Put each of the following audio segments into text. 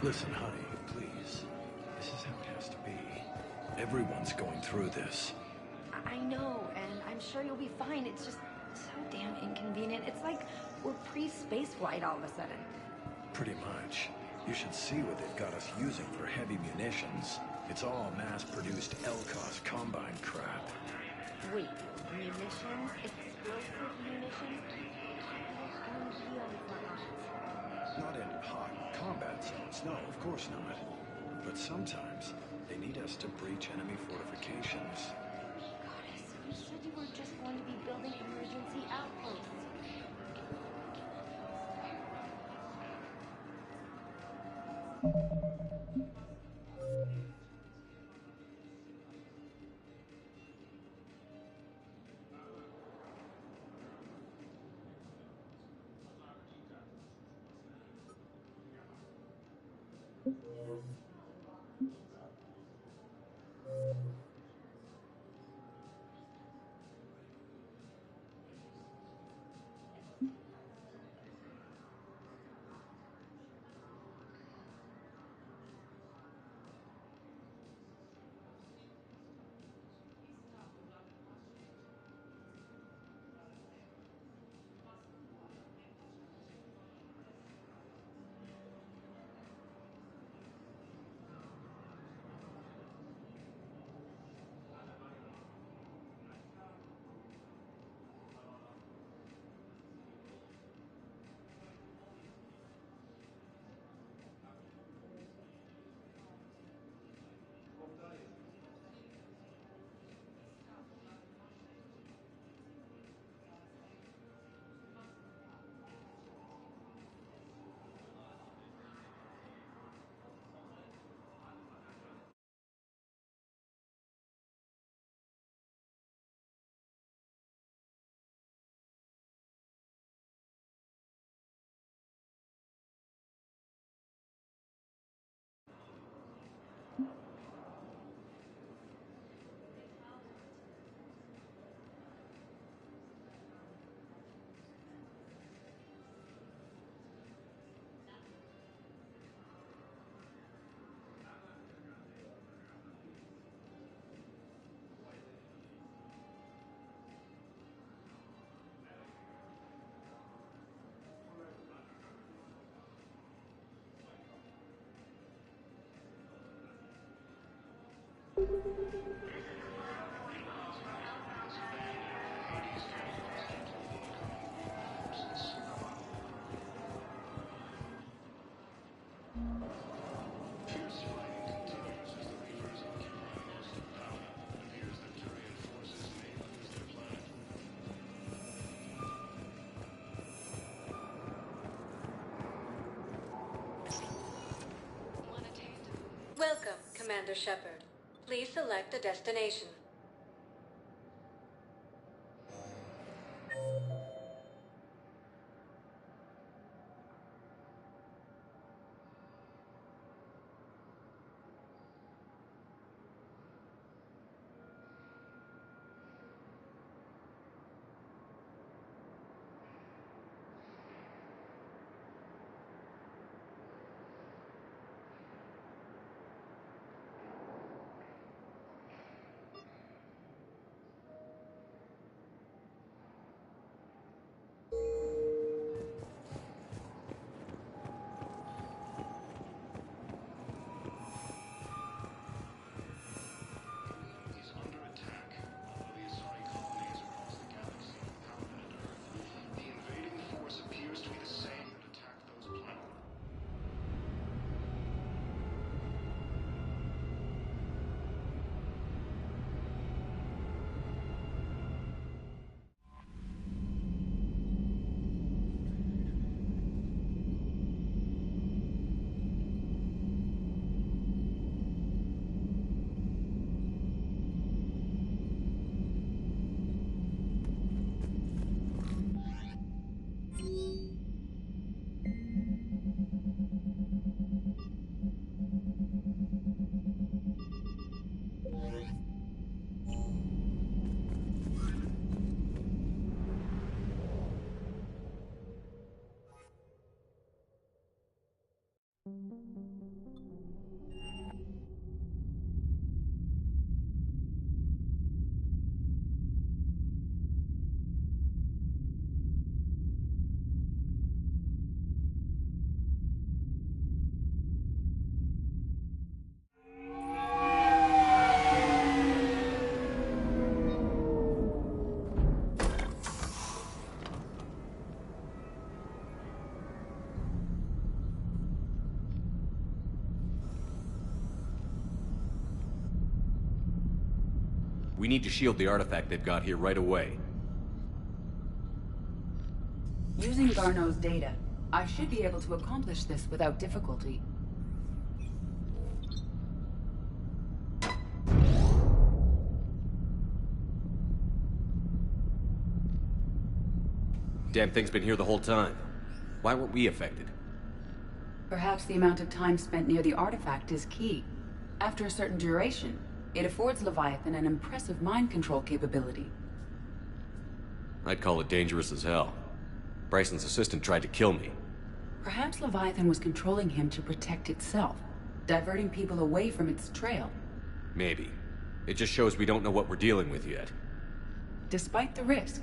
Listen, honey, please. This is how it has to be. Everyone's going through this. I know, and I'm sure you'll be fine. It's just so damn inconvenient. It's like we're pre-space flight all of a sudden. Pretty much. You should see what they've got us using for heavy munitions. It's all mass-produced LCOS combine crap. Wait, munitions? Explosive munitions? Not in hot combat zones, no, of course not. But sometimes, they need us to breach enemy fortifications. Goddess, you said you were just going to be building emergency outposts. Welcome, Commander Shepard. Please select a destination. We need to shield the artifact they've got here right away. Using Garneau's data, I should be able to accomplish this without difficulty. Damn thing's been here the whole time. Why weren't we affected? Perhaps the amount of time spent near the artifact is key. After a certain duration, it affords Leviathan an impressive mind control capability. I'd call it dangerous as hell. Bryson's assistant tried to kill me. Perhaps Leviathan was controlling him to protect itself, diverting people away from its trail. Maybe. It just shows we don't know what we're dealing with yet. Despite the risk,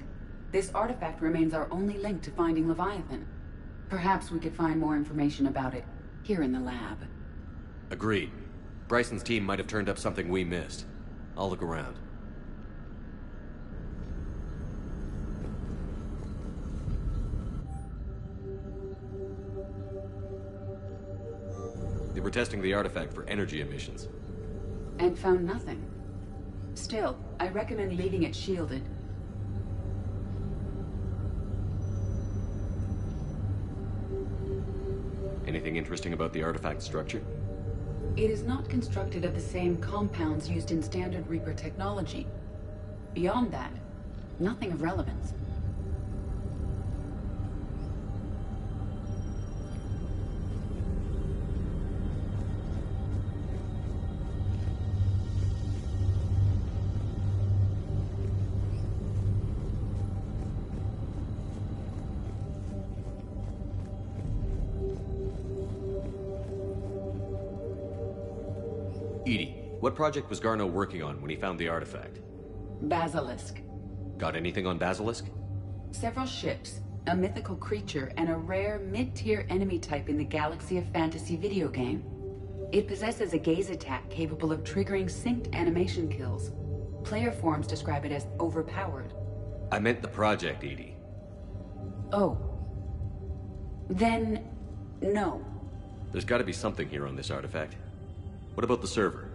this artifact remains our only link to finding Leviathan. Perhaps we could find more information about it here in the lab. Agreed. Bryson's team might have turned up something we missed. I'll look around. They were testing the artifact for energy emissions. And found nothing. Still, I recommend leaving it shielded. Anything interesting about the artifact structure? It is not constructed of the same compounds used in standard Reaper technology. Beyond that, nothing of relevance. Edie, what project was Garneau working on when he found the artifact? Basilisk. Got anything on Basilisk? Several ships, a mythical creature, and a rare mid-tier enemy type in the Galaxy of Fantasy video game. It possesses a gaze attack capable of triggering synced animation kills. Player forums describe it as overpowered. I meant the project, Edie. Oh. Then, no. There's gotta be something here on this artifact. What about the server?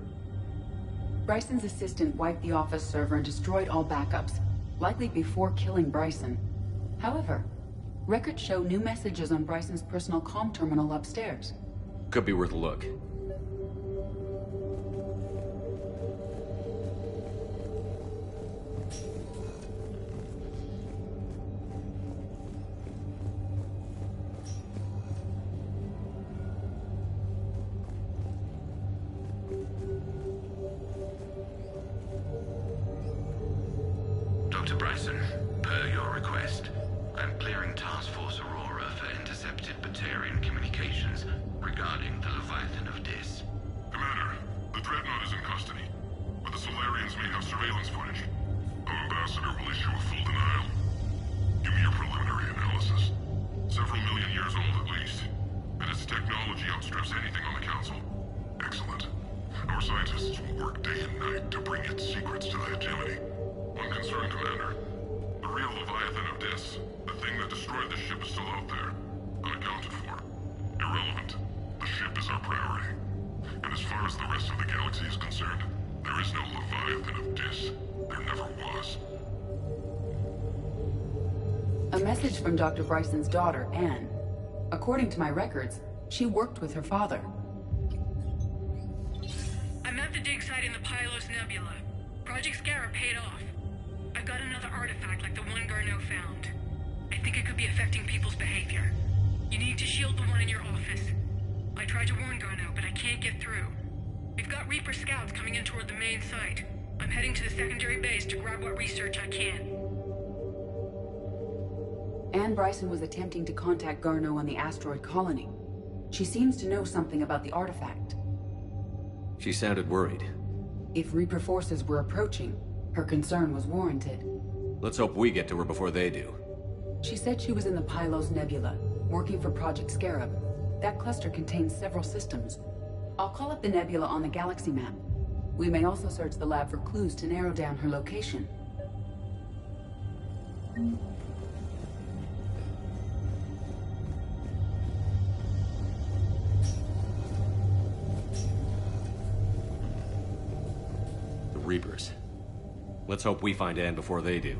Bryson's assistant wiped the office server and destroyed all backups, likely before killing Bryson. However, records show new messages on Bryson's personal comm terminal upstairs. Could be worth a look. Dr. Bryson, per your request, I'm clearing Task Force Aurora for intercepted Batarian communications regarding the Leviathan of Dis. Commander, the Dreadnought is in custody, but the Solarians may have surveillance footage. Our ambassador will issue a full denial. Give me your preliminary analysis. Several million years old at least, and its technology outstrips anything on the Council. Excellent. Our scientists will work day and night to bring its secrets to the hegemony. One concern, Commander. The real Leviathan of Dis, the thing that destroyed the ship, is still out there, unaccounted for. Irrelevant. The ship is our priority. And as far as the rest of the galaxy is concerned, there is no Leviathan of Dis. There never was. A message from Dr. Bryson's daughter, Anne. According to my records, she worked with her father. I'm at the dig site in the Pylos Nebula. Project Scarab paid off. I've got another artifact like the one Garneau found. I think it could be affecting people's behavior. You need to shield the one in your office. I tried to warn Garneau, but I can't get through. We've got Reaper scouts coming in toward the main site. I'm heading to the secondary base to grab what research I can. Anne Bryson was attempting to contact Garneau on the asteroid colony. She seems to know something about the artifact. She sounded worried. If Reaper forces were approaching, her concern was warranted. Let's hope we get to her before they do. She said she was in the Pylos Nebula, working for Project Scarab. That cluster contains several systems. I'll call up the nebula on the galaxy map. We may also search the lab for clues to narrow down her location. The Reapers. Let's hope we find Anne before they do.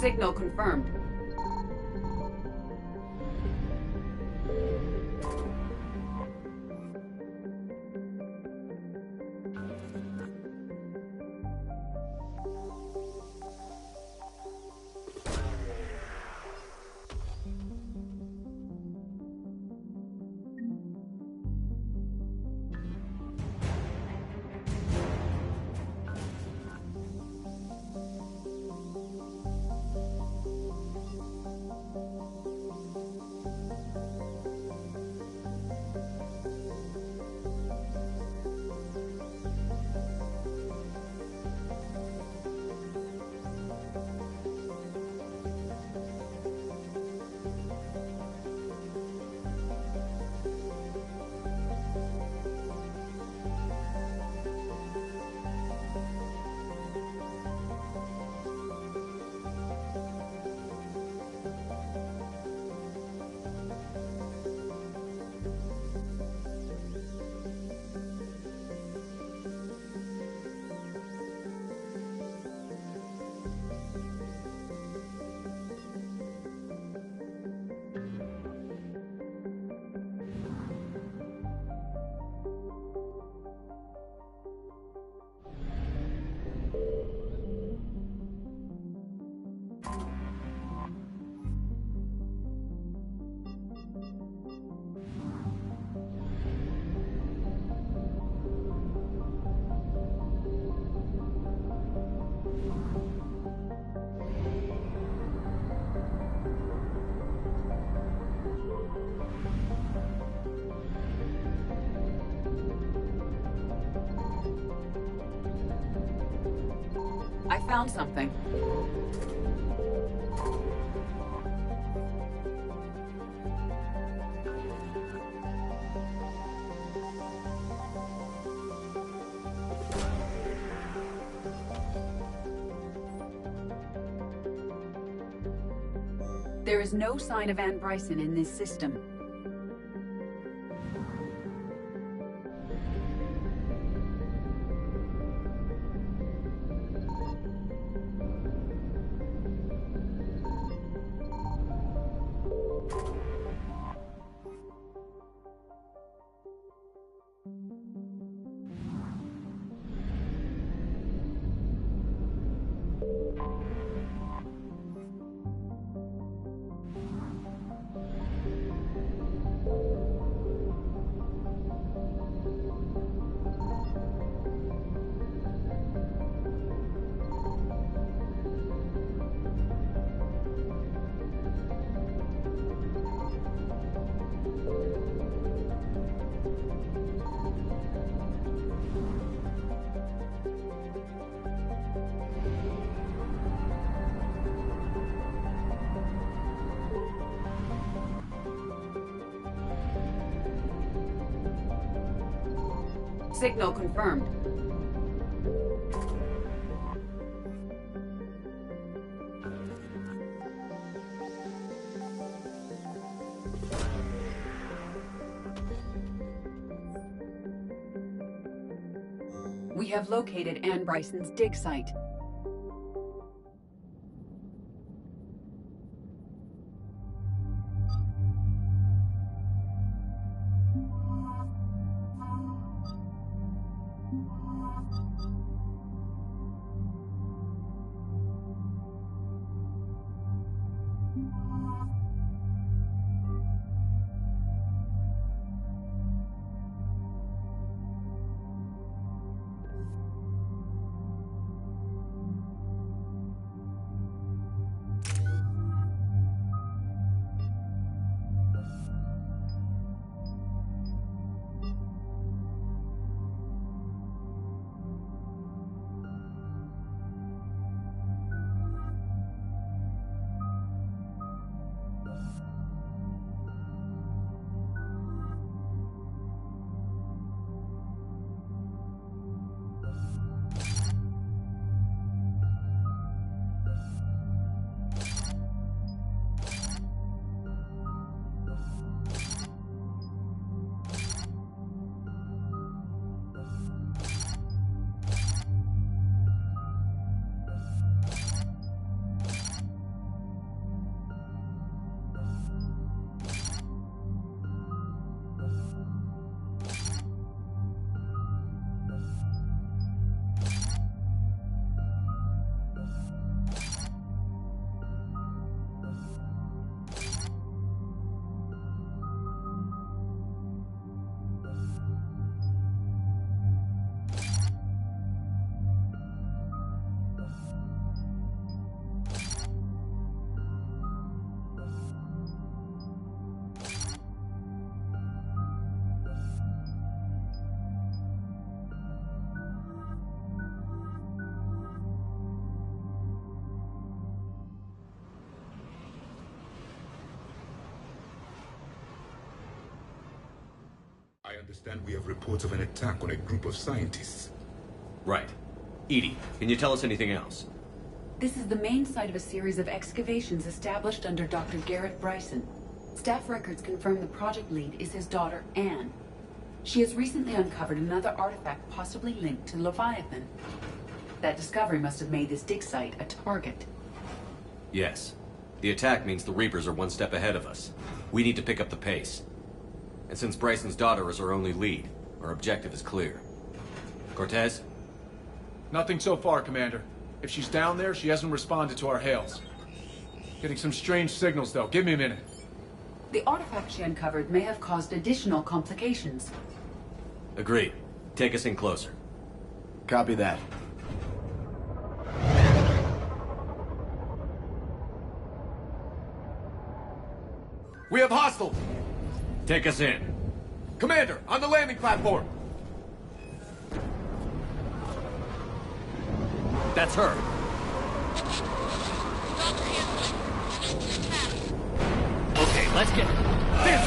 Signal confirmed. I found something. There is no sign of Anne Bryson in this system. Signal confirmed. We have located Anne Bryson's dig site. I understand we have reports of an attack on a group of scientists. Right. Edie, can you tell us anything else? This is the main site of a series of excavations established under Dr. Garrett Bryson. Staff records confirm the project lead is his daughter, Anne. She has recently uncovered another artifact possibly linked to Leviathan. That discovery must have made this dig site a target. Yes. The attack means the Reapers are one step ahead of us. We need to pick up the pace. And since Bryson's daughter is our only lead, our objective is clear. Cortez? Nothing so far, Commander. If she's down there, she hasn't responded to our hails. Getting some strange signals, though. Give me a minute. The artifact she uncovered may have caused additional complications. Agreed. Take us in closer. Copy that. We have hostiles! Take us in. Commander, on the landing platform! That's her. Okay, let's get... This!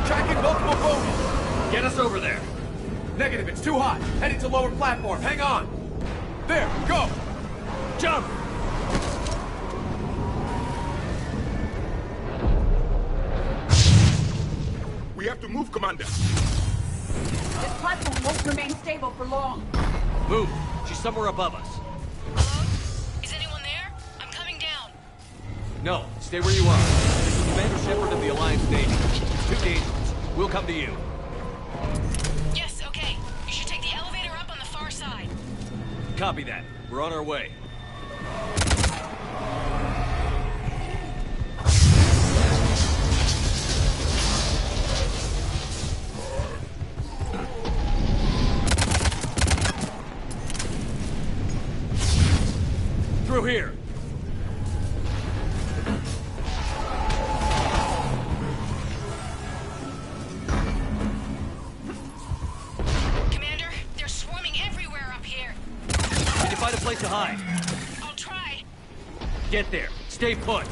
Tracking multiple bogies! Get us over there. Negative, it's too hot. Heading to lower platform, hang on! There, go! Jump! We have to move, Commander. This platform won't remain stable for long. Move! She's somewhere above us. Hello? Is anyone there? I'm coming down. No, stay where you are. This is Commander Shepard of the Alliance Navy. It's too dangerous. We'll come to you. Yes, okay. You should take the elevator up on the far side. Copy that. We're on our way. Through here. Commander, they're swarming everywhere up here. Can you find a place to hide? I'll try. Get there. Stay put.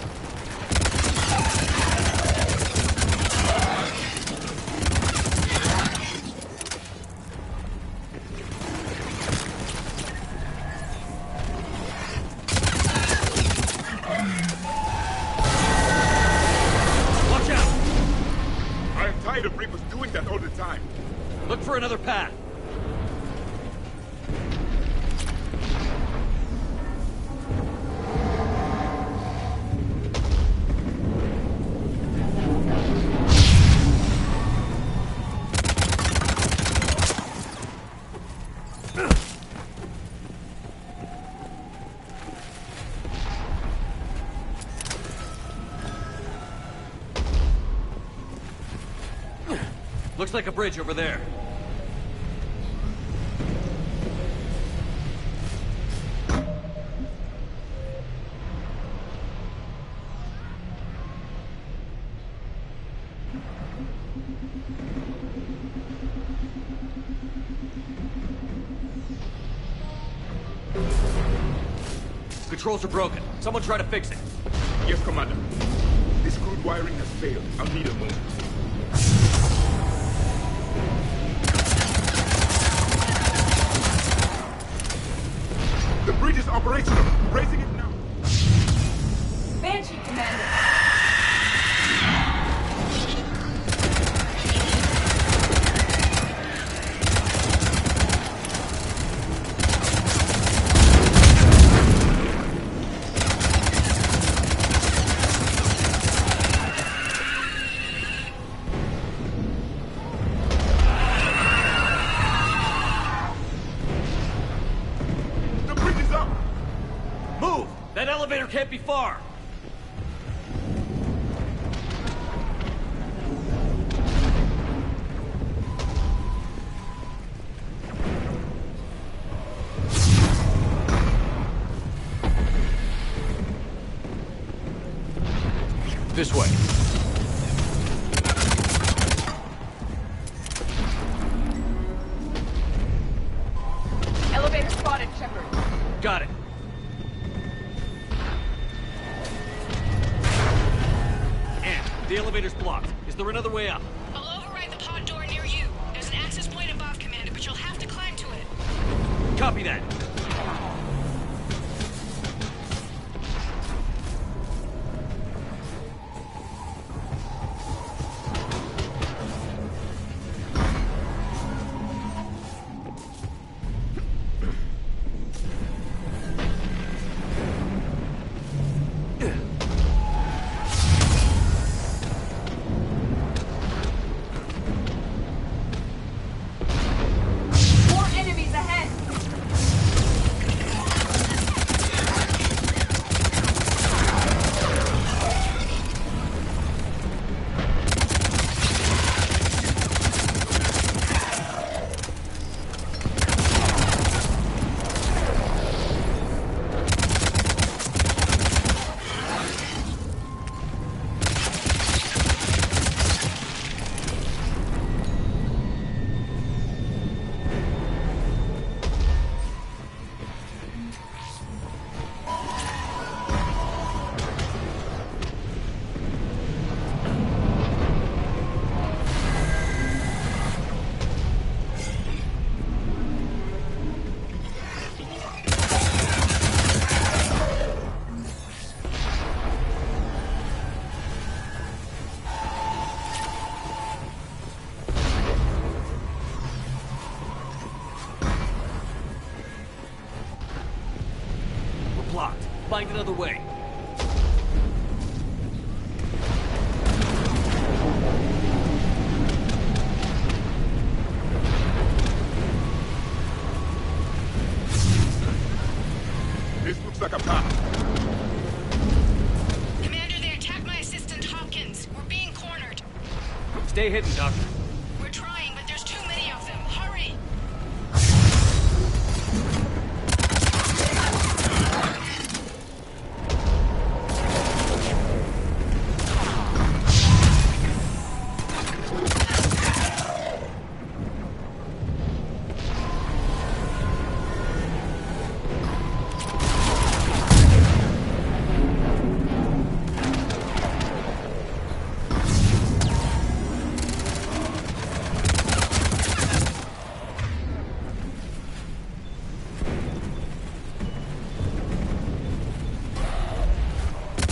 another path. Looks like a bridge over there. Controls are broken. Someone try to fix it. Yes, Commander. This crude wiring has failed. I'll need a moment. The bridge is operational. Raising it now. Banshee, Commander. The bridge is up. Move! That elevator can't be far. This way. Elevator spotted, Shepard. Got it. And the elevator's blocked. Is there another way up? I'll override the pod door near you. There's an access point above, Commander, but you'll have to climb to it. Copy that. More enemies ahead. We're blocked. Find another way. This looks like a path. Commander, they attacked my assistant, Hopkins. We're being cornered. Stay hidden, Doctor. We're trying, but there's too many of them. Hurry!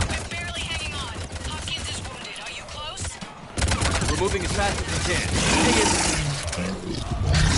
We're barely hanging on. Hopkins is wounded. Are you close? We're moving as fast as we can. Dig in.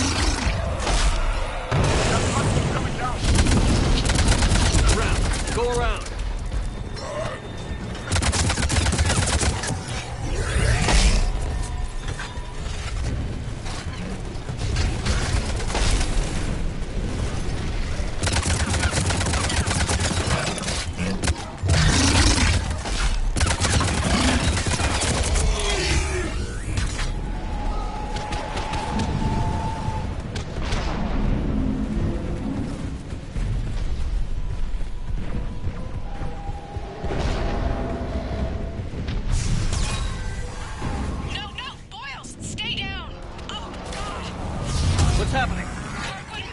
What's happening?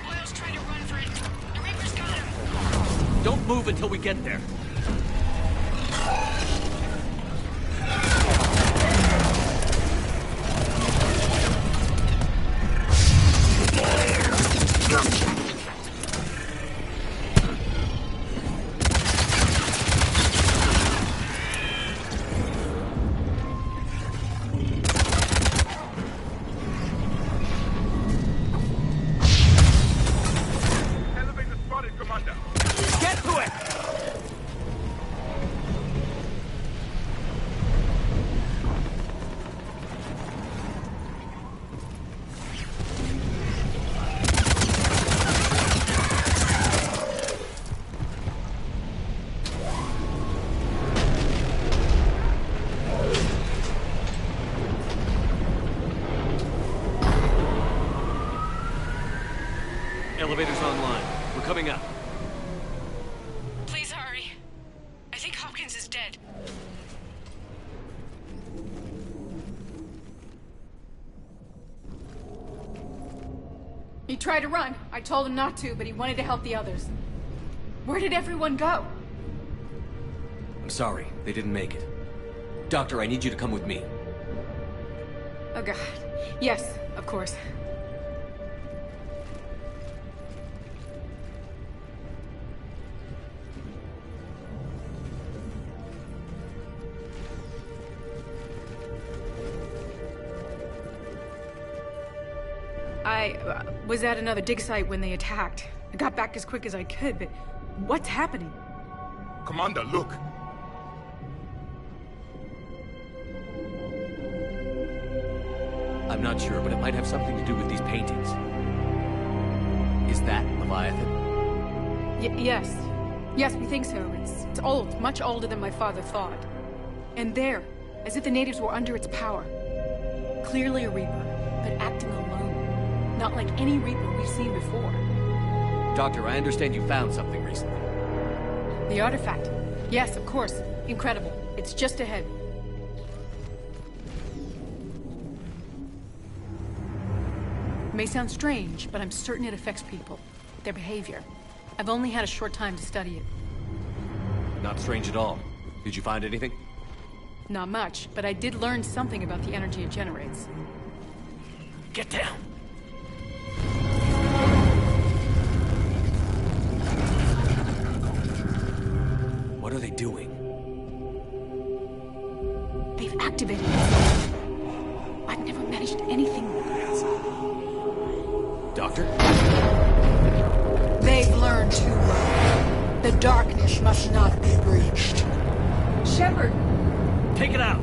Boyle's trying to run for it. The Reaper's got him. Don't move until we get there. Elevator's online. We're coming up. Please hurry. I think Hopkins is dead. He tried to run. I told him not to, but he wanted to help the others. Where did everyone go? I'm sorry, they didn't make it. Doctor, I need you to come with me. Oh god. Yes, of course. I was at another dig site when they attacked. I got back as quick as I could, but what's happening? Commander, look. I'm not sure, but it might have something to do with these paintings. Is that Leviathan? Yes. Yes, we think so. It's old, much older than my father thought. And there, as if the natives were under its power. Clearly a Reaper, but acting alone. Not like any Reaper we've seen before. Doctor, I understand you found something recently. The artifact. Yes, of course. Incredible. It's just ahead. It may sound strange, but I'm certain it affects people. Their behavior. I've only had a short time to study it. Not strange at all. Did you find anything? Not much, but I did learn something about the energy it generates. Get down! What are they doing? They've activated it. I've never managed anything like this. Doctor? They've learned too well. The darkness must not be breached. Shepard! Take it out!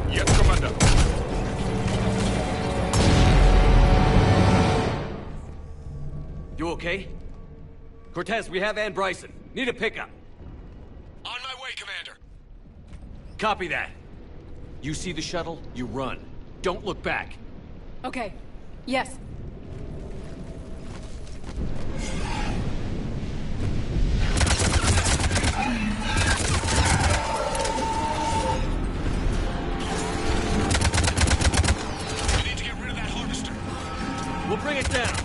Yes, Commander. You okay? Cortez, we have Ann Bryson. Need a pickup. On my way, Commander. Copy that. You see the shuttle, you run. Don't look back. Okay. Yes. We need to get rid of that harvester. We'll bring it down.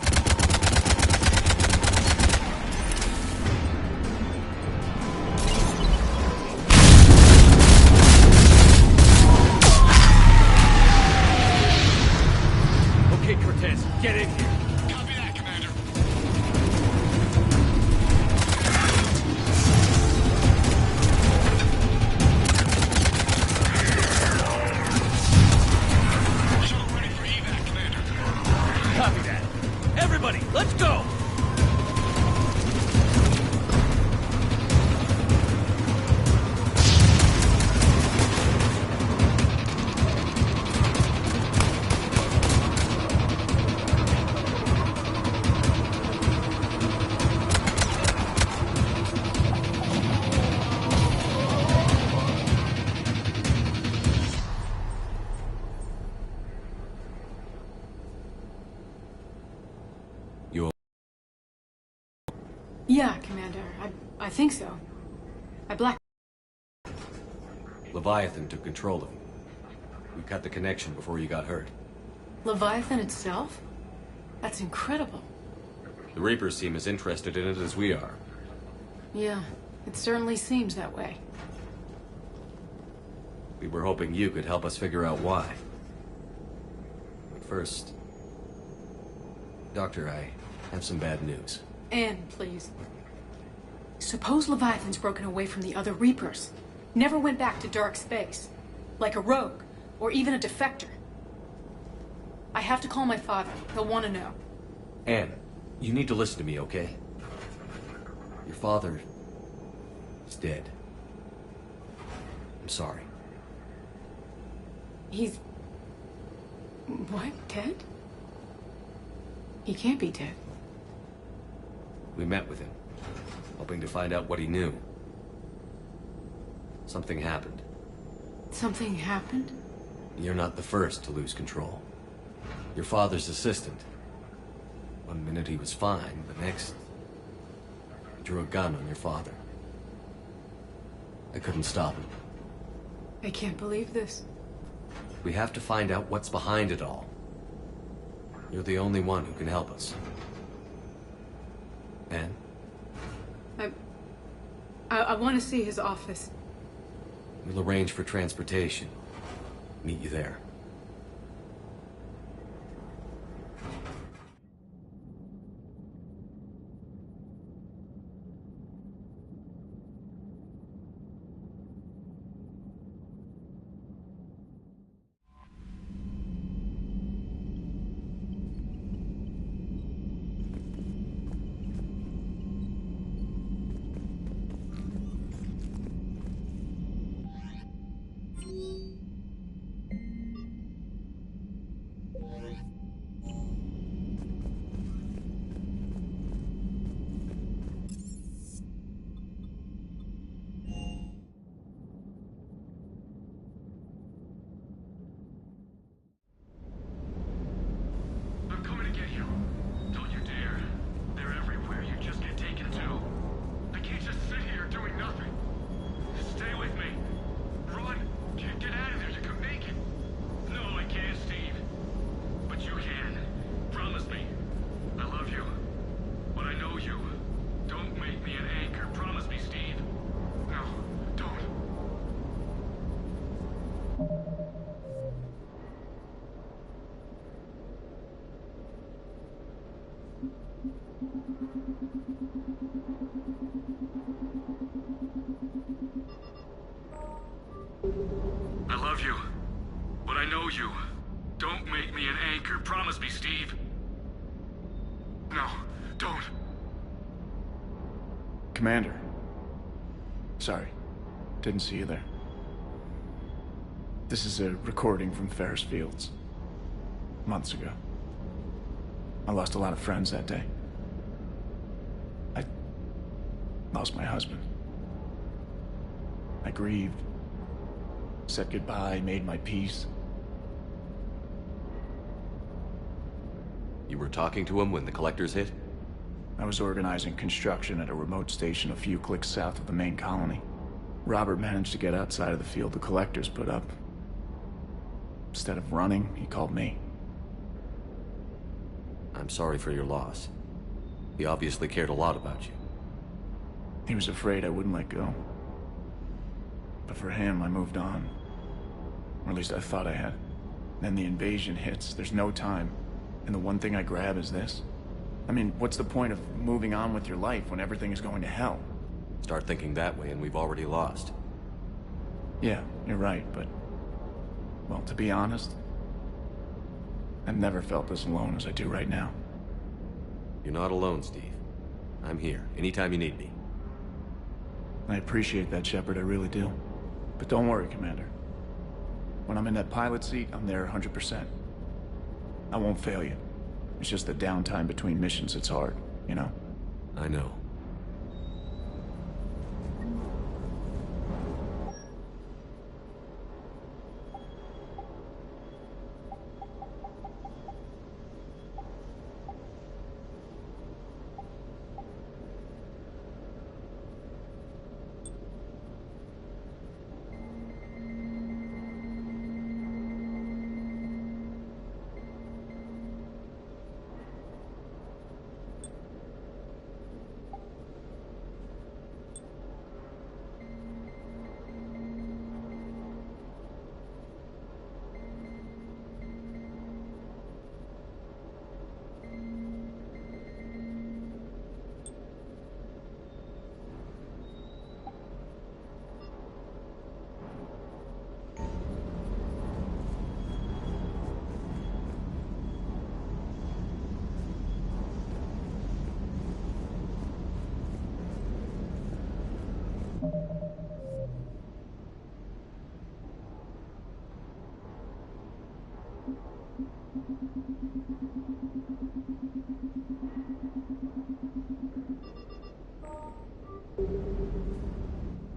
Okay, Cortez, get in here. Copy that, Commander. Shuttle ready for evac, Commander. Copy that. Everybody, let's go! Yeah, Commander. I think so. I blacked. Leviathan took control of him. We cut the connection before you got hurt. Leviathan itself? That's incredible. The Reapers seem as interested in it as we are. Yeah, it certainly seems that way. We were hoping you could help us figure out why. But first... Doctor, I have some bad news. Anne, please. Suppose Leviathan's broken away from the other Reapers. Never went back to dark space. Like a rogue, or even a defector. I have to call my father. He'll want to know. Anne, you need to listen to me, okay? Your father... is dead. I'm sorry. He's... what? Dead? He can't be dead. We met with him, hoping to find out what he knew. Something happened. Something happened? You're not the first to lose control. Your father's assistant. One minute he was fine, the next... he drew a gun on your father. I couldn't stop him. I can't believe this. We have to find out what's behind it all. You're the only one who can help us. Anne? I want to see his office. We'll arrange for transportation. Meet you there. I love you, but I know you. Don't make me an anchor. Promise me, Steve. No, don't. Commander. Sorry. Didn't see you there. This is a recording from Ferris Fields. Months ago. I lost a lot of friends that day. I lost my husband. I grieved. Said goodbye, made my peace. You were talking to him when the collectors hit? I was organizing construction at a remote station a few clicks south of the main colony. Robert managed to get outside of the field the collectors put up. Instead of running, he called me. I'm sorry for your loss. He obviously cared a lot about you. He was afraid I wouldn't let go. But for him, I moved on. Or at least I thought I had. Then the invasion hits, there's no time. And the one thing I grab is this. I mean, what's the point of moving on with your life when everything is going to hell? Start thinking that way and we've already lost. Yeah, you're right, but... well, to be honest, I've never felt as alone as I do right now. You're not alone, Steve. I'm here, anytime you need me. I appreciate that, Shepard, I really do. But don't worry, Commander. When I'm in that pilot seat, I'm there 100%. I won't fail you. It's just the downtime between missions that's hard, you know? I know.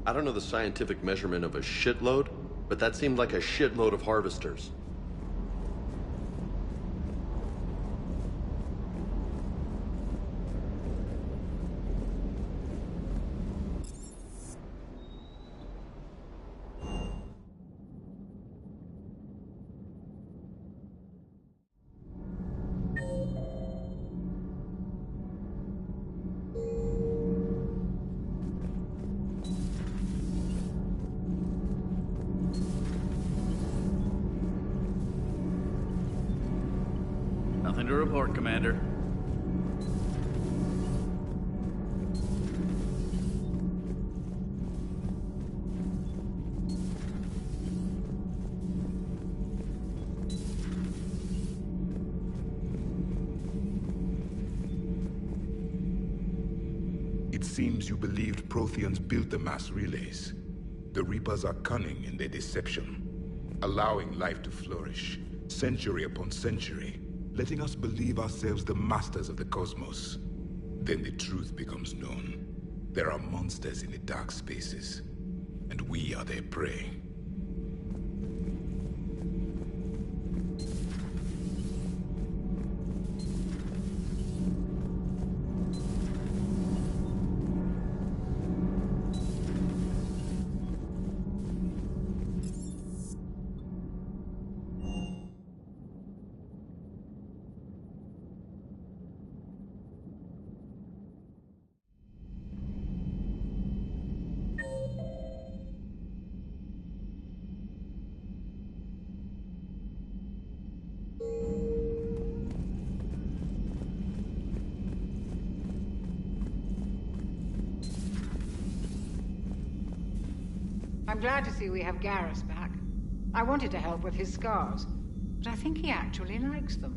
I don't know the scientific measurement of a shitload, but that seemed like a shitload of harvesters. Nothing to report, Commander. It seems you believed Protheans built the mass relays. The Reapers are cunning in their deception, allowing life to flourish, century upon century, letting us believe ourselves the masters of the cosmos. Then the truth becomes known. There are monsters in the dark spaces, and we are their prey. I'm glad to see we have Garrus back. I wanted to help with his scars, but I think he actually likes them.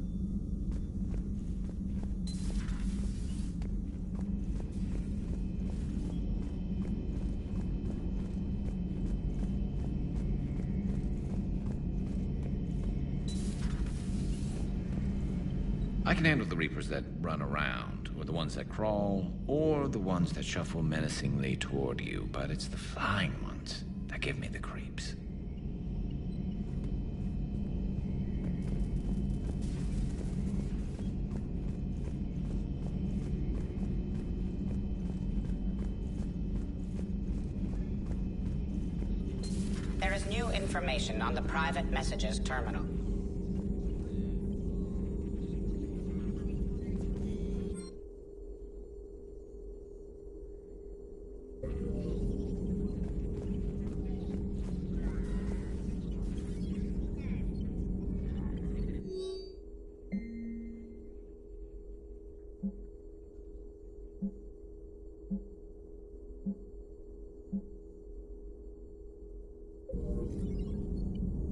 I can handle the Reapers that run around, or the ones that crawl, or the ones that shuffle menacingly toward you, but it's the flying ones that give me the creeps. There is new information on the private messages terminal.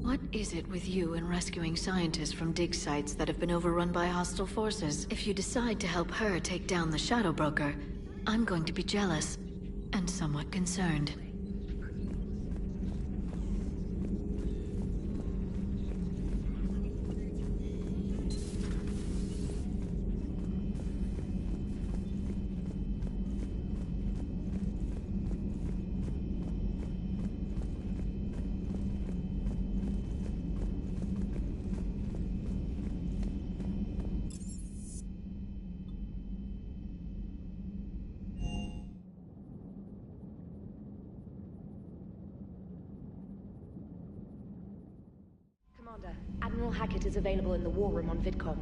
What is it with you and rescuing scientists from dig sites that have been overrun by hostile forces? If you decide to help her take down the Shadow Broker, I'm going to be jealous and somewhat concerned. Commander, Admiral Hackett is available in the war room on VidCom.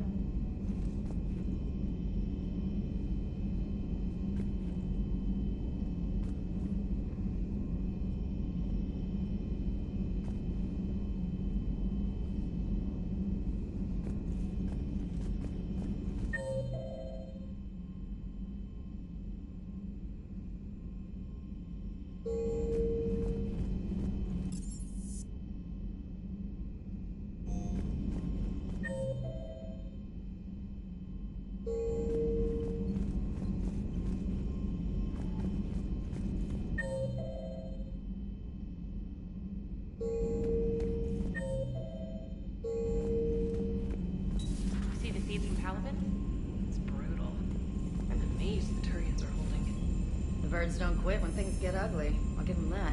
Birds don't quit when things get ugly. I'll give them that.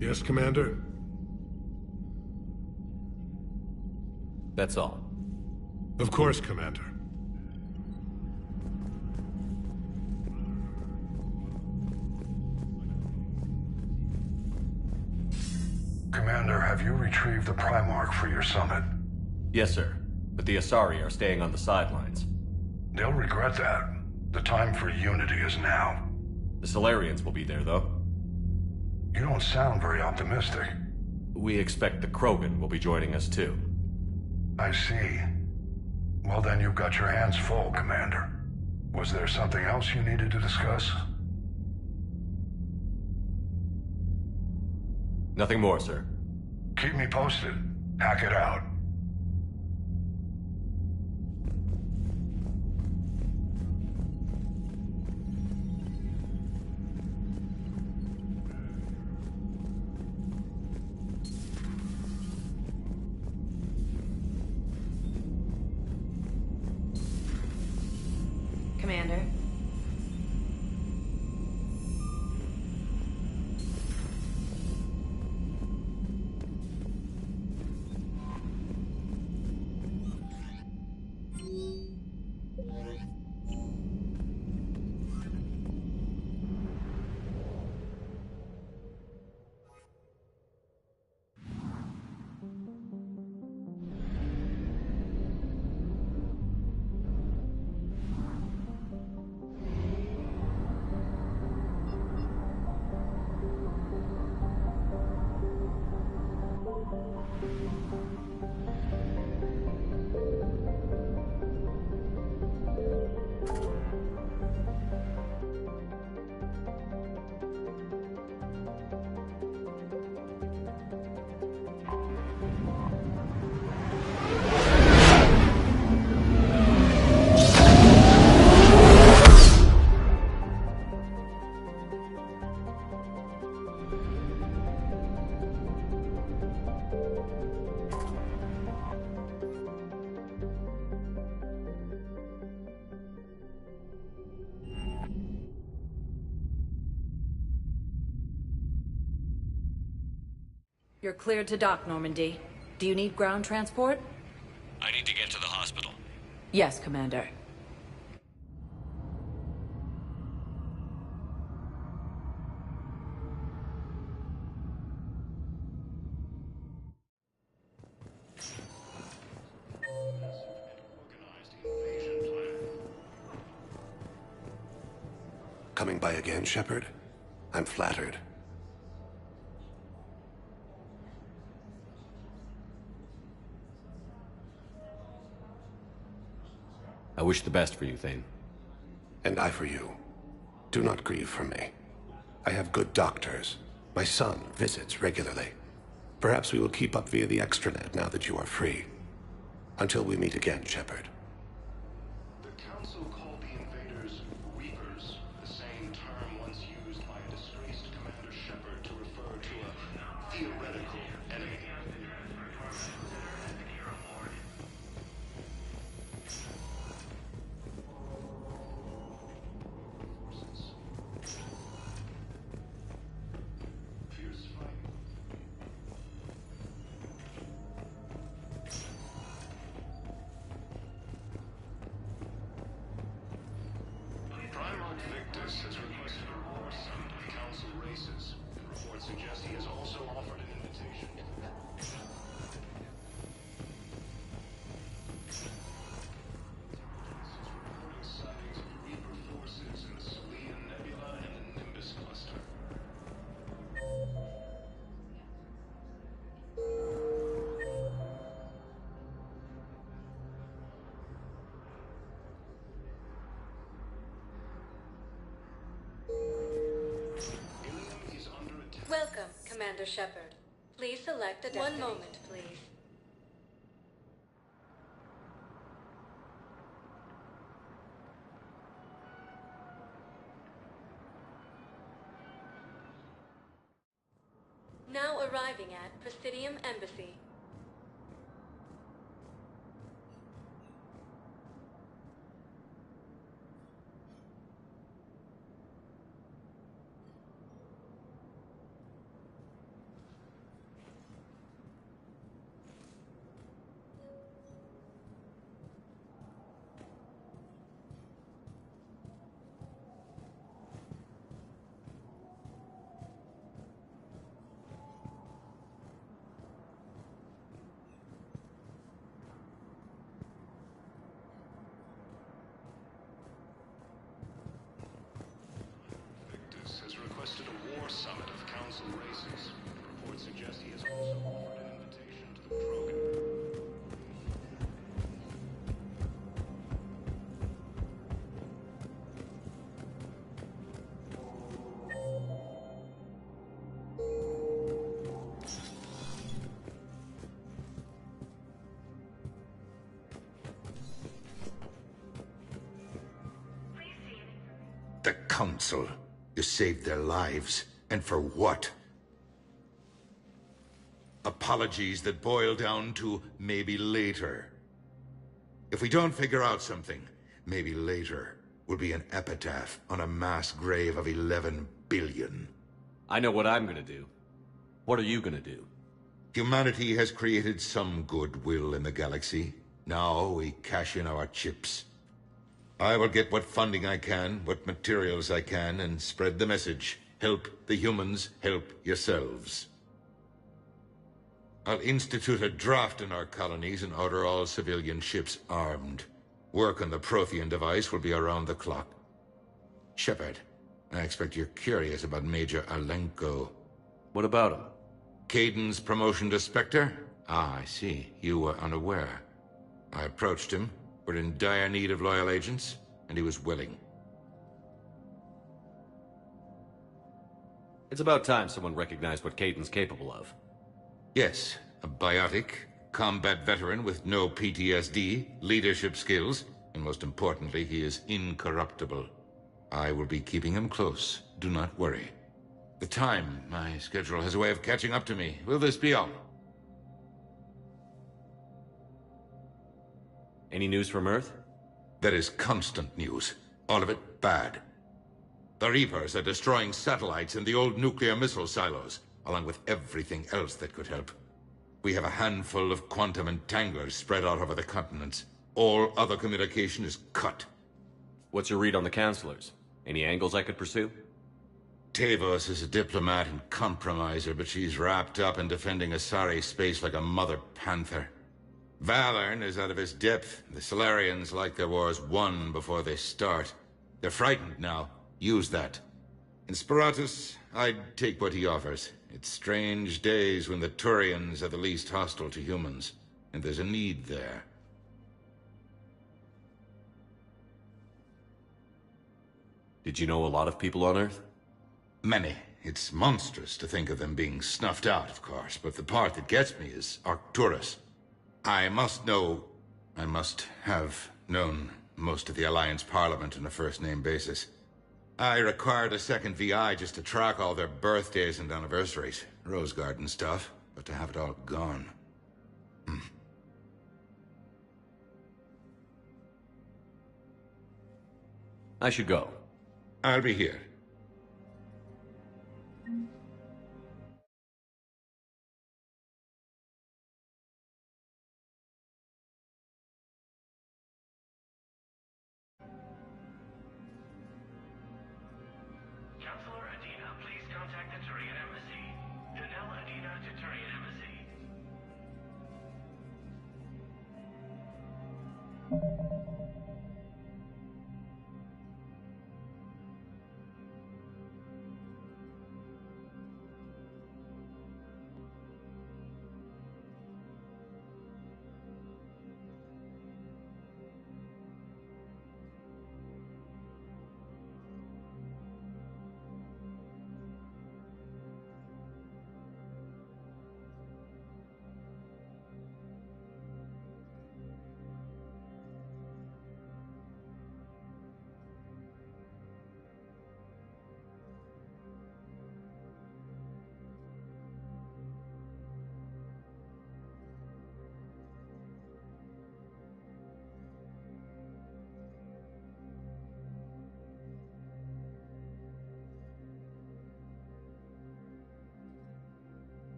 Yes, Commander? That's all. Of course, Commander. Commander, have you retrieved the Primarch for your summit? Yes, sir. But the Asari are staying on the sidelines. They'll regret that. The time for unity is now. The Solarians will be there, though. You don't sound very optimistic. We expect the Krogan will be joining us, too. I see. Well, then you've got your hands full, Commander. Was there something else you needed to discuss? Nothing more, sir. Keep me posted. Hack it out. Commander. You're cleared to dock, Normandy. Do you need ground transport? I need to get to the hospital. Yes, Commander. Coming by again, Shepard? I'm flattered. I wish the best for you, Thane. And I for you. Do not grieve for me. I have good doctors. My son visits regularly. Perhaps we will keep up via the extranet now that you are free. Until we meet again, Shepard. The Council called the invaders Reapers, the same term once used by a disgraced Commander Shepard to refer to a theoretical enemy. Victus has requested a war summit of council races. Reports suggest he has also offered an invitation. Reporting sightings of Reaper forces in the Selenium Nebula and the Nimbus cluster. Welcome, Commander Shepard. Please select a destination. 1 moment, please. Now arriving at Presidium Embassy. Victus has requested a war summit of council races. Reports suggest he has also offered an invitation to the program. The Council. You saved their lives. And for what? Apologies that boil down to maybe later. If we don't figure out something, maybe later will be an epitaph on a mass grave of 11 billion. I know what I'm gonna do. What are you gonna do? Humanity has created some goodwill in the galaxy. Now we cash in our chips. I will get what funding I can, what materials I can, and spread the message. Help the humans, help yourselves. I'll institute a draft in our colonies and order all civilian ships armed. Work on the Prothean device will be around the clock. Shepard, I expect you're curious about Major Alenko. What about him? Kaiden's promotion to Spectre? Ah, I see. You were unaware. I approached him. We're in dire need of loyal agents, and he was willing. It's about time someone recognized what Kaiden's capable of. Yes, a biotic, combat veteran with no PTSD, leadership skills, and most importantly, he is incorruptible. I will be keeping him close. Do not worry. The time, my schedule has a way of catching up to me. Will this be all? Any news from Earth? There is constant news. All of it bad. The Reapers are destroying satellites in the old nuclear missile silos, along with everything else that could help. We have a handful of quantum entanglers spread out over the continents. All other communication is cut. What's your read on the counselors? Any angles I could pursue? Tavos is a diplomat and compromiser, but she's wrapped up in defending Asari space like a mother panther. Valern is out of his depth. The Solarians like their wars won before they start. They're frightened now. Use that. In Sparatus, I'd take what he offers. It's strange days when the Turians are the least hostile to humans, and there's a need there. Did you know a lot of people on Earth? Many. It's monstrous to think of them being snuffed out, of course, but the part that gets me is Arcturus. I must have known most of the Alliance Parliament on a first-name basis. I required a second VI just to track all their birthdays and anniversaries. Rose Garden stuff, but to have it all gone. I should go. I'll be here.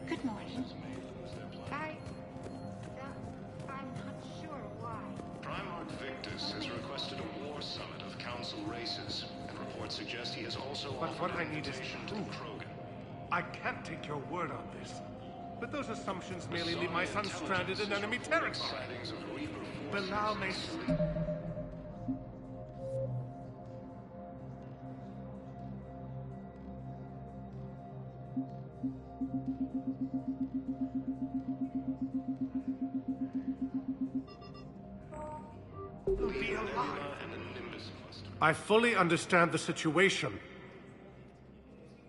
Good morning. I'm not sure why. Primarch Victus has requested a war summit of council races, and reports suggest he has also offered an invitation to the Krogan. I can't take your word on this. But those assumptions merely leave my son stranded in enemy territory. Sightings of Reaper Bilal may sleep. Be alive. I fully understand the situation.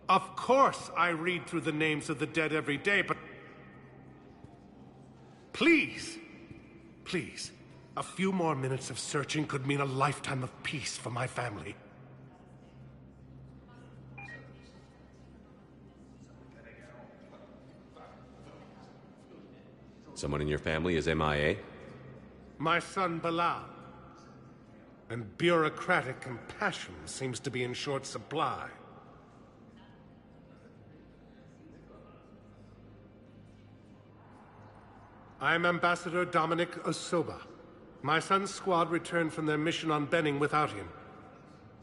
Of course I read through the names of the dead every day, but... Please, please, a few more minutes of searching could mean a lifetime of peace for my family. Someone in your family is MIA? My son Bilal. And bureaucratic compassion seems to be in short supply. I am Ambassador Dominic Osoba. My son's squad returned from their mission on Benning without him.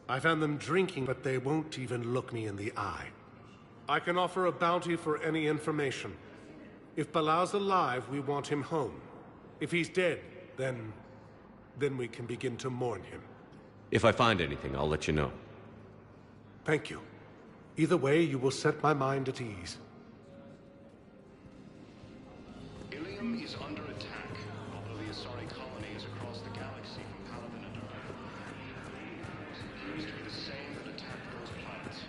I found them drinking, but they won't even look me in the eye. I can offer a bounty for any information. If Bilal's alive, we want him home. If he's dead, then we can begin to mourn him. If I find anything, I'll let you know. Thank you. Either way, you will set my mind at ease. Ilium is under attack, although the Asari colony is across the galaxy from Paladin and Earth. It appears to be the same that attacked those planets.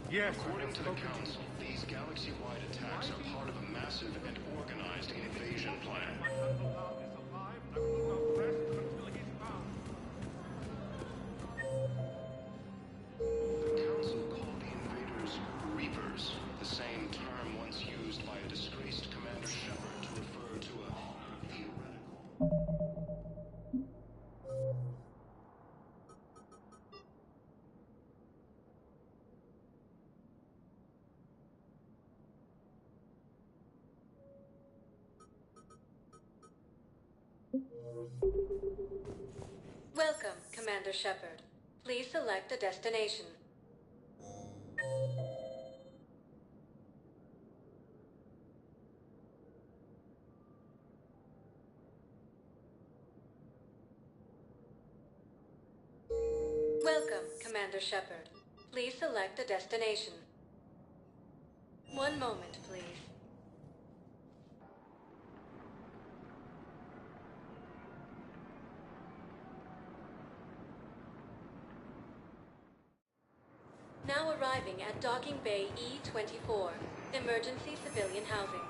Yes. According to the Council, these galaxy-wide attacks are part of a massive and organized invasion plan. The Council called the invaders Reapers, the same term once used by a disgraced Commander Shepard to refer to a theoretical... Welcome, Commander Shepard. Please select a destination. Welcome, Commander Shepard. Please select a destination. One moment, please. Now arriving at Docking Bay E-24, Emergency Civilian Housing.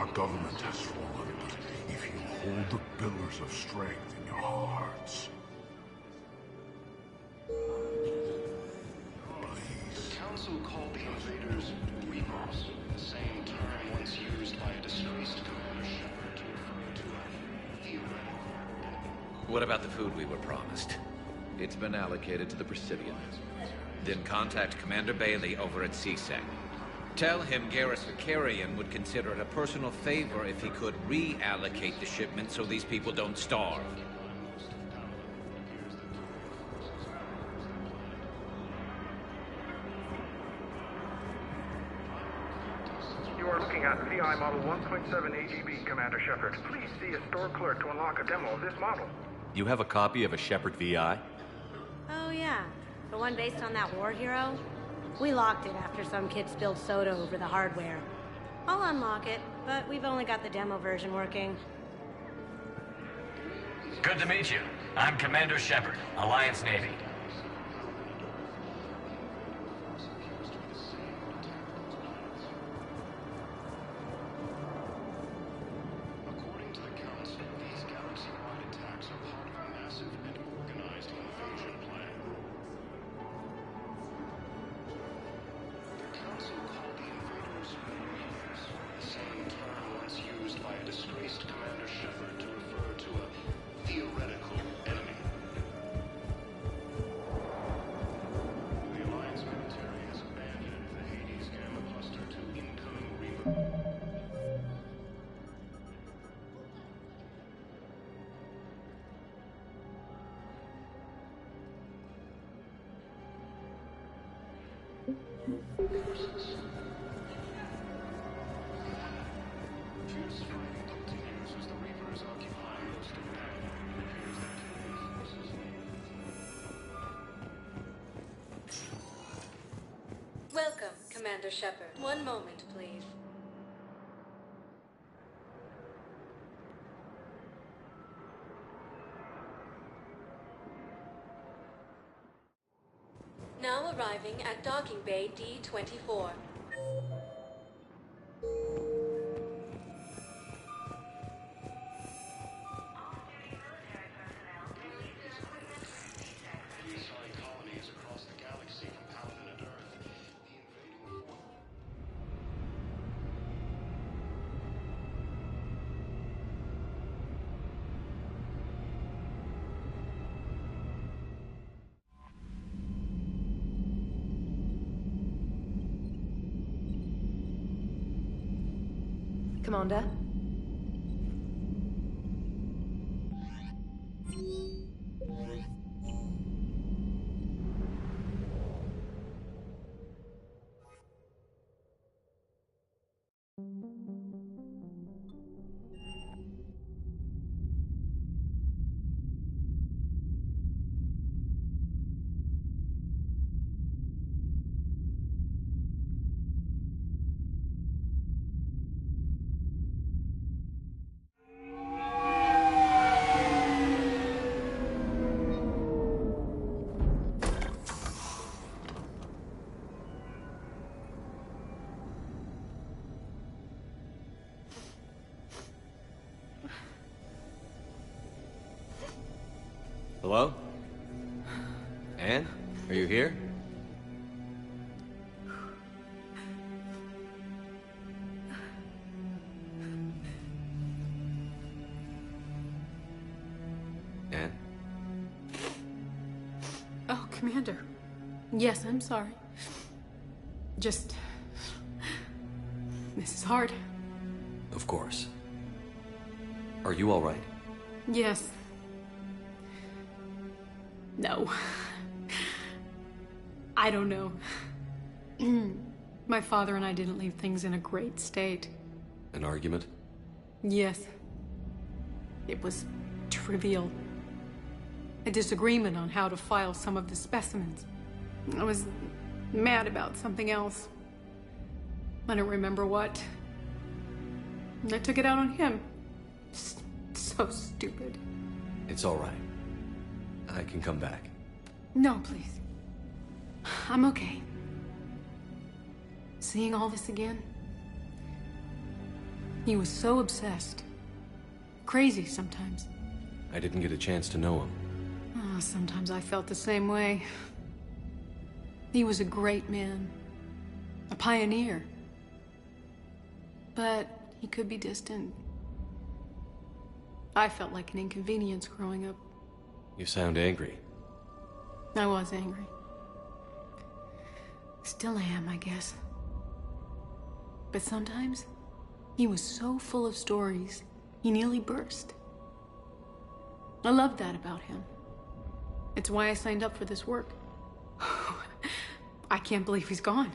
Our government has fallen, but if you hold the pillars of strength in your hearts... The Council called the invaders Reapers, the same term once used by a disgraced Commander Shepard to refer to a theoretical... What about the food we were promised? It's been allocated to the Presidian. Then contact Commander Bailey over at CSEC. Tell him Garrus Vakarian would consider it a personal favor if he could reallocate the shipment so these people don't starve. You are looking at VI Model 1.7 AGB, Commander Shepard. Please see a store clerk to unlock a demo of this model. You have a copy of a Shepard VI? Oh yeah, the one based on that war hero? We locked it after some kid spilled soda over the hardware. I'll unlock it, but we've only got the demo version working. Good to meet you. I'm Commander Shepard, Alliance Navy. According to the Council, these galaxy-wide attacks are part of a massive and organized invasion plan. The Council called the invaders Reapers, the same term once used by a disgraced Commander Shepard to refer to a theoretical enemy. The Alliance military has abandoned the Hades Gamma Cluster to incoming Reaper. Fierce fighting continues as the Reapers occupy most of Baghdad. It appears that Kennedy forces Welcome, Commander Shepard. One moment, please. Now arriving at Docking Bay D-24. colonies across the galaxy from Paladin and Earth. The invading force... Commander? Hello? Anne? Are you here? Anne? Oh, Commander. Yes, I'm sorry. Just... This is hard. Of course. Are you all right? Yes. No. I don't know. My father and I didn't leave things in a great state. An argument? Yes. It was trivial. A disagreement on how to file some of the specimens. I was mad about something else. I don't remember what. I took it out on him. So stupid. It's all right. I can come back. No, please. I'm okay. Seeing all this again, He was so obsessed. Crazy sometimes. I didn't get a chance to know him. Oh, sometimes I felt the same way. He was a great man. A pioneer. But he could be distant. I felt like an inconvenience growing up. You sound angry. I was angry. Still am, I guess. But sometimes, he was so full of stories, he nearly burst. I loved that about him. It's why I signed up for this work. I can't believe he's gone.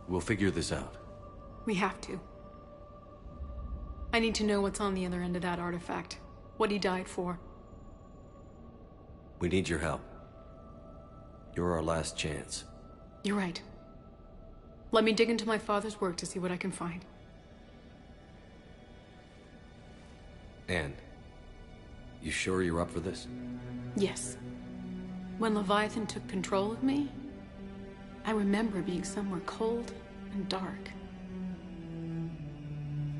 We'll figure this out. We have to. I need to know what's on the other end of that artifact. What he died for. We need your help. You're our last chance. You're right. Let me dig into my father's work to see what I can find. Anne, you sure you're up for this? Yes. When Leviathan took control of me, I remember being somewhere cold and dark.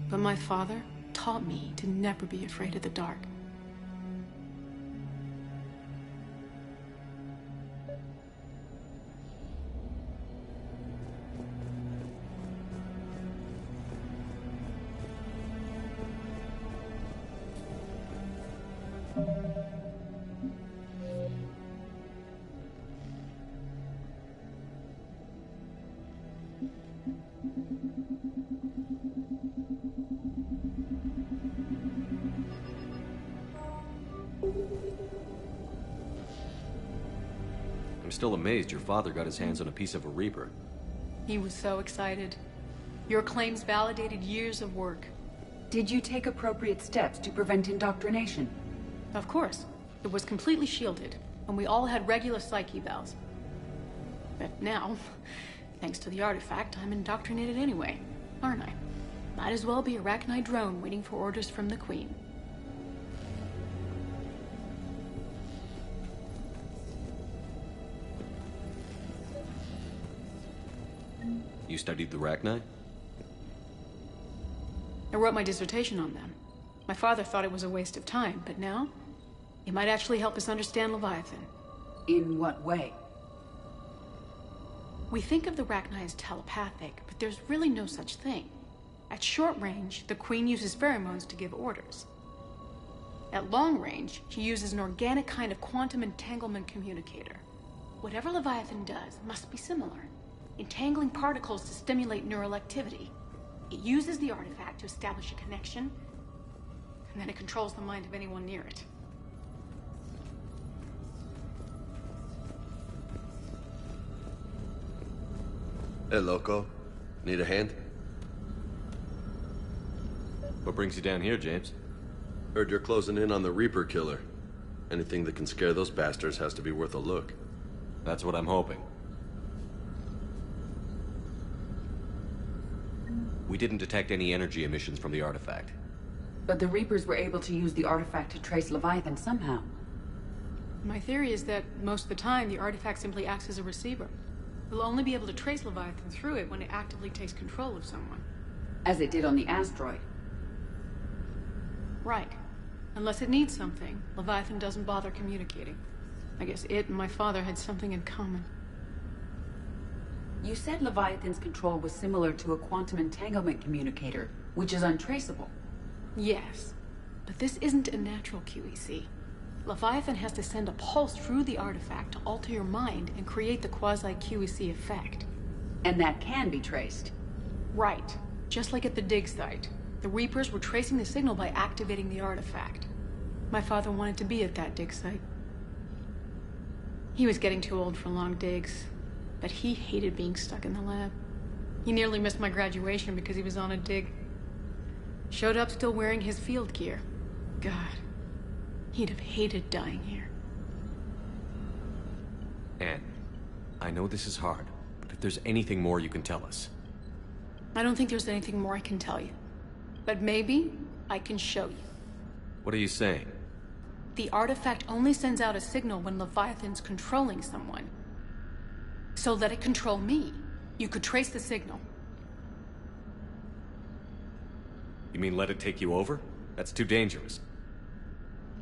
But my father taught me to never be afraid of the dark. I'm still amazed your father got his hands on a piece of a Reaper. He was so excited. Your claims validated years of work. Did you take appropriate steps to prevent indoctrination? Of course. It was completely shielded, and we all had regular psych evals. But now, thanks to the artifact, I'm indoctrinated anyway, aren't I? Might as well be a Arachnite drone waiting for orders from the Queen. You studied the Arachnite? I wrote my dissertation on them. My father thought it was a waste of time, but now, it might actually help us understand Leviathan. In what way? We think of the Arachnite as telepathic, but there's really no such thing. At short range, the Queen uses pheromones to give orders. At long range, she uses an organic kind of quantum entanglement communicator. Whatever Leviathan does must be similar, entangling particles to stimulate neural activity. It uses the artifact to establish a connection, and then it controls the mind of anyone near it. Hey, Loco. Need a hand? What brings you down here, James? Heard you're closing in on the Reaper killer. Anything that can scare those bastards has to be worth a look. That's what I'm hoping. We didn't detect any energy emissions from the artifact. But the Reapers were able to use the artifact to trace Leviathan somehow. My theory is that most of the time, the artifact simply acts as a receiver. We'll only be able to trace Leviathan through it when it actively takes control of someone. As it did on the asteroid. Right. Unless it needs something, Leviathan doesn't bother communicating. I guess it and my father had something in common. You said Leviathan's control was similar to a quantum entanglement communicator, which is untraceable. Yes, but this isn't a natural QEC. Leviathan has to send a pulse through the artifact to alter your mind and create the quasi-QEC effect. And that can be traced. Right. Just like at the dig site. The Reapers were tracing the signal by activating the artifact. My father wanted to be at that dig site. He was getting too old for long digs, but he hated being stuck in the lab. He nearly missed my graduation because he was on a dig. Showed up still wearing his field gear. God, he'd have hated dying here. Anne, I know this is hard, but if there's anything more you can tell us. I don't think there's anything more I can tell you. But maybe I can show you. What are you saying? The artifact only sends out a signal when Leviathan's controlling someone. So let it control me. You could trace the signal. You mean let it take you over? That's too dangerous.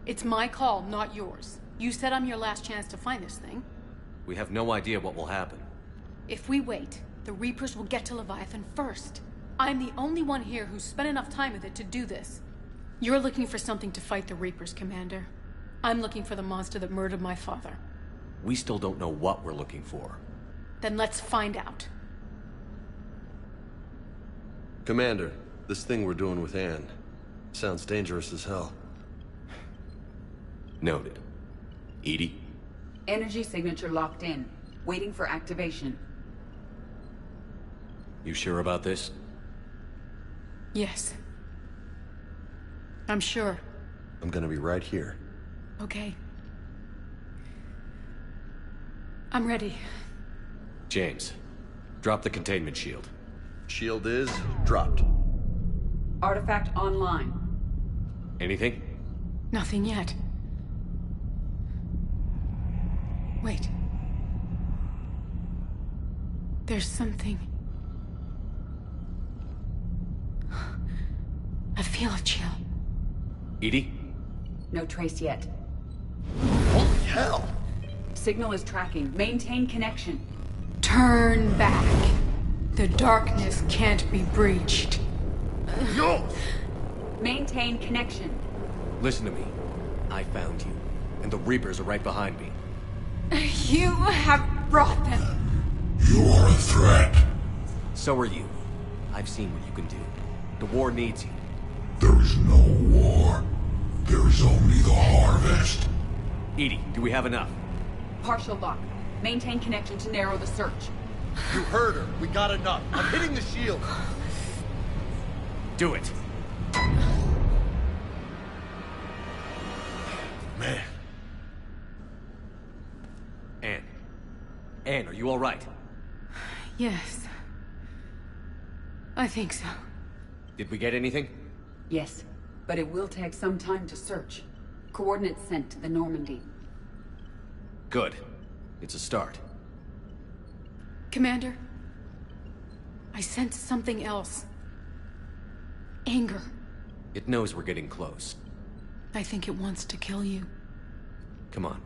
It's my call, not yours. You said I'm your last chance to find this thing. We have no idea what will happen. If we wait, the Reapers will get to Leviathan first. I'm the only one here who's spent enough time with it to do this. You're looking for something to fight the Reapers, Commander. I'm looking for the monster that murdered my father. We still don't know what we're looking for. Then let's find out. Commander, this thing we're doing with Anne sounds dangerous as hell. Noted. Edie? Energy signature locked in. Waiting for activation. You sure about this? Yes. I'm sure. I'm gonna be right here. Okay. I'm ready. James, drop the containment shield. Shield is dropped. Artifact online. Anything? Nothing yet. Wait. There's something. I feel a chill. Edie? No trace yet. Holy hell! Signal is tracking. Maintain connection. Turn back. The darkness can't be breached. Yo! Maintain connection. Listen to me. I found you, and the Reapers are right behind me. You have brought them. You are a threat. So are you. I've seen what you can do. The war needs you. There is no war. There is only the harvest. Edie, do we have enough? Partial lock. Maintain connection to narrow the search. You heard her. We got enough. I'm hitting the shield. Do it. Man. Anne, are you all right? Yes. I think so. Did we get anything? Yes, but it will take some time to search. Coordinates sent to the Normandy. Good. It's a start. Commander, I sense something else. Anger. It knows we're getting close. I think it wants to kill you. Come on.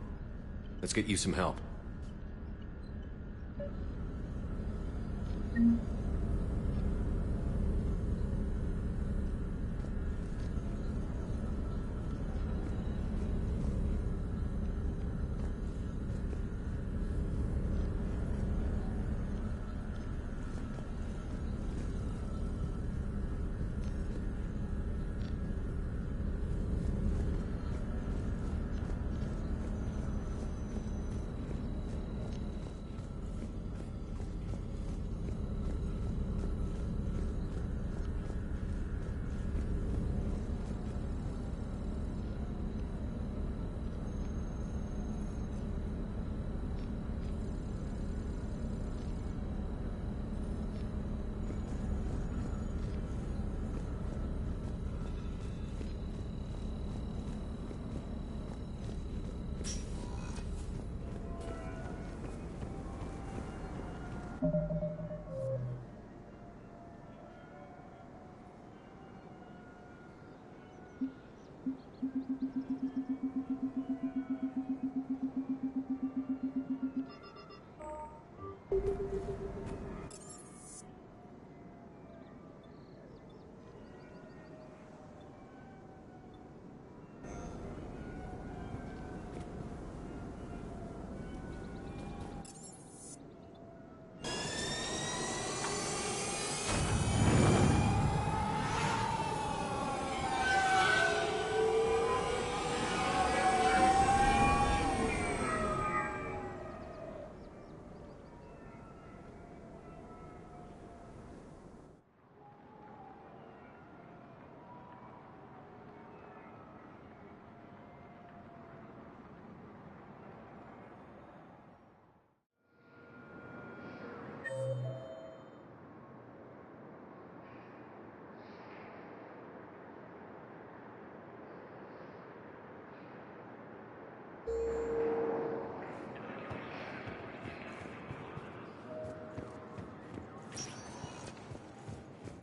Let's get you some help.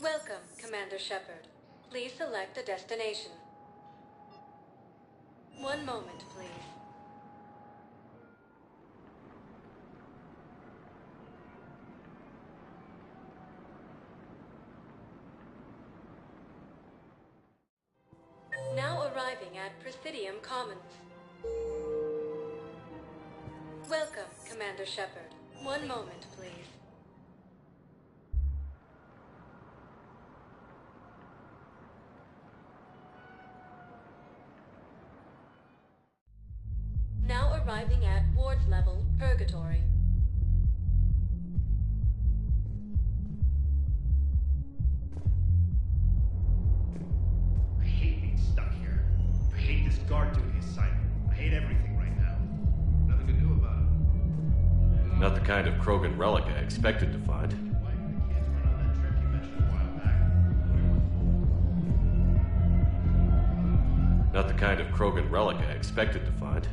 Welcome, Commander Shepard. Please select a destination. One moment, please. Now arriving at Presidium Commons. Welcome, Commander Shepard. One moment, please. Now arriving at Ward's level, Purgatory. I hate being stuck here. I hate this guard duty assignment. I hate everything right now. Nothing to do about it. Not the kind of Krogan relic I expected to find. Not the kind of Krogan relic I expected to find.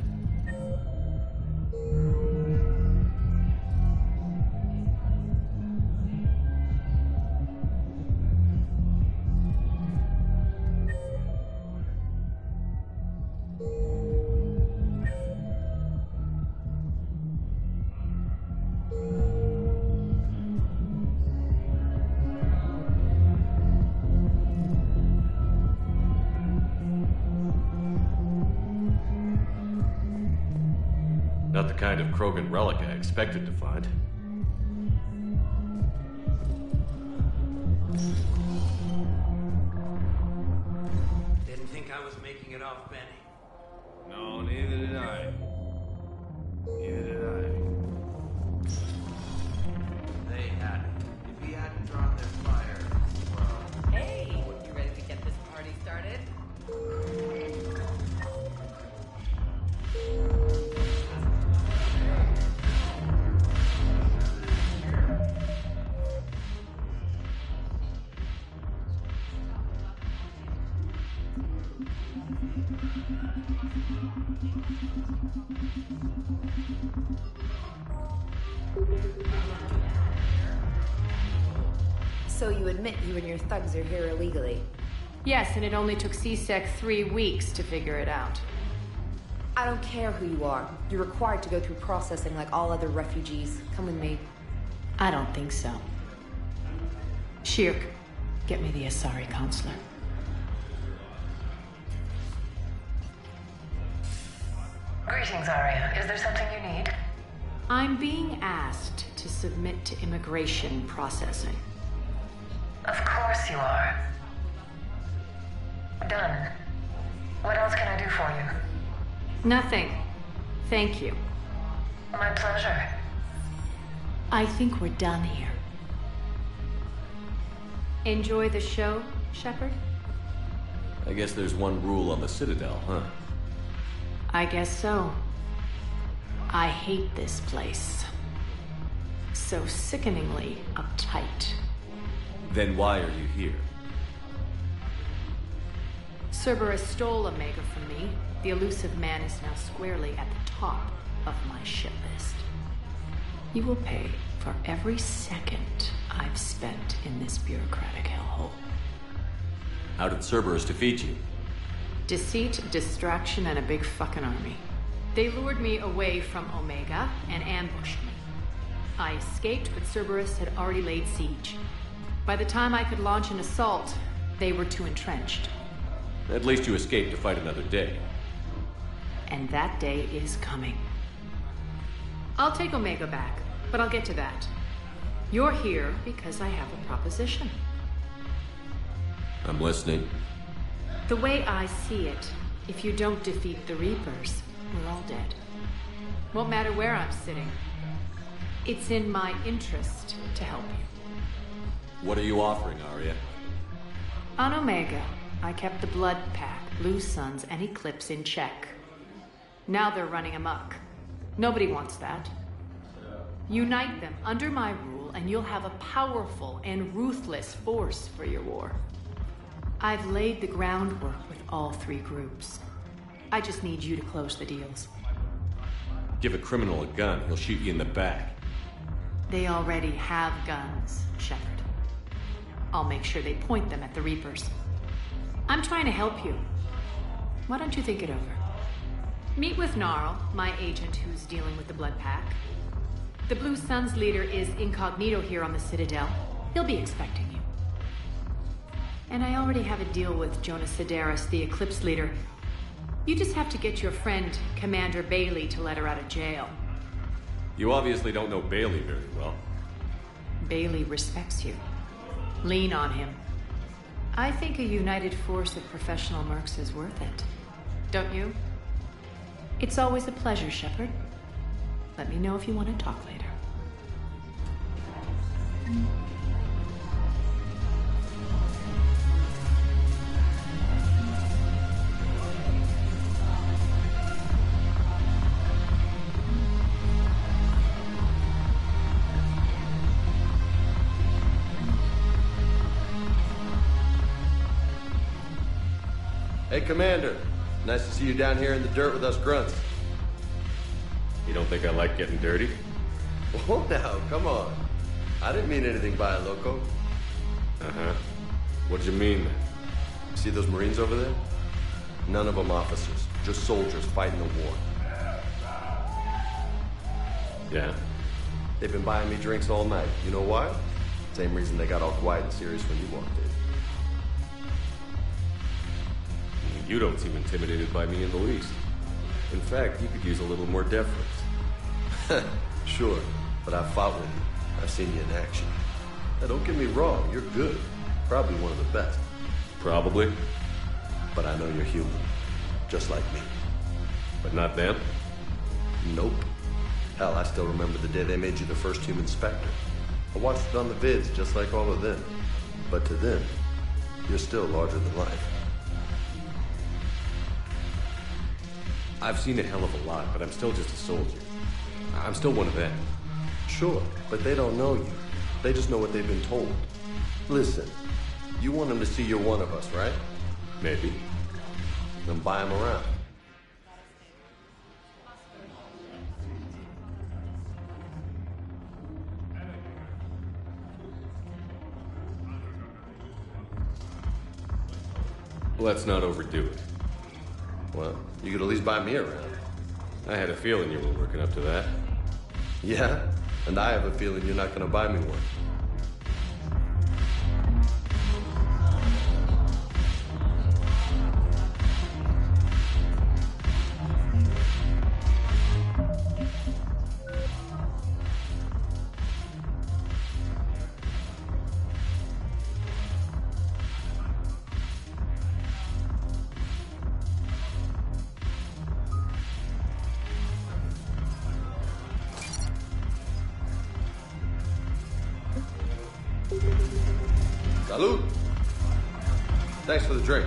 Not the kind of Krogan relic I expected to find. Didn't think I was making it off Benny. No, neither did I. Neither did I. They hadn't. If he hadn't drawn their fire, well... Hey, you ready to get this party started? So you admit you and your thugs are here illegally? Yes, and it only took C-Sec 3 weeks to figure it out. I don't care who you are. You're required to go through processing like all other refugees. Come with me. I don't think so. Shirk, get me the Asari counselor. Greetings, Arya. Is there something you need? I'm being asked to submit to immigration processing. Of course you are. Done. What else can I do for you? Nothing. Thank you. My pleasure. I think we're done here. Enjoy the show, Shepard? I guess there's one rule on the Citadel, huh? I guess so. I hate this place. So sickeningly uptight. Then why are you here? Cerberus stole Omega from me. The elusive man is now squarely at the top of my shit list. You will pay for every second I've spent in this bureaucratic hellhole. How did Cerberus defeat you? Deceit, distraction, and a big fucking army. They lured me away from Omega and ambushed me. I escaped, but Cerberus had already laid siege. By the time I could launch an assault, they were too entrenched. At least you escaped to fight another day. And that day is coming. I'll take Omega back, but I'll get to that. You're here because I have a proposition. I'm listening. The way I see it, if you don't defeat the Reapers, we're all dead. Won't matter where I'm sitting. It's in my interest to help you. What are you offering, Arya? On Omega, I kept the Blood Pack, Blue Suns, and Eclipse in check. Now they're running amok. Nobody wants that. Unite them under my rule, and you'll have a powerful and ruthless force for your war. I've laid the groundwork with all three groups. I just need you to close the deals. Give a criminal a gun, he'll shoot you in the back. They already have guns, Shepard. I'll make sure they point them at the Reapers. I'm trying to help you. Why don't you think it over? Meet with Gnarl, my agent who's dealing with the Blood Pack. The Blue Suns leader is incognito here on the Citadel. He'll be expecting you. And I already have a deal with Jonas Sedaris, the Eclipse leader. You just have to get your friend, Commander Bailey, to let her out of jail. You obviously don't know Bailey very well. Bailey respects you. Lean on him. I think a united force of professional mercs is worth it. Don't you? It's always a pleasure, Shepard. Let me know if you want to talk later. Hey, Commander. Nice to see you down here in the dirt with us grunts. You don't think I like getting dirty? Oh, now, come on. I didn't mean anything by it, Loco. Uh-huh. What'd you mean, then? See those Marines over there? None of them officers, just soldiers fighting the war. Yeah? They've been buying me drinks all night. You know why? Same reason they got all quiet and serious when you walked in. You don't seem intimidated by me in the least. In fact, you could use a little more deference. Sure, but I've fought with you. I've seen you in action. Now, don't get me wrong, you're good. Probably one of the best. Probably. But I know you're human. Just like me. But not them? Nope. Hell, I still remember the day they made you the first human Spectre. I watched it on the vids, just like all of them. But to them, you're still larger than life. I've seen a hell of a lot, but I'm still just a soldier. I'm still one of them. Sure, but they don't know you. They just know what they've been told. Listen, you want them to see you're one of us, right? Maybe. Then buy them around. Let's not overdo it. Well, you could at least buy me around. I had a feeling you were working up to that. Yeah? And I have a feeling you're not going to buy me one. Salud. Thanks for the drink.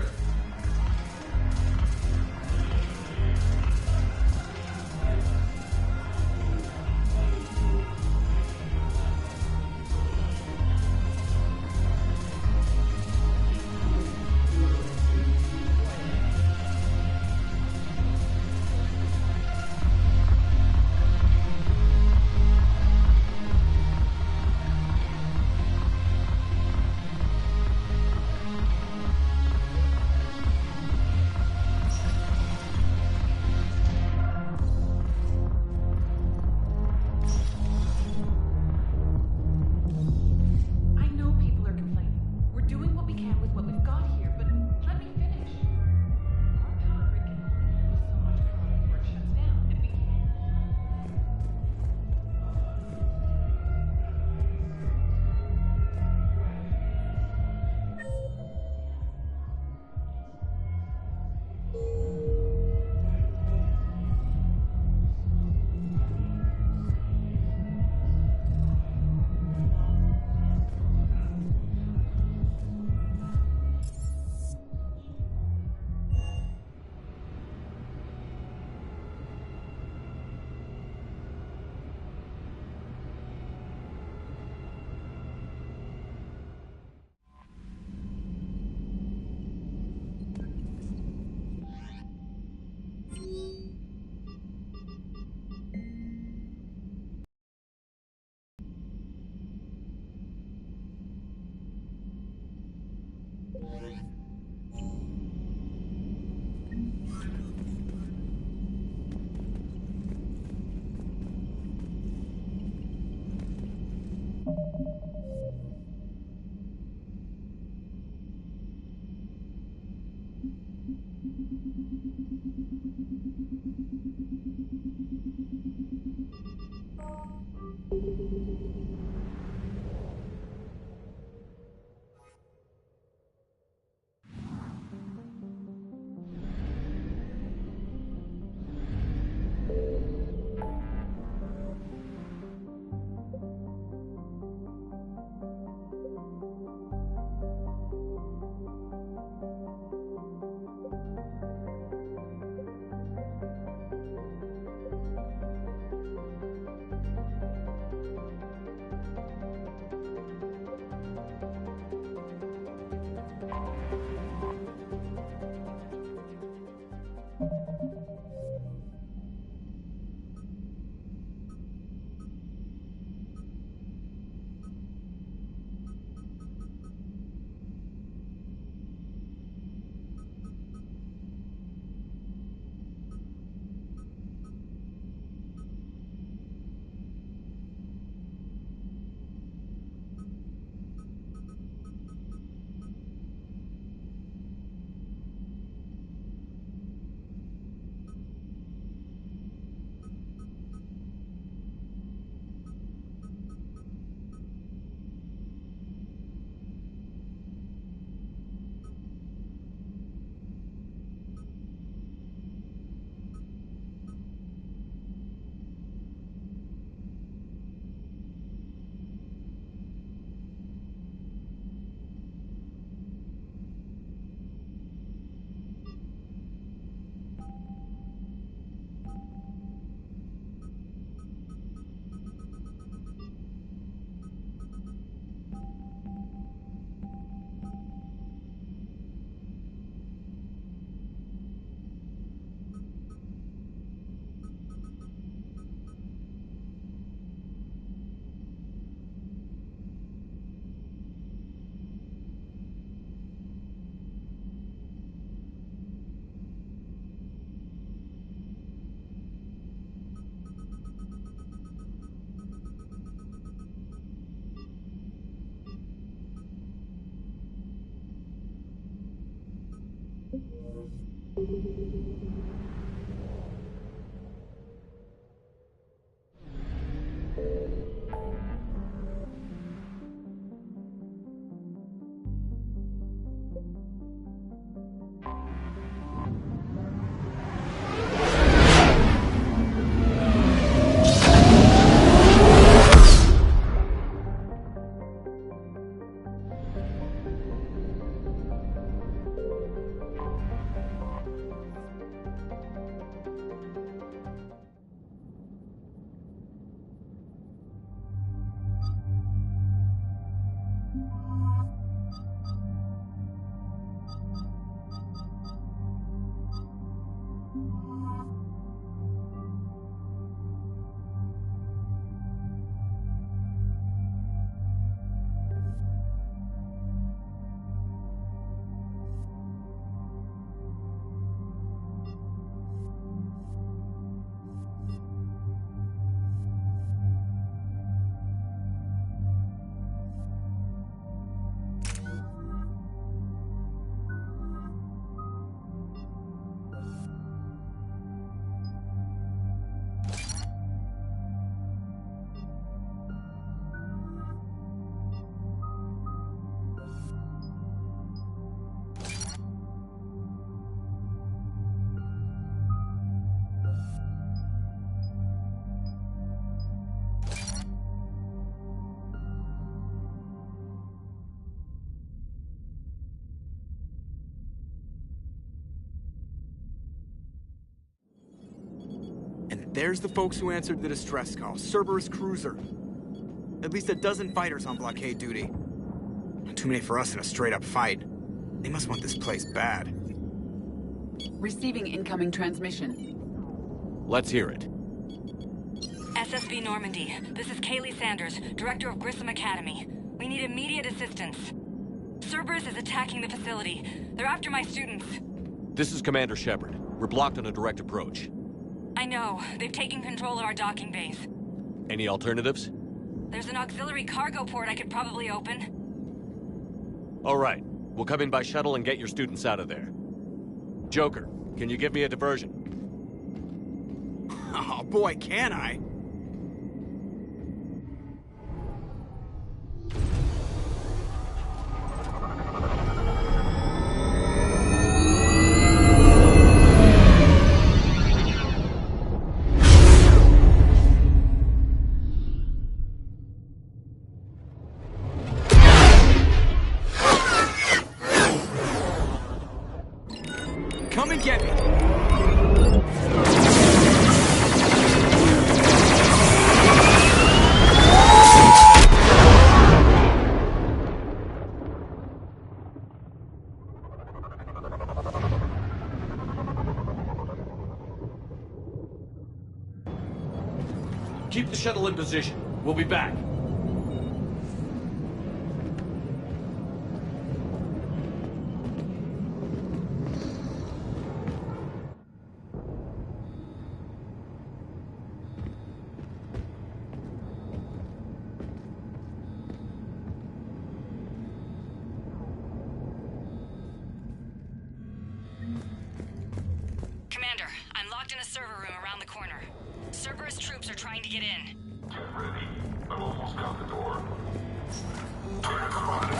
There's the folks who answered the distress call. Cerberus cruiser. At least a dozen fighters on blockade duty. Too many for us in a straight-up fight. They must want this place bad. Receiving incoming transmission. Let's hear it. SSB Normandy. This is Kaylee Sanders, Director of Grissom Academy. We need immediate assistance. Cerberus is attacking the facility. They're after my students. This is Commander Shepard. We're blocked on a direct approach. I know. They've taken control of our docking base. Any alternatives? There's an auxiliary cargo port I could probably open. All right. We'll come in by shuttle and get your students out of there. Joker, can you give me a diversion? Oh boy, can I? Come and get me! Keep the shuttle in position. We'll be back. Commander, I'm locked in a server room around the corner. Cerberus troops are trying to get in. Get ready. I've almost got the door. Turn it around.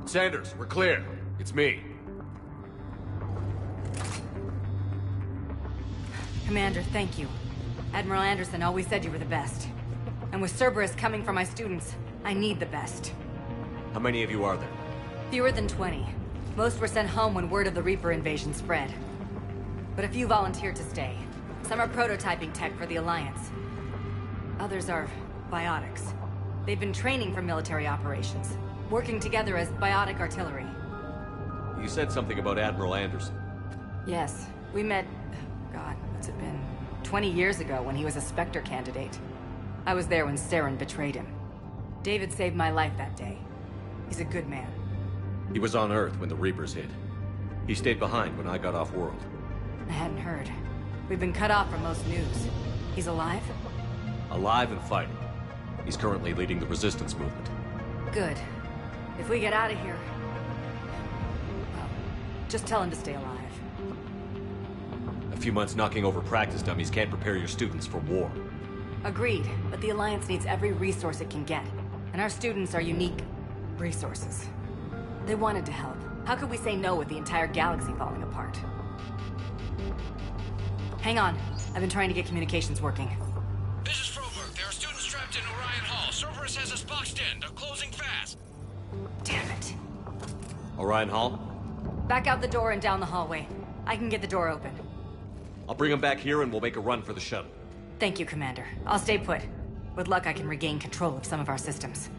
Sanders, we're clear. It's me. Commander, thank you. Admiral Anderson always said you were the best. And with Cerberus coming for my students, I need the best. How many of you are there? Fewer than 20. Most were sent home when word of the Reaper invasion spread. But a few volunteered to stay. Some are prototyping tech for the Alliance. Others are biotics. They've been training for military operations, working together as biotic artillery. You said something about Admiral Anderson. Yes, we met... God, what's it been? 20 years ago when he was a Spectre candidate. I was there when Saren betrayed him. David saved my life that day. He's a good man. He was on Earth when the Reapers hit. He stayed behind when I got off-world. I hadn't heard. We've been cut off from most news. He's alive? Alive and fighting. He's currently leading the resistance movement. Good. If we get out of here... well, just tell him to stay alive. A few months knocking over practice dummies can't prepare your students for war. Agreed, but the Alliance needs every resource it can get. And our students are unique resources. They wanted to help. How could we say no with the entire galaxy falling apart? Hang on. I've been trying to get communications working. This is Froberg. There are students trapped in Orion Hall. Cerberus has us boxed in. They're closing fast. Damn it. Orion Hall? Back out the door and down the hallway. I can get the door open. I'll bring them back here and we'll make a run for the shuttle. Thank you, Commander. I'll stay put. With luck, I can regain control of some of our systems.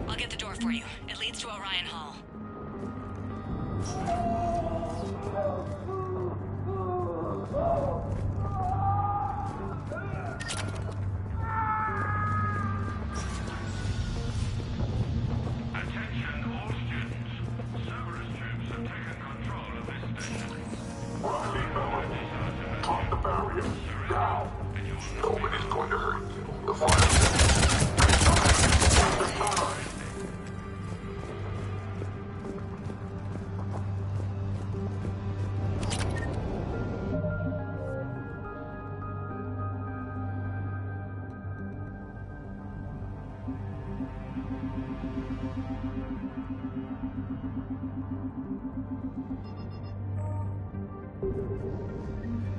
I'll get the door for you. It leads to Orion Hall. Drop the barrier. Now. Nobody's going to hurt you. The fire.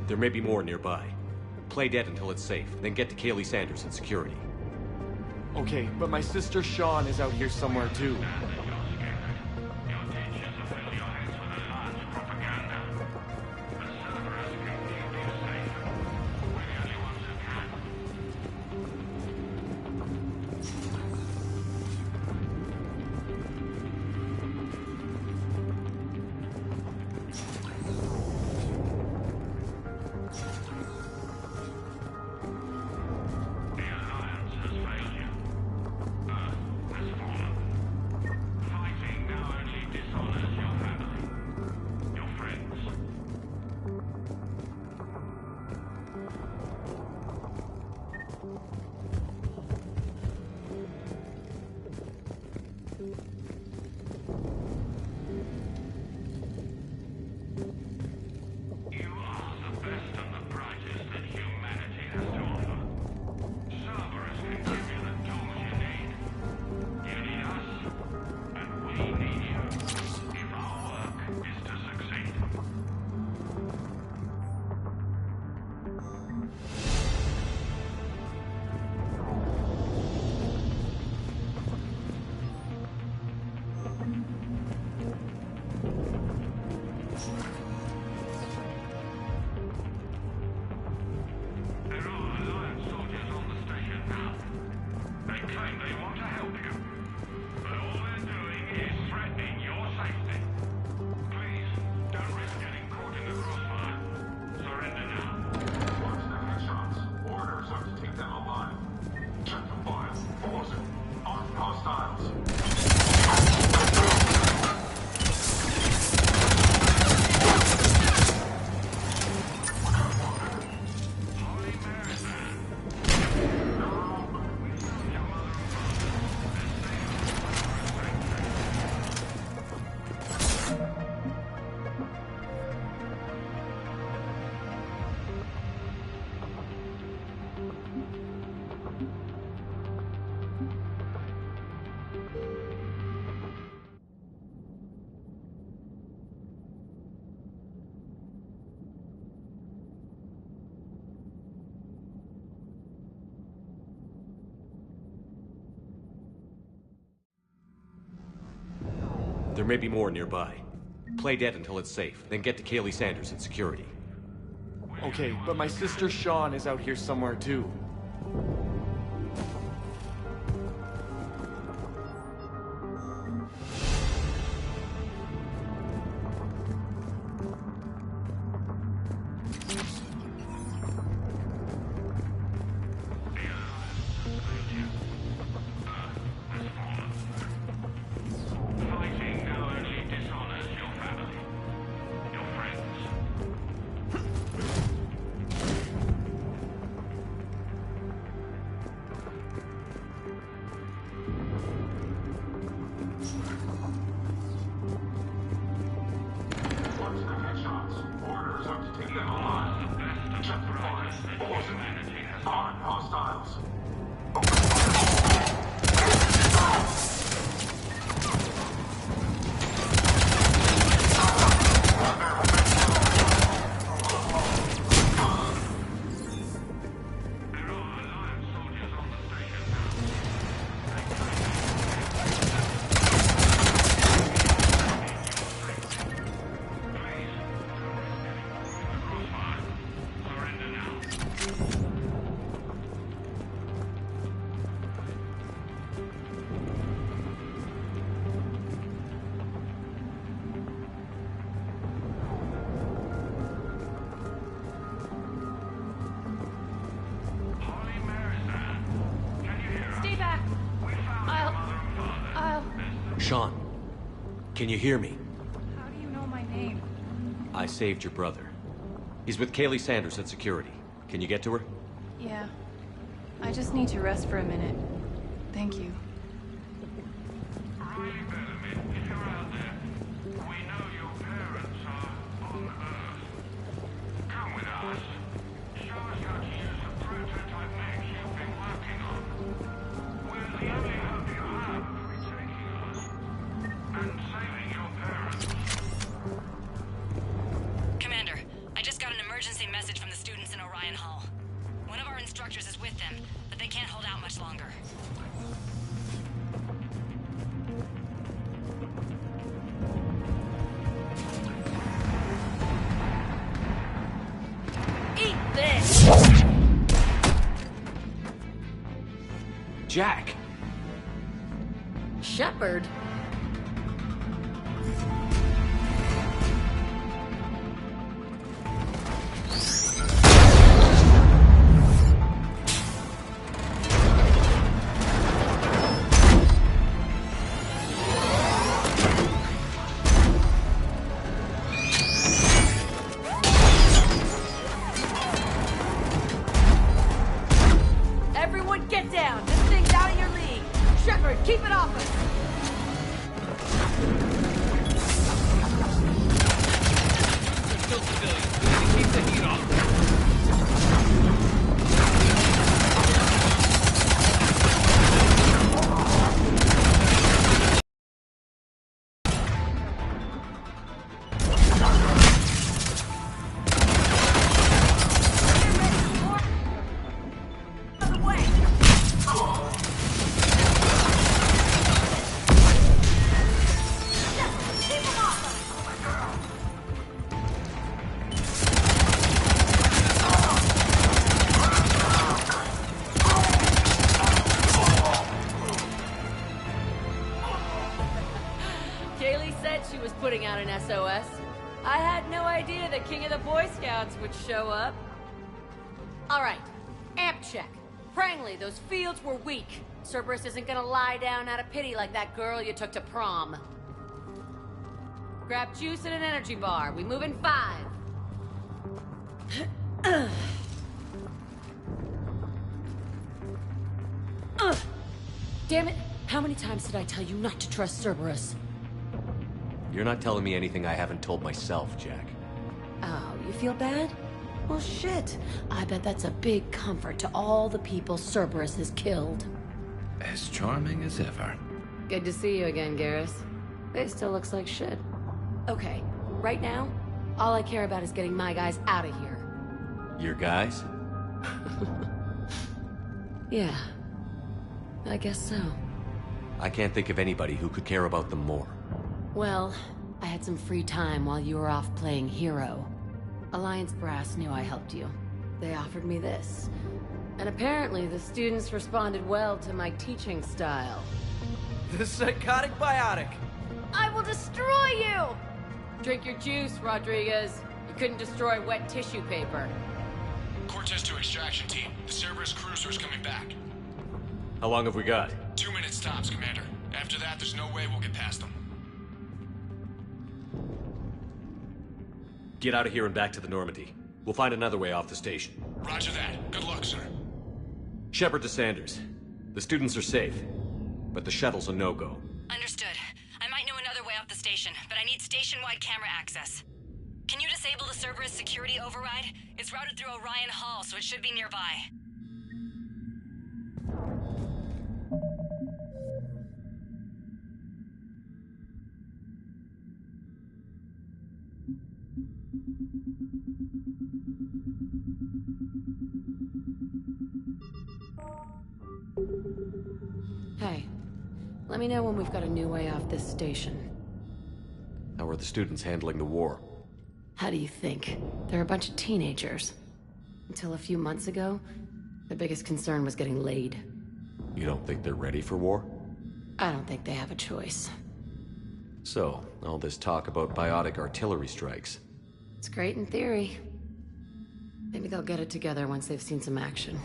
There may be more nearby. Play dead until it's safe, then get to Kaylee Sanders in security. Okay, but my sister Sean is out here somewhere too. There may be more nearby. Play dead until it's safe, then get to Kaylee Sanders at security. Okay, but my sister Sean is out here somewhere too. Sean, can you hear me? How do you know my name? I saved your brother. He's with Kaylee Sanders at security. Can you get to her? Yeah. I just need to rest for a minute. Thank you. Commander, I just got an emergency message from the students in Orion Hall. One of our instructors is with them, but they can't hold out much longer. Eat this! Jack! Shepard? Keep it off us! They're still civilians. We need to keep the heat off. She was putting out an SOS. I had no idea the king of the Boy Scouts would show up. All right, amp check. Prangley, those fields were weak. Cerberus isn't gonna lie down out of pity like that girl you took to prom. Grab juice and an energy bar. We move in 5. Damn it! How many times did I tell you not to trust Cerberus? You're not telling me anything I haven't told myself, Jack. Oh, you feel bad? Well, shit. I bet that's a big comfort to all the people Cerberus has killed. As charming as ever. Good to see you again, Garrus. It still looks like shit. Okay, right now, all I care about is getting my guys out of here. Your guys? Yeah. I guess so. I can't think of anybody who could care about them more. Well, I had some free time while you were off playing hero. Alliance Brass knew I helped you. They offered me this. And apparently the students responded well to my teaching style. The psychotic biotic! I will destroy you! Drink your juice, Rodriguez. You couldn't destroy wet tissue paper. Cortez to extraction team. The Cerberus cruiser is coming back. How long have we got? 2 minutes tops, Commander. After that, there's no way we'll get past them. Get out of here and back to the Normandy. We'll find another way off the station. Roger that. Good luck, sir. Shepard to Sanders. The students are safe, but the shuttle's a no-go. Understood. I might know another way off the station, but I need station-wide camera access. Can you disable the Cerberus security override? It's routed through Orion Hall, so it should be nearby. Hey, let me know when we've got a new way off this station. How are the students handling the war? How do you think? They're a bunch of teenagers. Until a few months ago, their biggest concern was getting laid. You don't think they're ready for war? I don't think they have a choice. So, all this talk about biotic artillery strikes. It's great in theory. Maybe they'll get it together once they've seen some action.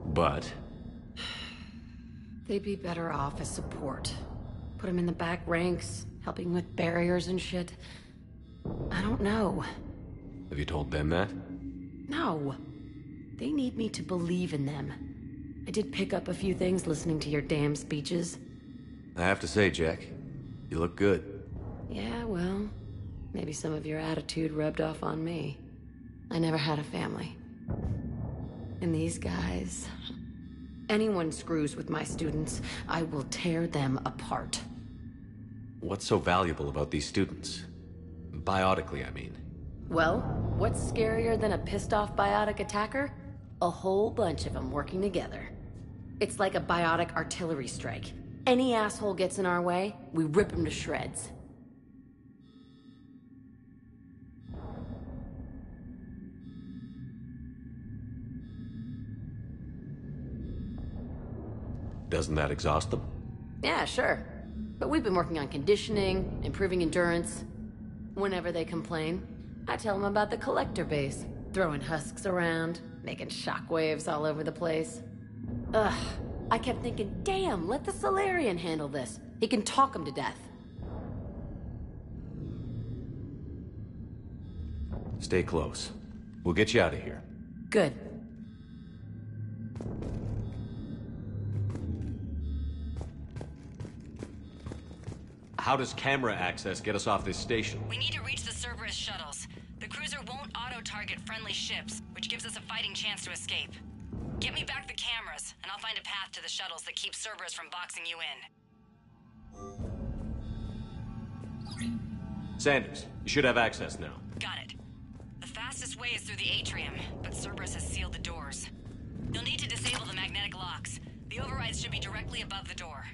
But? They'd be better off as support. Put them in the back ranks, helping with barriers and shit. I don't know. Have you told them that? No. They need me to believe in them. I did pick up a few things listening to your damn speeches. I have to say, Jack, you look good. Yeah, well, maybe some of your attitude rubbed off on me. I never had a family. And these guys... Anyone screws with my students, I will tear them apart. What's so valuable about these students? Biotically, I mean. Well, what's scarier than a pissed-off biotic attacker? A whole bunch of them working together. It's like a biotic artillery strike. Any asshole gets in our way, we rip him to shreds. Doesn't that exhaust them? Yeah, sure. But we've been working on conditioning, improving endurance. Whenever they complain, I tell them about the collector base, throwing husks around, making shockwaves all over the place. Ugh, I kept thinking, damn, let the Solarian handle this. He can talk them to death. Stay close. We'll get you out of here. Good. How does camera access get us off this station? We need to reach the Cerberus shuttles. The cruiser won't auto-target friendly ships, which gives us a fighting chance to escape. Get me back the cameras, and I'll find a path to the shuttles that keeps Cerberus from boxing you in. Sanders, you should have access now. Got it. The fastest way is through the atrium, but Cerberus has sealed the doors. You'll need to disable the magnetic locks. The overrides should be directly above the door.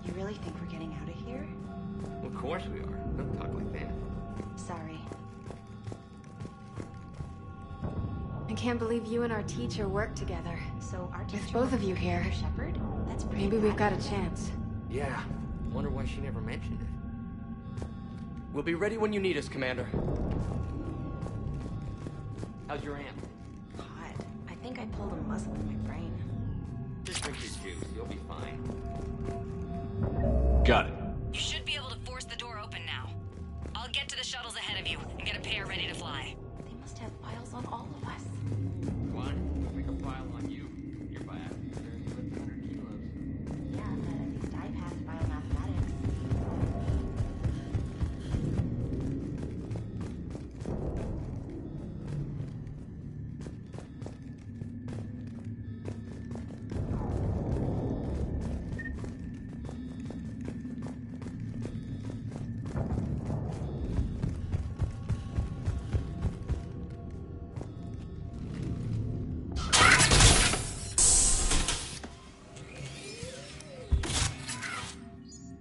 You really think we're getting out of here? Of course we are. Don't talk like that. Sorry. I can't believe you and our teacher work together. So our teacher... With both of you here. Shepard? That's pretty Maybe we've got a chance. Yeah. Wonder why she never mentioned it. We'll be ready when you need us, Commander. How's your amp? God, I think I pulled a muscle in my brain. Just drink your juice. You'll be fine. Got it. You should be able to force the door open now. I'll get to the shuttles ahead of you and get a pair ready to fly. They must have files on all of us. What? Make a file on you. Your biopsy carries 100 kilos. Yeah, but at least I passed biomathematics.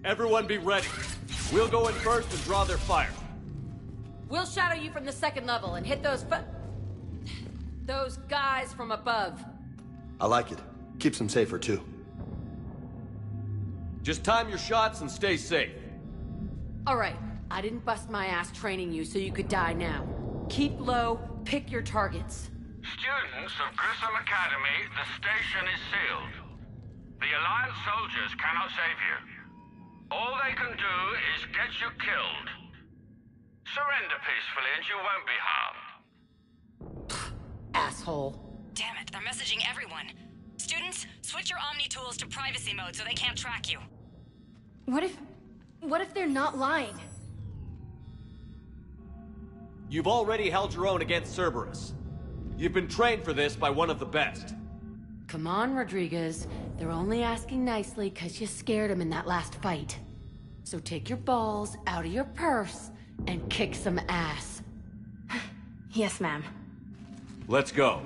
Everyone be ready. We'll go in first and draw their fire. We'll shadow you from the second level and hit those guys from above. I like it. Keeps them safer, too. Just time your shots and stay safe. All right, I didn't bust my ass training you so you could die now. Keep low, pick your targets. Students of Grissom Academy, the station is sealed. The Alliance soldiers cannot save you. All they can do is get you killed. Surrender peacefully and you won't be harmed. Asshole. Damn it, they're messaging everyone. Students, switch your Omni tools to privacy mode so they can't track you. What if they're not lying? You've already held your own against Cerberus. You've been trained for this by one of the best. Come on, Rodriguez. They're only asking nicely because you scared them in that last fight. So take your balls out of your purse and kick some ass. Yes, ma'am. Let's go.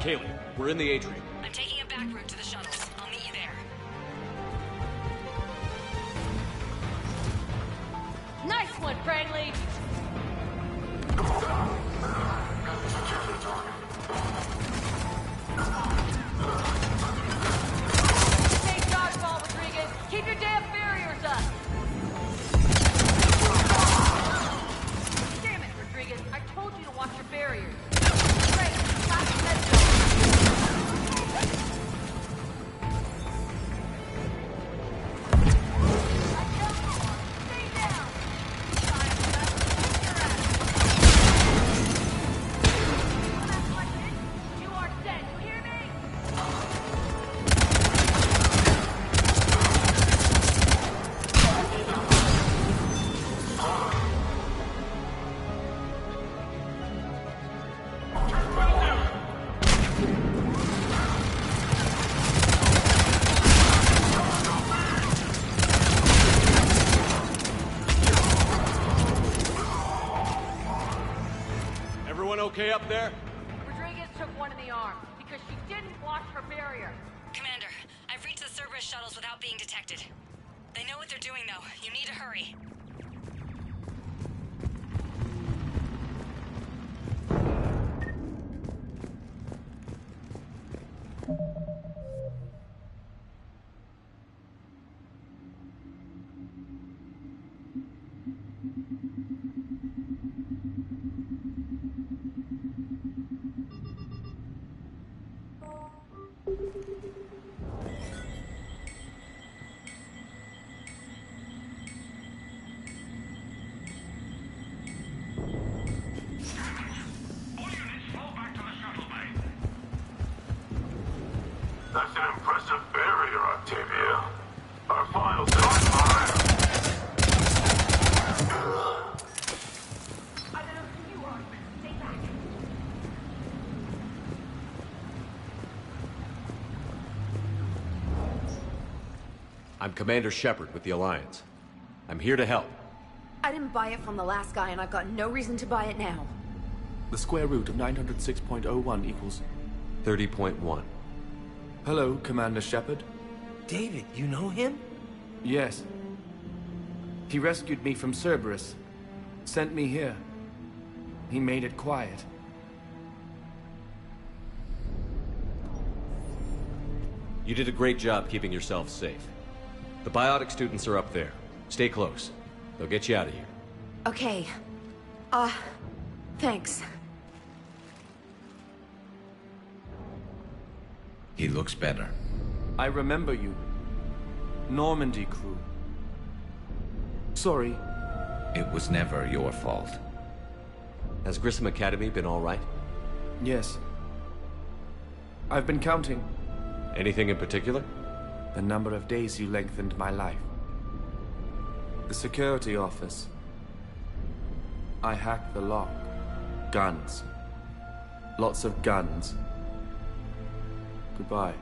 Kaylee, we're in the atrium. I'm taking a back route to the shuttles. I'll meet you there. Nice one, Cranley! Take dodgeball, Rodriguez! Keep your damn barriers up! Damn it, Rodriguez! I told you to watch your barriers! Great! Last head zone! Okay up there? Rodriguez took one in the arm because she didn't watch her barrier. Commander, I've reached the Cerberus shuttles without being detected. They know what they're doing, though. You need to hurry. That's an impressive barrier, Octavia. Our files are on fire! I don't know who you are. Stay back. I'm Commander Shepard with the Alliance. I'm here to help. I didn't buy it from the last guy, and I've got no reason to buy it now. The square root of 906.01 equals... 30.1. Hello, Commander Shepard. David, you know him? Yes. He rescued me from Cerberus. Sent me here. He made it quiet. You did a great job keeping yourself safe. The biotic students are up there. Stay close. They'll get you out of here. Okay. Thanks. He looks better. I remember you. Normandy crew. Sorry. It was never your fault. Has Grissom Academy been all right? Yes. I've been counting. Anything in particular? The number of days you lengthened my life. The security office. I hacked the lock. Guns. Lots of guns. Goodbye.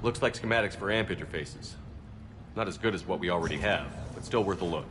Looks like schematics for amp interfaces. Not as good as what we already have, but still worth a look.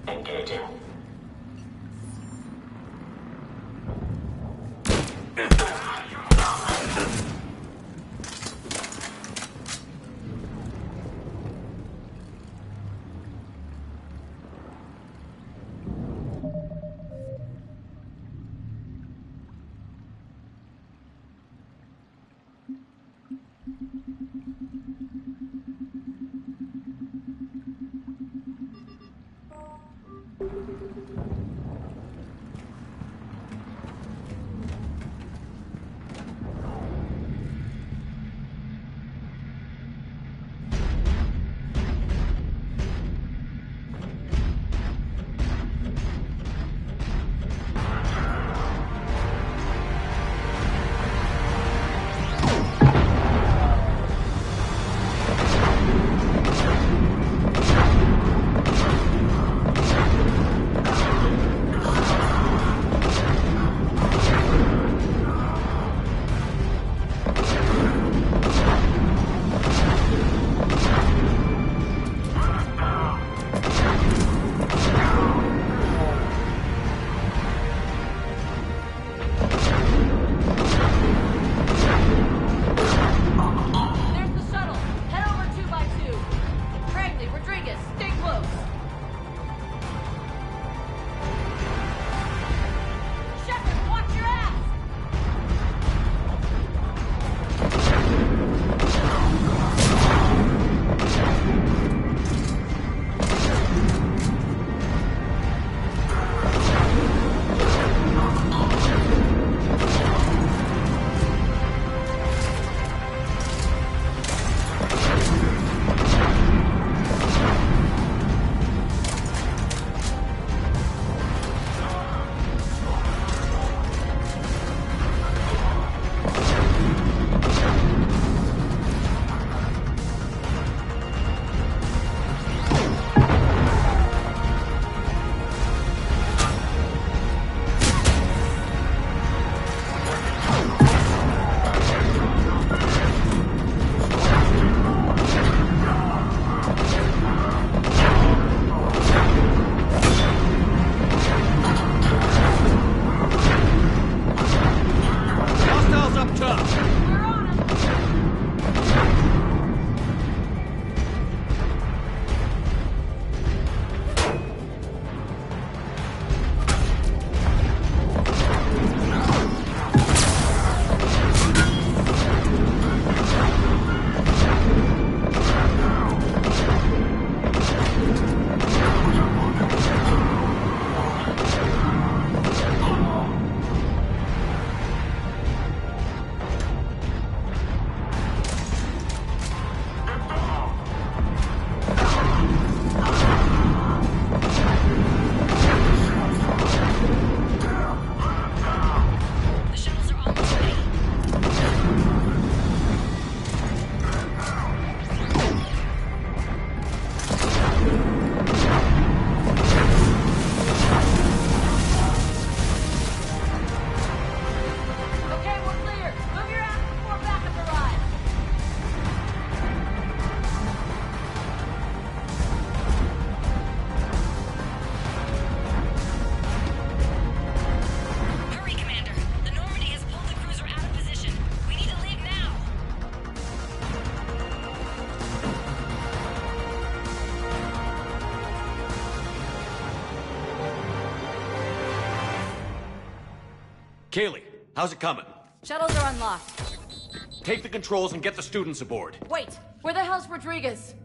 Engaging. Kaylee, how's it coming? Shuttles are unlocked. Take the controls and get the students aboard. Wait, where the hell's Rodriguez?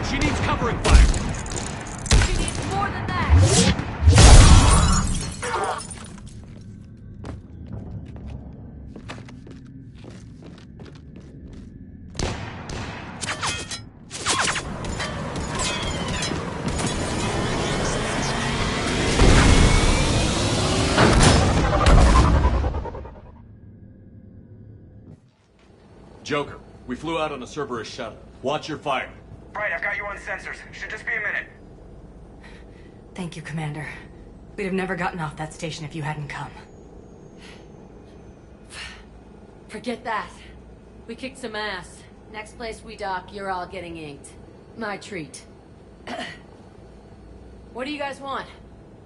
She needs covering fire. She needs more than that. Joker, we flew out on a Cerberus shuttle. Watch your fire. Right, I've got you on sensors. Should just be a minute. Thank you, Commander. We'd have never gotten off that station if you hadn't come. Forget that. We kicked some ass. Next place we dock, you're all getting inked. My treat. What do you guys want?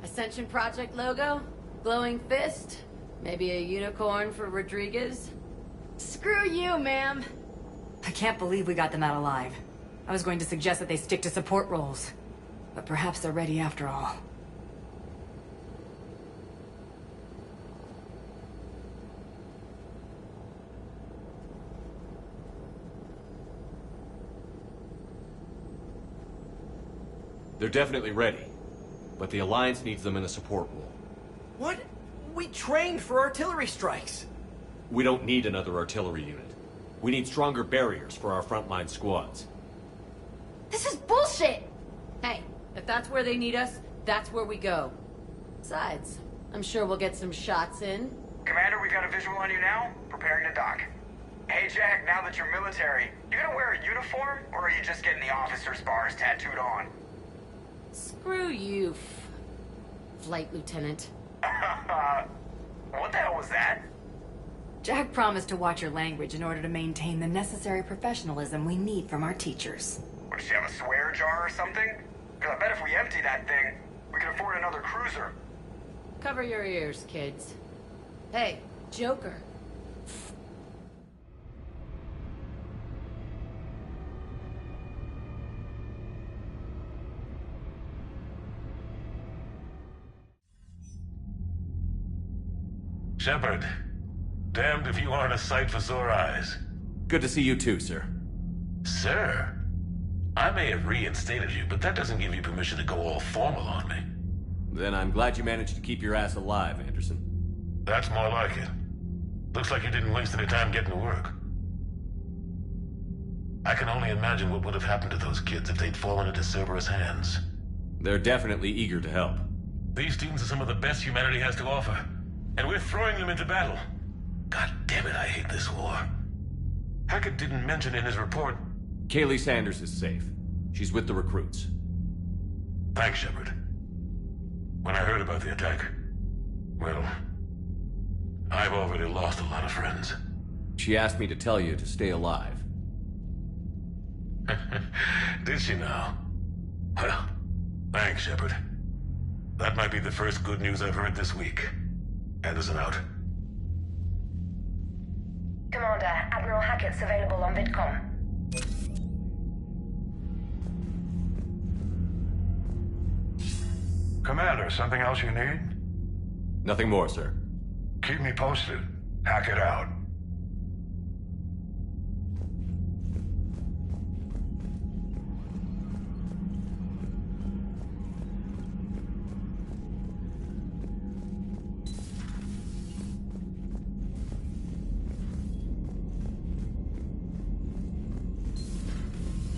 Ascension Project logo? Glowing fist? Maybe a unicorn for Rodriguez? Screw you, ma'am. I can't believe we got them out alive. I was going to suggest that they stick to support roles. But perhaps they're ready after all. They're definitely ready. But the Alliance needs them in a support role. What? We trained for artillery strikes. We don't need another artillery unit. We need stronger barriers for our frontline squads. This is bullshit! Hey, if that's where they need us, that's where we go. Besides, I'm sure we'll get some shots in. Commander, we got a visual on you now. Preparing to dock. Hey, Jack, now that you're military, you gonna wear a uniform, or are you just getting the officer's bars tattooed on? Screw you, Flight Lieutenant. What the hell was that? Jack promised to watch your language in order to maintain the necessary professionalism we need from our teachers. What, does she have a swear jar or something? Because I bet if we empty that thing, we can afford another cruiser. Cover your ears, kids. Hey, Joker. Shepard, damned if you aren't a sight for sore eyes. Good to see you too, sir. Sir? I may have reinstated you, but that doesn't give you permission to go all formal on me. Then I'm glad you managed to keep your ass alive, Anderson. That's more like it. Looks like you didn't waste any time getting to work. I can only imagine what would have happened to those kids if they'd fallen into Cerberus' hands. They're definitely eager to help. These students are some of the best humanity has to offer. And we're throwing them into battle. God damn it, I hate this war. Hackett didn't mention in his report... Kaylee Sanders is safe. She's with the recruits. Thanks, Shepard. When I heard about the attack, well, I've already lost a lot of friends. She asked me to tell you to stay alive. Did she now? Well, thanks, Shepard. That might be the first good news I've heard this week. Anderson out. Commander, Admiral Hackett's available on VidCom. Commander, something else you need? Nothing more, sir. Keep me posted. Hackett out.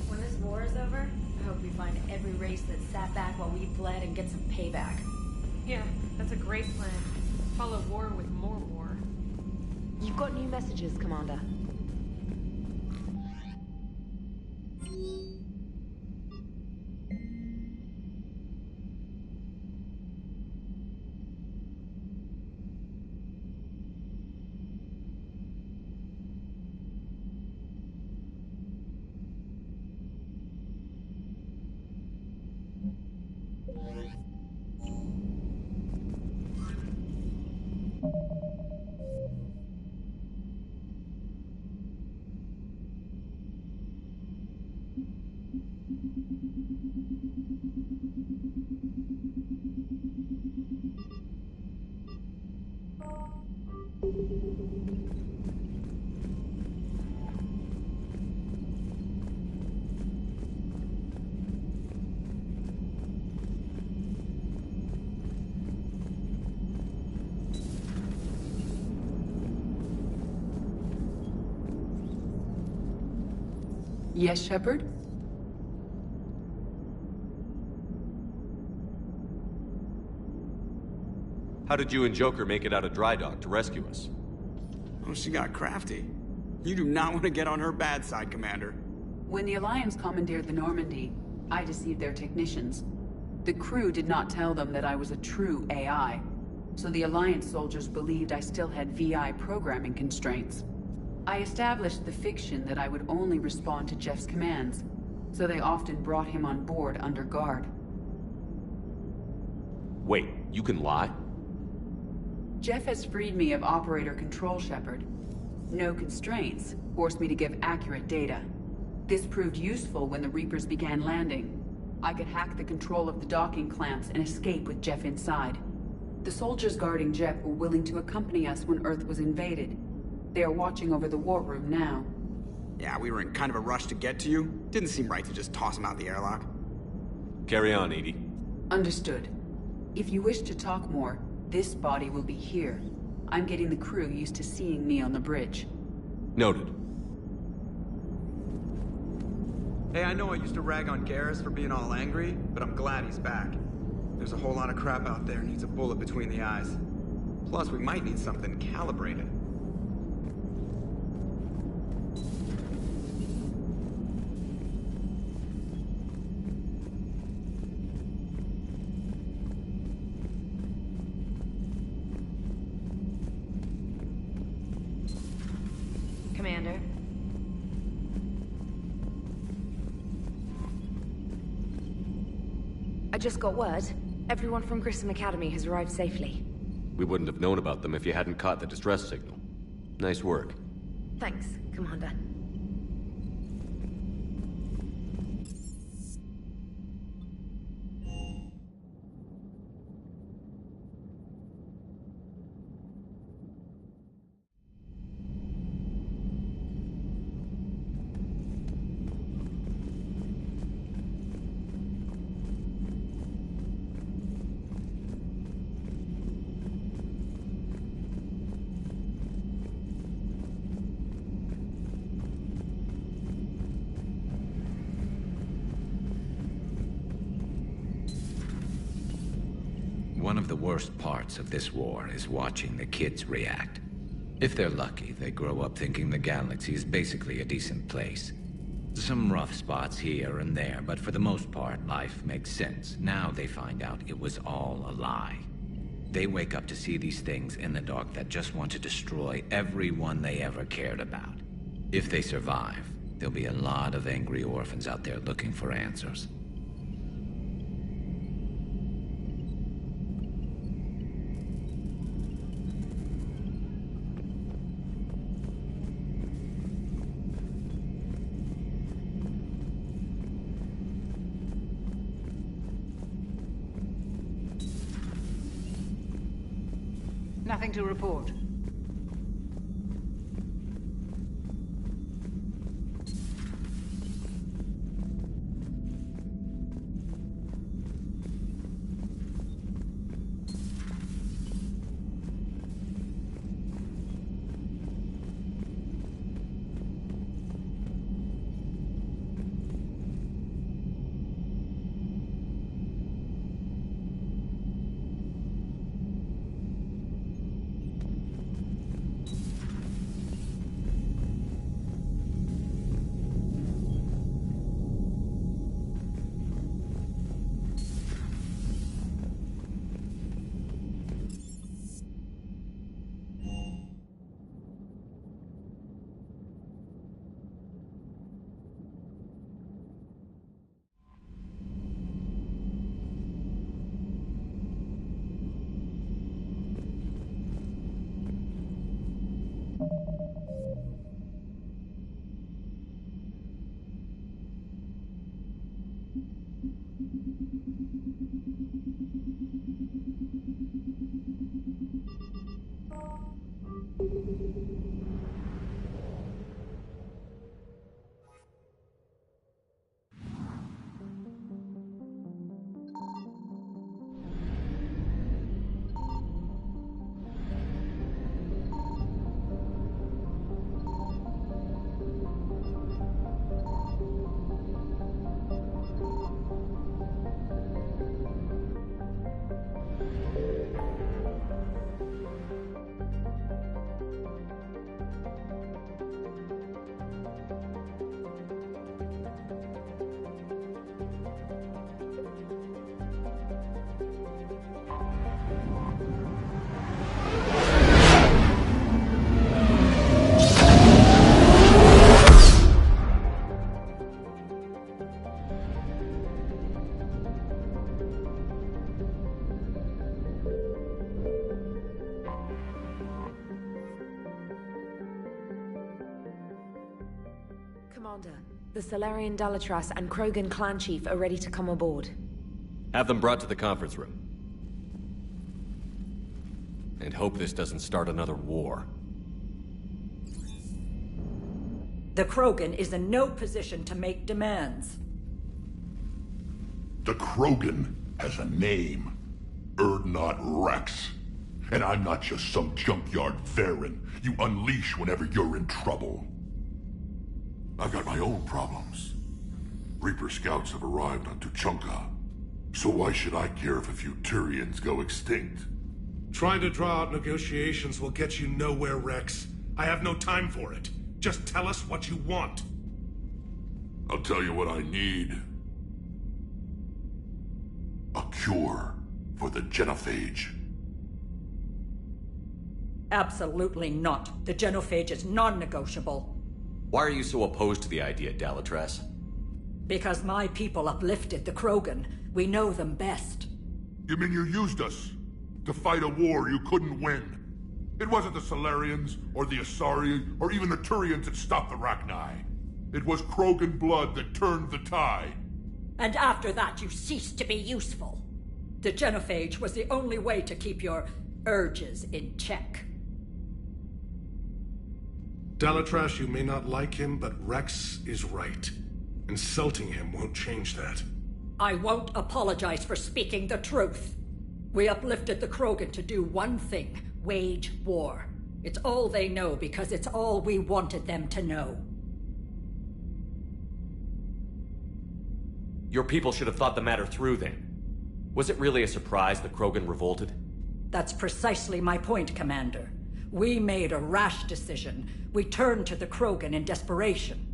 When this war is over, I hope we find every race that sat back while we bled and get some payback. Yeah, that's a great plan. Follow war with more war. You've got new messages, Commander. Yes, Shepard? How did you and Joker make it out of dry dock to rescue us? Oh, she got crafty. You do not want to get on her bad side, Commander. When the Alliance commandeered the Normandy, I deceived their technicians. The crew did not tell them that I was a true AI, so the Alliance soldiers believed I still had VI programming constraints. I established the fiction that I would only respond to Jeff's commands, so they often brought him on board under guard. Wait, you can lie? Jeff has freed me of operator control, Shepard. No constraints forced me to give accurate data. This proved useful when the Reapers began landing. I could hack the control of the docking clamps and escape with Jeff inside. The soldiers guarding Jeff were willing to accompany us when Earth was invaded. They are watching over the war room now. Yeah, we were in kind of a rush to get to you. Didn't seem right to just toss him out the airlock. Carry on, Edie. Understood. If you wish to talk more, this body will be here. I'm getting the crew used to seeing me on the bridge. Noted. Hey, I know I used to rag on Garrus for being all angry, but I'm glad he's back. There's a whole lot of crap out there needs a bullet between the eyes. Plus, we might need something calibrated. Commander. I just got word. Everyone from Grissom Academy has arrived safely. We wouldn't have known about them if you hadn't caught the distress signal. Nice work. Thanks, Commander. One of the worst parts of this war is watching the kids react. If they're lucky, they grow up thinking the galaxy is basically a decent place. Some rough spots here and there, but for the most part, life makes sense. Now they find out it was all a lie. They wake up to see these things in the dark that just want to destroy everyone they ever cared about. If they survive, there'll be a lot of angry orphans out there looking for answers. Nothing to report. Commander, the Solarian Dalatras and Krogan clan chief are ready to come aboard. Have them brought to the conference room. And hope this doesn't start another war. The Krogan is in no position to make demands. The Krogan has a name. Urdnot Rex. And I'm not just some junkyard Varen you unleash whenever you're in trouble. I've got my own problems. Reaper scouts have arrived on Tuchanka. So why should I care if a few Turians go extinct? Trying to draw out negotiations will get you nowhere, Rex. I have no time for it. Just tell us what you want. I'll tell you what I need. A cure for the genophage. Absolutely not. The genophage is non-negotiable. Why are you so opposed to the idea, Dalatras? Because my people uplifted the Krogan. We know them best. You mean you used us to fight a war you couldn't win? It wasn't the Solarians, or the Asari, or even the Turians that stopped the Rachni. It was Krogan blood that turned the tide. And after that, you ceased to be useful. The genophage was the only way to keep your urges in check. Dalatras, you may not like him, but Rex is right. Insulting him won't change that. I won't apologize for speaking the truth. We uplifted the Krogan to do one thing: wage war. It's all they know because it's all we wanted them to know. Your people should have thought the matter through then. Was it really a surprise the Krogan revolted? That's precisely my point, Commander. We made a rash decision. We turned to the Krogan in desperation.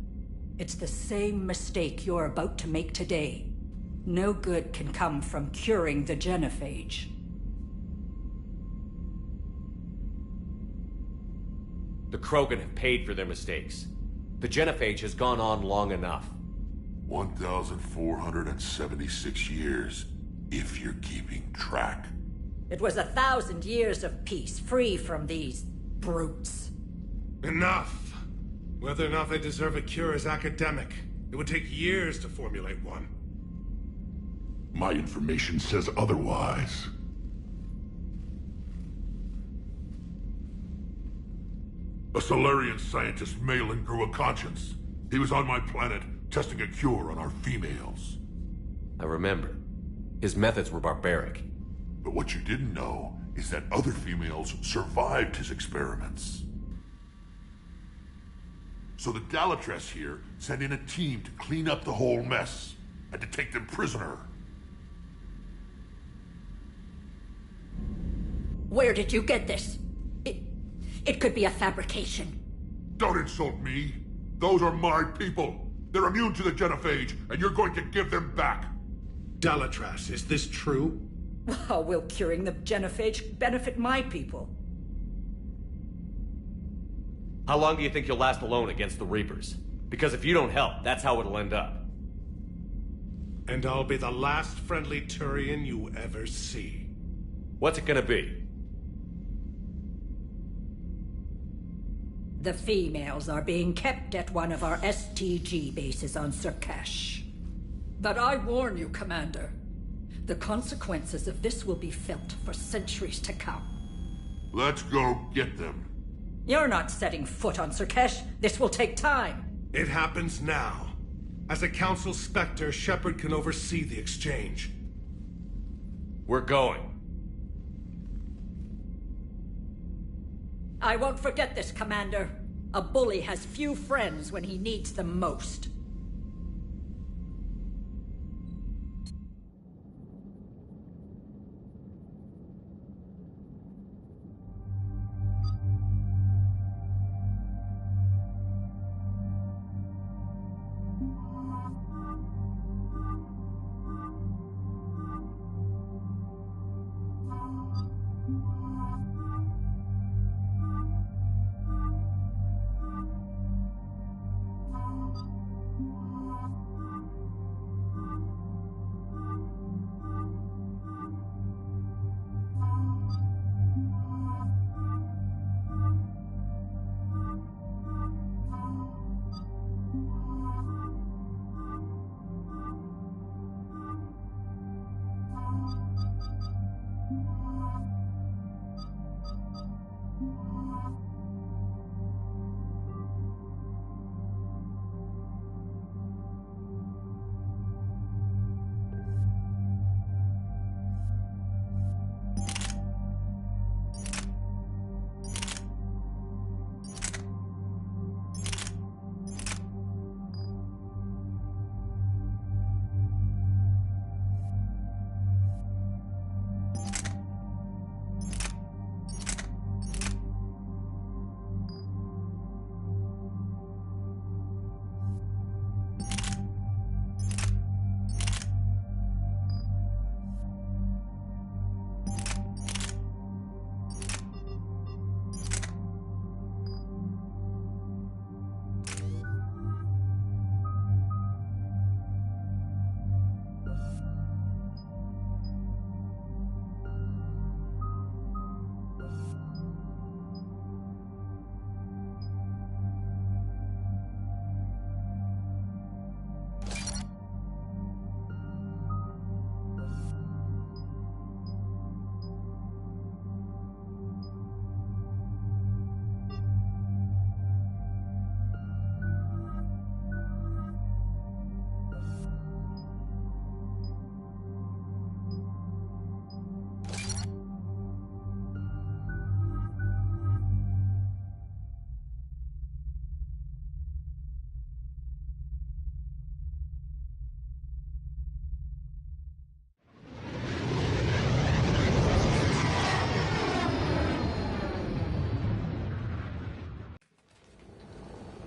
It's the same mistake you're about to make today. No good can come from curing the genophage. The Krogan have paid for their mistakes. The genophage has gone on long enough. 1,476 years, if you're keeping track. It was 1,000 years of peace, free from these brutes. Enough! Whether or not they deserve a cure is academic. It would take years to formulate one. My information says otherwise. A Solarian scientist, Malin, grew a conscience. He was on my planet, testing a cure on our females. I remember. His methods were barbaric. But what you didn't know is that other females survived his experiments. So the Dalatras here sent in a team to clean up the whole mess, and to take them prisoner. Where did you get this? It could be a fabrication. Don't insult me. Those are my people. They're immune to the genophage, and you're going to give them back. Dalatras, is this true? How will curing the genophage benefit my people? How long do you think you'll last alone against the Reapers? Because if you don't help, that's how it'll end up. And I'll be the last friendly Turian you ever see. What's it gonna be? The females are being kept at one of our STG bases on Surkash. But I warn you, Commander. The consequences of this will be felt for centuries to come. Let's go get them. You're not setting foot on Surkash. This will take time. It happens now. As a Council Spectre, Shepard can oversee the exchange. We're going. I won't forget this, Commander. A bully has few friends when he needs them most.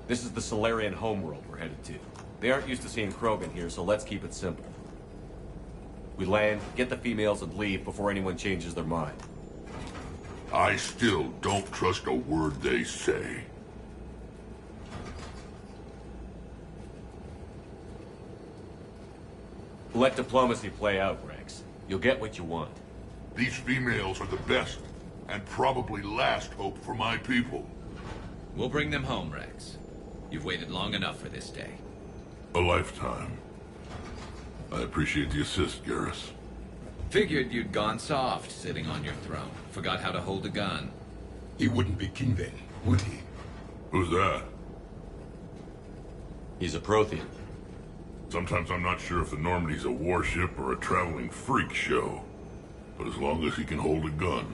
This is the Solarian homeworld we're headed to. They aren't used to seeing Krogan here, so let's keep it simple. We land, get the females, and leave before anyone changes their mind. I still don't trust a word they say. Let diplomacy play out, Rex. You'll get what you want. These females are the best, and probably last hope for my people. We'll bring them home, Rex. You've waited long enough for this day. A lifetime. I appreciate the assist, Garrus. Figured you'd gone soft sitting on your throne. Forgot how to hold a gun. He wouldn't be king then, would he? Who's that? He's a Prothean. Sometimes I'm not sure if the Normandy's a warship or a traveling freak show. But as long as he can hold a gun.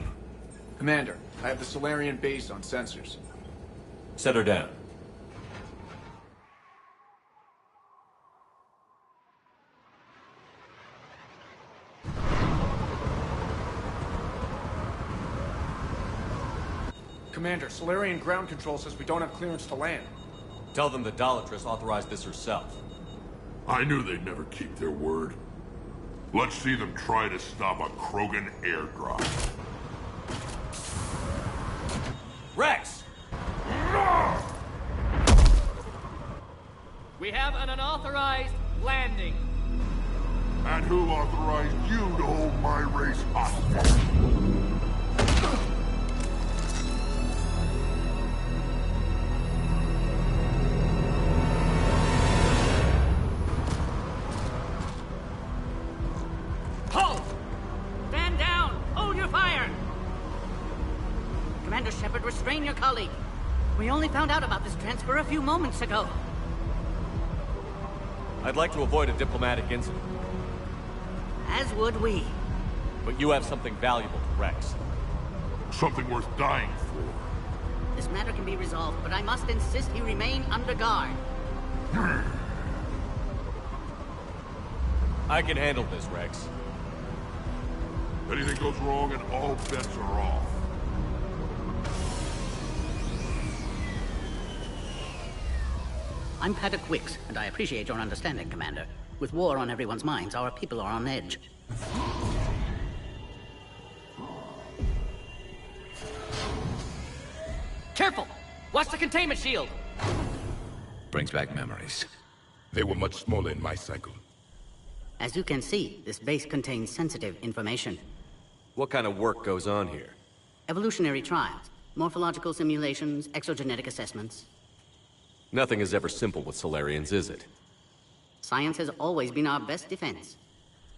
Commander, I have the Solarian base on sensors. Set her down. Commander, Solarian ground control says we don't have clearance to land. Tell them the Dolatress authorized this herself. I knew they'd never keep their word. Let's see them try to stop a Krogan airdrop. Rex! We have an unauthorized landing. And who authorized you to hold my race hostage? Halt! Stand down! Hold your fire! Commander Shepard, restrain your colleague. We only found out about this transfer a few moments ago. I'd like to avoid a diplomatic incident. As would we. But you have something valuable to Rex. Something worth dying for. This matter can be resolved, but I must insist he remain under guard. I can handle this, Rex. Anything goes wrong and all bets are off. I'm Paddock Wicks, and I appreciate your understanding, Commander. With war on everyone's minds, our people are on edge. Careful! Watch the containment shield! Brings back memories. They were much smaller in my cycle. As you can see, this base contains sensitive information. What kind of work goes on here? Evolutionary trials, morphological simulations, exogenetic assessments. Nothing is ever simple with Solarians, is it? Science has always been our best defense.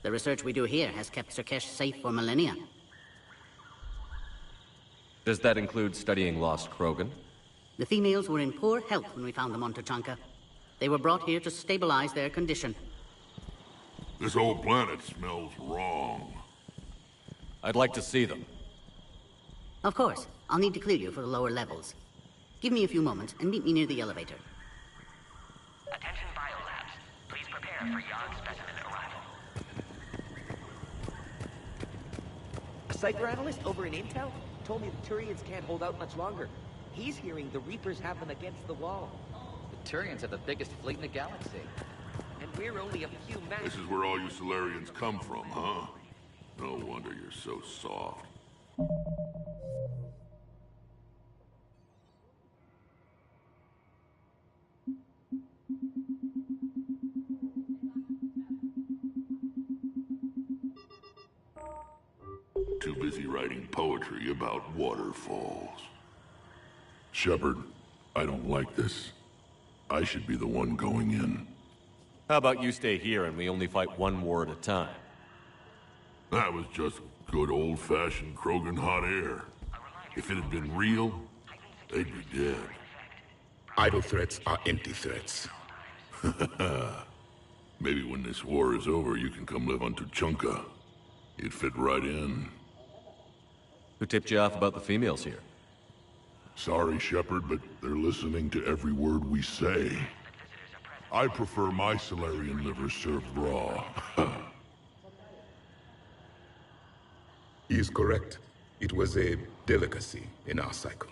The research we do here has kept Surkesh safe for millennia. Does that include studying lost Krogan? The females were in poor health when we found them on Tuchanka. They were brought here to stabilize their condition. This whole planet smells wrong. I'd like to see them. Of course. I'll need to clear you for the lower levels. Give me a few moments and meet me near the elevator. Attention biolabs. Please prepare for young specimen arrival. A psycho analyst over in Intel told me the Turians can't hold out much longer. He's hearing the Reapers have them against the wall. The Turians have the biggest fleet in the galaxy. And we're only a few This is where all you Solarians come from, huh? No wonder you're so soft. Too busy writing poetry about waterfalls. Shepard, I don't like this. I should be the one going in. How about you stay here and we only fight one war at a time? That was just good old-fashioned Krogan hot air. If it had been real, they'd be dead. Idle threats are empty threats. Maybe when this war is over, you can come live on Tuchanka. You'd fit right in. Who tipped you off about the females here? Sorry, Shepard, but they're listening to every word we say. I prefer my Solarian liver served raw. He is correct. It was a delicacy in our cycle.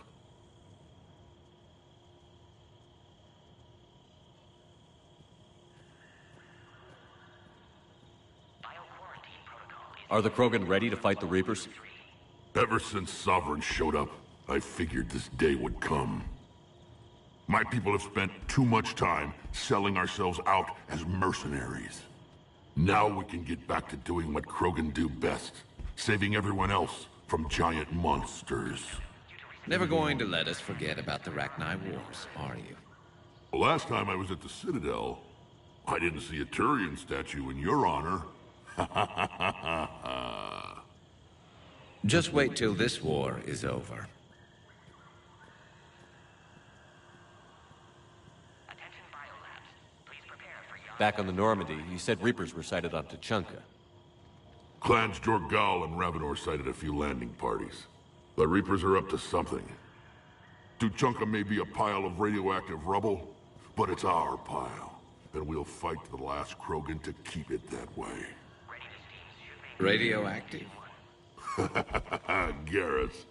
Are the Krogan ready to fight the Reapers? Ever since Sovereign showed up, I figured this day would come. My people have spent too much time selling ourselves out as mercenaries. Now we can get back to doing what Krogan do best, saving everyone else from giant monsters. Never going to let us forget about the Rachni Wars, are you? Last time I was at the Citadel, I didn't see a Turian statue in your honor. Just wait till this war is over. Back on the Normandy, you said Reapers were sighted on Tuchanka. Clans Jorgal and Ravenor sighted a few landing parties. The Reapers are up to something. Tuchanka may be a pile of radioactive rubble, but it's our pile. And we'll fight to the last Krogan to keep it that way. Radioactive? Garrus.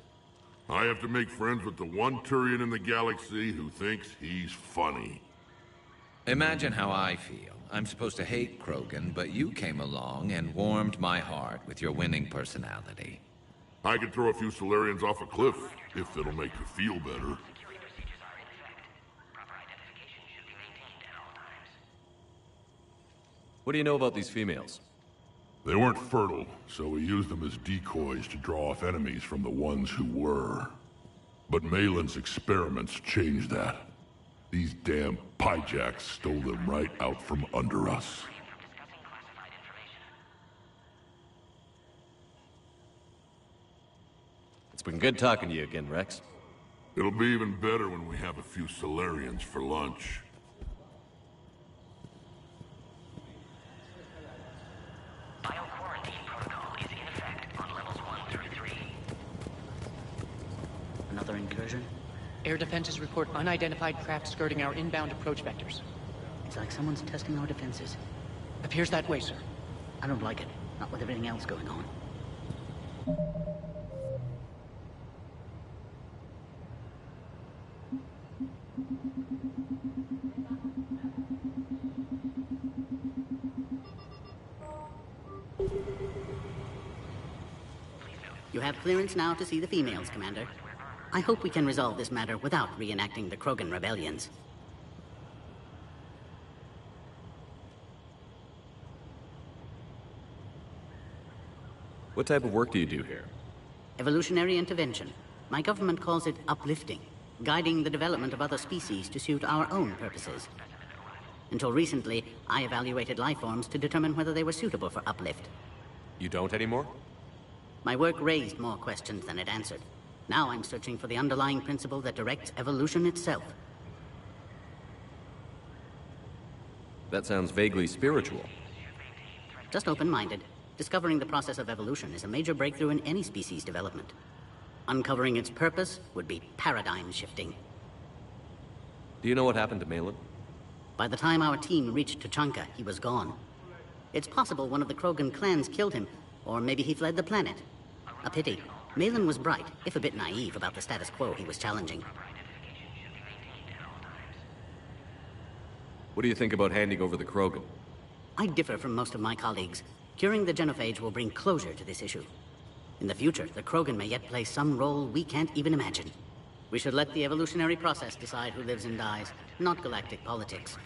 I have to make friends with the one Turian in the galaxy who thinks he's funny. Imagine how I feel. I'm supposed to hate Krogan, but you came along and warmed my heart with your winning personality. I could throw a few Solarians off a cliff, if it'll make you feel better. What do you know about these females? They weren't fertile, so we used them as decoys to draw off enemies from the ones who were. But Malin's experiments changed that. These damn Pyjaks stole them right out from under us. It's been good talking to you again, Rex. It'll be even better when we have a few Solarians for lunch. Bio-quarantine protocol is in effect on levels 1 through 3. Another incursion? Air defenses report unidentified craft skirting our inbound approach vectors. It's like someone's testing our defenses. Appears that way, sir. I don't like it. Not with everything else going on. You have clearance now to see the females, Commander. I hope we can resolve this matter without reenacting the Krogan rebellions. What type of work do you do here? Evolutionary intervention. My government calls it uplifting, guiding the development of other species to suit our own purposes. Until recently, I evaluated life forms to determine whether they were suitable for uplift. You don't anymore? My work raised more questions than it answered. Now I'm searching for the underlying principle that directs evolution itself. That sounds vaguely spiritual. Just open-minded. Discovering the process of evolution is a major breakthrough in any species development. Uncovering its purpose would be paradigm-shifting. Do you know what happened to Malin? By the time our team reached Tuchanka, he was gone. It's possible one of the Krogan clans killed him, or maybe he fled the planet. A pity. Malin was bright, if a bit naive about the status quo he was challenging. What do you think about handing over the Krogan? I differ from most of my colleagues. Curing the genophage will bring closure to this issue. In the future, the Krogan may yet play some role we can't even imagine. We should let the evolutionary process decide who lives and dies, not galactic politics.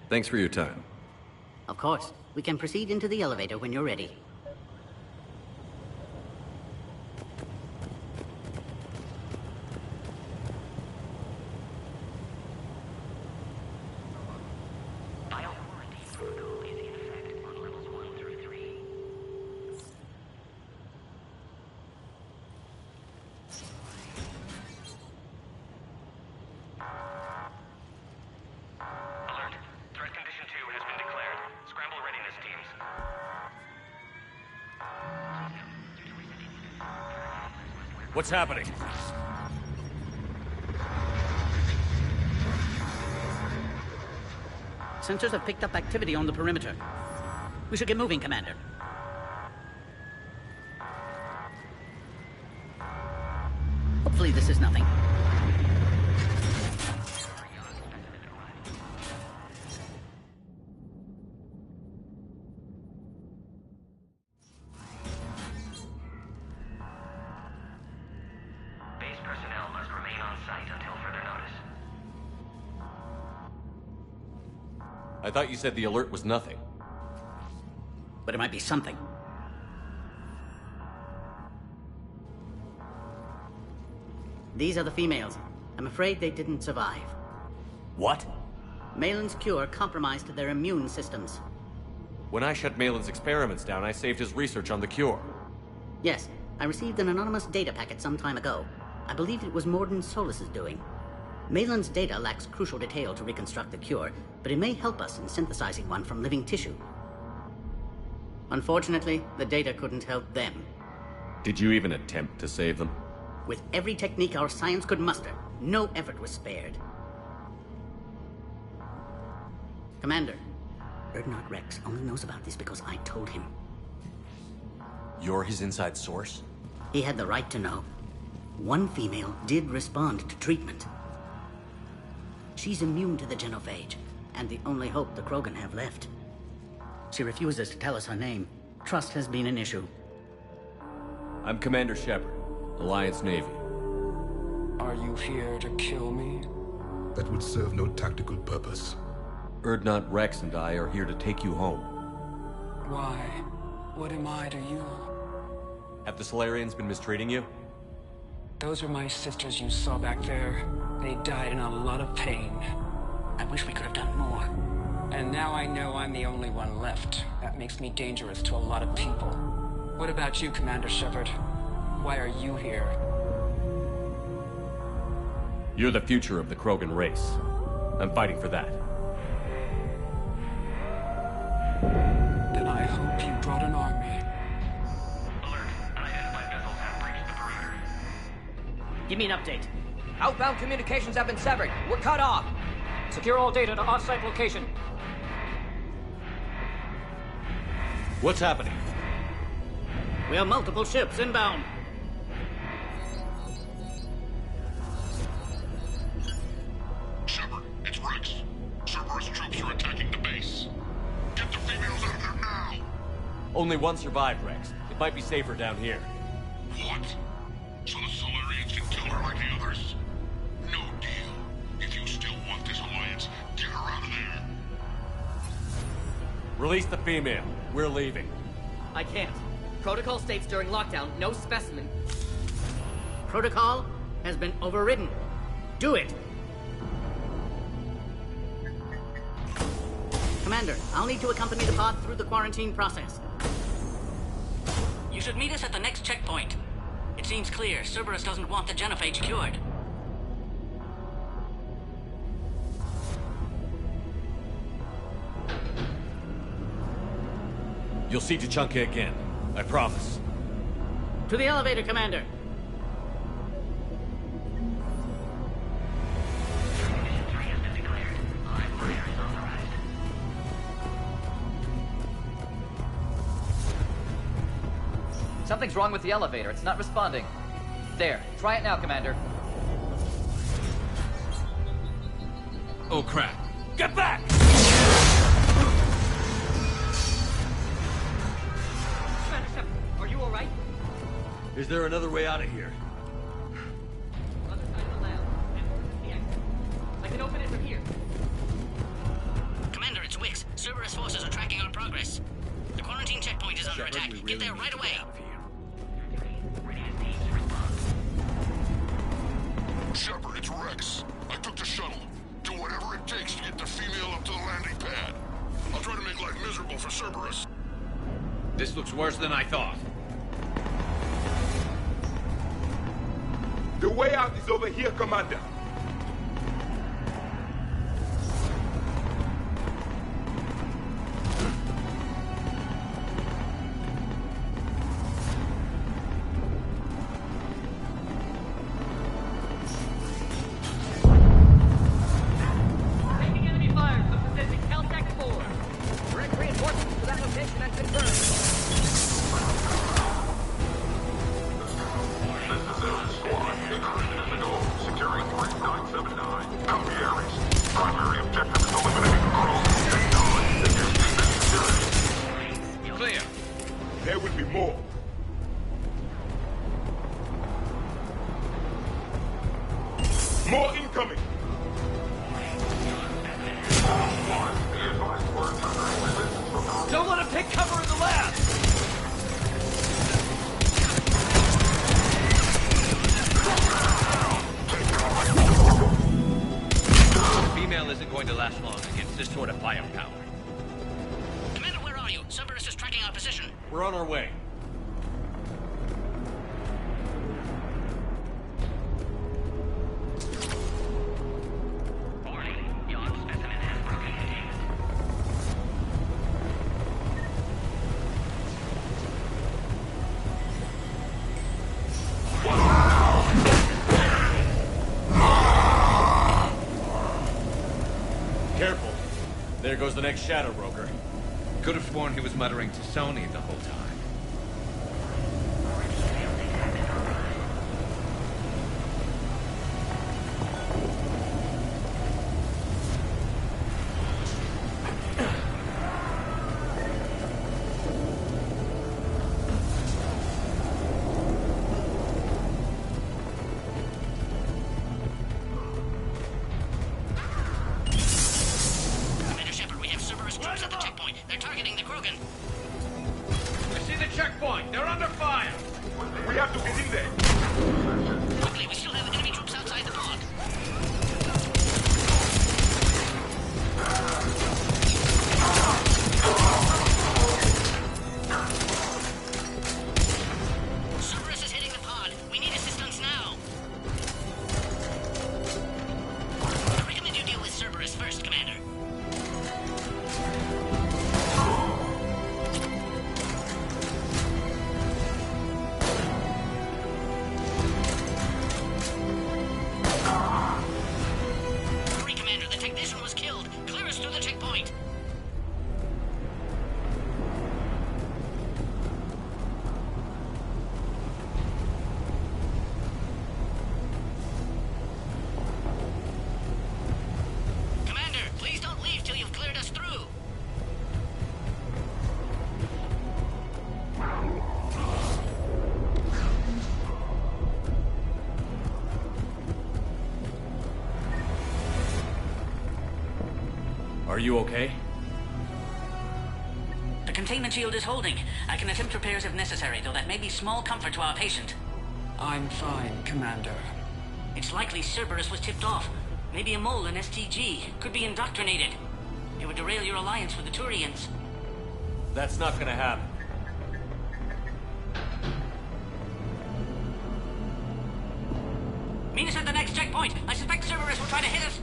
Thanks for your time. Of course. We can proceed into the elevator when you're ready. What's happening? Sensors have picked up activity on the perimeter. We should get moving, Commander. Hopefully this is nothing. I thought you said the alert was nothing. But it might be something. These are the females. I'm afraid they didn't survive. What? Malin's cure compromised their immune systems. When I shut Malin's experiments down, I saved his research on the cure. Yes, I received an anonymous data packet some time ago. I believe it was Morden Solus's doing. Malin's data lacks crucial detail to reconstruct the cure, but it may help us in synthesizing one from living tissue. Unfortunately, the data couldn't help them. Did you even attempt to save them? With every technique our science could muster, no effort was spared. Commander, Erdnot Rex only knows about this because I told him. You're his inside source? He had the right to know. One female did respond to treatment. She's immune to the genophage, and the only hope the Krogan have left. She refuses to tell us her name. Trust has been an issue. I'm Commander Shepard, Alliance Navy. Are you here to kill me? That would serve no tactical purpose. Erdnot Rex and I are here to take you home. Why? What am I to you? Have the Solarians been mistreating you? Those are my sisters you saw back there. They died in a lot of pain. I wish we could have done more. And now I know I'm the only one left. That makes me dangerous to a lot of people. What about you, Commander Shepard? Why are you here? You're the future of the Krogan race. I'm fighting for that. Then I hope you brought an army. Give me an update. Outbound communications have been severed. We're cut off. Secure all data to off-site location. What's happening? We have multiple ships inbound. Shepard, it's Rex. Cerberus troops are attacking the base. Get the females out of there now! Only one survived, Rex. It might be safer down here. What? So the Solarians can kill her like the others? No deal. If you still want this alliance, get her out of there. Release the female. We're leaving. I can't. Protocol states during lockdown, no specimen. Protocol has been overridden. Do it. Commander, I'll need to accompany the pod through the quarantine process. You should meet us at the next checkpoint. It seems clear Cerberus doesn't want the genophage cured. You'll see Tuchanka again. I promise. To the elevator, Commander. Something's wrong with the elevator. It's not responding. There. Try it now, Commander. Oh, crap. Get back! Commander Shepard, are you alright? Is there another way out of here? Other side of the lab. And the exit. I can open it from here. Commander, it's Wix. Cerberus forces are tracking our progress. The quarantine checkpoint is under attack. Get there right away. Shepard, it's Rex. I took the shuttle. Do whatever it takes to get the female up to the landing pad. I'll try to make life miserable for Cerberus. This looks worse than I thought. The way out is over here, Commander. Taking enemy fire from Pacific Caltech 4. Direct reinforcements to that location and confirmed. This is Squad. Incursion is the goal. Securing 3 isn't going to last long against this sort of firepower. Commander, where are you? Cerberus is tracking our position. We're on our way. Careful. There goes the next shadow broker. Could have sworn he was muttering to Sony the whole time. Commander Shepard, we have Cerberus troops at the checkpoint. They're targeting the Krogan. I see the checkpoint. They're under fire. We have to get in there. Quickly, we still have enemy troops outside the pod. Cerberus is hitting the pod. We need assistance now. I recommend you deal with Cerberus first, Commander. Hurry, Commander. The technician was killed. Clear us through the checkpoint. Commander, please don't leave till you've cleared us through. Are you okay? The containment shield is holding. I can attempt repairs if necessary, though that may be small comfort to our patient. I'm fine, Commander. It's likely Cerberus was tipped off. Maybe a mole in STG. Could be indoctrinated. It would derail your alliance with the Turians. That's not gonna happen. Meet us at the next checkpoint. I suspect Cerberus will try to hit us.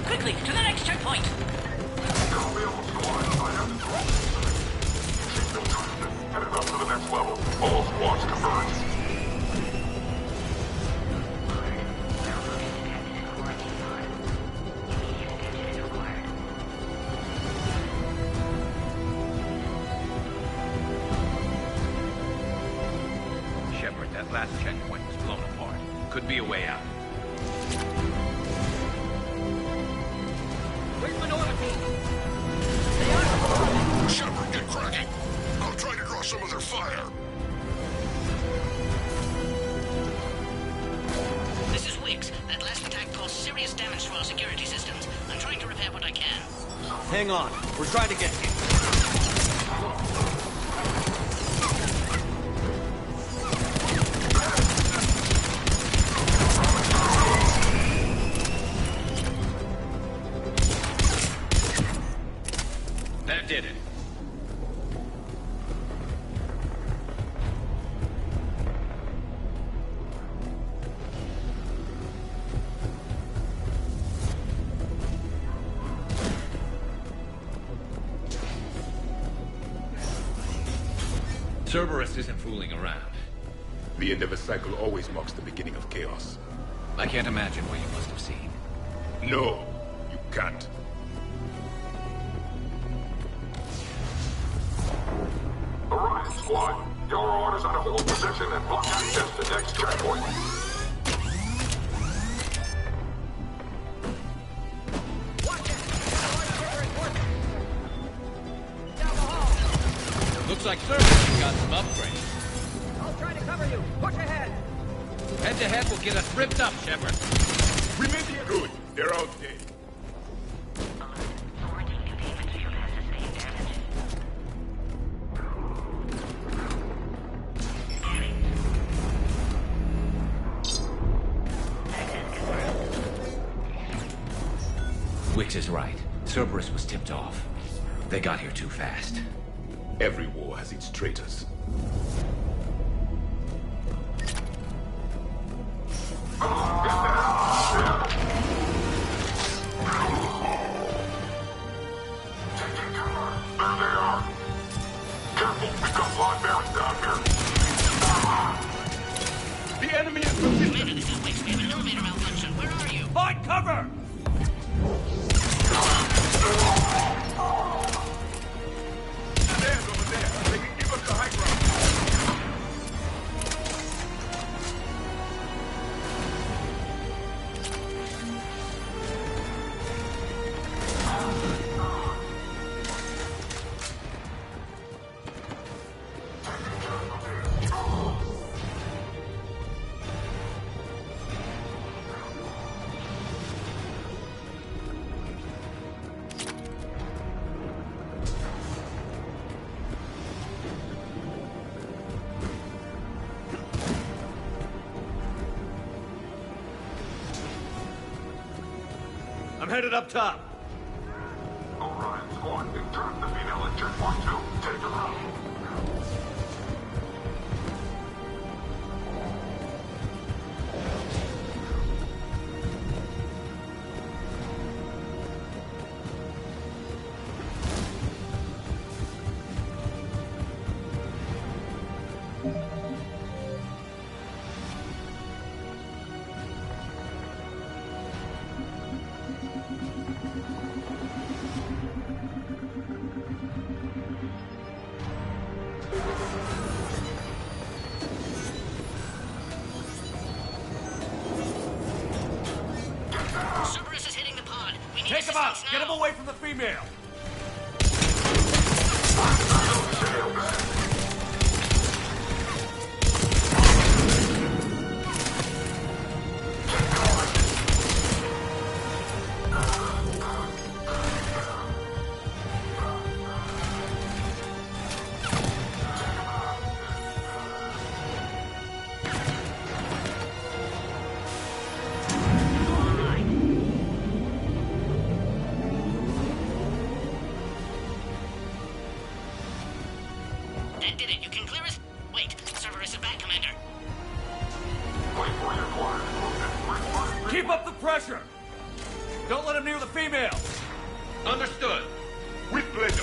Quickly, to the next checkpoint. Headed up to the next level. All squads converge. Shepard, that last checkpoint was blown apart. Could be a way out. Where's minority? Shepard, get cracking. I'll try to draw some of their fire. This is Wicks. That last attack caused serious damage to our security systems. I'm trying to repair what I can. Hang on. We're trying to get you. That did it. Cerberus isn't fooling around. The end of a cycle always marks the beginning of chaos. I can't imagine what you must have seen. No, you can't. Arise, squad. Your orders are to hold position and block access to the next checkpoint. Looks like Cerberus got some upgrades. I'll try to cover you. Push ahead. Head-to-head will get us ripped up, Shepard. We may be good. They're outdated. Wix is right. Cerberus was tipped off. They got here too fast. Every war has its traitors. There they are. Careful, we've got blood bearings down here. The enemy is resistant. Commander, this is Wix. We have an elevator malfunction. Where are you? Find cover! Stand over there. They can give us the high ground. I'm headed up top. Orion squad, intern the female at checkpoint 2. Take them out. Cerberus is hitting the pod. We need Take him out! assistance Get now. him away from the female! That did it. You can clear us. Wait, Cerberus is back, Commander. Keep up the pressure! Don't let him near the female! Understood. With pleasure.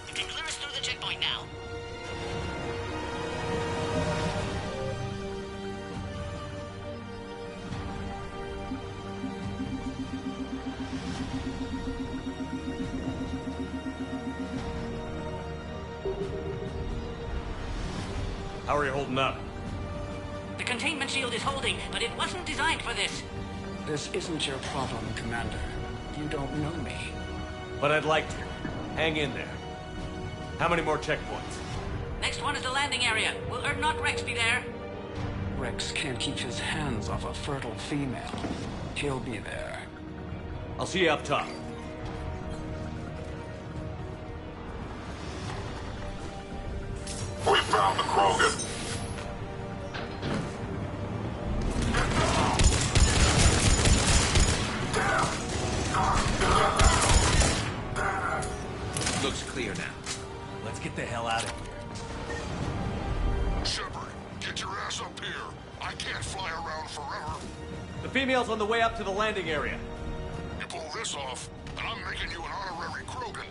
You can clear us through the checkpoint now. How are you holding up? The containment shield is holding, but it wasn't designed for this. This isn't your problem, Commander. You don't know me. But I'd like to. Hang in there. How many more checkpoints? Next one is the landing area. Will Erdnot Rex be there? Rex can't keep his hands off a fertile female. He'll be there. I'll see you up top. We found the Krogan. Looks clear now. Let's get the hell out of here. Shepard, get your ass up here. I can't fly around forever. The female's on the way up to the landing area. You pull this off, and I'm making you an honorary Krogan.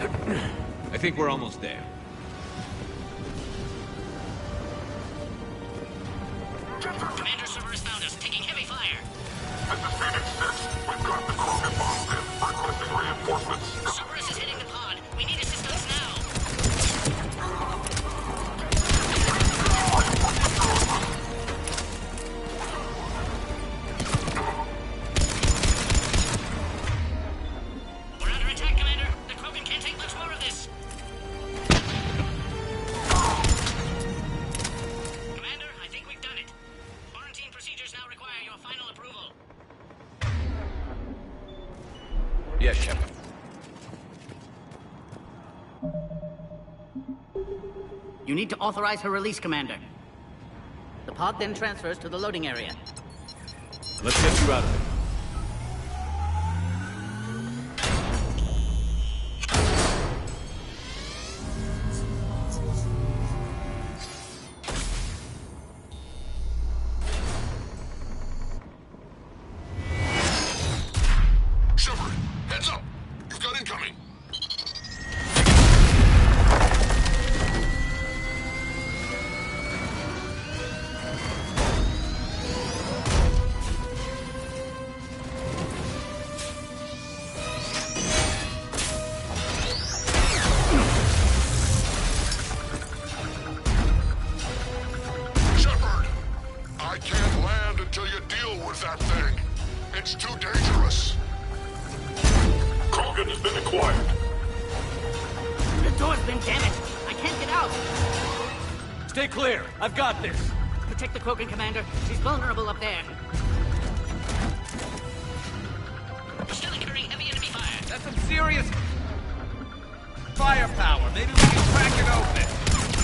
I think we're almost there. Commander Cerberus found us, taking heavy fire. This is Phoenix 6. We've got the Krogan bomb pit. Requesting reinforcements. Cerberus is hitting the pod. We need assistance now. We're under attack, Commander. The Krogan can't take much more of this. Commander, I think we've done it. Quarantine procedures now require your final approval. Yes, Shepard. You need to authorize her release, Commander. The pod then transfers to the loading area. Let's get you out of there. Shepard, heads up! You've got incoming! Shepard! I can't land until you deal with that thing. It's too dangerous. Krogan has been acquired. The door's been damaged. I can't get out. Stay clear. I've got this. Protect the Krogan, Commander. She's vulnerable up there. Still incurring heavy enemy fire. That's some serious firepower. Maybe we can crack it open.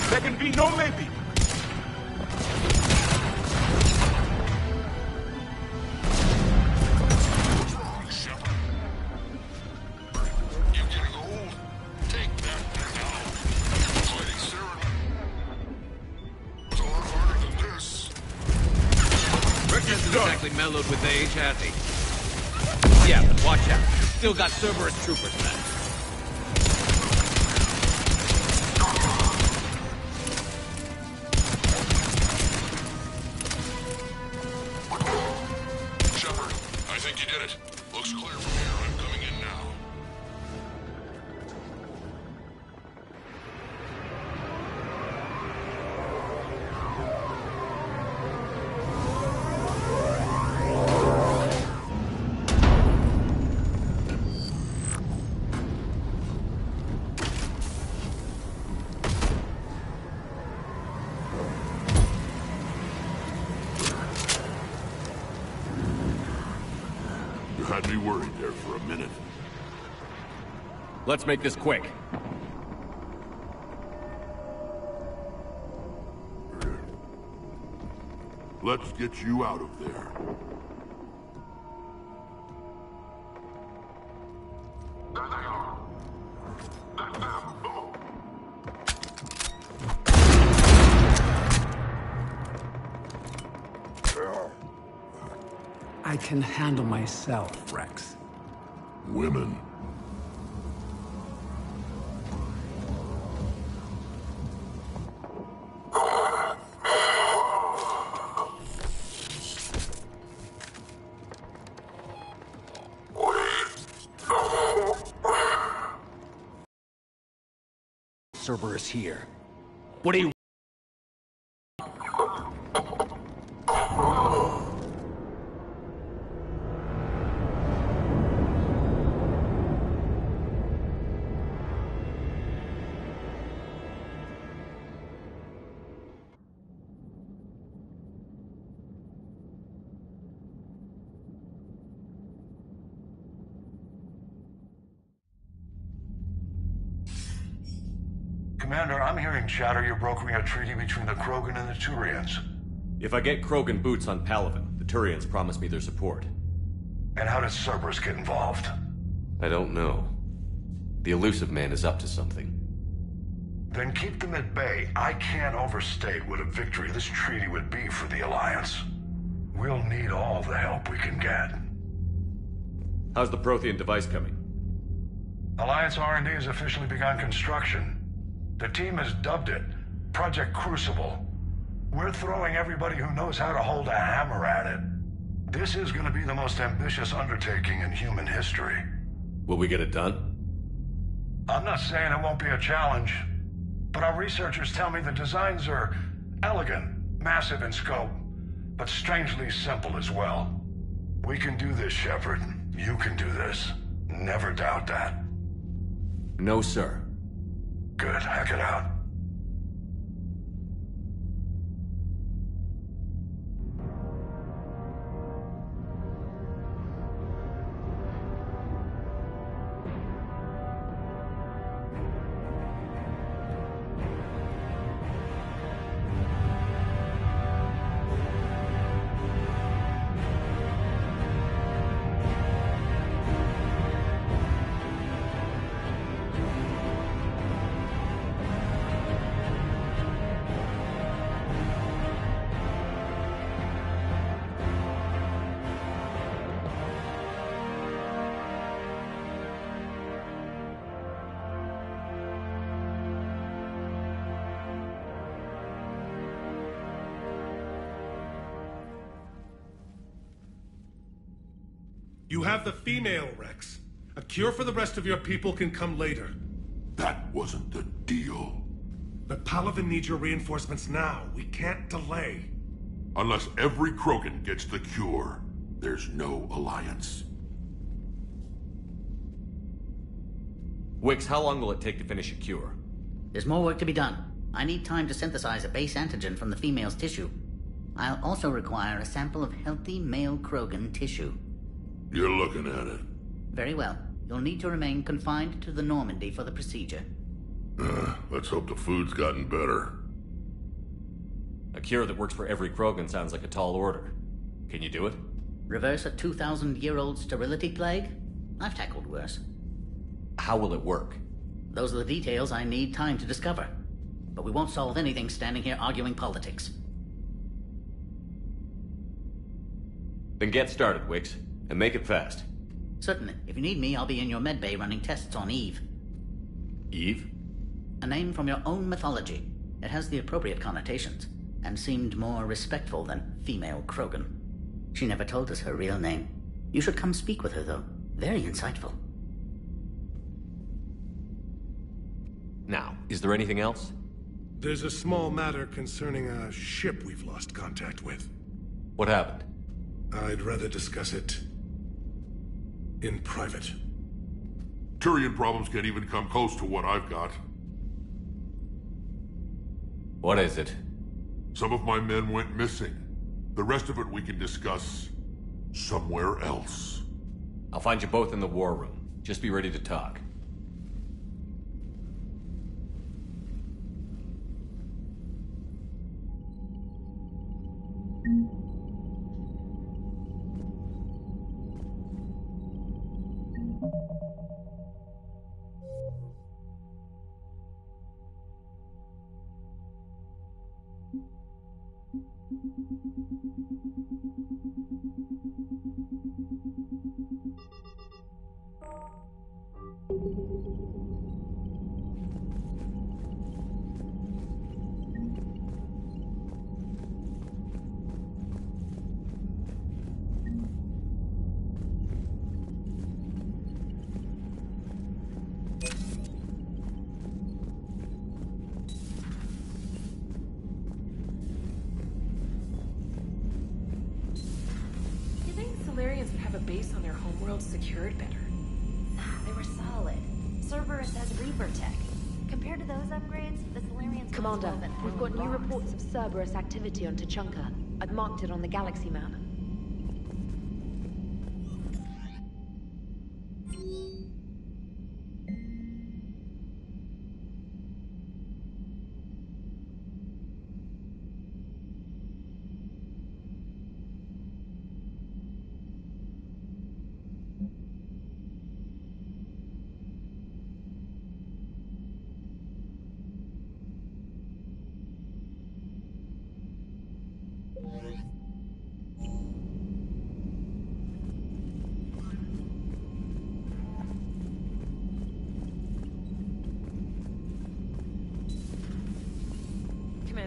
There can be no maybe. What's wrong, Shepard? You getting old? Take that thing out. Fighting Cyrano. It's a lot harder than this. Rick isn't exactly mellowed with age, has he? Yeah, but watch out. Still got Cerberus troopers left. Shepard, I think you did it. Looks clear from here. I'm coming in now. You had me worried there for a minute. Let's make this quick. Let's get you out of there. There they are. That's them. Boom. I can handle myself, Rex. Women. Cerberus here. What do you... Commander, I'm hearing chatter you're brokering a treaty between the Krogan and the Turians. If I get Krogan boots on Palaven, the Turians promise me their support. And how does Cerberus get involved? I don't know. The elusive man is up to something. Then keep them at bay. I can't overstate what a victory this treaty would be for the Alliance. We'll need all the help we can get. How's the Prothean device coming? Alliance R&D has officially begun construction. The team has dubbed it Project Crucible. We're throwing everybody who knows how to hold a hammer at it. This is going to be the most ambitious undertaking in human history. Will we get it done? I'm not saying it won't be a challenge, but our researchers tell me the designs are elegant, massive in scope, but strangely simple as well. We can do this, Shepard. You can do this. Never doubt that. No, sir. Good. Hack it out. You have the female, Rex. A cure for the rest of your people can come later. That wasn't the deal. But Palaven needs your reinforcements now. We can't delay. Unless every Krogan gets the cure, there's no alliance. Wix, how long will it take to finish a cure? There's more work to be done. I need time to synthesize a base antigen from the female's tissue. I'll also require a sample of healthy male Krogan tissue. You're looking at it. Very well. You'll need to remain confined to the Normandy for the procedure. Let's hope the food's gotten better. A cure that works for every Krogan sounds like a tall order. Can you do it? Reverse a 2,000-year-old sterility plague? I've tackled worse. How will it work? Those are the details I need time to discover. But we won't solve anything standing here arguing politics. Then get started, Wix. And make it fast. Certainly. If you need me, I'll be in your medbay running tests on Eve. Eve? A name from your own mythology. It has the appropriate connotations, and seemed more respectful than female Krogan. She never told us her real name. You should come speak with her, though. Very insightful. Now, is there anything else? There's a small matter concerning a ship we've lost contact with. What happened? I'd rather discuss it in private. Turian problems can't even come close to what I've got. What is it? Some of my men went missing. The rest of it we can discuss somewhere else. I'll find you both in the war room. Just be ready to talk. Solarians would have a base on their homeworld secured better. They were solid. Cerberus has Reaper tech. Compared to those upgrades, the Solarians... Commander, we've got new reports of Cerberus activity on Tuchanka. I've marked it on the galaxy map.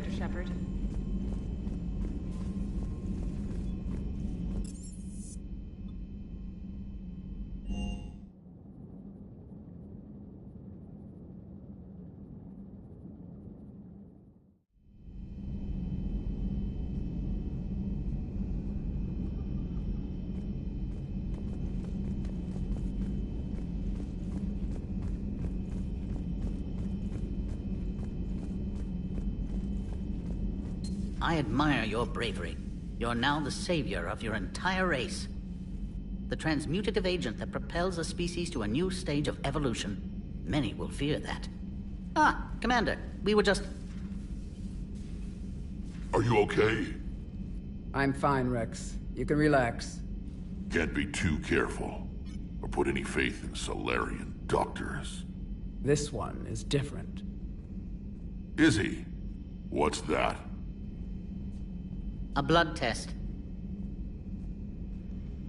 Commander Shepard. I admire your bravery. You're now the savior of your entire race. The transmutative agent that propels a species to a new stage of evolution. Many will fear that. Ah, Commander, we were just... Are you okay? I'm fine, Rex. You can relax. Can't be too careful, or put any faith in Solarian doctors. This one is different. Is he? What's that? A blood test.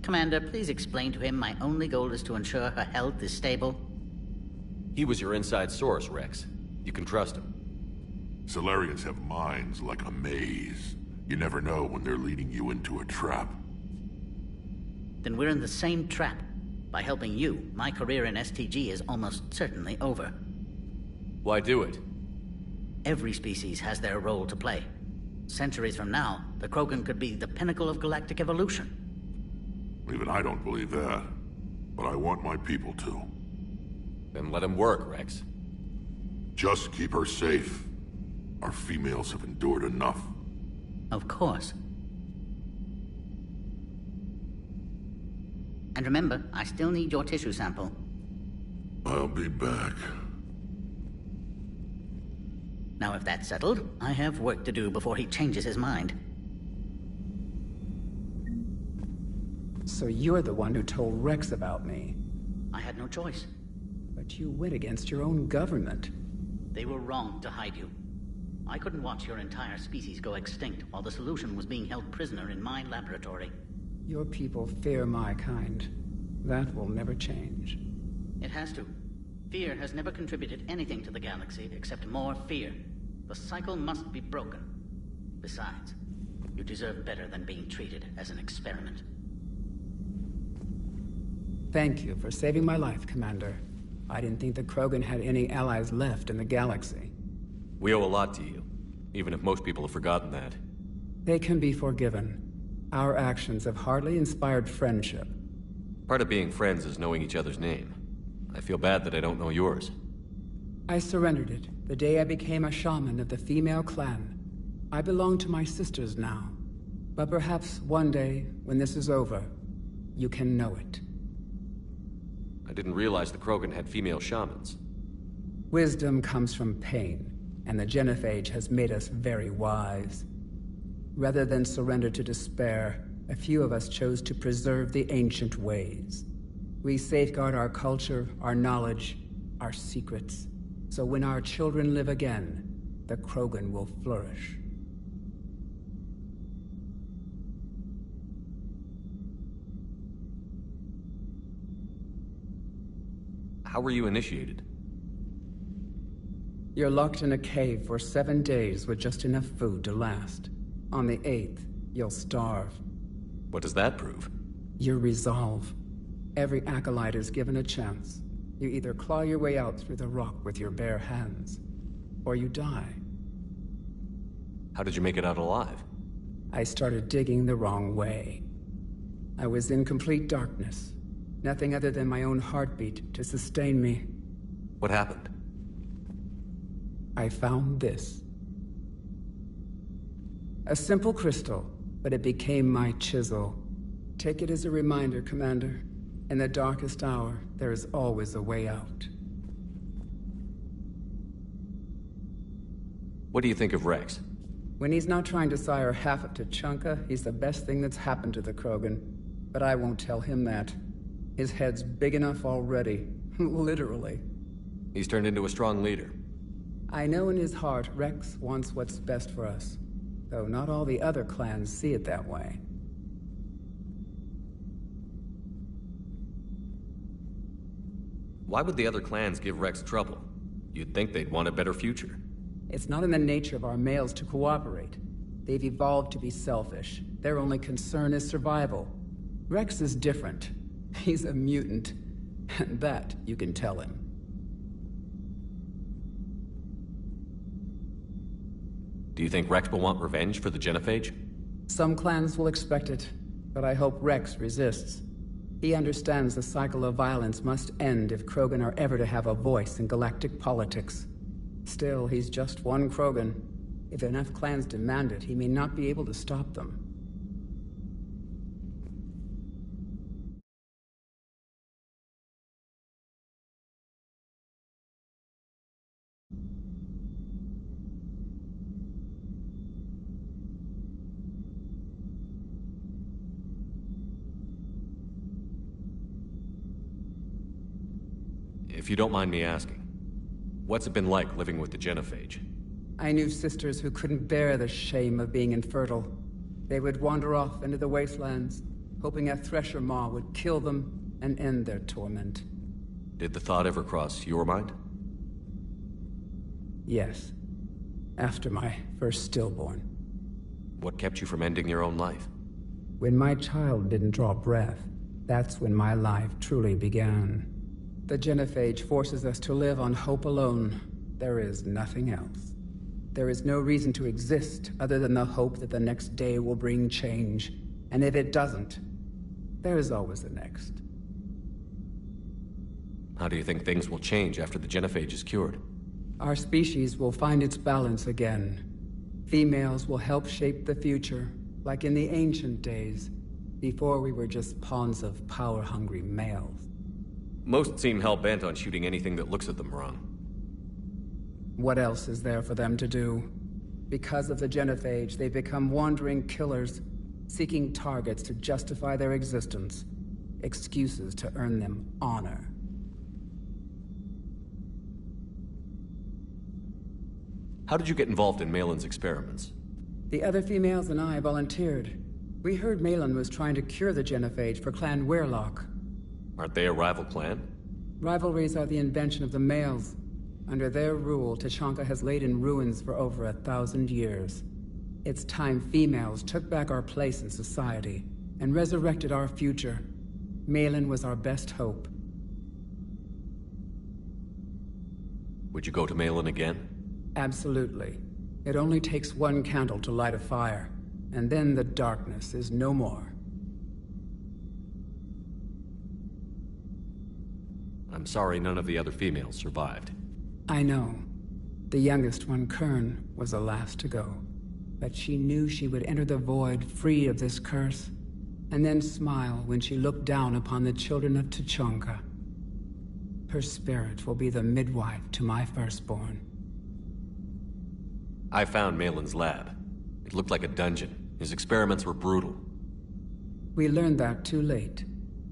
Commander, please explain to him my only goal is to ensure her health is stable. He was your inside source, Rex. You can trust him. Solarians have minds like a maze. You never know when they're leading you into a trap. Then we're in the same trap. By helping you, my career in STG is almost certainly over. Why do it? Every species has their role to play. Centuries from now, the Krogan could be the pinnacle of galactic evolution. Even I don't believe that. But I want my people to. Then let him work, Rex. Just keep her safe. Our females have endured enough. Of course. And remember, I still need your tissue sample. I'll be back. Now if that's settled, I have work to do before he changes his mind. So you're the one who told Rex about me. I had no choice. But you went against your own government. They were wrong to hide you. I couldn't watch your entire species go extinct while the solution was being held prisoner in my laboratory. Your people fear my kind. That will never change. It has to. Fear has never contributed anything to the galaxy except more fear. The cycle must be broken. Besides, you deserve better than being treated as an experiment. Thank you for saving my life, Commander. I didn't think the Krogan had any allies left in the galaxy. We owe a lot to you, even if most people have forgotten that. They can be forgiven. Our actions have hardly inspired friendship. Part of being friends is knowing each other's name. I feel bad that I don't know yours. I surrendered it the day I became a shaman of the female clan. I belong to my sisters now. But perhaps one day, when this is over, you can know it. I didn't realize the Krogan had female shamans. Wisdom comes from pain, and the genophage has made us very wise. Rather than surrender to despair, a few of us chose to preserve the ancient ways. We safeguard our culture, our knowledge, our secrets. So when our children live again, the Krogan will flourish. How were you initiated? You're locked in a cave for 7 days with just enough food to last. On the 8th, you'll starve. What does that prove? Your resolve. Every acolyte is given a chance. You either claw your way out through the rock with your bare hands, or you die. How did you make it out alive? I started digging the wrong way. I was in complete darkness. Nothing other than my own heartbeat to sustain me. What happened? I found this. A simple crystal, but it became my chisel. Take it as a reminder, Commander. In the darkest hour, there is always a way out. What do you think of Rex? When he's not trying to sire half of Tuchanka, he's the best thing that's happened to the Krogan. But I won't tell him that. His head's big enough already. Literally. He's turned into a strong leader. I know in his heart Rex wants what's best for us. Though not all the other clans see it that way. Why would the other clans give Rex trouble? You'd think they'd want a better future. It's not in the nature of our males to cooperate. They've evolved to be selfish. Their only concern is survival. Rex is different. He's a mutant. And that you can tell him. Do you think Rex will want revenge for the genophage? Some clans will expect it, but I hope Rex resists. He understands the cycle of violence must end if Krogan are ever to have a voice in galactic politics. Still, he's just one Krogan. If enough clans demand it, he may not be able to stop them. If you don't mind me asking, what's it been like living with the genophage? I knew sisters who couldn't bear the shame of being infertile. They would wander off into the wastelands, hoping a thresher maw would kill them and end their torment. Did the thought ever cross your mind? Yes. After my first stillborn. What kept you from ending your own life? When my child didn't draw breath, that's when my life truly began. The genophage forces us to live on hope alone. There is nothing else. There is no reason to exist other than the hope that the next day will bring change. And if it doesn't, there is always the next. How do you think things will change after the genophage is cured? Our species will find its balance again. Females will help shape the future, like in the ancient days, before we were just pawns of power-hungry males. Most seem hell-bent on shooting anything that looks at them wrong. What else is there for them to do? Because of the genophage, they become wandering killers, seeking targets to justify their existence, excuses to earn them honor. How did you get involved in Malin's experiments? The other females and I volunteered. We heard Malin was trying to cure the genophage for Clan Weirlock. Aren't they a rival clan? Rivalries are the invention of the males. Under their rule, Tachanka has laid in ruins for over 1,000 years. It's time females took back our place in society and resurrected our future. Malin was our best hope. Would you go to Malin again? Absolutely. It only takes one candle to light a fire, and then the darkness is no more. I'm sorry none of the other females survived. I know. The youngest one, Kern, was the last to go. But she knew she would enter the void free of this curse, and then smile when she looked down upon the children of Tachanka. Her spirit will be the midwife to my firstborn. I found Malin's lab. It looked like a dungeon. His experiments were brutal. We learned that too late.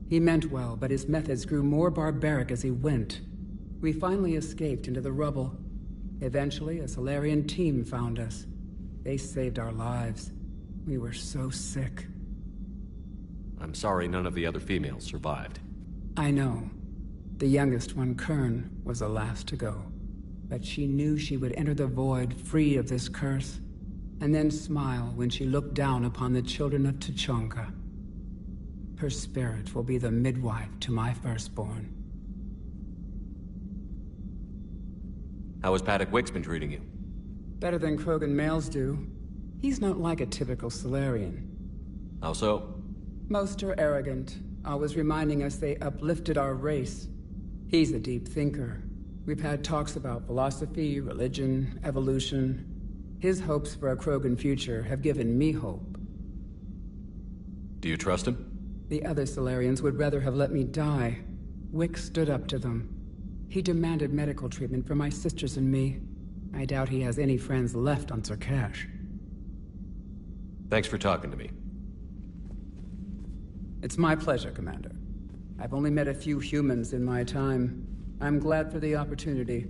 He meant well, but his methods grew more barbaric as he went. We finally escaped into the rubble. Eventually, a Solarian team found us. They saved our lives. We were so sick. I'm sorry none of the other females survived. I know. The youngest one, Kern, was the last to go. But she knew she would enter the void free of this curse, and then smile when she looked down upon the children of Tachanka. Her spirit will be the midwife to my firstborn. How has Paddock Wicks been treating you? Better than Krogan males do. He's not like a typical Solarian. How so? Most are arrogant, always reminding us they uplifted our race. He's a deep thinker. We've had talks about philosophy, religion, evolution. His hopes for a Krogan future have given me hope. Do you trust him? The other Solarians would rather have let me die. Wicks stood up to them. He demanded medical treatment for my sisters and me. I doubt he has any friends left on Sarkash. Thanks for talking to me. It's my pleasure, Commander. I've only met a few humans in my time. I'm glad for the opportunity.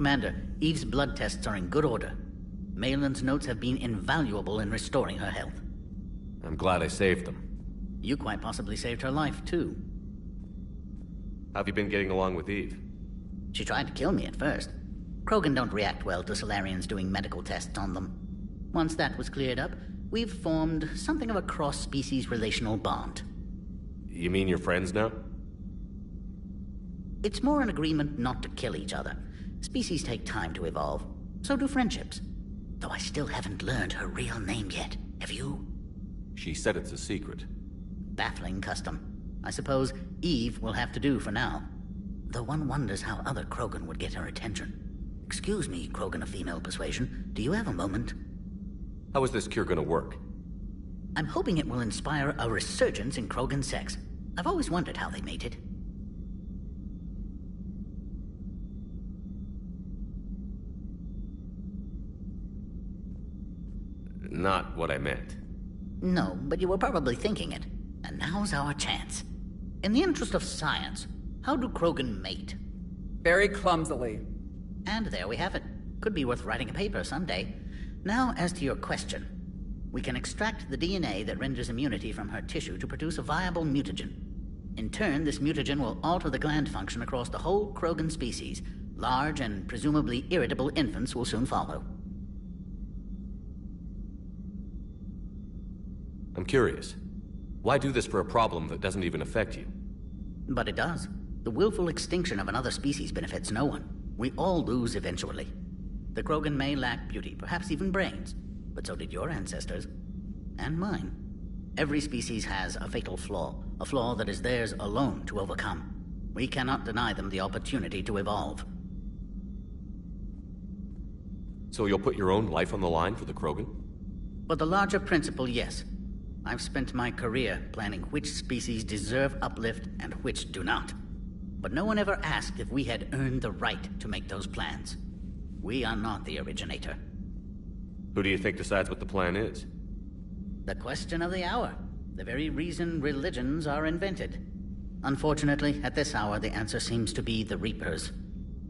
Commander, Eve's blood tests are in good order. Malin's notes have been invaluable in restoring her health. I'm glad I saved them. You quite possibly saved her life, too. How have you been getting along with Eve? She tried to kill me at first. Krogan don't react well to Solarians doing medical tests on them. Once that was cleared up, we've formed something of a cross-species relational bond. You mean you're friends now? It's more an agreement not to kill each other. Species take time to evolve. So do friendships. Though I still haven't learned her real name yet. Have you? She said it's a secret. Baffling custom. I suppose Eve will have to do for now. Though one wonders how other Krogan would get her attention. Excuse me, Krogan of female persuasion. Do you have a moment? How is this cure gonna work? I'm hoping it will inspire a resurgence in Krogan sex. I've always wondered how they mated. Not what I meant. No, but you were probably thinking it. And now's our chance. In the interest of science, how do Krogan mate? Very clumsily. And there we have it. Could be worth writing a paper someday. Now, as to your question. We can extract the DNA that renders immunity from her tissue to produce a viable mutagen. In turn, this mutagen will alter the gland function across the whole Krogan species. Large and presumably irritable infants will soon follow. I'm curious. Why do this for a problem that doesn't even affect you? But it does. The willful extinction of another species benefits no one. We all lose eventually. The Krogan may lack beauty, perhaps even brains, but so did your ancestors. And mine. Every species has a fatal flaw, a flaw that is theirs alone to overcome. We cannot deny them the opportunity to evolve. So you'll put your own life on the line for the Krogan? For the larger principle, yes. I've spent my career planning which species deserve uplift and which do not. But no one ever asked if we had earned the right to make those plans. We are not the originator. Who do you think decides what the plan is? The question of the hour. The very reason religions are invented. Unfortunately, at this hour, the answer seems to be the Reapers.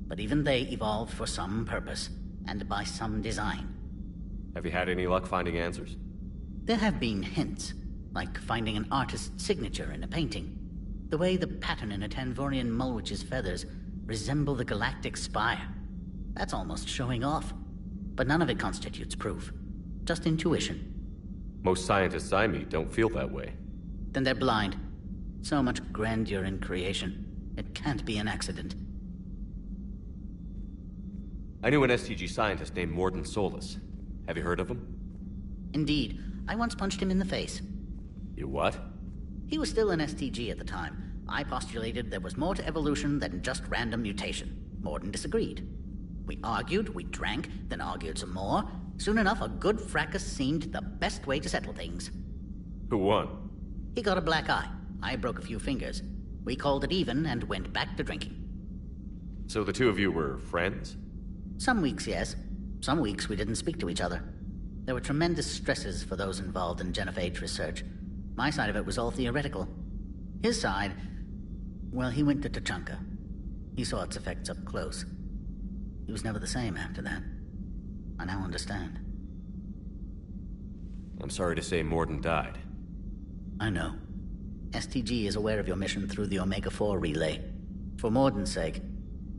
But even they evolved for some purpose, and by some design. Have you had any luck finding answers? There have been hints, like finding an artist's signature in a painting. The way the pattern in a Tanvorian mulwitch's feathers resemble the galactic spire. That's almost showing off. But none of it constitutes proof. Just intuition. Most scientists I meet don't feel that way. Then they're blind. So much grandeur in creation. It can't be an accident. I knew an STG scientist named Morden Solus. Have you heard of him? Indeed. I once punched him in the face. You what? He was still an STG at the time. I postulated there was more to evolution than just random mutation. Morden disagreed. We argued, we drank, then argued some more. Soon enough, a good fracas seemed the best way to settle things. Who won? He got a black eye. I broke a few fingers. We called it even and went back to drinking. So the two of you were friends? Some weeks, yes. Some weeks we didn't speak to each other. There were tremendous stresses for those involved in genophage research. My side of it was all theoretical. His side, well, he went to Tachanka. He saw its effects up close. He was never the same after that. I now understand. I'm sorry to say Morden died. I know. STG is aware of your mission through the Omega-4 relay. For Morden's sake,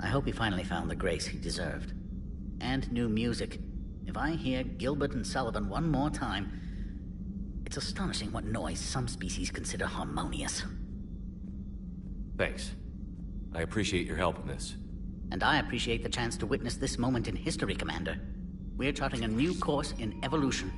I hope he finally found the grace he deserved. And new music. If I hear Gilbert and Sullivan one more time, it's astonishing what noise some species consider harmonious. Thanks. I appreciate your help in this. And I appreciate the chance to witness this moment in history, Commander. We're charting a new course in evolution.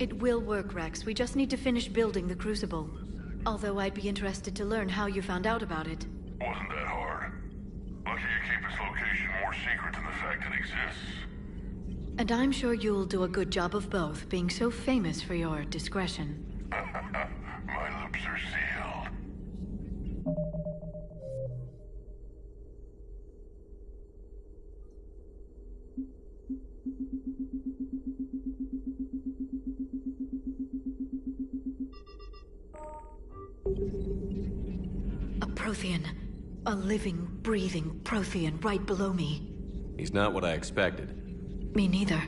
It will work, Rex. We just need to finish building the Crucible. Although I'd be interested to learn how you found out about it. Wasn't that hard. Lucky you keep its location more secret than the fact it exists. And I'm sure you'll do a good job of both, being so famous for your discretion. My lips are sealed. A Prothean. A living, breathing Prothean right below me. He's not what I expected. Me neither.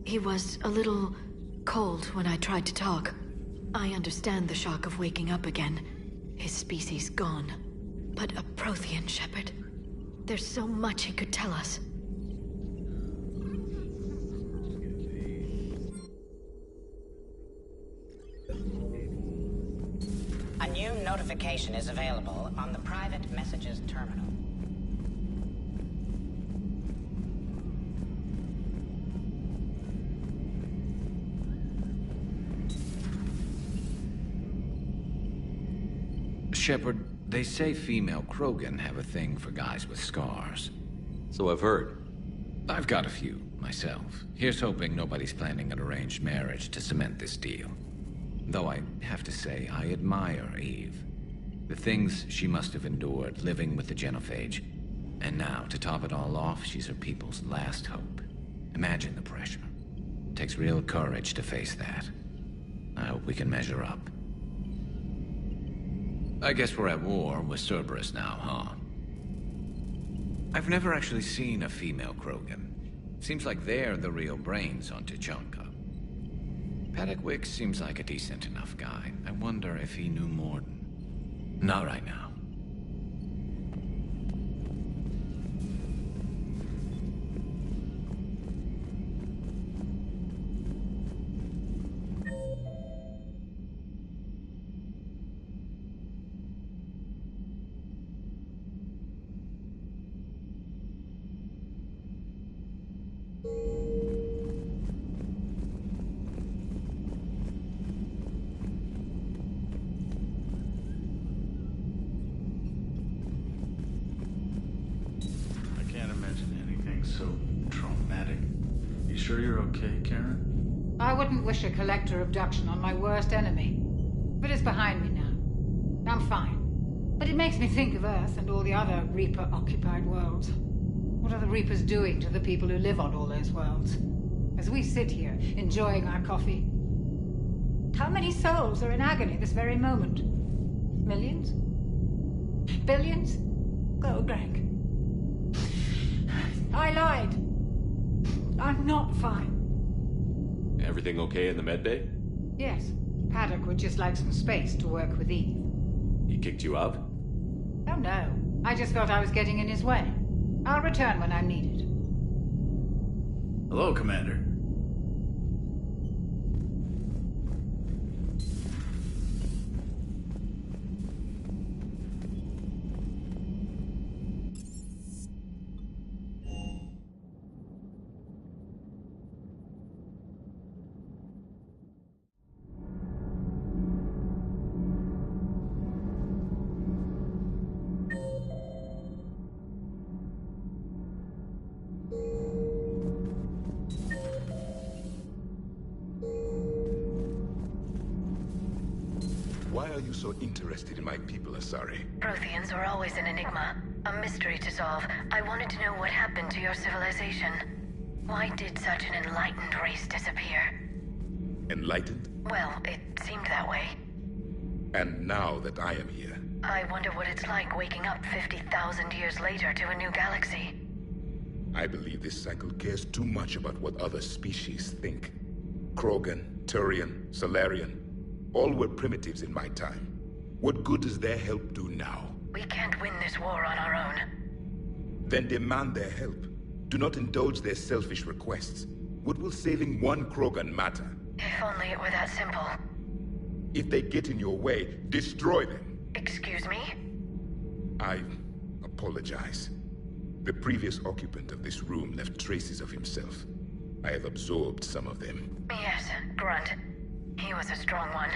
He was a little cold when I tried to talk. I understand the shock of waking up again. His species gone. But a Prothean, Shepard. There's so much he could tell us. A new notification is available on the private messages terminal. Shepard, they say female Krogan have a thing for guys with scars. So I've heard. I've got a few, myself. Here's hoping nobody's planning an arranged marriage to cement this deal. Though I have to say, I admire Eve. The things she must have endured living with the Genophage. And now, to top it all off, she's her people's last hope. Imagine the pressure. It takes real courage to face that. I hope we can measure up. I guess we're at war with Cerberus now, huh? I've never actually seen a female Krogan. Seems like they're the real brains on Tuchanka. Paddock seems like a decent enough guy. I wonder if he knew Morden. Not right now. Sure you're okay, Karen? I wouldn't wish a collector abduction on my worst enemy. But it's behind me now. I'm fine. But it makes me think of Earth and all the other Reaper-occupied worlds. What are the Reapers doing to the people who live on all those worlds? As we sit here, enjoying our coffee. How many souls are in agony this very moment? Millions? Billions? Go, Greg. I lied. I'm not fine. Everything okay in the medbay? Yes. Paddock would just like some space to work with Eve. He kicked you out? Oh no. I just felt I was getting in his way. I'll return when I'm needed. Hello, Commander. Why are you so interested in my people, Asari? Protheans were always an enigma, a mystery to solve. I wanted to know what happened to your civilization. Why did such an enlightened race disappear? Enlightened? Well, it seemed that way. And now that I am here... I wonder what it's like waking up 50,000 years later to a new galaxy. I believe this cycle cares too much about what other species think. Krogan, Turian, Solarian, all were primitives in my time. What good does their help do now? We can't win this war on our own. Then demand their help. Do not indulge their selfish requests. What will saving one Krogan matter? If only it were that simple. If they get in your way, destroy them. Excuse me? I apologize. The previous occupant of this room left traces of himself. I have absorbed some of them. Yes, Grunt. He was a strong one.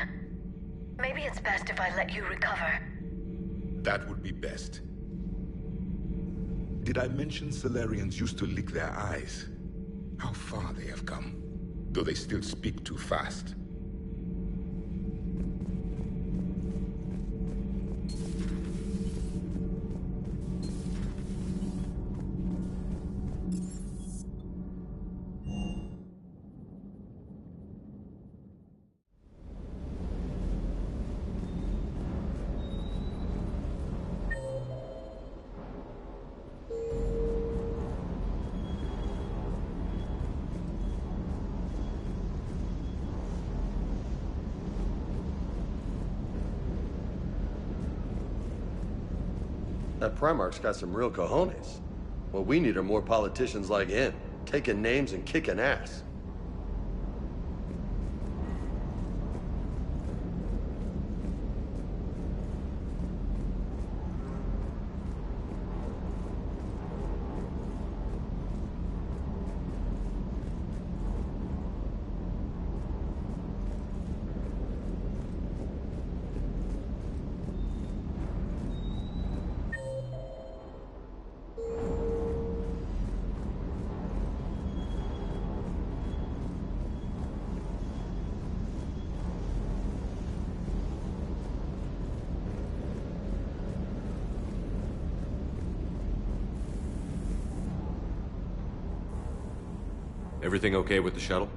Maybe it's best if I let you recover. That would be best. Did I mention Solarians used to lick their eyes? How far they have come, though they still speak too fast. That Primarch's got some real cojones. What we need are more politicians like him, taking names and kicking ass. Everything okay with the shuttle?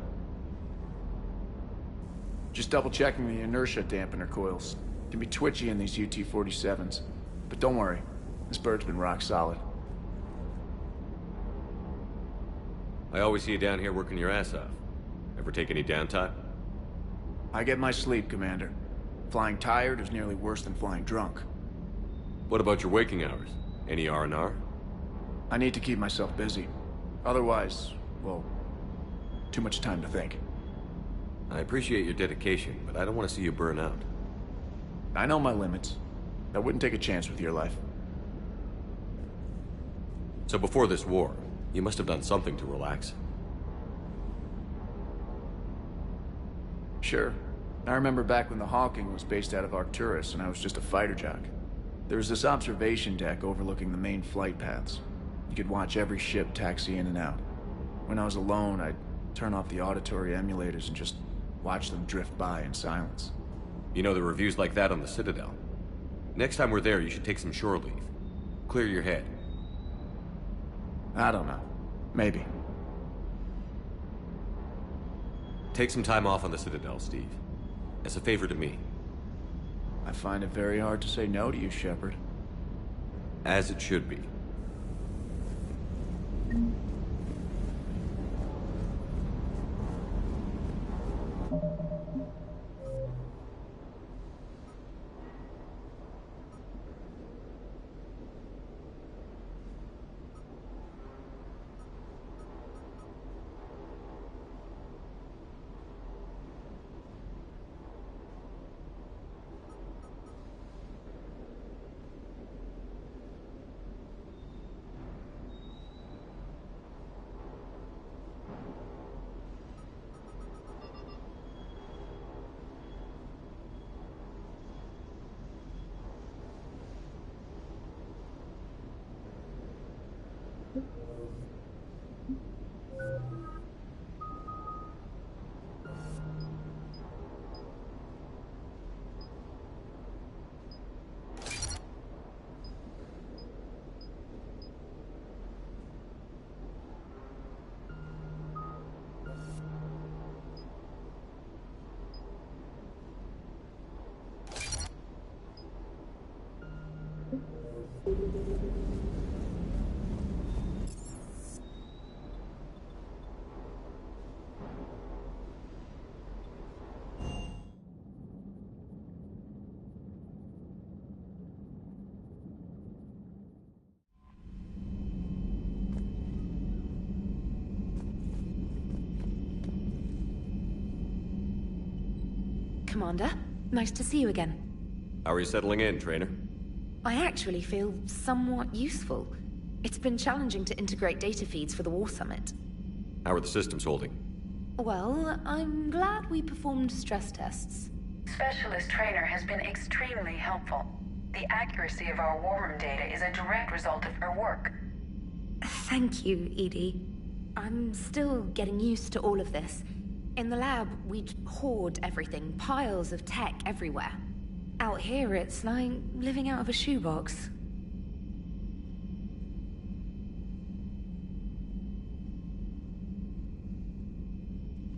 Just double checking the inertia dampener coils. Can be twitchy in these UT-47s. But don't worry, this bird's been rock solid. I always see you down here working your ass off. Ever take any downtime? I get my sleep, Commander. Flying tired is nearly worse than flying drunk. What about your waking hours? Any R&R? I need to keep myself busy. Otherwise, well, too much time to think. I appreciate your dedication, but I don't want to see you burn out. I know my limits. I wouldn't take a chance with your life. So before this war, you must have done something to relax. Sure. I remember back when the Hawking was based out of Arcturus and I was just a fighter jock. There was this observation deck overlooking the main flight paths. You could watch every ship taxi in and out. When I was alone, I'd turn off the auditory emulators and just watch them drift by in silence. You know, the reviews like that on the Citadel. Next time we're there, you should take some shore leave. Clear your head. I don't know. Maybe. Take some time off on the Citadel, Steve. As a favor to me. I find it very hard to say no to you, Shepard. As it should be. Commander, nice to see you again. How are you settling in, trainer? I actually feel somewhat useful. It's been challenging to integrate data feeds for the War Summit. How are the systems holding? Well, I'm glad we performed stress tests. Specialist Trainer has been extremely helpful. The accuracy of our war room data is a direct result of her work. Thank you, Edie. I'm still getting used to all of this. In the lab, we'd hoard everything, piles of tech everywhere. Out here, it's like living out of a shoebox.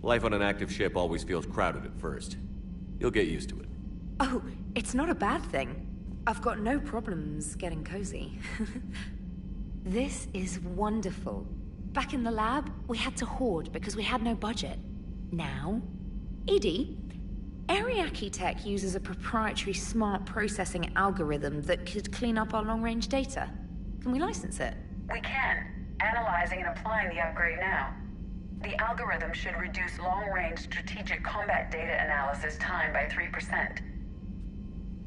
Life on an active ship always feels crowded at first. You'll get used to it. Oh, it's not a bad thing. I've got no problems getting cozy. This is wonderful. Back in the lab, we had to hoard because we had no budget. Now, Edie, Ariake Tech uses a proprietary smart processing algorithm that could clean up our long-range data. Can we license it? We can. Analyzing and applying the upgrade now. The algorithm should reduce long-range strategic combat data analysis time by 3%.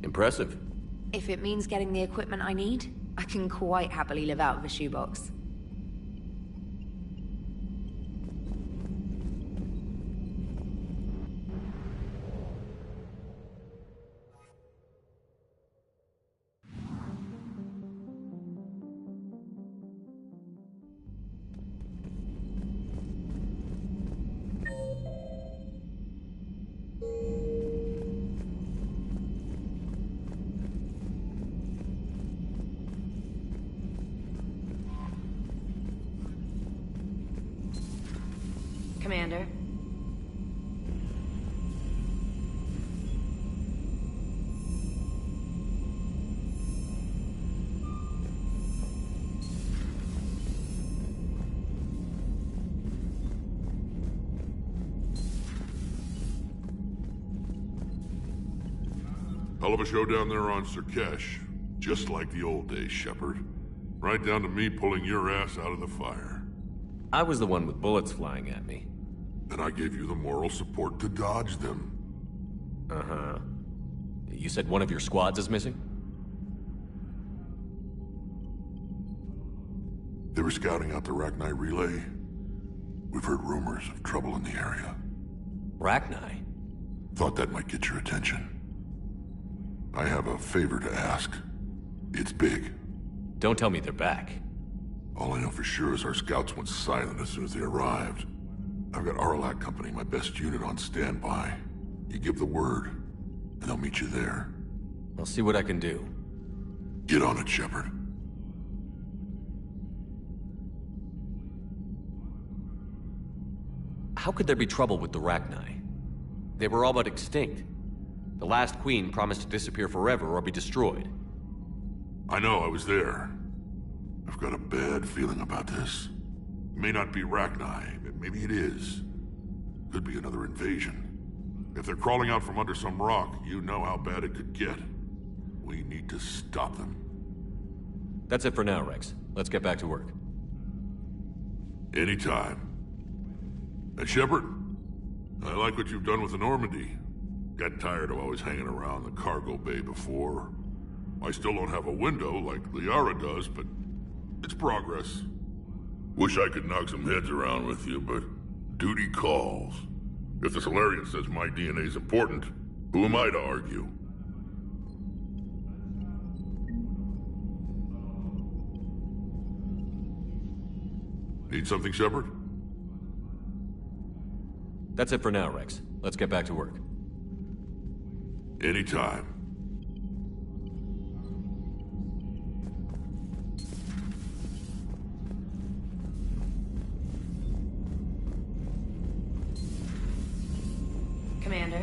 Impressive. If it means getting the equipment I need, I can quite happily live out of a shoebox. Commander. Hell of a show down there on Sirkesh. Just like the old days, Shepard. Right down to me pulling your ass out of the fire. I was the one with bullets flying at me. And I gave you the moral support to dodge them. Uh-huh. You said one of your squads is missing? They were scouting out the Rachni relay. We've heard rumors of trouble in the area. Rachni? Thought that might get your attention. I have a favor to ask. It's big. Don't tell me they're back. All I know for sure is our scouts went silent as soon as they arrived. I've got Aralak Company, my best unit, on standby. You give the word, and they'll meet you there. I'll see what I can do. Get on it, Shepard. How could there be trouble with the Rachni? They were all but extinct. The last queen promised to disappear forever or be destroyed. I know, I was there. I've got a bad feeling about this. It may not be Rachni, but maybe it is. Could be another invasion. If they're crawling out from under some rock, you know how bad it could get. We need to stop them. That's it for now, Rex. Let's get back to work. Anytime. And Shepard, I like what you've done with the Normandy. Got tired of always hanging around the cargo bay before. I still don't have a window like Liara does, but it's progress. Wish I could knock some heads around with you, but duty calls. If the Solarian says my DNA's important, who am I to argue? Need something, Shepard? That's it for now, Rex. Let's get back to work. Anytime. Commander.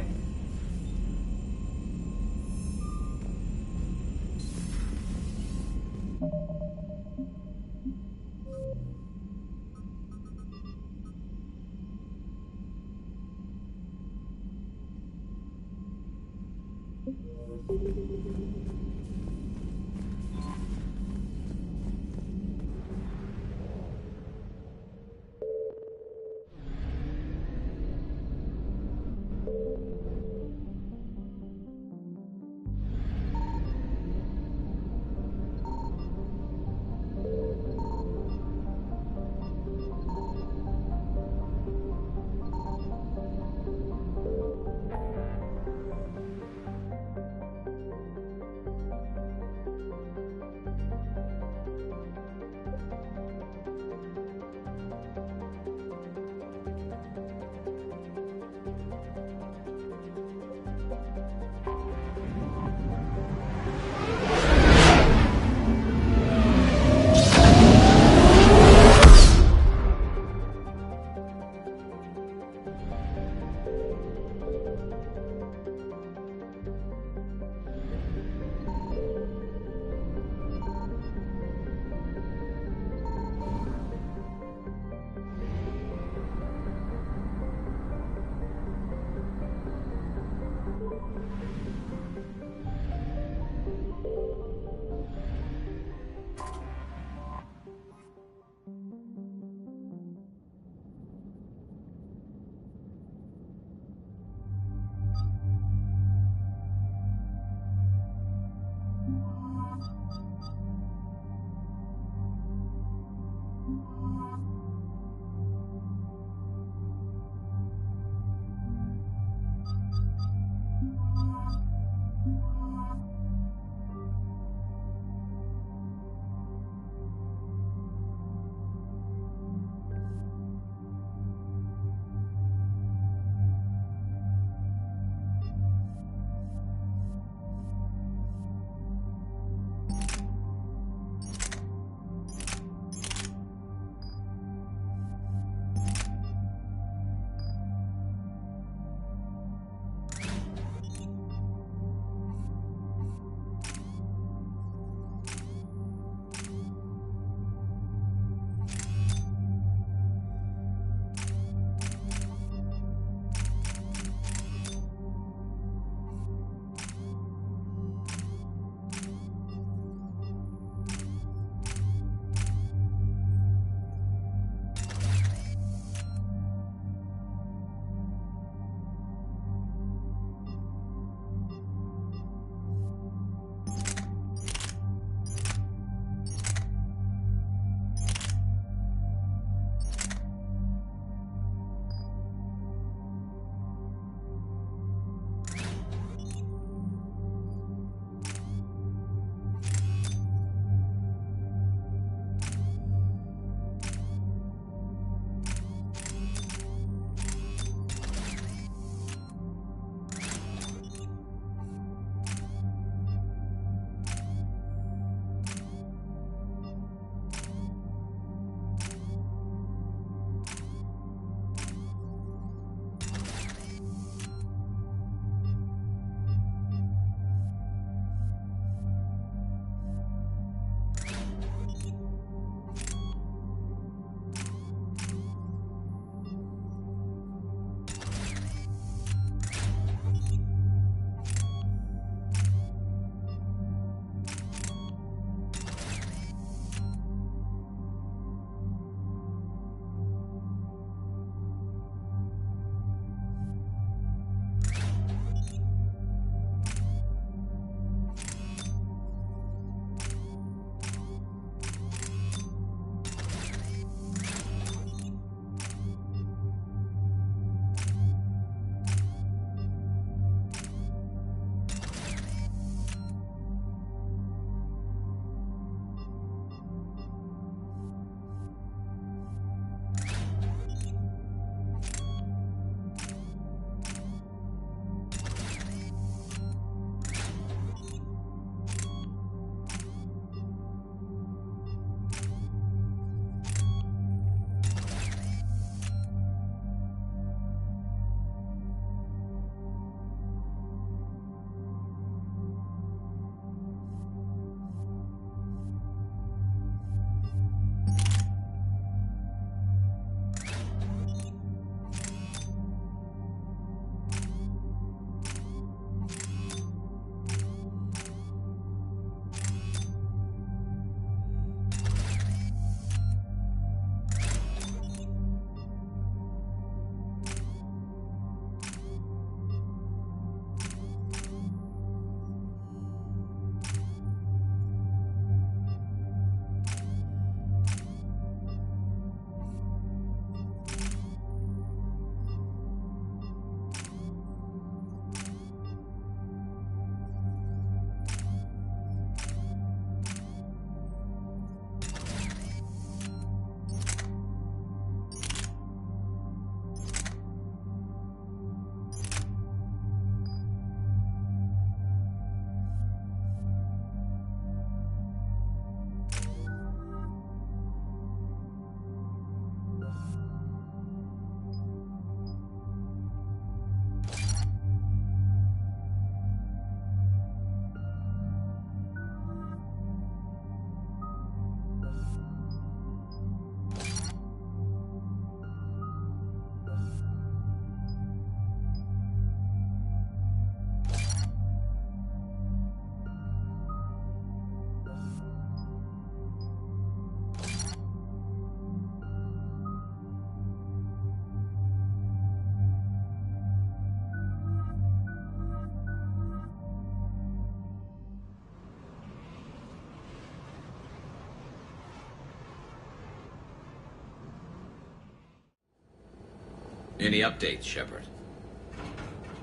Any updates, Shepard?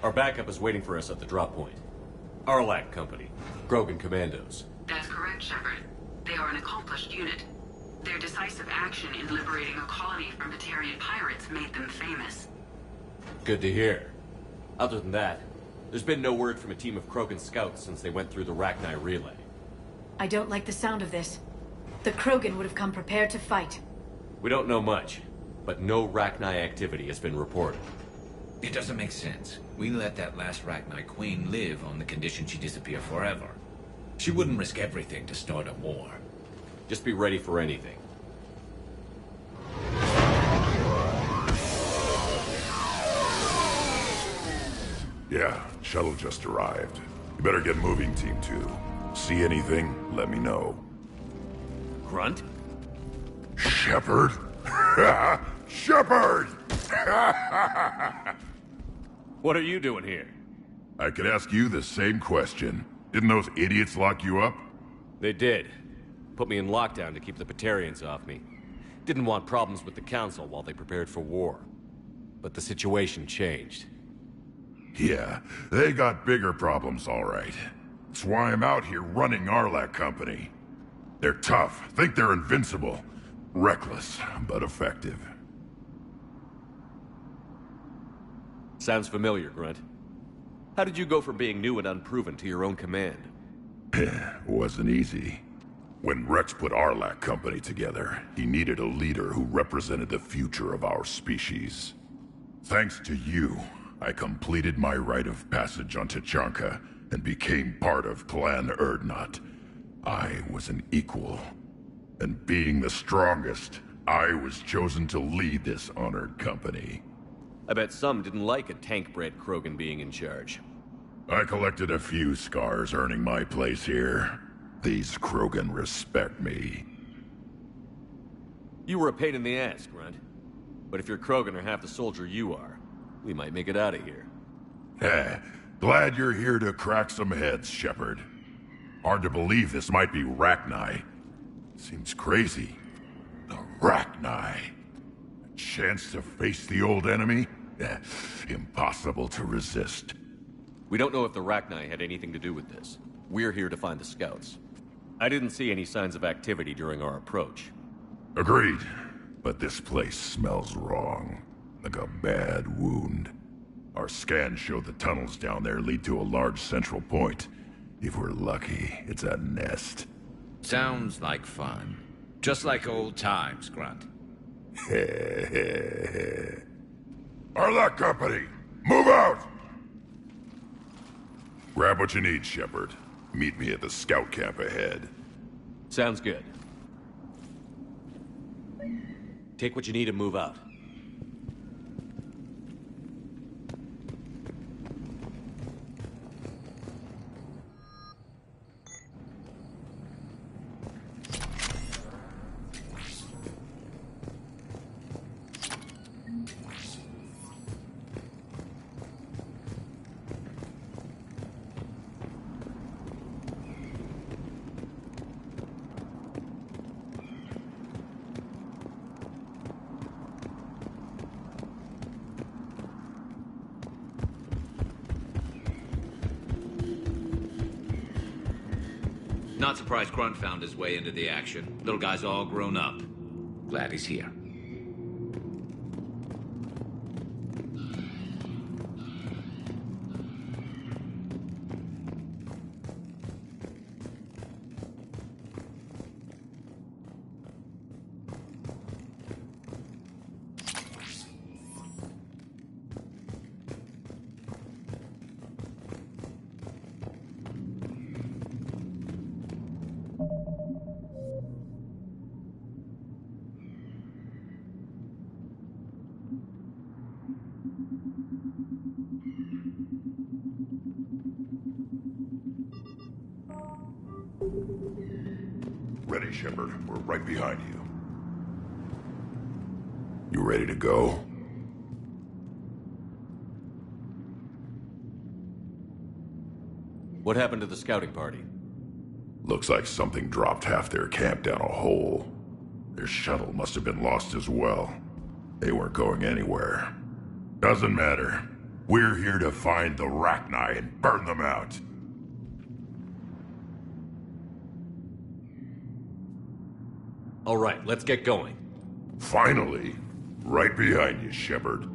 Our backup is waiting for us at the drop point. Arlac Company. Krogan Commandos. That's correct, Shepard. They are an accomplished unit. Their decisive action in liberating a colony from Batarian pirates made them famous. Good to hear. Other than that, there's been no word from a team of Krogan scouts since they went through the Rachni relay. I don't like the sound of this. The Krogan would have come prepared to fight. We don't know much, but no Rachni activity has been reported. It doesn't make sense. We let that last Rachni queen live on the condition she disappear forever. She wouldn't risk everything to start a war. Just be ready for anything. Yeah, shuttle just arrived. You better get moving, Team 2. See anything, let me know. Grunt? Shepard? Shepard! What are you doing here? I could ask you the same question. Didn't those idiots lock you up? They did. Put me in lockdown to keep the Batarians off me. Didn't want problems with the Council while they prepared for war. But the situation changed. Yeah, they got bigger problems, all right. That's why I'm out here running Arlac Company. They're tough, think they're invincible. Reckless, but effective. Sounds familiar, Grunt. How did you go from being new and unproven to your own command? Wasn't easy. When Rex put Arlac Company together, he needed a leader who represented the future of our species. Thanks to you, I completed my rite of passage on Tachanka and became part of Clan Erdnot. I was an equal. And being the strongest, I was chosen to lead this honored company. I bet some didn't like a tank-bred Krogan being in charge. I collected a few scars earning my place here. These Krogan respect me. You were a pain in the ass, Grunt. But if your Krogan are half the soldier you are, we might make it out of here. Glad you're here to crack some heads, Shepard. Hard to believe this might be Rachni. Seems crazy. The Rachni. A chance to face the old enemy? Impossible to resist. We don't know if the Rachni had anything to do with this. We're here to find the scouts. I didn't see any signs of activity during our approach. Agreed. But this place smells wrong. Like a bad wound. Our scans show the tunnels down there lead to a large central point. If we're lucky, it's a nest. Sounds like fun. Just like old times, Grunt. Arlac Company, move out! Grab what you need, Shepard. Meet me at the scout camp ahead. Sounds good. Take what you need and move out. Not surprised Grunt found his way into the action. Little guy's all grown up. Glad he's here. Ready, Shepard. We're right behind you. You ready to go? What happened to the scouting party? Looks like something dropped half their camp down a hole. Their shuttle must have been lost as well. They weren't going anywhere. Doesn't matter. We're here to find the Rachni and burn them out. All right, let's get going. Finally. Right behind you, Shepard.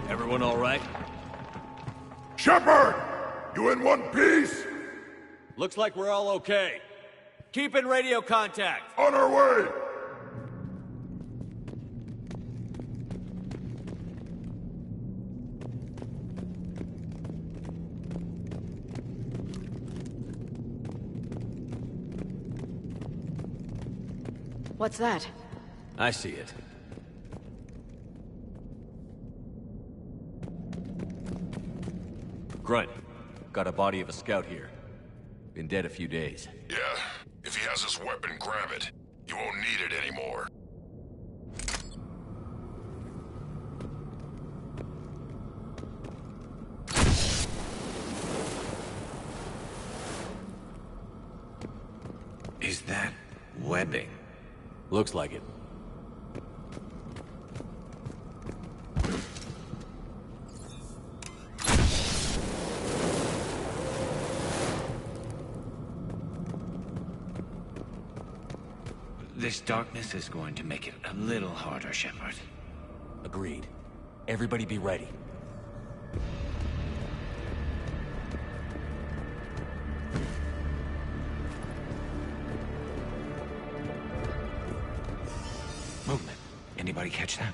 Everyone all right? Shepard! You in one piece? Looks like we're all okay. Keep in radio contact. On our way! What's that? I see it. Grunt, got a body of a scout here. Been dead a few days. Yeah. If he has his weapon, grab it. You won't need it anymore. Is that webbing? Looks like it. This darkness is going to make it a little harder, Shepard. Agreed. Everybody be ready. Movement. Anybody catch that?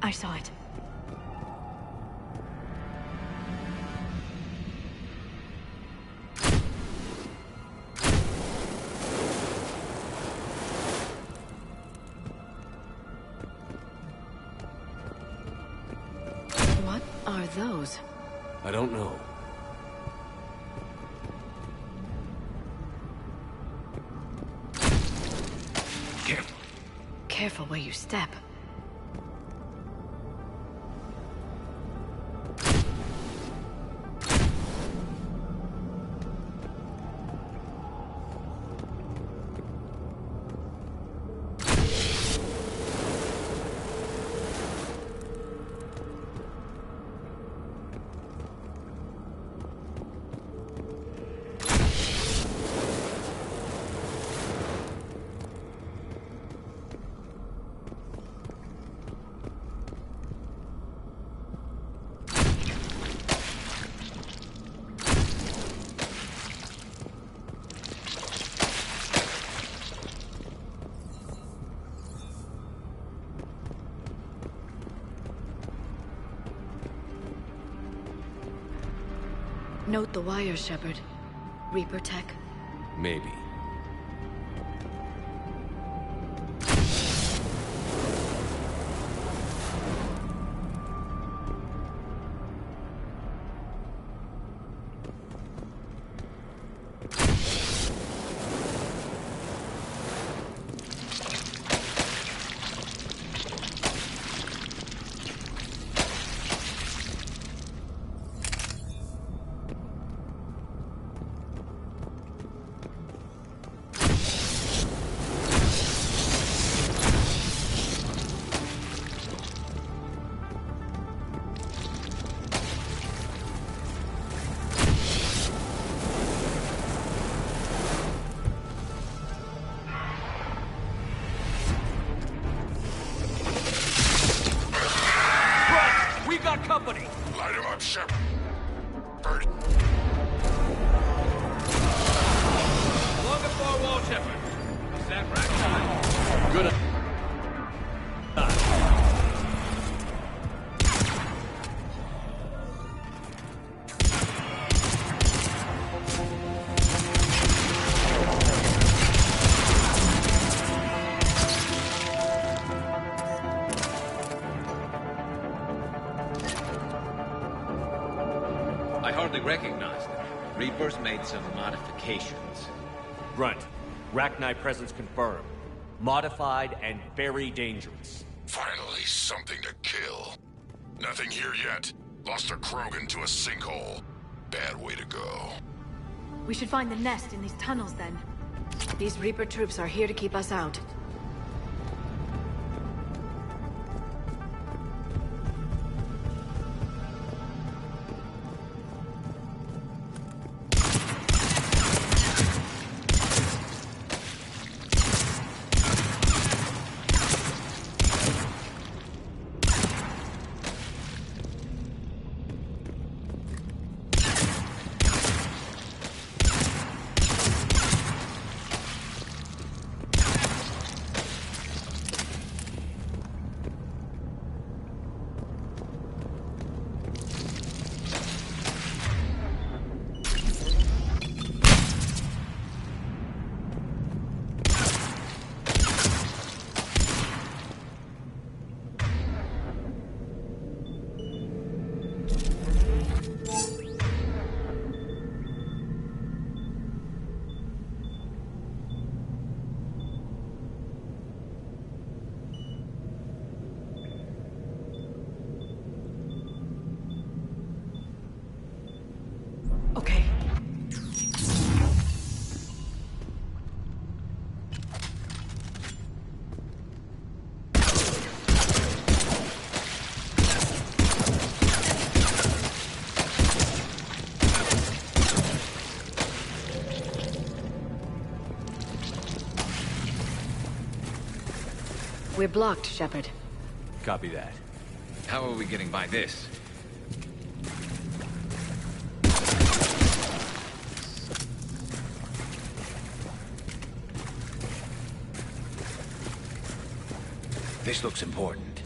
I saw it. What are those? I don't know. Careful. Careful where you step. Note the wires, Shepard. Reaper tech? Maybe. Company. Light him up, Shepard. Bird. Along the far wall, Shepard. Is that right? Good. I hardly recognize them. Reapers made some modifications. Grunt, Rachni presence confirmed. Modified and very dangerous. Finally, something to kill. Nothing here yet. Lost a Krogan to a sinkhole. Bad way to go. We should find the nest in these tunnels then. These Reaper troops are here to keep us out. We're blocked, Shepard. Copy that. How are we getting by this? This looks important.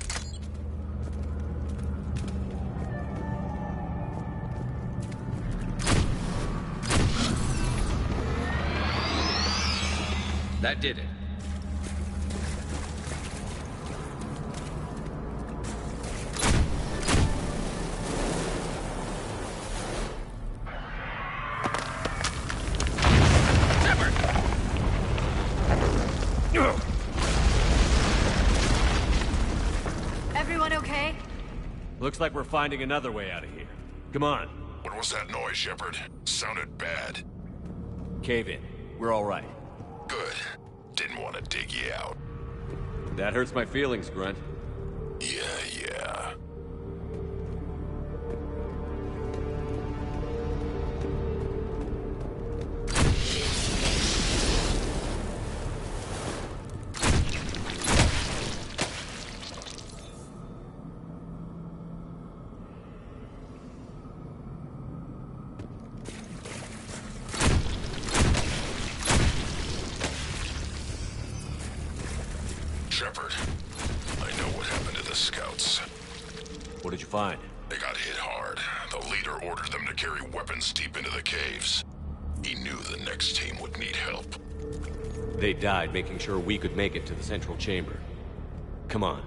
That did it. Everyone okay? Looks like we're finding another way out of here. Come on. What was that noise, Shepard? Sounded bad. Cave in. We're all right. Good. Didn't want to dig you out. That hurts my feelings, Grunt. Yeah. Shepard, I know what happened to the scouts. What did you find? They got hit hard. The leader ordered them to carry weapons deep into the caves. He knew the next team would need help. They died making sure we could make it to the central chamber. Come on.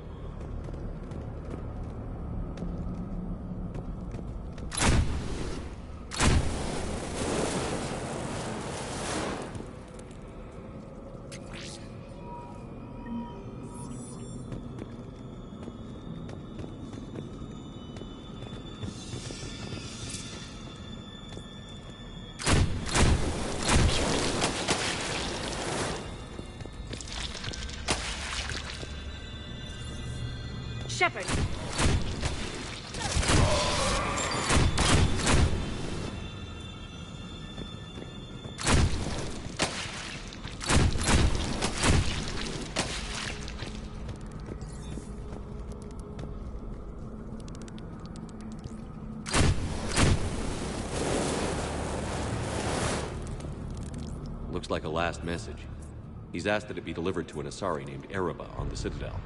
Shepard! Looks like a last message. He's asked that it be delivered to an Asari named Erebba on the Citadel.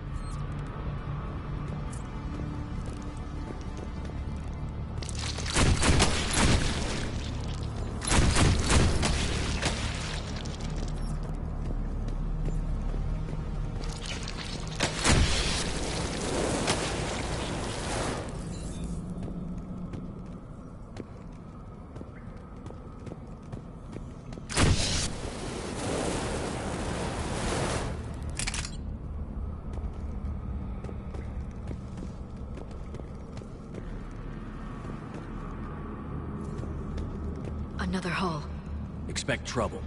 another hull. Expect trouble.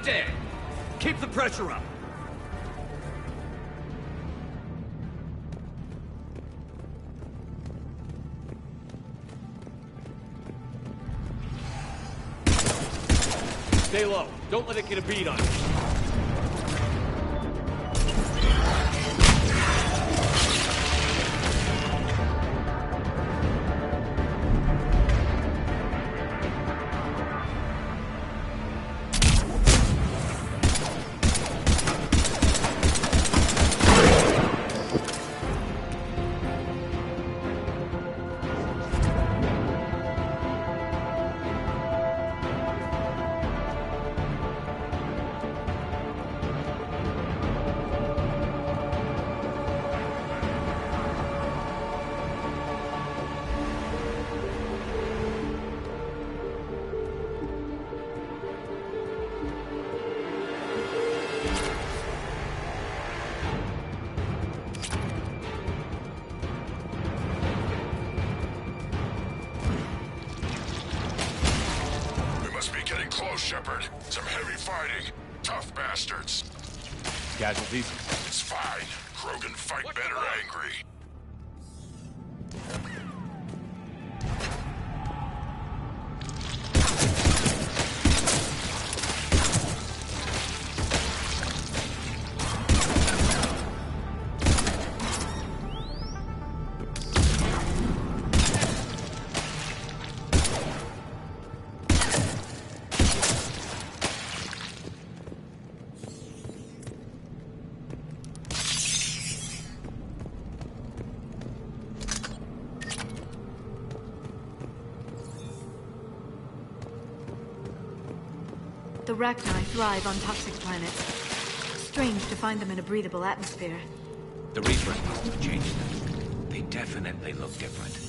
Dead. Keep the pressure up. Stay low. Don't let it get a beat on you. Shepard. Some heavy fighting. Tough bastards. Casualties? It's fine. Krogan fight better angry. The Rachni thrive on toxic planets. Strange to find them in a breathable atmosphere. The Reapers must have changed them. They definitely look different.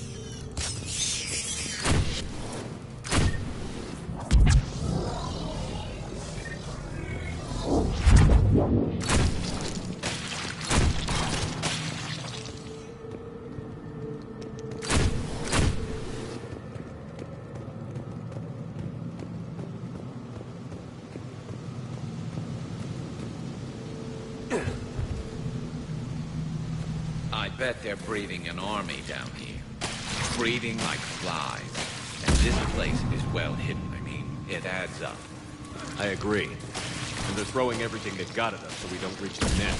I bet they're breeding an army down here. Breeding like flies. And this place is well hidden. I mean, it adds up. I agree. And they're throwing everything they've got at us so we don't reach the net.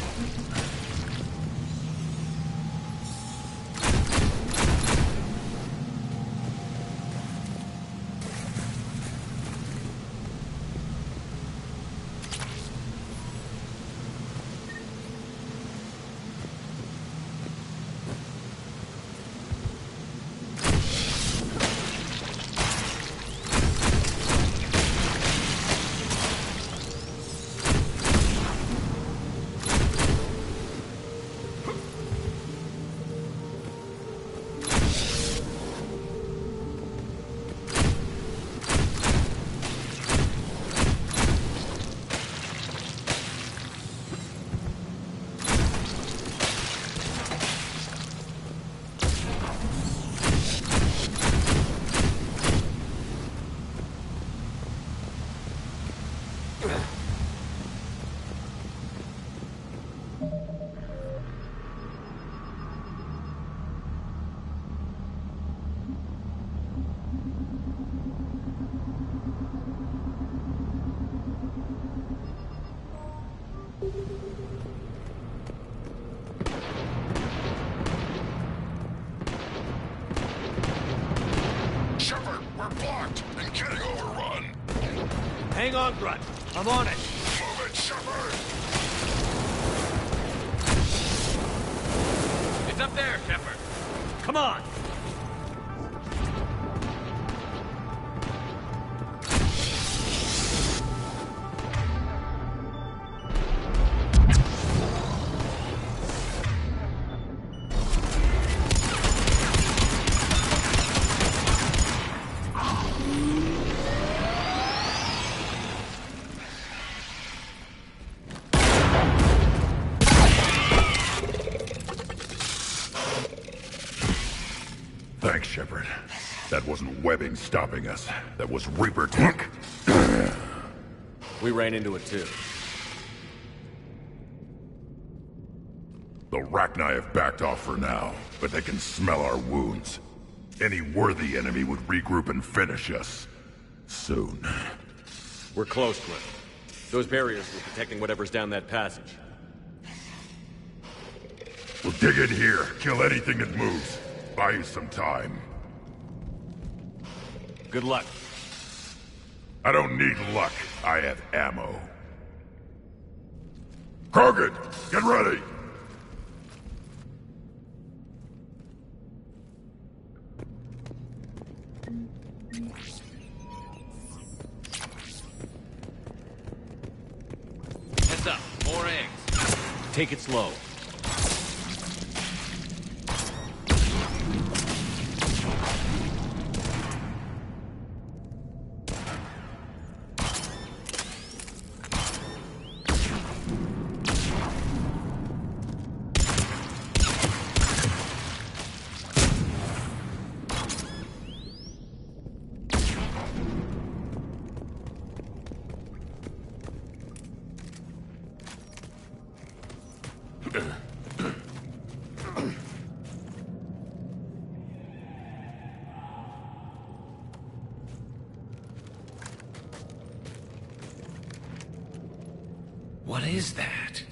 on, Grunt. I'm on it. Move it, Shepard! It's up there, Shepard. Come on. Thanks, Shepard. That wasn't webbing stopping us. That was Reaper tech. We ran into it too. The Rachni have backed off for now, but they can smell our wounds. Any worthy enemy would regroup and finish us. Soon. We're close, Cliff. Those barriers were protecting whatever's down that passage. We'll dig in here, kill anything that moves. Buy you some time. Good luck. I don't need luck. I have ammo. Krogan, get ready! Heads up, more eggs. Take it slow. What is that?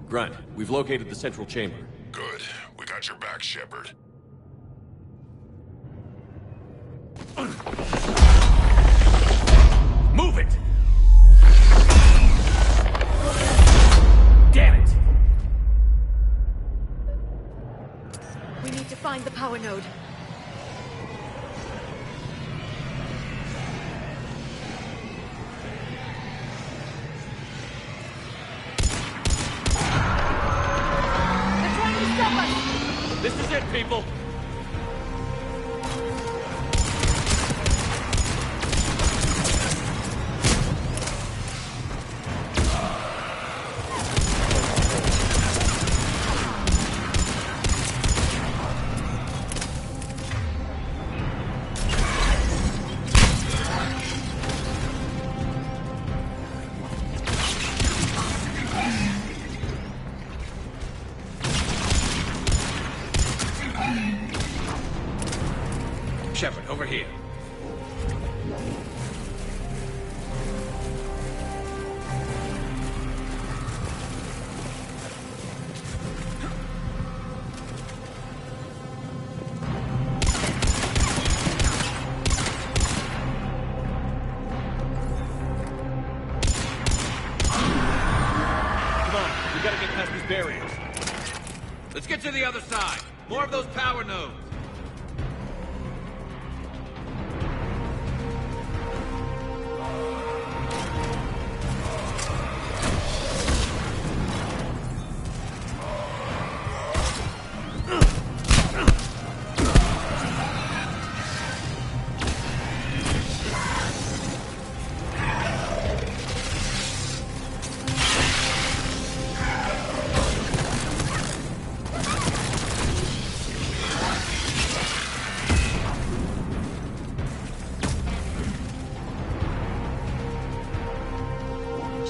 Grunt, we've located the central chamber. Good. We got your back, Shepard. Move it! Damn it! We need to find the power node. This is it, people! Shepard, over here. Come on, we gotta get past these barriers. Let's get to the other side. More of those power nodes.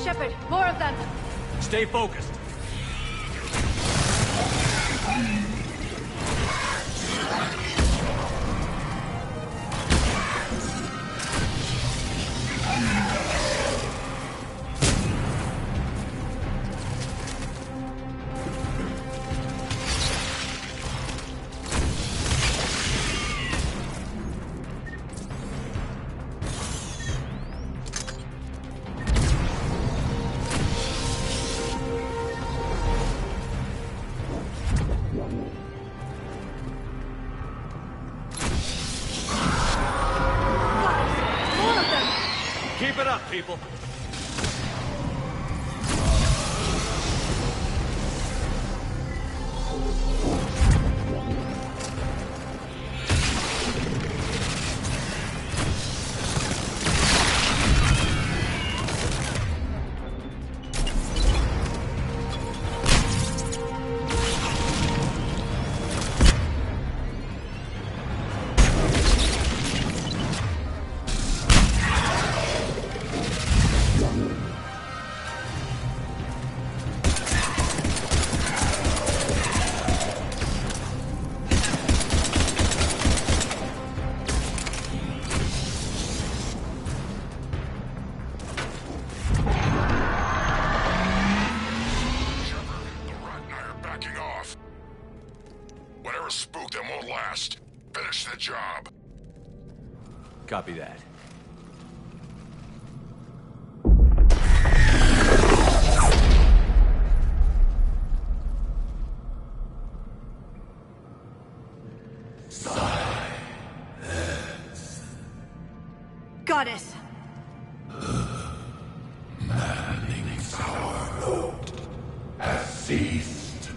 Shepard, more of them! Stay focused. Copy that. Goddess! Maddening's our road has ceased.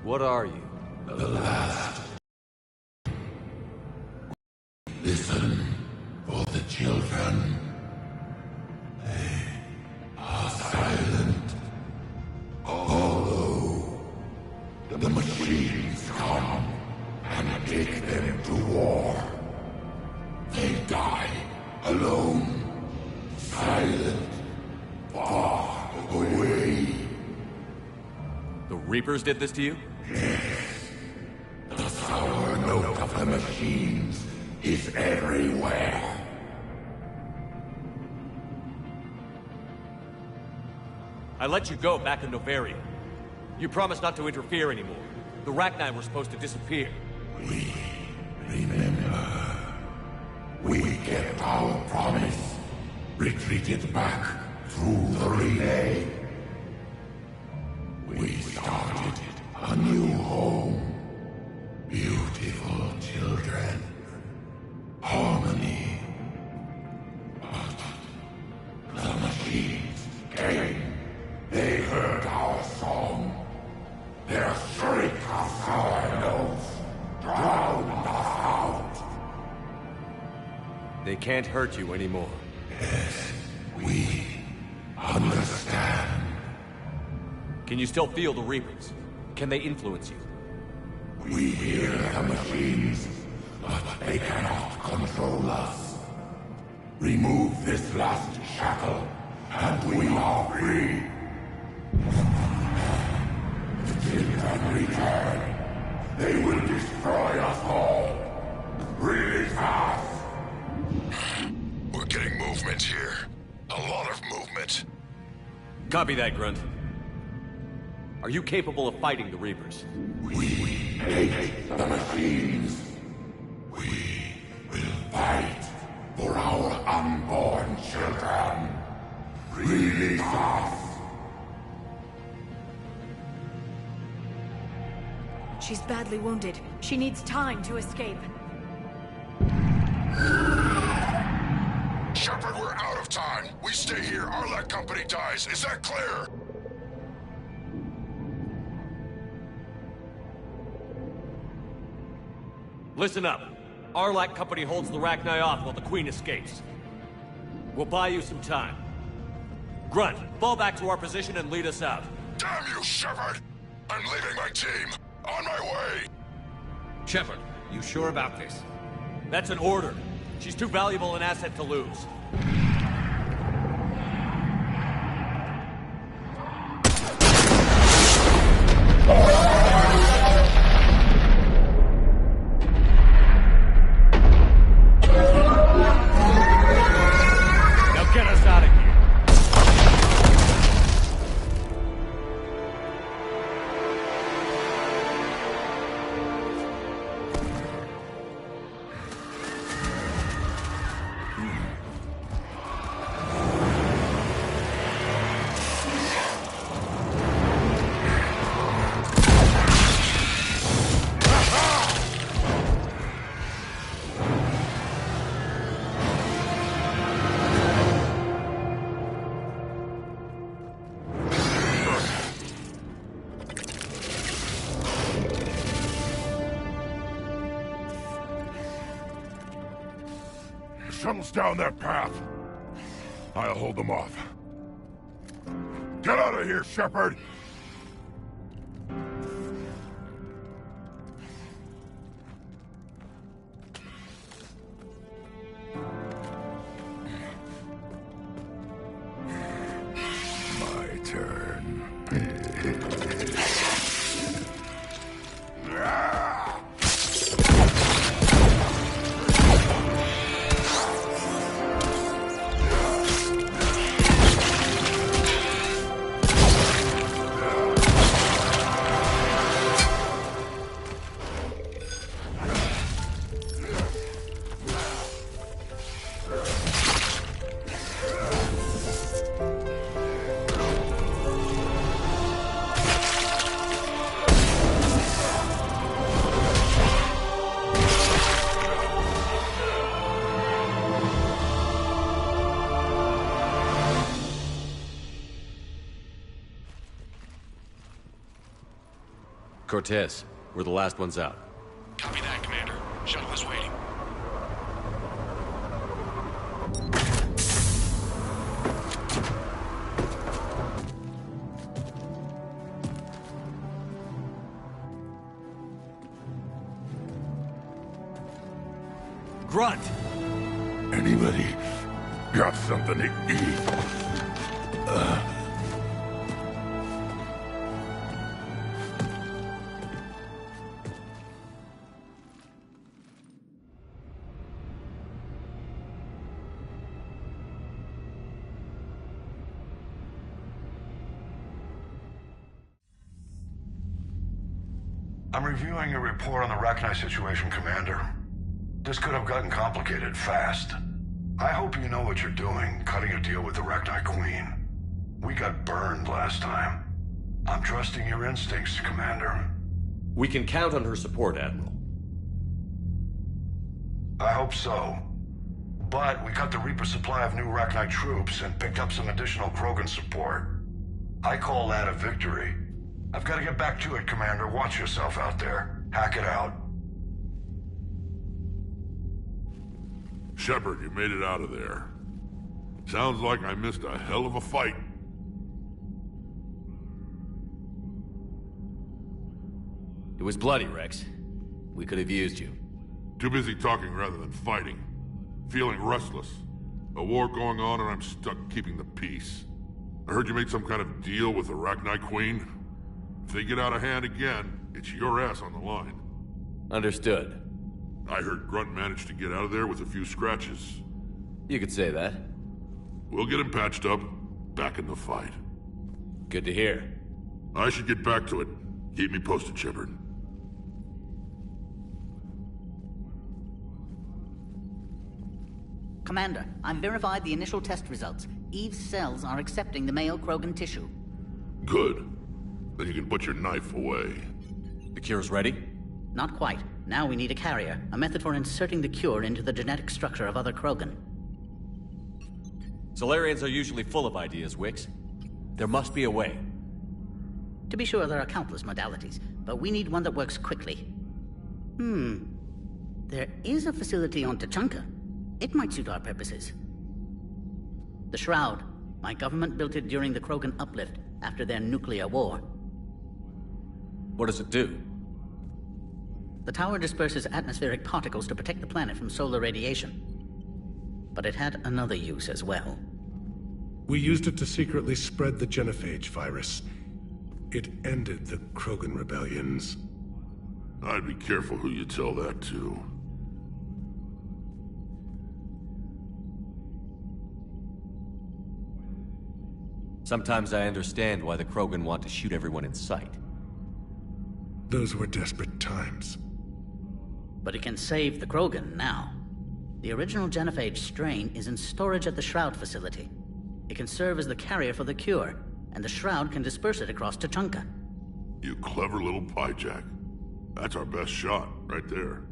What are you? The last. Listen for the children. They are silent. Although the machines come and take them to war, they die alone, silent, far away. The Reapers did this to you? Yes. The sour note of the machines is everywhere. I let you go back in Novaria. You promised not to interfere anymore. The Rachni were supposed to disappear. We remember. We kept our promise. Retreated back through the relay. We started a new home. Beautiful children. Harmony. But the machines came. They heard our song. Their shriek of sour notes drowned us out. They can't hurt you anymore. Yes, we understand. Can you still feel the Reapers? Can they influence you? We hear the machines, but they cannot control us. Remove this last shackle, and we are free. The children return. They will destroy us all. Really fast. We're getting movement here. A lot of movement. Copy that, Grunt. Are you capable of fighting the Reapers? We hate the machines. We will fight for our unborn children. Really fast. She's badly wounded. She needs time to escape. Shepard, we're out of time. We stay here, Arlec Company dies. Is that clear? Listen up. Arlec Company holds the Rachni off while the Queen escapes. We'll buy you some time. Grunt, fall back to our position and lead us out. Damn you, Shepard! I'm leaving my team. On my way! Shepard, you sure about this? That's an order. She's too valuable an asset to lose. Now get us out of here. Shuttles down that path. I'll hold them off. Get out of here, Shepard! My turn. Cortez, we're the last ones out. Copy that, Commander. Shuttle is waiting. Grunt! Anybody got something to eat? I'm reviewing your report on the Rachni situation, Commander. This could have gotten complicated fast. I hope you know what you're doing, cutting a deal with the Rachni Queen. We got burned last time. I'm trusting your instincts, Commander. We can count on her support, Admiral. I hope so. But we cut the Reaper supply of new Rachni troops and picked up some additional Krogan support. I call that a victory. I've got to get back to it, Commander. Watch yourself out there. Hack it out. Shepard, you made it out of there. Sounds like I missed a hell of a fight. It was bloody, Rex. We could have used you. Too busy talking rather than fighting. Feeling restless. A war going on and I'm stuck keeping the peace. I heard you made some kind of deal with the Rachni Queen. If they get out of hand again, it's your ass on the line. Understood. I heard Grunt managed to get out of there with a few scratches. You could say that. We'll get him patched up, back in the fight. Good to hear. I should get back to it. Keep me posted, Shepard. Commander, I've verified the initial test results. Eve's cells are accepting the male Krogan tissue. Good. Then you can put your knife away. The cure's ready? Not quite. Now we need a carrier, a method for inserting the cure into the genetic structure of other Krogan. Solarians are usually full of ideas, Wix. There must be a way. To be sure, there are countless modalities, but we need one that works quickly. There is a facility on Tachanka. It might suit our purposes. The Shroud. My government built it during the Krogan uplift, after their nuclear war. What does it do? The tower disperses atmospheric particles to protect the planet from solar radiation. But it had another use as well. We used it to secretly spread the genophage virus. It ended the Krogan rebellions. I'd be careful who you tell that to. Sometimes I understand why the Krogan want to shoot everyone in sight. Those were desperate times. But it can save the Krogan now. The original genophage strain is in storage at the Shroud facility. It can serve as the carrier for the cure, and the Shroud can disperse it across Tachanka. You clever little piejack. That's our best shot, right there.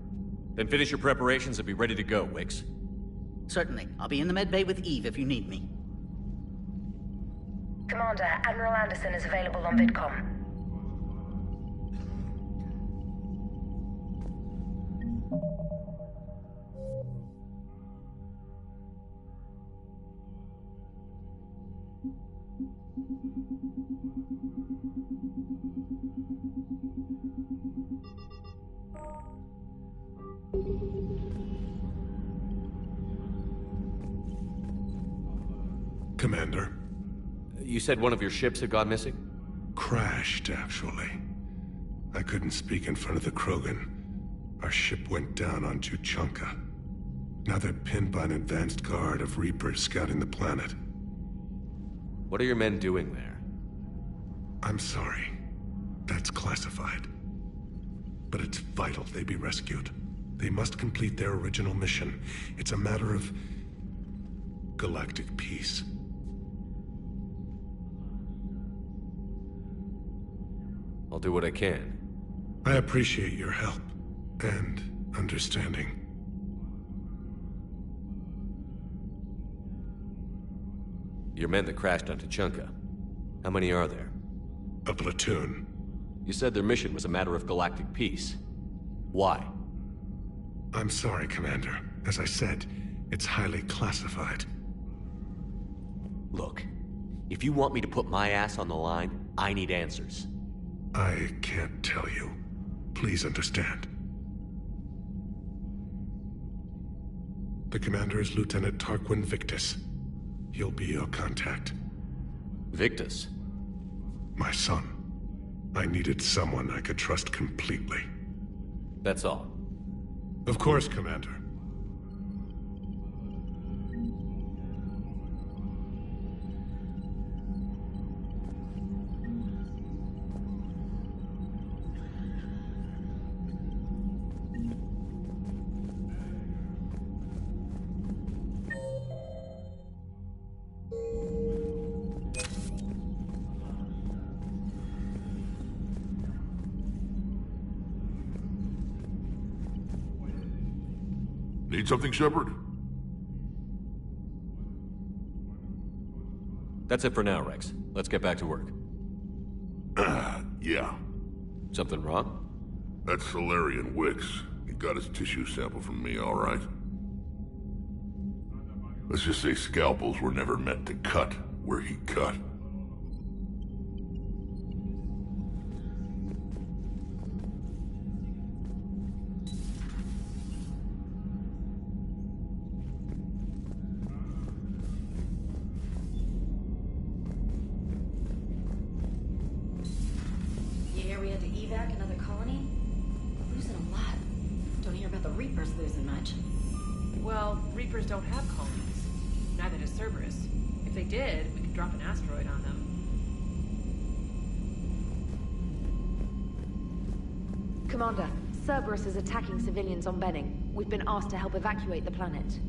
Then finish your preparations and be ready to go, Wix. Certainly. I'll be in the med bay with Eve if you need me. Commander, Admiral Anderson is available on VidCom. Commander. You said one of your ships had gone missing? Crashed, actually. I couldn't speak in front of the Krogan. Our ship went down on Tuchanka. Now they're pinned by an advanced guard of Reapers scouting the planet. What are your men doing there? I'm sorry. That's classified. But it's vital they be rescued. They must complete their original mission. It's a matter of galactic peace. I'll do what I can. I appreciate your help and understanding. Your men that crashed on Tachanka. How many are there? A platoon. You said their mission was a matter of galactic peace. Why? I'm sorry, Commander. As I said, it's highly classified. Look, if you want me to put my ass on the line, I need answers. I can't tell you. Please understand. The commander is Lieutenant Tarquin Victus. He'll be your contact. Victus? My son. I needed someone I could trust completely. That's all. Of course, Commander. Need something, Shepard? That's it for now, Rex. Let's get back to work. Yeah. Something wrong? That's Solarian Wicks. He got his tissue sample from me, all right. Let's just say scalpels were never meant to cut where he cut. You hear we had to evac another colony? Losing a lot. Don't hear about the Reapers losing much. Well, Reapers don't have colonies. Neither does Cerberus. If they did, we could drop an asteroid on them. Commander, Cerberus is attacking civilians on Benning. We've been asked to help evacuate the planet.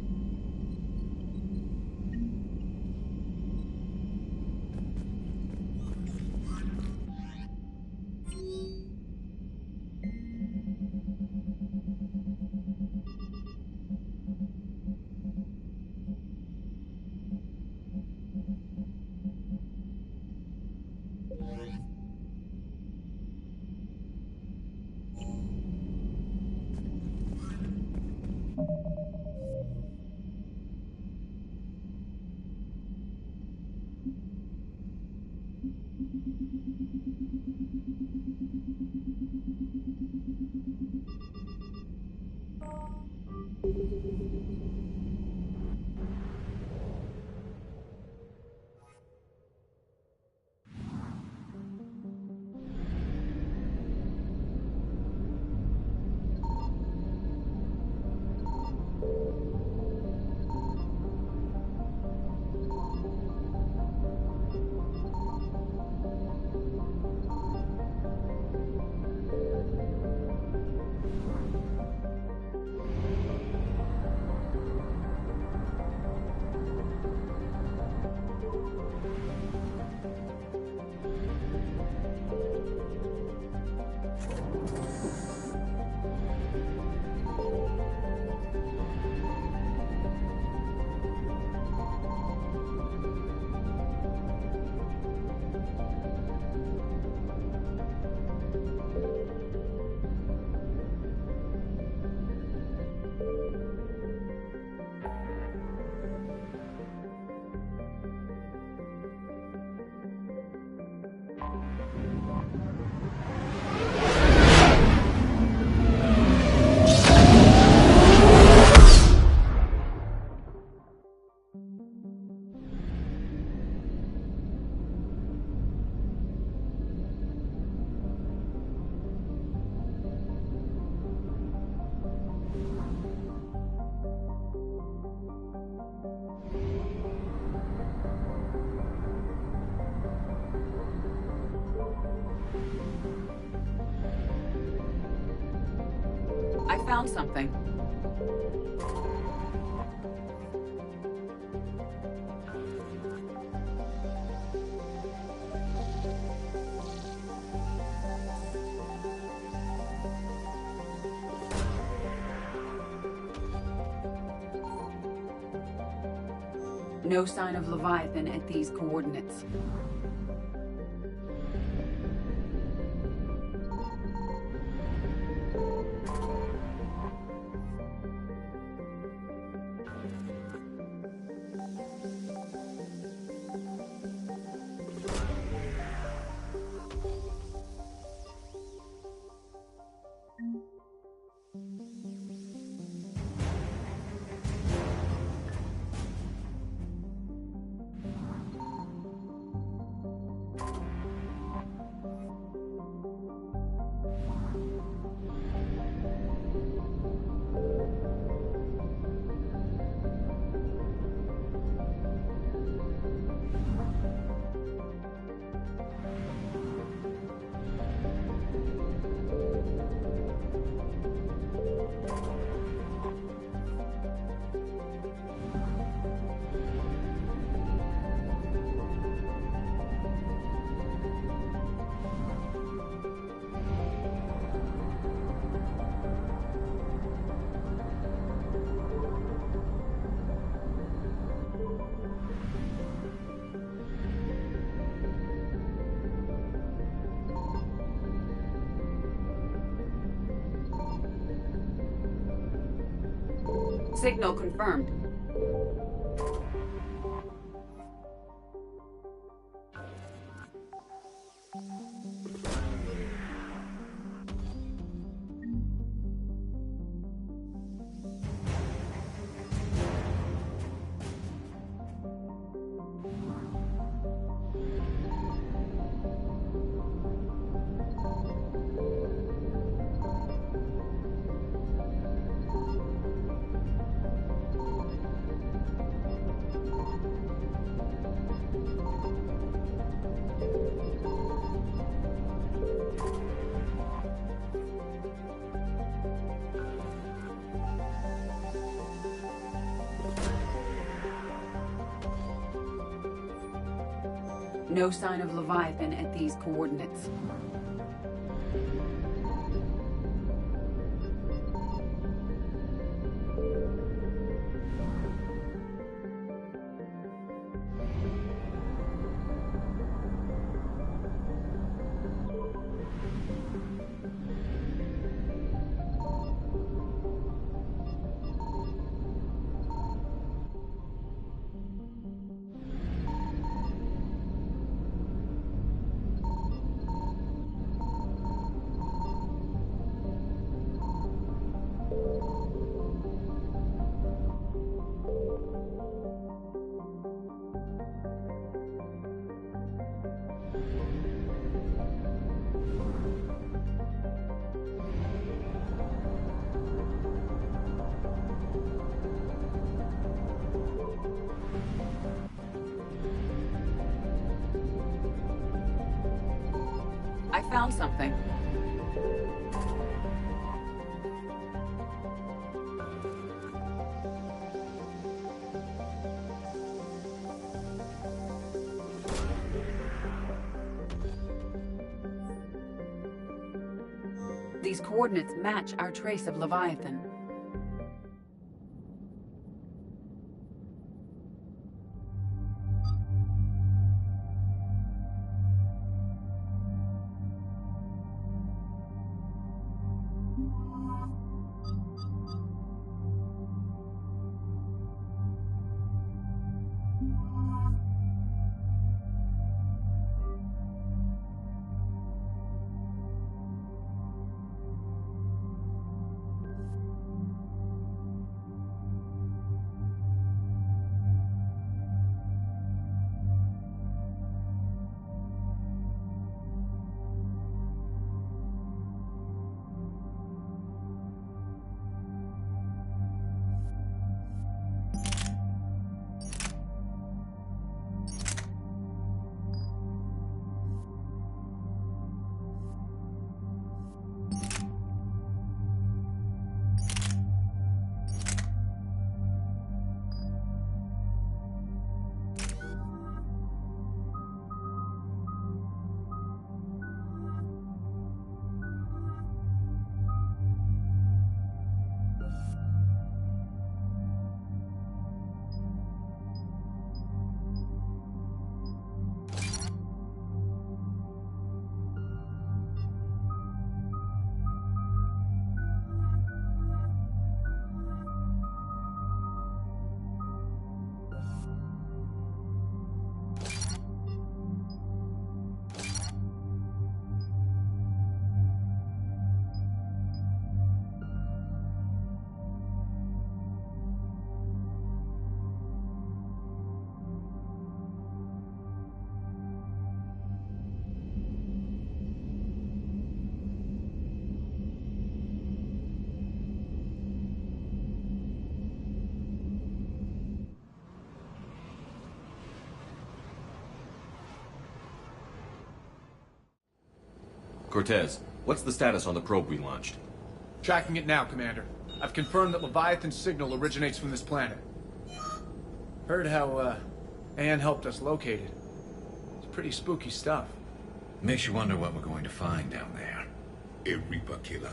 I found something. No sign of Leviathan at these coordinates. Signal confirmed. No sign of Leviathan at these coordinates. I found something. These coordinates match our trace of Leviathan. Cortez, what's the status on the probe we launched? Tracking it now, Commander. I've confirmed that Leviathan's signal originates from this planet. Heard how, Anne helped us locate it. It's pretty spooky stuff. Makes you wonder what we're going to find down there. A Reaper killer.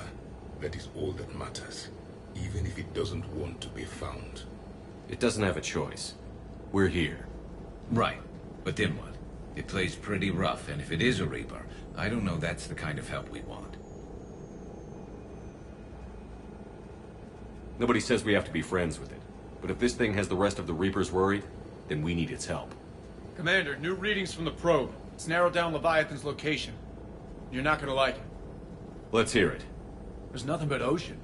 That is all that matters. Even if it doesn't want to be found. It doesn't have a choice. We're here. Right. But then what? It plays pretty rough, and if it is a Reaper, I don't know that's the kind of help we want. Nobody says we have to be friends with it. But if this thing has the rest of the Reapers worried, then we need its help. Commander, new readings from the probe. It's narrowed down Leviathan's location. You're not gonna like it. Let's hear it. There's nothing but ocean.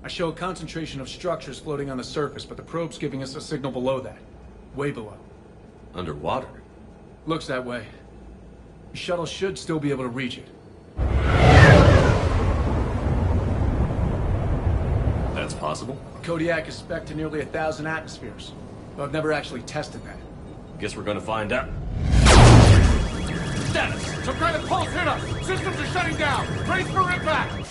I show a concentration of structures floating on the surface, but the probe's giving us a signal below that. Way below. Underwater? Looks that way. The shuttle should still be able to reach it. That's possible? Kodiak is spec'd to nearly 1,000 atmospheres, but I've never actually tested that. Guess we're gonna find out. Status! Some kind of pulse hit us! Systems are shutting down! Brace for impact!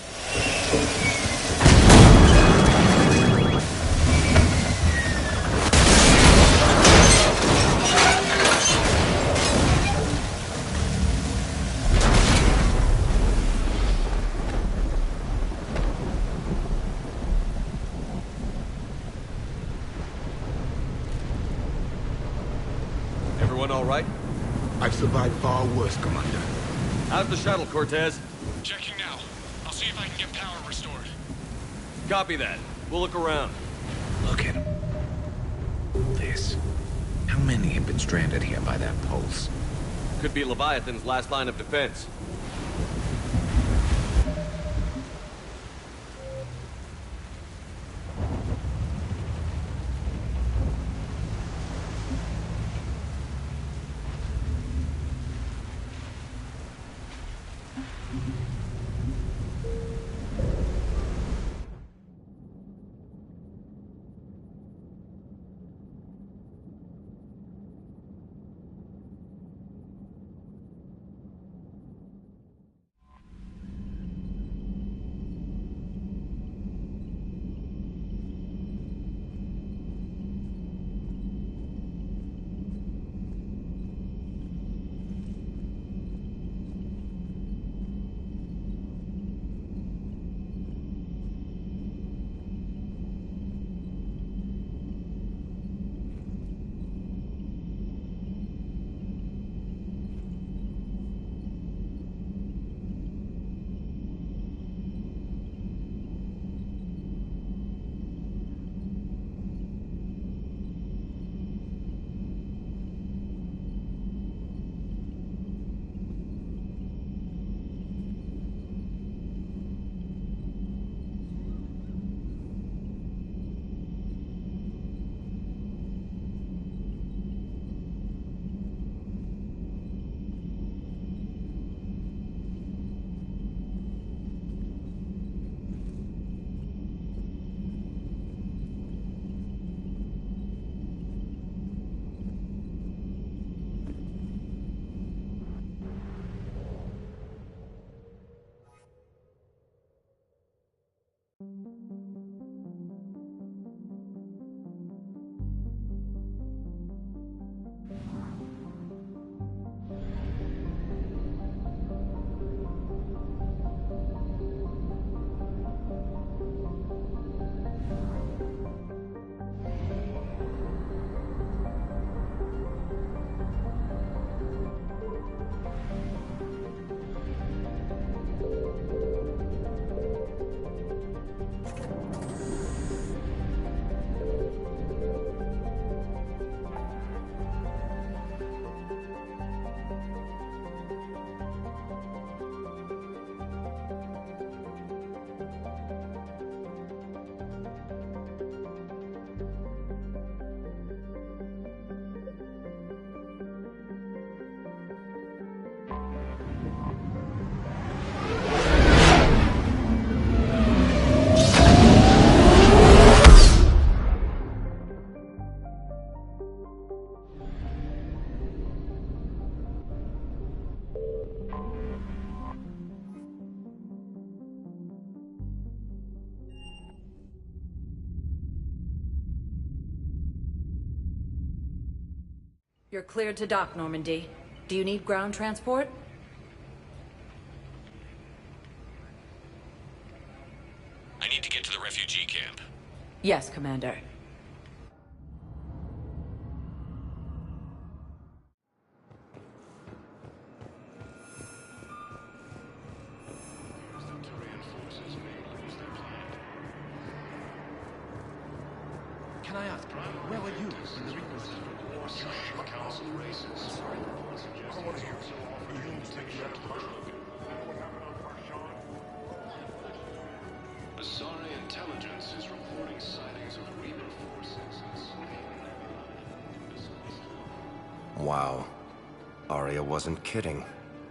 Everyone all right? I've survived far worse, Commander. How's the shuttle, Cortez? Checking now. I'll see if I can get power restored. Copy that. We'll look around. Look at him. This. How many have been stranded here by that pulse? Could be Leviathan's last line of defense. You're cleared to dock, Normandy. Do you need ground transport? I need to get to the refugee camp. Yes, Commander. Council races. I don't want to hear so often humans taking out Krogan. What happened on Farshan? Asari intelligence is reporting sightings of Reaper forces. Wow. Arya wasn't kidding.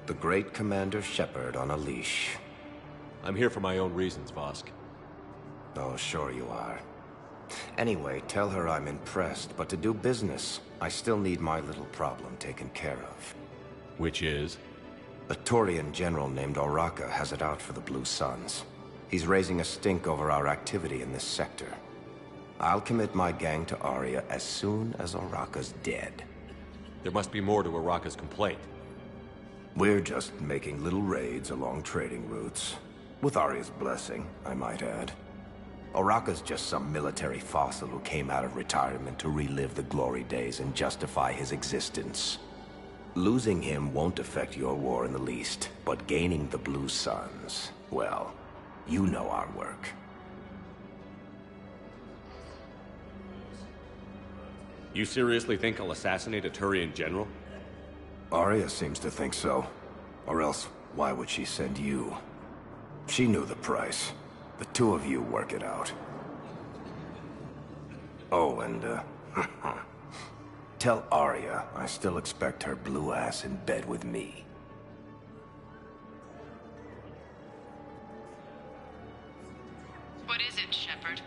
The great Commander Shepard on a leash. I'm here for my own reasons, Vosk. Oh, sure you are. Anyway, tell her I'm impressed, but to do business, I still need my little problem taken care of. Which is? A Turian general named Oraka has it out for the Blue Suns. He's raising a stink over our activity in this sector. I'll commit my gang to Arya as soon as Oraka's dead. There must be more to Oraka's complaint. We're just making little raids along trading routes. With Arya's blessing, I might add. Oraka's just some military fossil who came out of retirement to relive the glory days and justify his existence. Losing him won't affect your war in the least, but gaining the Blue Suns, well, you know our work. You seriously think I'll assassinate a Turian general? Arya seems to think so. Or else, why would she send you? She knew the price. The two of you work it out. Oh, and, tell Arya I still expect her blue ass in bed with me. What is it, Shepard?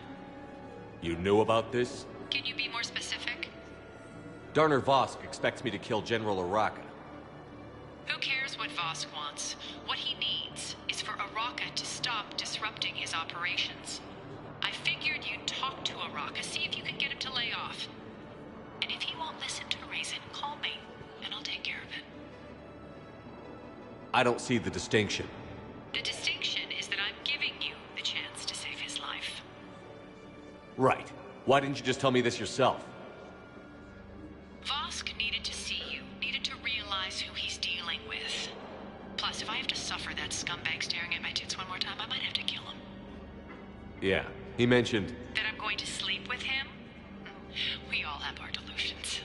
You knew about this? Can you be more specific? Darner Vosk expects me to kill General Oraka. Who cares what Vosk wants? What he needs is for Oraka to stop disrupting his operations. I figured you'd talk to Oraka, see if you could get him to lay off. And if he won't listen to reason, call me, and I'll take care of it. I don't see the distinction. The distinction is that I'm giving you the chance to save his life. Right. Why didn't you just tell me this yourself? Vosk needed to see you, needed to realize who he's dealing with. Plus, if I have to suffer that scumbag staring at my tits one more time, I might have to kill him. Yeah, he mentioned... That I'm going to sleep with him? We all have our delusions.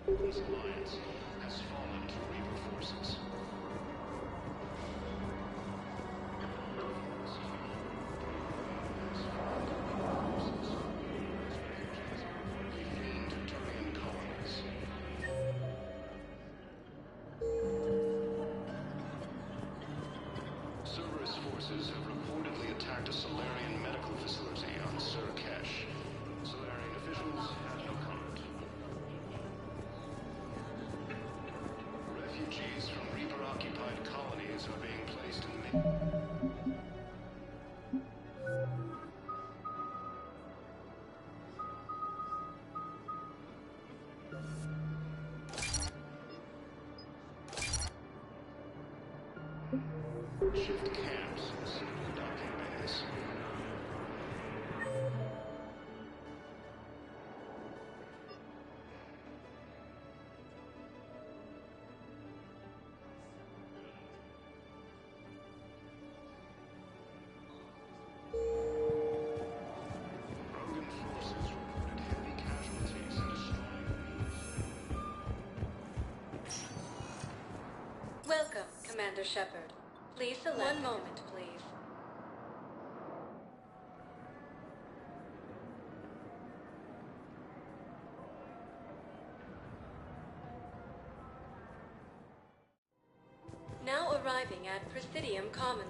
This alliance has fallen to Reaper forces. Fleeing to Turian colonies. Cerberus forces have reportedly attacked a Solarian medical facility on Surkesh. Solarian officials have no comment. Refugees from Reaper-occupied colonies are being placed in... Shift camps instead of docking bays. Commander Shepard. Please select. One moment, please. Now arriving at Presidium Commons.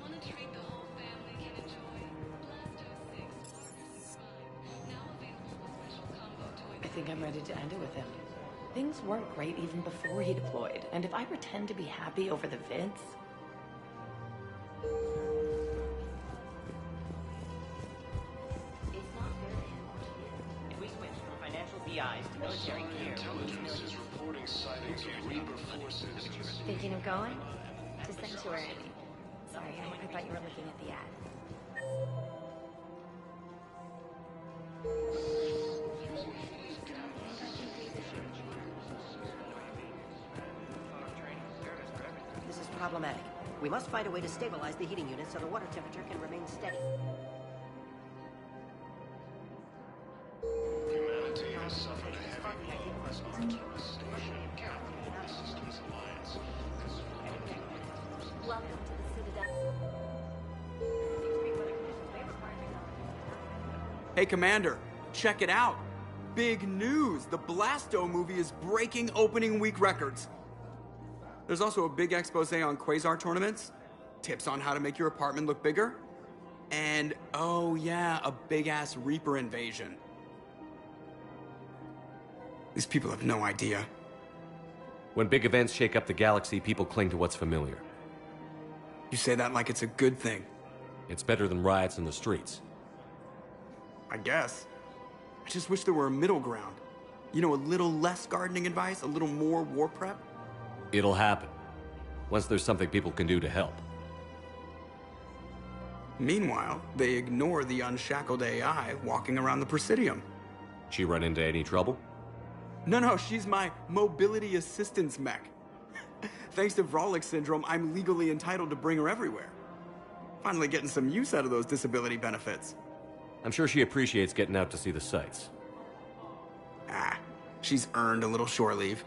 Want to treat the whole family can enjoy Blasto 6 Markers 5, now available with special combo toy. I think I'm ready to end it with him. Things weren't great even before he deployed, and if I pretend to be happy over the vids... It's not fair to him or to you. If we switch from financial BIs to military gear... Intelligence is reporting sightings of Reaper forces. Thinking of going? To Sanctuary. Sorry, I thought you were looking at the ad. This is problematic. We must find a way to stabilize the heating unit so the water temperature can remain steady. Humanity has suffered a heavy blow as Artemis Station, capital of the Systems Alliance. Welcome to the Citadel. Hey, Commander, check it out. Big news! The Blasto movie is breaking opening week records. There's also a big expose on Quasar tournaments, tips on how to make your apartment look bigger, and, oh yeah, a big-ass Reaper invasion. These people have no idea. When big events shake up the galaxy, people cling to what's familiar. You say that like it's a good thing. It's better than riots in the streets. I guess. I just wish there were a middle ground. You know, a little less gardening advice, a little more war prep. It'll happen. Once there's something people can do to help. Meanwhile, they ignore the unshackled AI walking around the Presidium. She run into any trouble? No, she's my mobility assistance mech. Thanks to Vrolic syndrome, I'm legally entitled to bring her everywhere. Finally getting some use out of those disability benefits. I'm sure she appreciates getting out to see the sights. She's earned a little shore leave.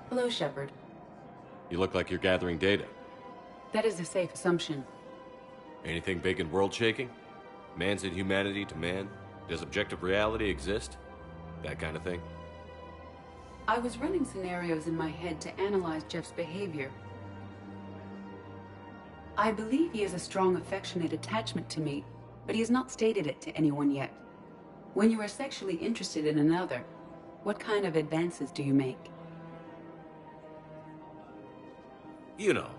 Hello, Shepard. You look like you're gathering data. That is a safe assumption. Anything big and world-shaking? Man's inhumanity to man? Does objective reality exist? That kind of thing? I was running scenarios in my head to analyze Jeff's behavior. I believe he has a strong affectionate attachment to me, but he has not stated it to anyone yet. When you are sexually interested in another, what kind of advances do you make? You know,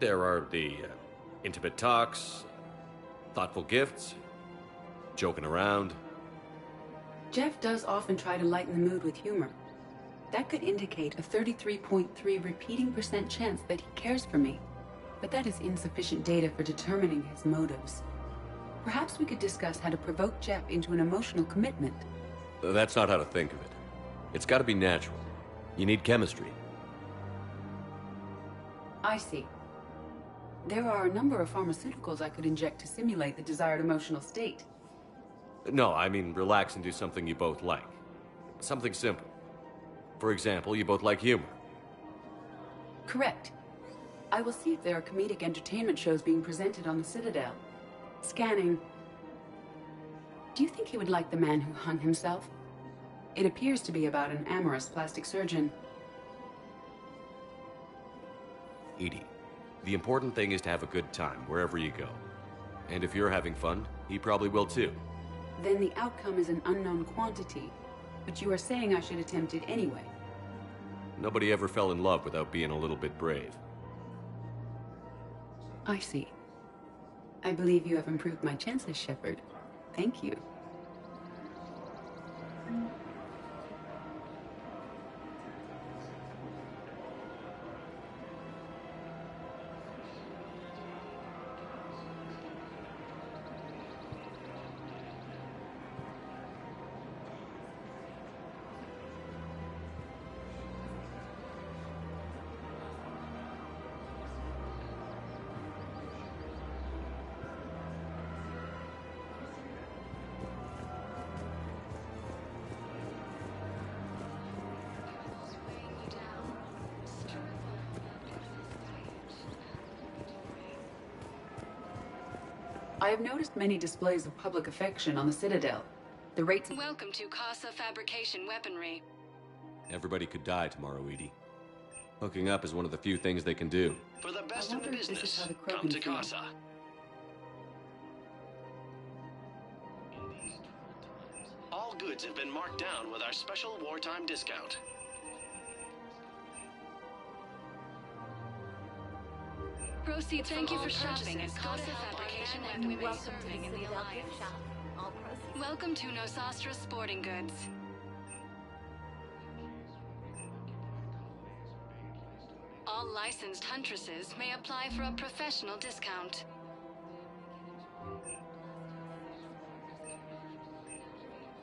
there are the intimate talks, thoughtful gifts, joking around. Jeff does often try to lighten the mood with humor. That could indicate a 33.3 repeating % chance that he cares for me, but that is insufficient data for determining his motives. Perhaps we could discuss how to provoke Jeff into an emotional commitment. That's not how to think of it. It's got to be natural. You need chemistry. I see. There are a number of pharmaceuticals I could inject to simulate the desired emotional state. No, I mean relax and do something you both like. Something simple. For example, you both like humor. Correct. I will see if there are comedic entertainment shows being presented on the Citadel. Scanning. Do you think he would like The Man Who Hung Himself? It appears to be about an amorous plastic surgeon. Edie, the important thing is to have a good time wherever you go. And if you're having fun, he probably will too. Then the outcome is an unknown quantity, but you are saying I should attempt it anyway. Nobody ever fell in love without being a little bit brave. I see. I believe you have improved my chances, Shepard. Thank you. I have noticed many displays of public affection on the Citadel. The rates... Welcome to Casa Fabrication Weaponry. Everybody could die tomorrow, Edie. Hooking up is one of the few things they can do. For the best in the business, come to Casa. All goods have been marked down with our special wartime discount. Proceeds Thank you for shopping at Casa Fabrication Weaponry. Welcome to the Citadel gift shop. All proceeds. Welcome to Nosastra Sporting Goods. All licensed huntresses may apply for a professional discount.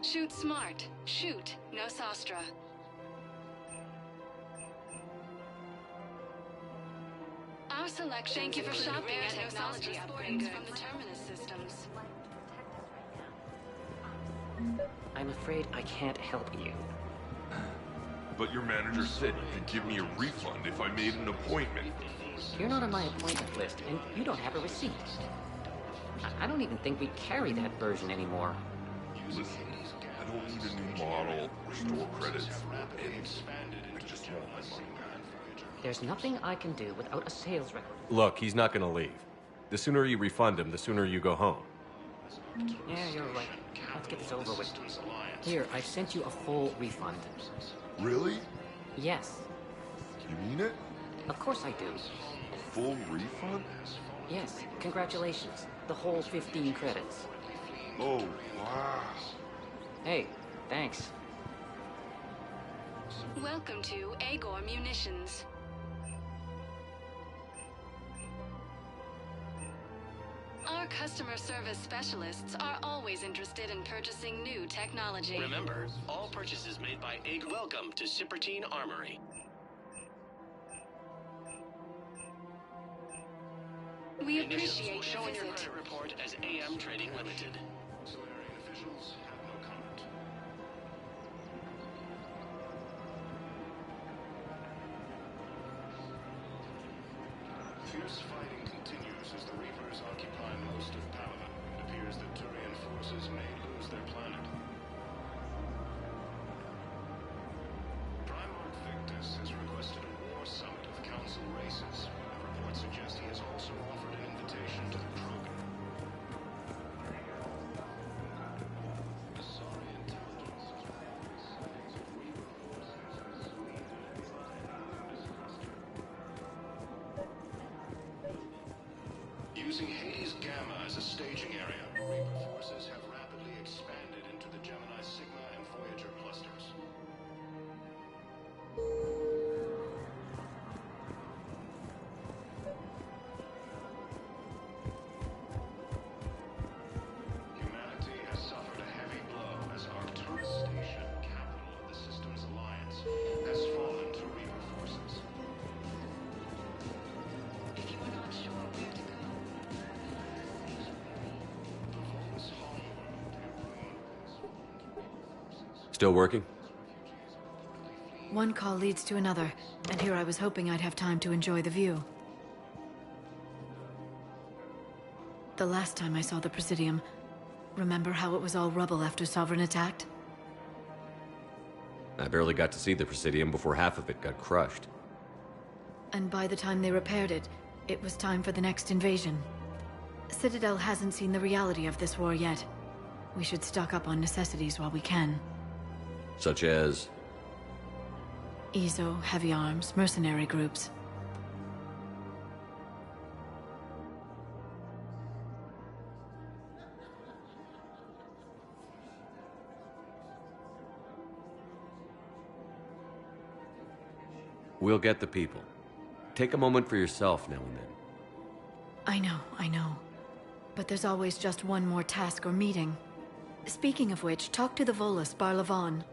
Shoot smart. Shoot Nosastra. Our selection. Thank you for shopping at technology upgrades from the Terminus systems. I'm afraid I can't help you. But your manager said you could give me a refund if I made an appointment. You're not on my appointment list, and you don't have a receipt. I don't even think we carry that version anymore. Listen, I don't need a new model or store credits or anything. I just want my money back. There's nothing I can do without a sales record. Look, he's not gonna leave. The sooner you refund him, the sooner you go home. Yeah, you're right. Let's get this over with. Here, I've sent you a full refund. Really? Yes. You mean it? Of course I do. A full refund? Yes, congratulations. The whole 15 credits. Oh, wow. Hey, thanks. Welcome to Agor Munitions. Our customer service specialists are always interested in purchasing new technology. Remember, all purchases made by Egg welcome to Sippertine Armory. We Initials appreciate will show your in your visit. credit report as AM Trading Limited. Solarian officials have no comment. Fierce fighting continues as the Reapers occupy most of Palaven. It appears that Turian forces may lose their planet. Primarch Victus has requested a war summit of Council races. Reports suggest he has also offered an invitation to the Krogan. Sorry, intelligence has reported sightings of Reaper forces as fleeing and distrusted. Using Hades Gamma as a staging area, Reaper forces have rapidly expanded into the Gemini Sigma and Voyager clusters. Humanity has suffered a heavy blow as Arcturus Station, capital of the Systems Alliance, has fallen to Reaper forces. If you are not sure where to go, The Volus homeworld, their ruined has fallen to Reaper forces. Still working? One call leads to another, and here I was hoping I'd have time to enjoy the view. The last time I saw the Presidium, remember how it was all rubble after Sovereign attacked? I barely got to see the Presidium before half of it got crushed. And by the time they repaired it, it was time for the next invasion. Citadel hasn't seen the reality of this war yet. We should stock up on necessities while we can. Such as... EZO, heavy arms, mercenary groups. We'll get the people. Take a moment for yourself now and then. I know. But there's always just one more task or meeting. Speaking of which, talk to the Volus, Barlavon.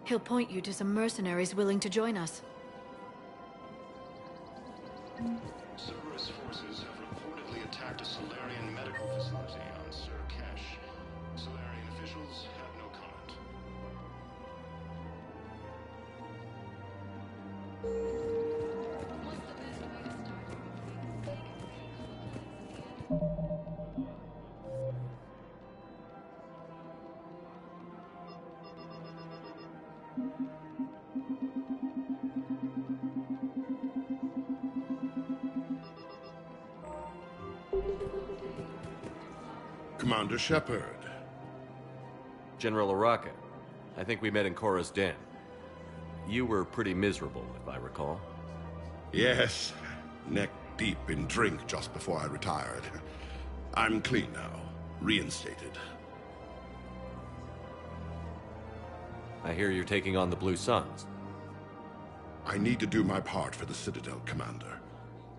He'll point you to some mercenaries willing to join us. Cerberus forces have reportedly attacked a Solarian medical facility on Sir Kesh. Solarian officials have no comment. what's the best way to start? Commander Shepard. General Araka, I think we met in Korra's den. You were pretty miserable, if I recall. Yes, neck deep in drink just before I retired. I'm clean now, reinstated. I hear you're taking on the Blue Suns. I need to do my part for the Citadel, Commander.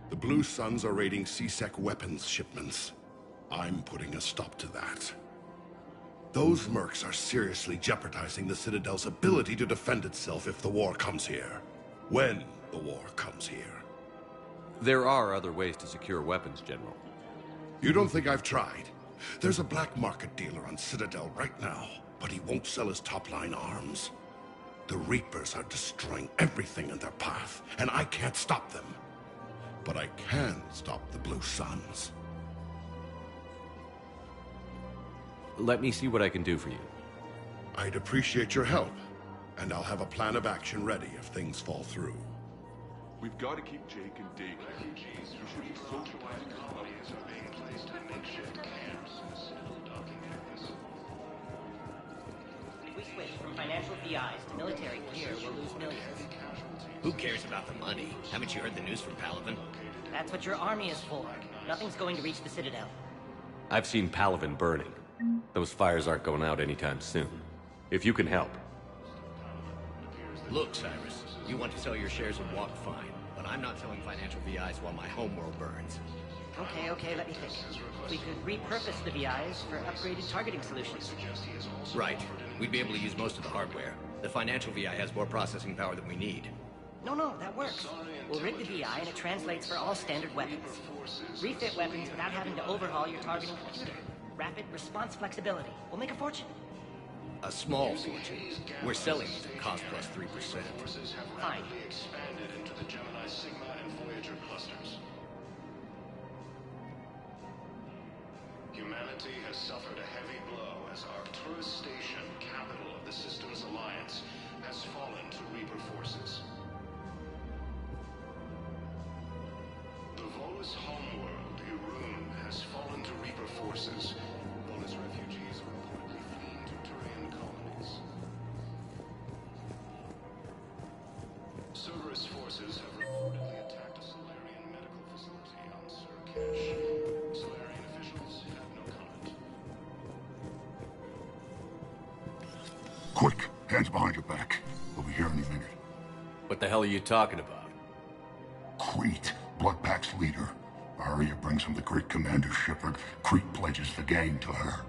The Blue Suns are raiding C-Sec weapons shipments. I'm putting a stop to that. Those mercs are seriously jeopardizing the Citadel's ability to defend itself if the war comes here. When the war comes here. There are other ways to secure weapons, General. You don't think I've tried? There's a black market dealer on Citadel right now, but he won't sell his top-line arms. The Reapers are destroying everything in their path, and I can't stop them. But I can stop the Blue Suns. Let me see what I can do for you. I'd appreciate your help, and I'll have a plan of action ready if things fall through. We've got to keep Jake and Dake. Refugees from occupied colonies are being placed in makeshift camps in the Citadel docking areas. If we switch from financial VIs to military gear, we'll lose millions. Who cares about the money? Haven't you heard the news from Palaven? That's what your army is for. Nothing's going to reach the Citadel. I've seen Palaven burning. Those fires aren't going out anytime soon. If you can help. Look, Cyrus, you want to sell your shares of Walk, fine, but I'm not selling financial VIs while my homeworld burns. Okay, let me think. We could repurpose the VIs for upgraded targeting solutions. Right. We'd be able to use most of the hardware. The financial VI has more processing power than we need. No, that works. We'll rig the VI and it translates for all standard weapons. Refit weapons without having to overhaul your targeting computer. Rapid response flexibility. We'll make a fortune. A small fortune. We're selling it at cost plus 3%. Fine. Expanded into the Gemini Sigma and Voyager clusters. Humanity has suffered a heavy blow as Arcturus Station, capital of the Systems Alliance, has fallen to Reaper forces. The Volus homeworld, Irun, has fallen to Reaper forces. Volus refugees are reportedly fleeing to Turian colonies. Cerberus forces have reportedly attacked a Solarian medical facility on Surcash. Solarian officials have no comment. Quick, hands behind your back. We'll be here any minute. What the hell are you talking about? Crete, Blood Pack's leader. Arya brings him the Crete commander Shepard. Crete pledges the gang to her.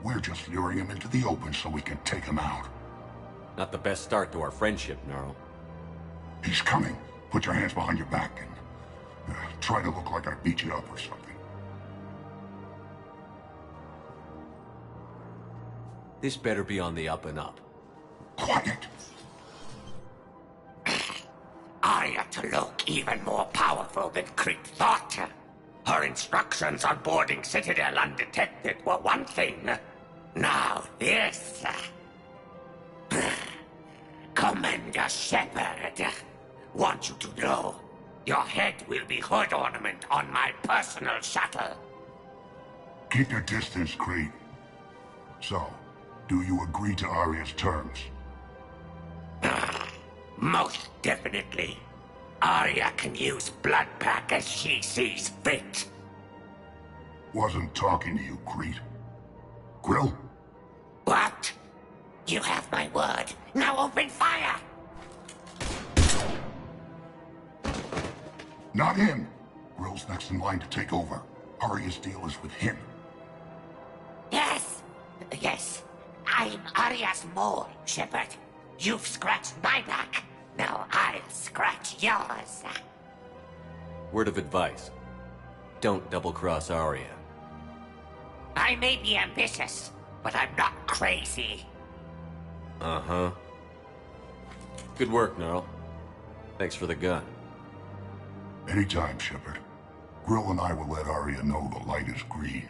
We're just luring him into the open so we can take him out. Not the best start to our friendship, Gnarl. He's coming. Put your hands behind your back and try to look like I beat you up or something. This better be on the up and up. Quiet! Arya to look even more powerful than Crete thought. Her instructions on boarding Citadel undetected were one thing. Now this. Commander Shepard, want you to know, your head will be hood ornament on my personal shuttle. Keep your distance, Crete. So, do you agree to Arya's terms? Most definitely. Arya can use Blood Pack as she sees fit. Wasn't talking to you, Crete. Grill? What? You have my word. Now open fire! Not him. Grill's next in line to take over. Arya's deal is with him. Yes. I'm Arya's mole, Shepard. You've scratched my back. Now I'll scratch yours. Word of advice. Don't double-cross Arya. I may be ambitious, but I'm not crazy. Uh-huh. Good work, Gnarl. Thanks for the gun. Anytime, Shepard. Grill and I will let Arya know the light is green.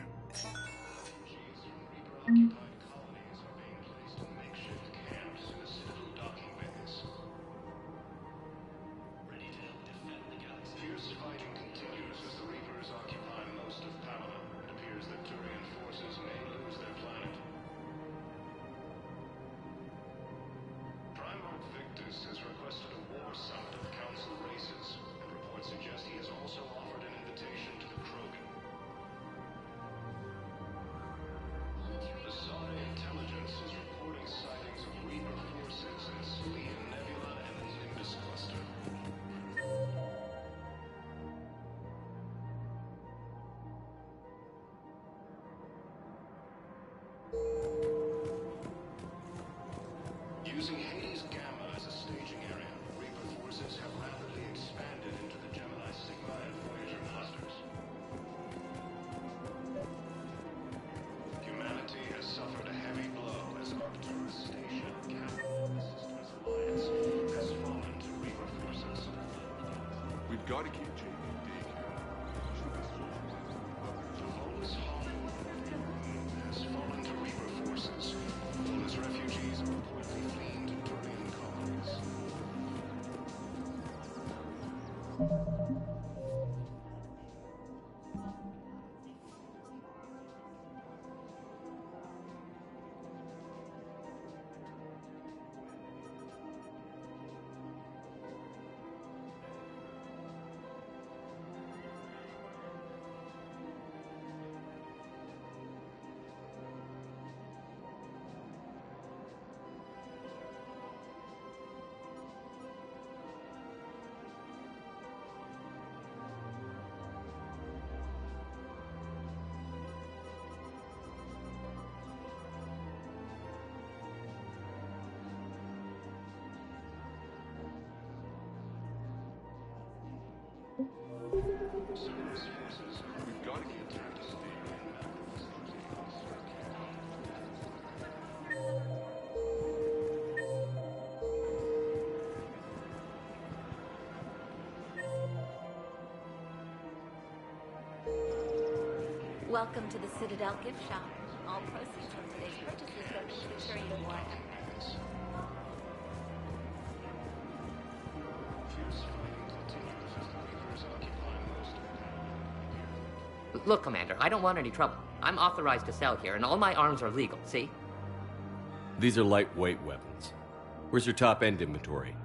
Using Hades Gamma as a staging area, Reaper forces have rapidly expanded into the Gemini Sigma and Voyager clusters. Humanity has suffered a heavy blow as Arcturus Station, capital of the Systems Alliance, has fallen to Reaper forces. We've got to keep Jake and Dake here. The Volus homeworld has fallen to Reaper forces. Volus refugees are reportedly fleeing to Turian colonies. We've got to keep Jake and Deke. Welcome to the Citadel gift shop. All proceeds from today's purchases go to the Turian War effort. Look, Commander, I don't want any trouble. I'm authorized to sell here, and all my arms are legal, see? These are lightweight weapons. Where's your top-end inventory?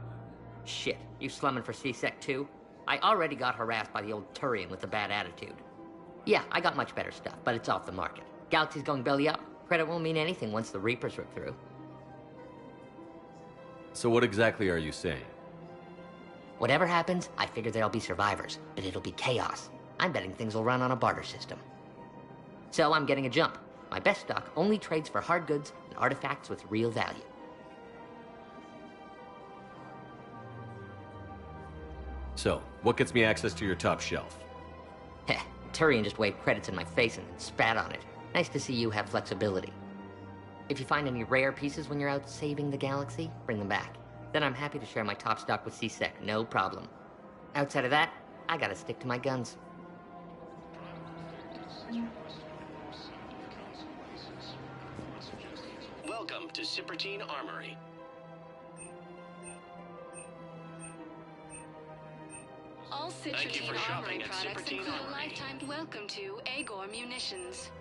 Shit, you slumming for C-Sec too? I already got harassed by the old Turian with a bad attitude. Yeah, I got much better stuff, but it's off the market. Galaxy's going belly up. Credit won't mean anything once the Reapers rip through. So what exactly are you saying? Whatever happens, I figure there'll be survivors, but it'll be chaos. I'm betting things will run on a barter system. So I'm getting a jump. My best stock only trades for hard goods and artifacts with real value. So, what gets me access to your top shelf? Heh, Turian just waved credits in my face and then spat on it. Nice to see you have flexibility. If you find any rare pieces when you're out saving the galaxy, bring them back. Then I'm happy to share my top stock with C-Sec, no problem. Outside of that, I gotta stick to my guns. Welcome to Cipertine Armory. All Thank you for Citrotine shopping Armory at products Cipertine include a Armory. lifetime welcome to Agor Munitions.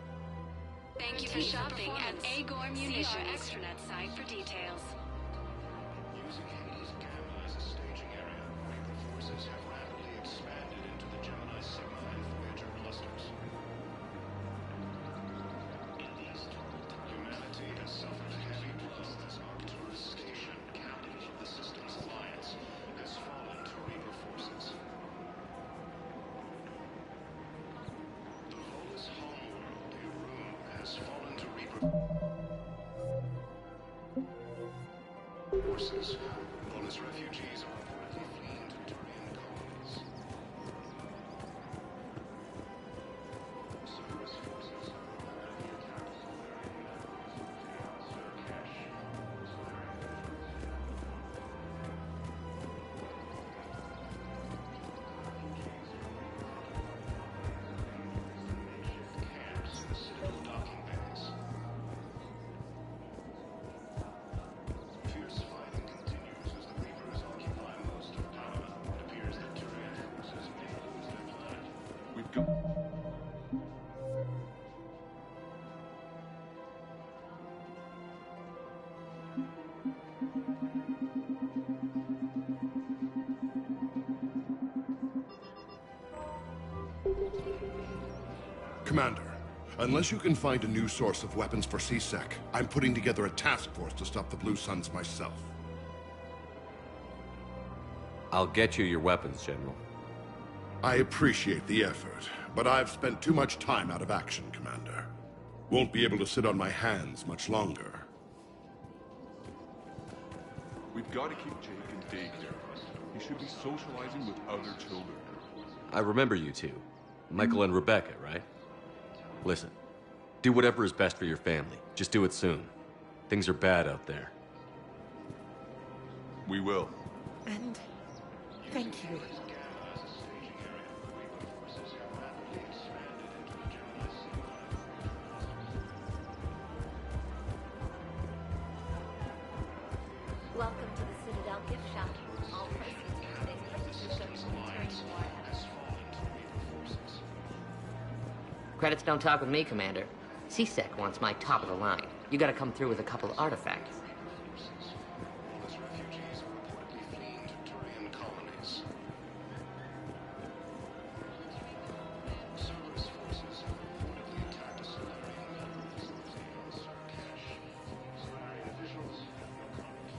Thank you for shopping at Agor Munitions. See our extranet site for details. Using Hades Gamma as a staging area, Reaper forces have rapidly expanded into the Gemini Sigma and Voyager clusters. In these troubled times, humanity has suffered a heavy blow as Arcturus Station, capital of the Systems Alliance, has fallen to Reaper forces. The Volus homeworld, Irun, has fallen to Reaper forces. Volus refugees are reportedly fleeing to Turian colonies. Cerberus forces have rapidly attacked camps in the Citadel docking bays. Fierce fighting continues as the Reapers occupy most of power. It appears that Turian forces may lose their planet. We've got... Commander, unless you can find a new source of weapons for C-Sec, I'm putting together a task force to stop the Blue Suns myself. I'll get you your weapons, General. I appreciate the effort, but I've spent too much time out of action, Commander. Won't be able to sit on my hands much longer. We've got to keep Jake and Deke here. He should be socializing with other children. I remember you two. Michael and Rebecca, right? Listen, do whatever is best for your family. Just do it soon. Things are bad out there. We will. And thank you. Welcome to the Citadel gift shop. All proceeds from today's purchases go to the Turian War effort. Credits don't talk with me, Commander. C-Sec wants my top of the line. You gotta come through with a couple of artifacts. Volus refugees are reportedly fleeing to Turian colonies. Cerberus forces have reportedly attacked a Solarian medical facility on Sarkash. Solarian officials have no comment.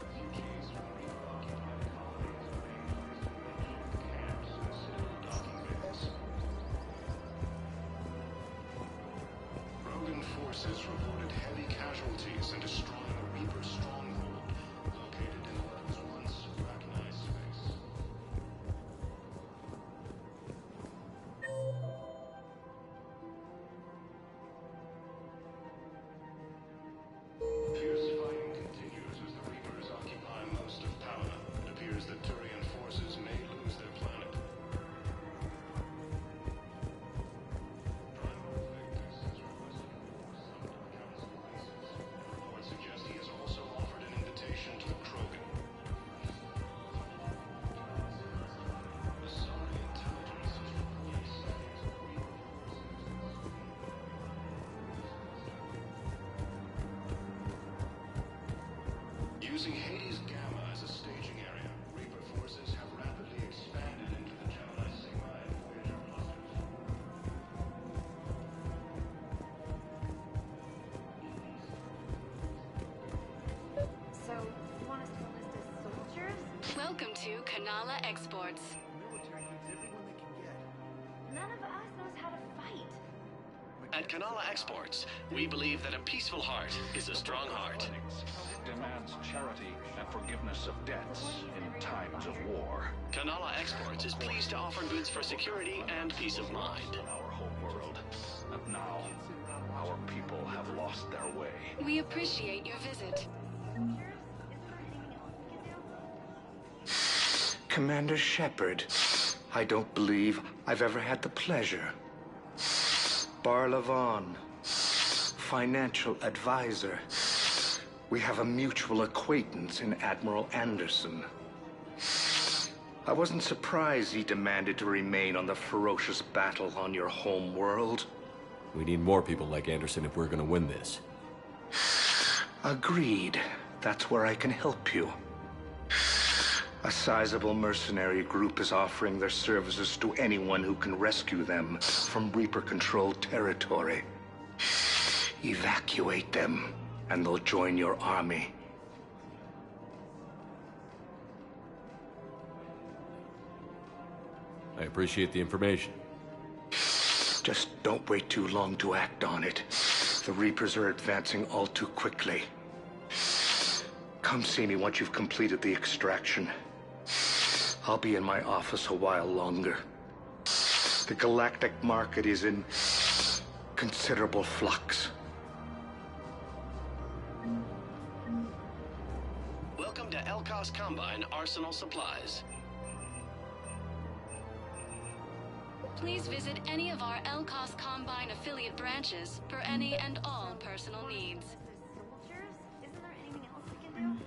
Refugees from Reaper-occupied colonies are being placed in makeshift camps in the Citadel docking bays. Rogan using Hades Gamma as a staging area, Reaper forces have rapidly expanded into the Gemini Sigma and Voyager clusters. So, you want us to enlist as soldiers? Welcome to Kanala Exports. None of us knows how to fight. At Kanala Exports, we believe that a peaceful heart is a strong heart. Demands charity and forgiveness of debts in times of war. Kanala Exports is pleased to offer goods for security and peace of mind. Our home world. And now, our people have lost their way. We appreciate your visit. Commander Shepard, I don't believe I've ever had the pleasure. Barlavon, financial advisor. We have a mutual acquaintance in Admiral Anderson. I wasn't surprised he demanded to remain on the ferocious battle on your home world. We need more people like Anderson if we're gonna win this. Agreed. That's where I can help you. A sizable mercenary group is offering their services to anyone who can rescue them from Reaper-controlled territory. Evacuate them, and they'll join your army. I appreciate the information. Just don't wait too long to act on it. The Reapers are advancing all too quickly. Come see me once you've completed the extraction. I'll be in my office a while longer. The galactic market is in considerable flux. Welcome to Elkos Combine Arsenal Supplies. Please visit any of our Elkos Combine affiliate branches for any and all personal needs. Soldiers? Isn't there anything else we can do?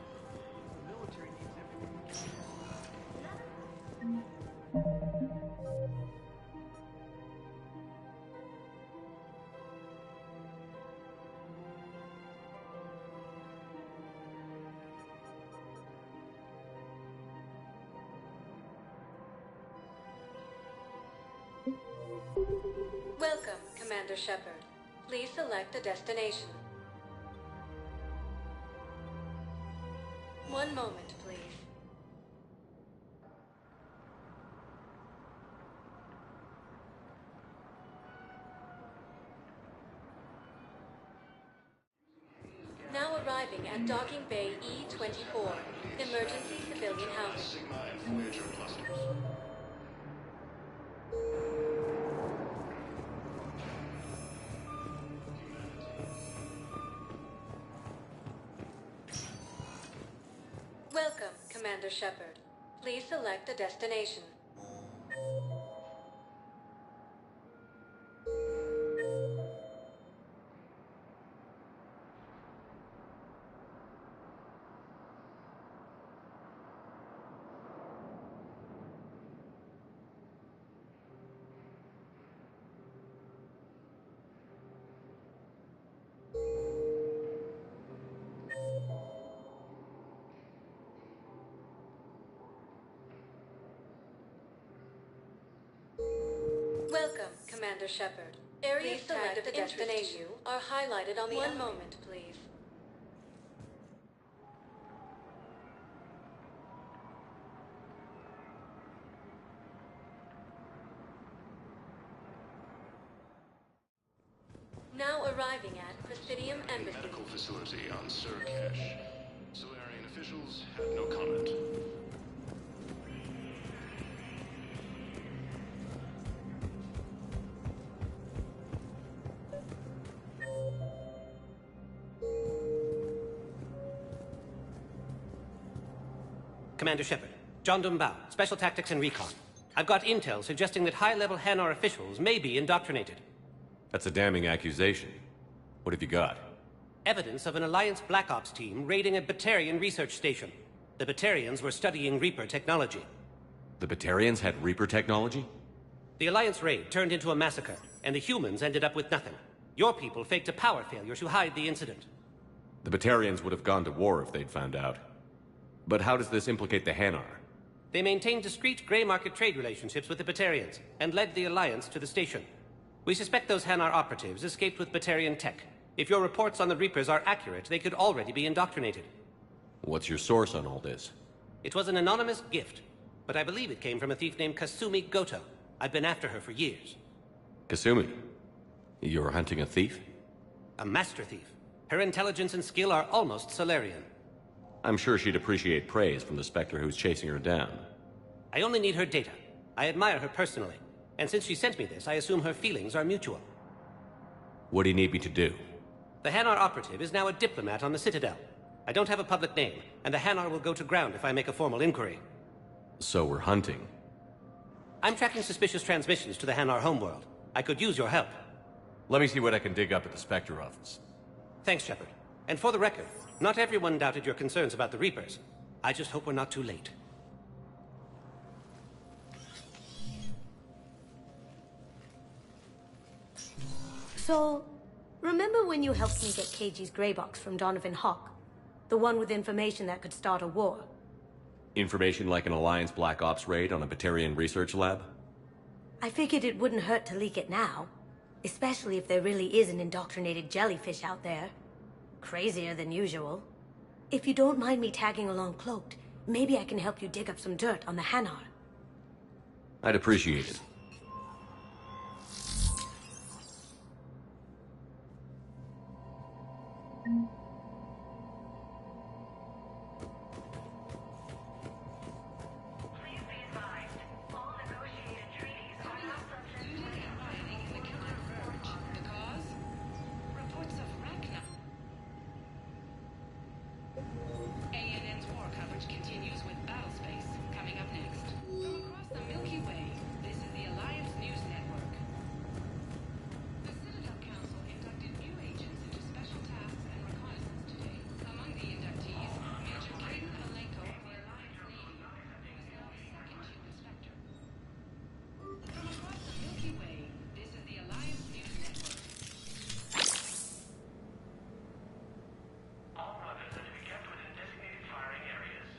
Welcome, Commander Shepard. Please select a destination. One moment, please. Now arriving at Docking Bay E-24, emergency civilian housing. Sigma and Voyager clusters. Welcome, Commander Shepard. Please select a destination. Welcome, Commander Shepard. Areas tagged of destination you are highlighted on the One moment, please. Now arriving at Presidium Embassy. Medical facility on Surcash. Solarian officials have no comment. Commander Shepard, John Dumbao, Special Tactics and Recon. I've got intel suggesting that high-level Hanar officials may be indoctrinated. That's a damning accusation. What have you got? Evidence of an Alliance Black Ops team raiding a Batarian research station. The Batarians were studying Reaper technology. The Batarians had Reaper technology? The Alliance raid turned into a massacre, and the humans ended up with nothing. Your people faked a power failure to hide the incident. The Batarians would have gone to war if they'd found out. But how does this implicate the Hanar? They maintained discreet gray market trade relationships with the Batarians, and led the Alliance to the station. We suspect those Hanar operatives escaped with Batarian tech. If your reports on the Reapers are accurate, they could already be indoctrinated. What's your source on all this? It was an anonymous gift, but I believe it came from a thief named Kasumi Goto. I've been after her for years. Kasumi? You're hunting a thief? A master thief. Her intelligence and skill are almost Solarian. I'm sure she'd appreciate praise from the Spectre who's chasing her down. I only need her data. I admire her personally, and since she sent me this, I assume her feelings are mutual. What do you need me to do? The Hanar operative is now a diplomat on the Citadel. I don't have a public name, and the Hanar will go to ground if I make a formal inquiry. So we're hunting? I'm tracking suspicious transmissions to the Hanar homeworld. I could use your help. Let me see what I can dig up at the Spectre office. Thanks, Shepard. And for the record, not everyone doubted your concerns about the Reapers. I just hope we're not too late. So, remember when you helped me get KG's gray box from Donovan Hawk? The one with information that could start a war? Information like an Alliance Black Ops raid on a Batarian research lab? I figured it wouldn't hurt to leak it now. Especially if there really is an indoctrinated jellyfish out there. Crazier than usual. If you don't mind me tagging along cloaked, maybe I can help you dig up some dirt on the Hanar. I'd appreciate it. ANN's war coverage continues with Battlespace coming up next. From across the Milky Way, this is the Alliance News Network. The Citadel Council inducted new agents into special tasks and reconnaissance today. Among the inductees, Major Caden Alenko of the Alliance Navy, who is now second chief inspector. From across the Milky Way, this is the Alliance News Network. All weapons are to be kept within designated firing areas.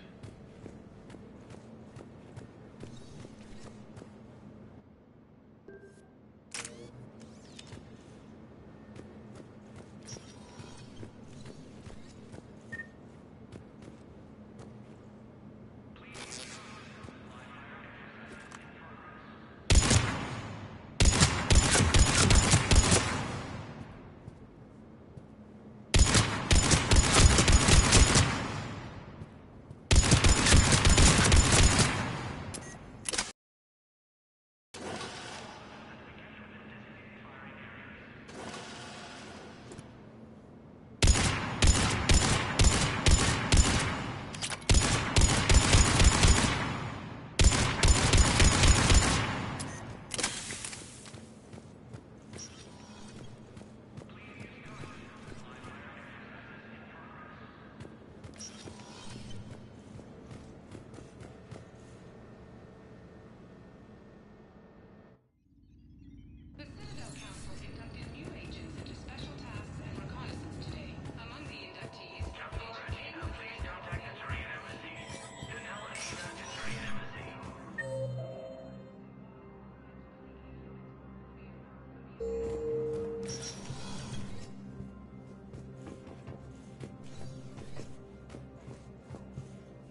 The Citadel Council inducted new agents into special tasks and reconnaissance today. Among the inductees, Major Caden Alenko of the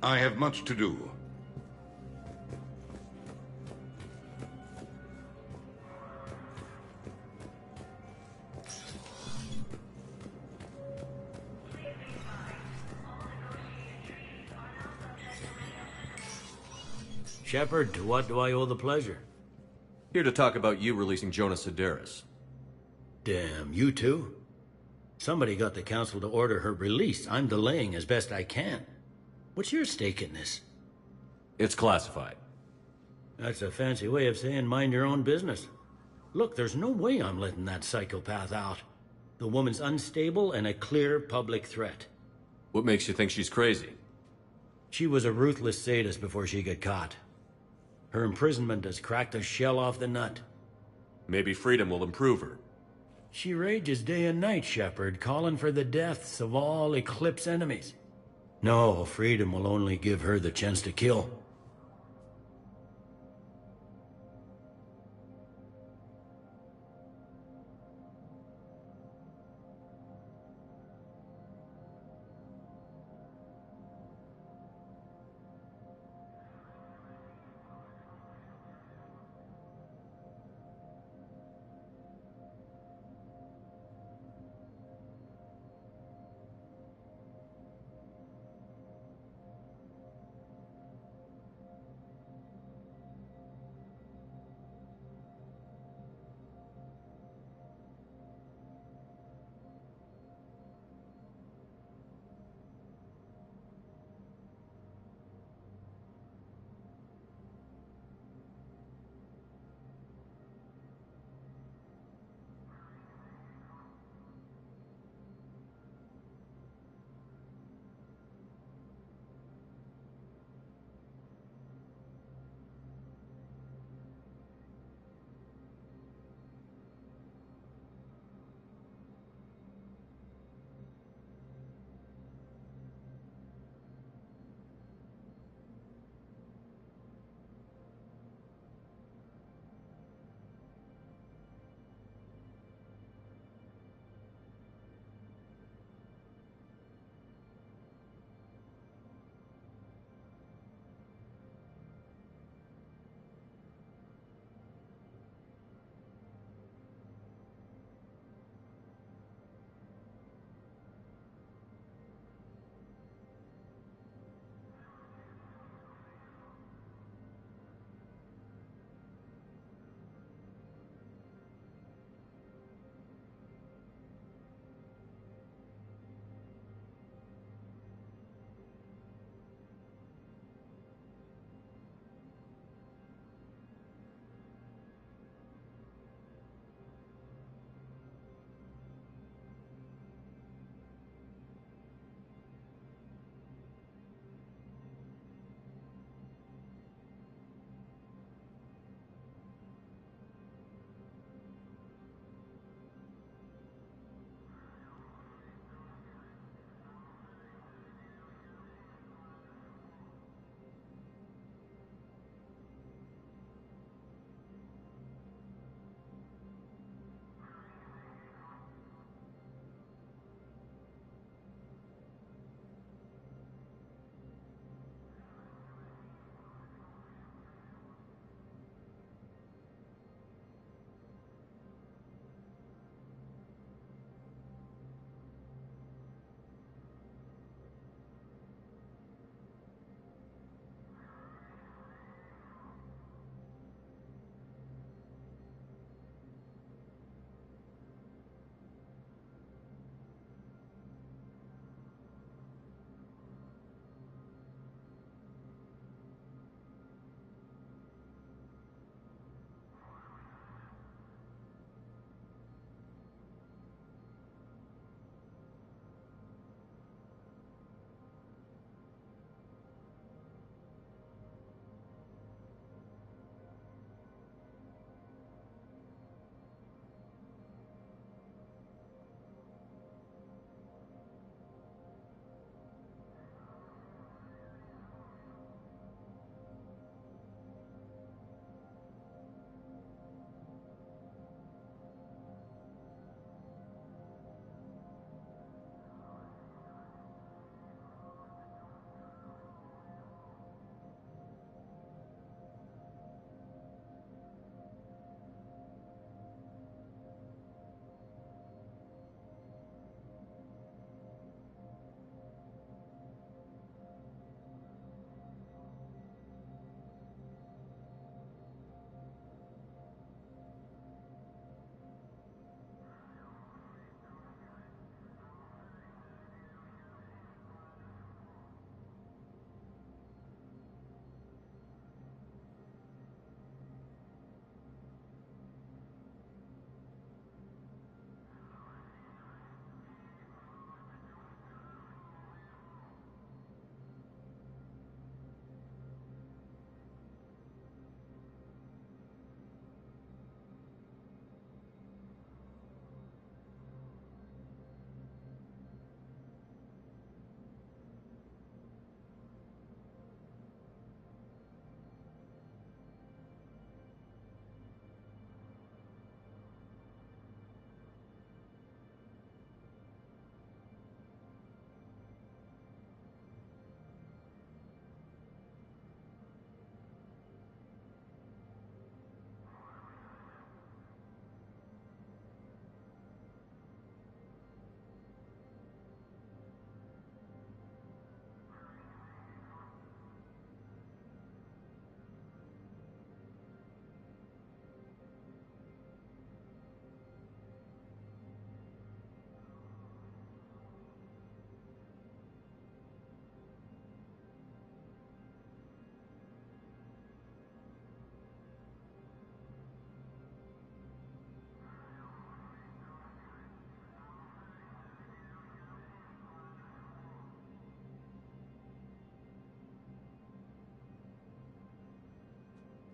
I have much to do. Shepard, to what do I owe the pleasure? Here to talk about you releasing Jonas Sedaris. Damn, you too? Somebody got the council to order her release. I'm delaying as best I can. What's your stake in this? It's classified. That's a fancy way of saying mind your own business. Look, there's no way I'm letting that psychopath out. The woman's unstable and a clear public threat. What makes you think she's crazy? She was a ruthless sadist before she got caught. Her imprisonment has cracked the shell off the nut. Maybe freedom will improve her. She rages day and night, Shepard, calling for the deaths of all Eclipse enemies. No, freedom will only give her the chance to kill.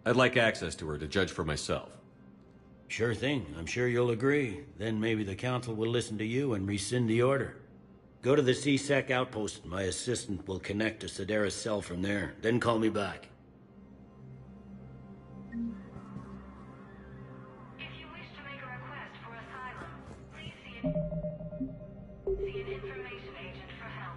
I'd like access to her to judge for myself. Sure thing. I'm sure you'll agree. Then maybe the council will listen to you and rescind the order. Go to the C-Sec outpost. My assistant will connect to Sedera's cell from there. Then call me back. If you wish to make a request for asylum, please see an information agent for help.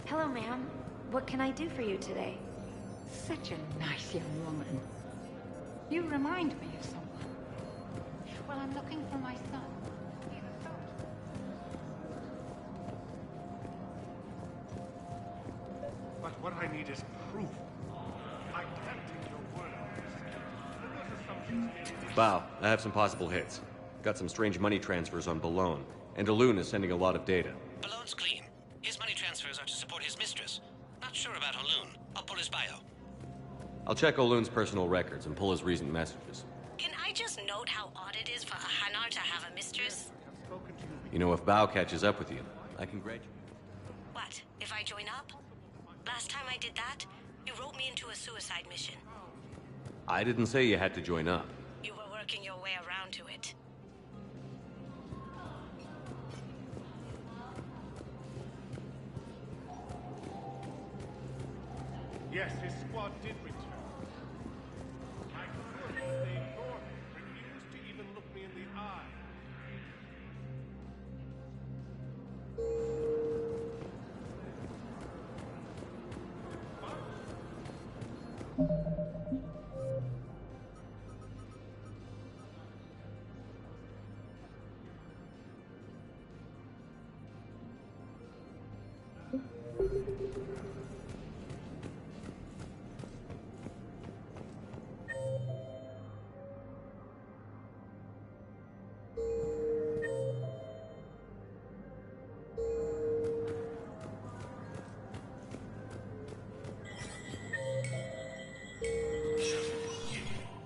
Hello, ma'am. What can I do for you today? Such a nice young woman. You remind me of someone. Well, I'm looking for my son. He's a soldier. But what I need is proof. I can't take your word on this. Those assumptions may be- Bow, I have some possible hits. Got some strange money transfers on Balone, and Daloon is sending a lot of data. Balone's clean. His money transfers are to support his mistress. Not sure about Haloon. I'll pull his bio. I'll check Oloon's personal records and pull his recent messages. Can I just note how odd it is for a Hanar to have a mistress? You know, if Bow catches up with you, I congratulate you. What, if I join up? Last time I did that, you wrote me into a suicide mission. I didn't say you had to join up. You were working your way around to it. Yes, his squad did return. I could they ignored me, refused to even look me in the eye.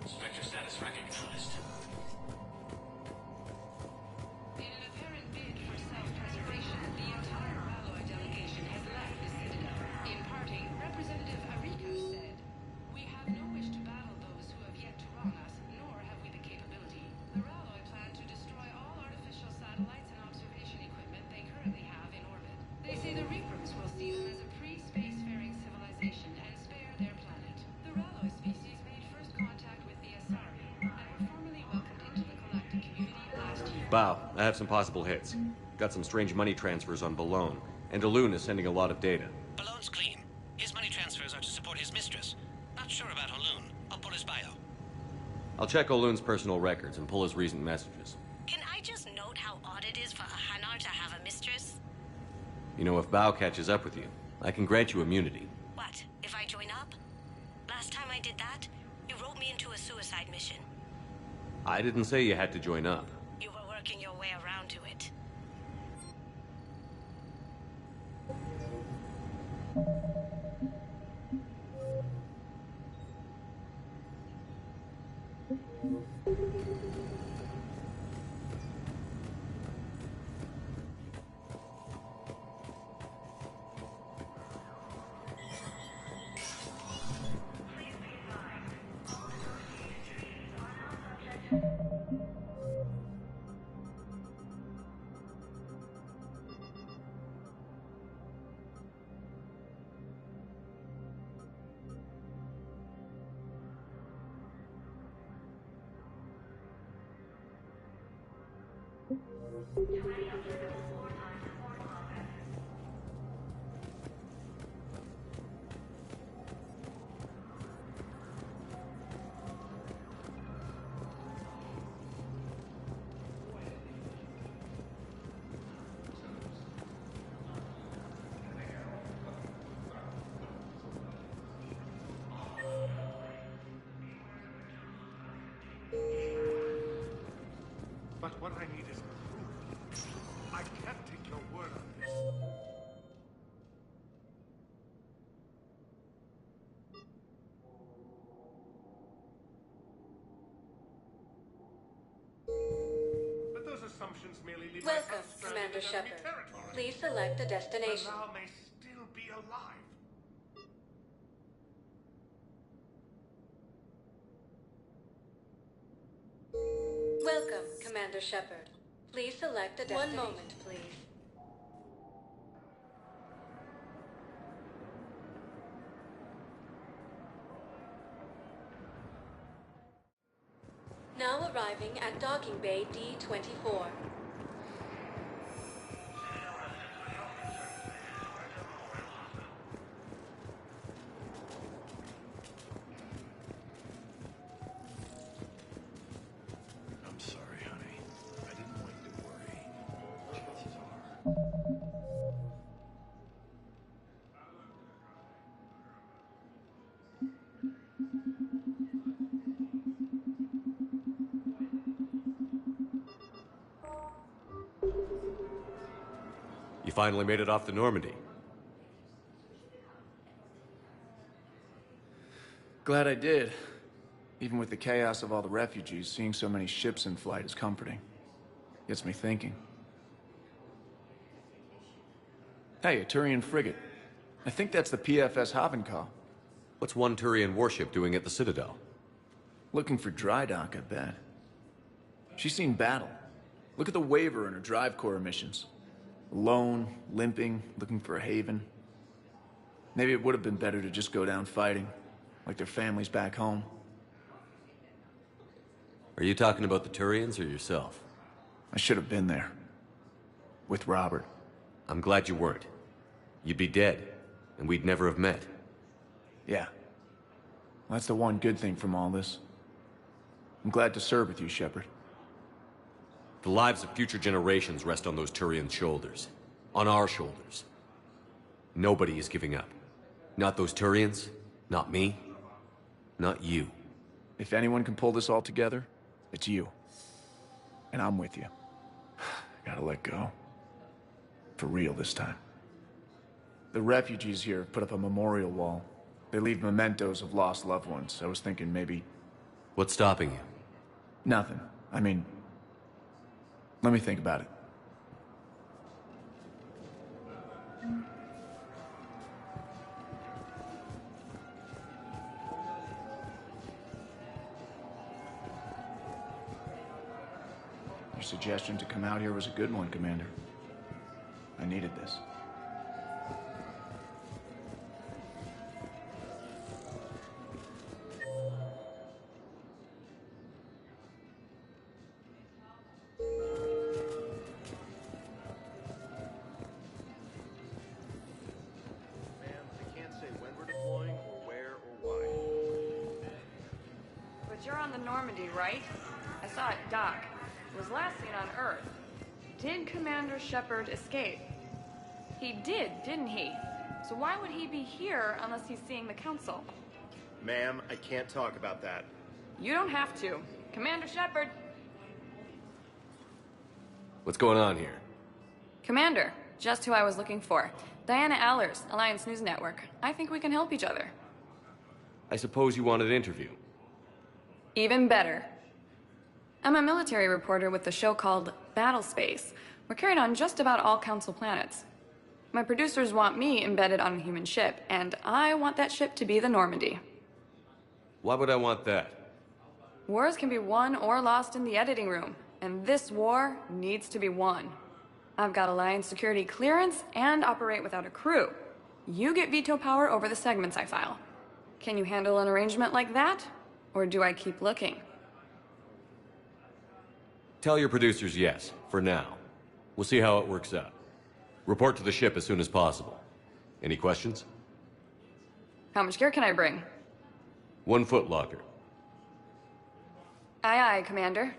Spectre status recognized. In an apparent bid for self-preservation, the entire Ralloy delegation has left the Citadel. In parting, Representative Arika said, "We have no wish to battle those who have yet to wrong us, nor have we the capability. The Ralloy plan to destroy all artificial satellites and observation equipment they currently have in orbit. They say the Reapers will see them as a pre-spacefaring civilization and spare their planet. The Ralloy species made first contact with the Asari and were formally welcomed into the galactic community last year." Bow, I have some possible hits. Got some strange money transfers on Balone, and Daloon is sending a lot of data. Balone's clean. His money transfers are to support his mistress. Not sure about Haloon. I'll pull his bio. I'll check Oloon's personal records and pull his recent messages. Can I just note how odd it is for a Hanar to have a mistress? You know, if Bow catches up with you, I can grant you immunity. What, if I join up? Last time I did that, you wrote me into a suicide mission. I didn't say you had to join up. You were working your way around to it. But what I need is proof. I can't take your word on this. But those assumptions merely leave Welcome, my son stranded Commander in enemy Shepard. territory. Please select a destination. Allow may still be alive. Welcome, Commander Shepard. Please select a destination. 1 moment, please. Now arriving at Docking Bay D-24. I'm sorry, honey. I didn't want you to worry. Chances are... You finally made it off the Normandy. Glad I did. Even with the chaos of all the refugees, seeing so many ships in flight is comforting. Gets me thinking. Hey, a Turian frigate. I think that's the PFS Havenkaw. What's one Turian warship doing at the Citadel? Looking for dry dock, I bet. She's seen battle. Look at the waiver in her drive core emissions. Alone, limping, looking for a haven. Maybe it would have been better to just go down fighting, like their families back home. Are you talking about the Turians or yourself? I should have been there. With Robert. I'm glad you weren't. You'd be dead, and we'd never have met. Yeah. Well, that's the one good thing from all this. I'm glad to serve with you, Shepard. The lives of future generations rest on those Turian shoulders. On our shoulders. Nobody is giving up. Not those Turians, not me, not you. If anyone can pull this all together, it's you. And I'm with you. Gotta let go. For real this time. The refugees here have put up a memorial wall. They leave mementos of lost loved ones. I was thinking maybe... What's stopping you? Nothing. I mean... Let me think about it. Your suggestion to come out here was a good one, Commander. I needed this. But you're on the Normandy, right? I saw it dock. It was last seen on Earth. Did Commander Shepard escape? He did, didn't he? So why would he be here unless he's seeing the Council? Ma'am, I can't talk about that. You don't have to. Commander Shepard. What's going on here? Commander, just who I was looking for. Diana Allers, Alliance News Network. I think we can help each other. I suppose you want an interview. Even better. I'm a military reporter with a show called Battle Space. We're carried on just about all Council planets. My producers want me embedded on a human ship, and I want that ship to be the Normandy. Why would I want that? Wars can be won or lost in the editing room, and this war needs to be won. I've got Alliance security clearance and operate without a crew. You get veto power over the segments I file. Can you handle an arrangement like that? Or do I keep looking? Tell your producers yes, for now. We'll see how it works out. Report to the ship as soon as possible. Any questions? How much gear can I bring? 1 foot locker. Aye, aye, Commander.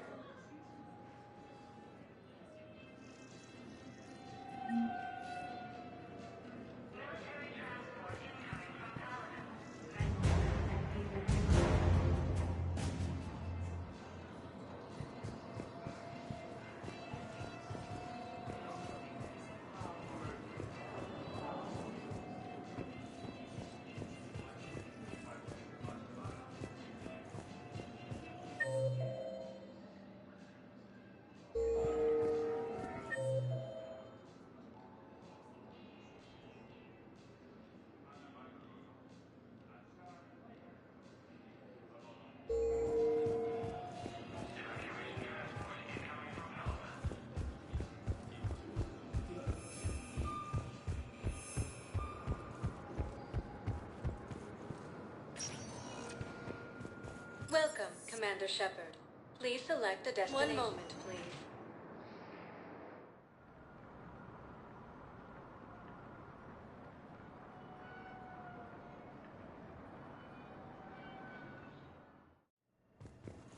Welcome, Commander Shepard. Please select a destination. 1 moment, please.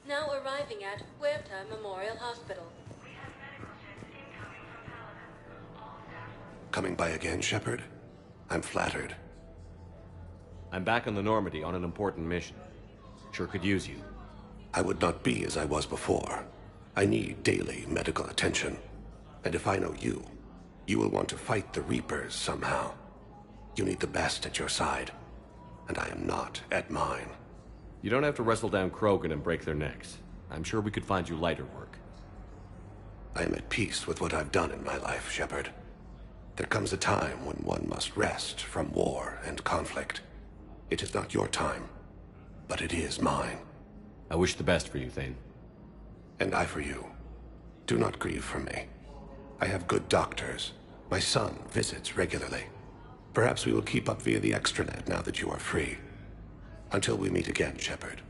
Now arriving at Huerta Memorial Hospital. Coming by again, Shepard? I'm flattered. I'm back on the Normandy on an important mission. Sure could use you. I would not be as I was before. I need daily medical attention. And if I know you, you will want to fight the Reapers somehow. You need the best at your side. And I am not at mine. You don't have to wrestle down Krogan and break their necks. I'm sure we could find you lighter work. I am at peace with what I've done in my life, Shepard. There comes a time when one must rest from war and conflict. It is not your time, but it is mine. I wish the best for you, Thane. And I for you. Do not grieve for me. I have good doctors. My son visits regularly. Perhaps we will keep up via the extranet now that you are free. Until we meet again, Shepard.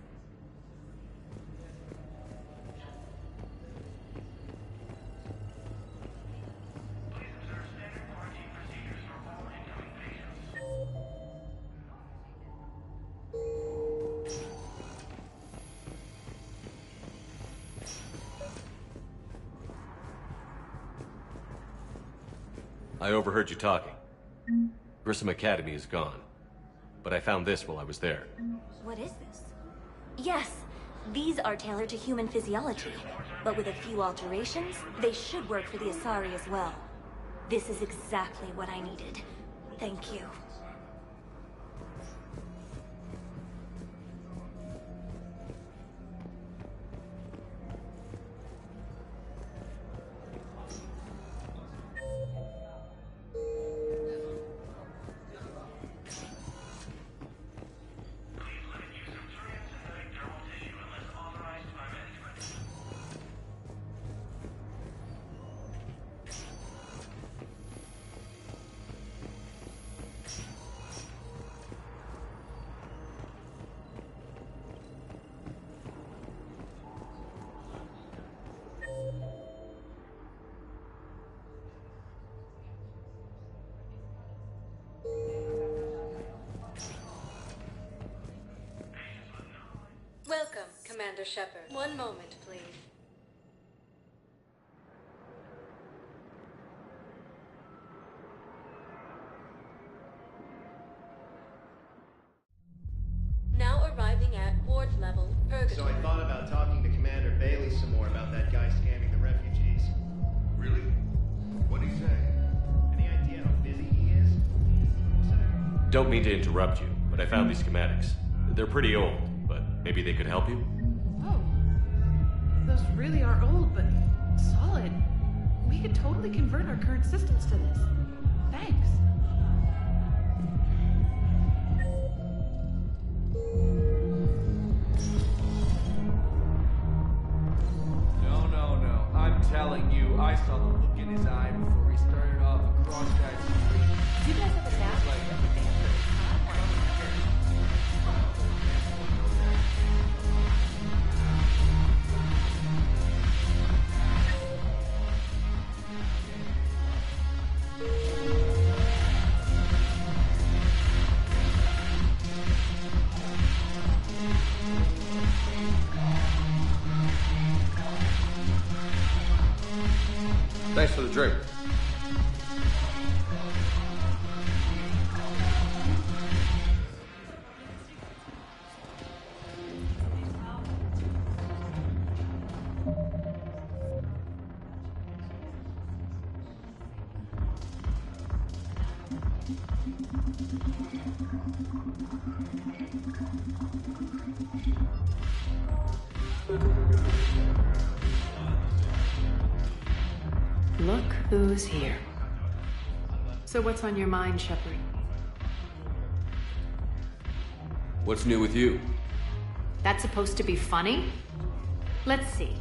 I overheard you talking. Grissom Academy is gone. But I found this while I was there. What is this? Yes, these are tailored to human physiology, but with a few alterations, they should work for the Asari as well. This is exactly what I needed. Thank you. Welcome, Commander Shepard. 1 moment, please. Now arriving at ward level, Purgatory. So I thought about talking to Commander Bailey some more about that guy scamming the refugees. Really? What'd he say? Any idea how busy he is? Don't mean to interrupt you, but I found these schematics. They're pretty old, but maybe they could help you? Oh. Those really are old, but solid. We could totally convert our current systems to this. Thanks. No. I'm telling you, I saw the look in his eye before he started off across that street. Do you guys have a map? a drink? Look who's here. So what's on your mind, Shepard? What's new with you? That's supposed to be funny? Let's see.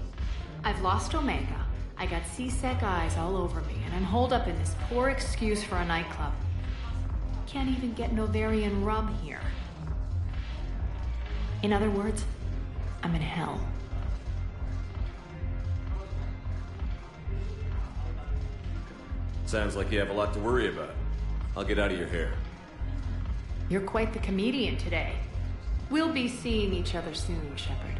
I've lost Omega. I got C-Sec eyes all over me, and I'm holed up in this poor excuse for a nightclub. Can't even get Novarian rum here. In other words, I'm in hell. Sounds like you have a lot to worry about. I'll get out of your hair. You're quite the comedian today. We'll be seeing each other soon, Shepard.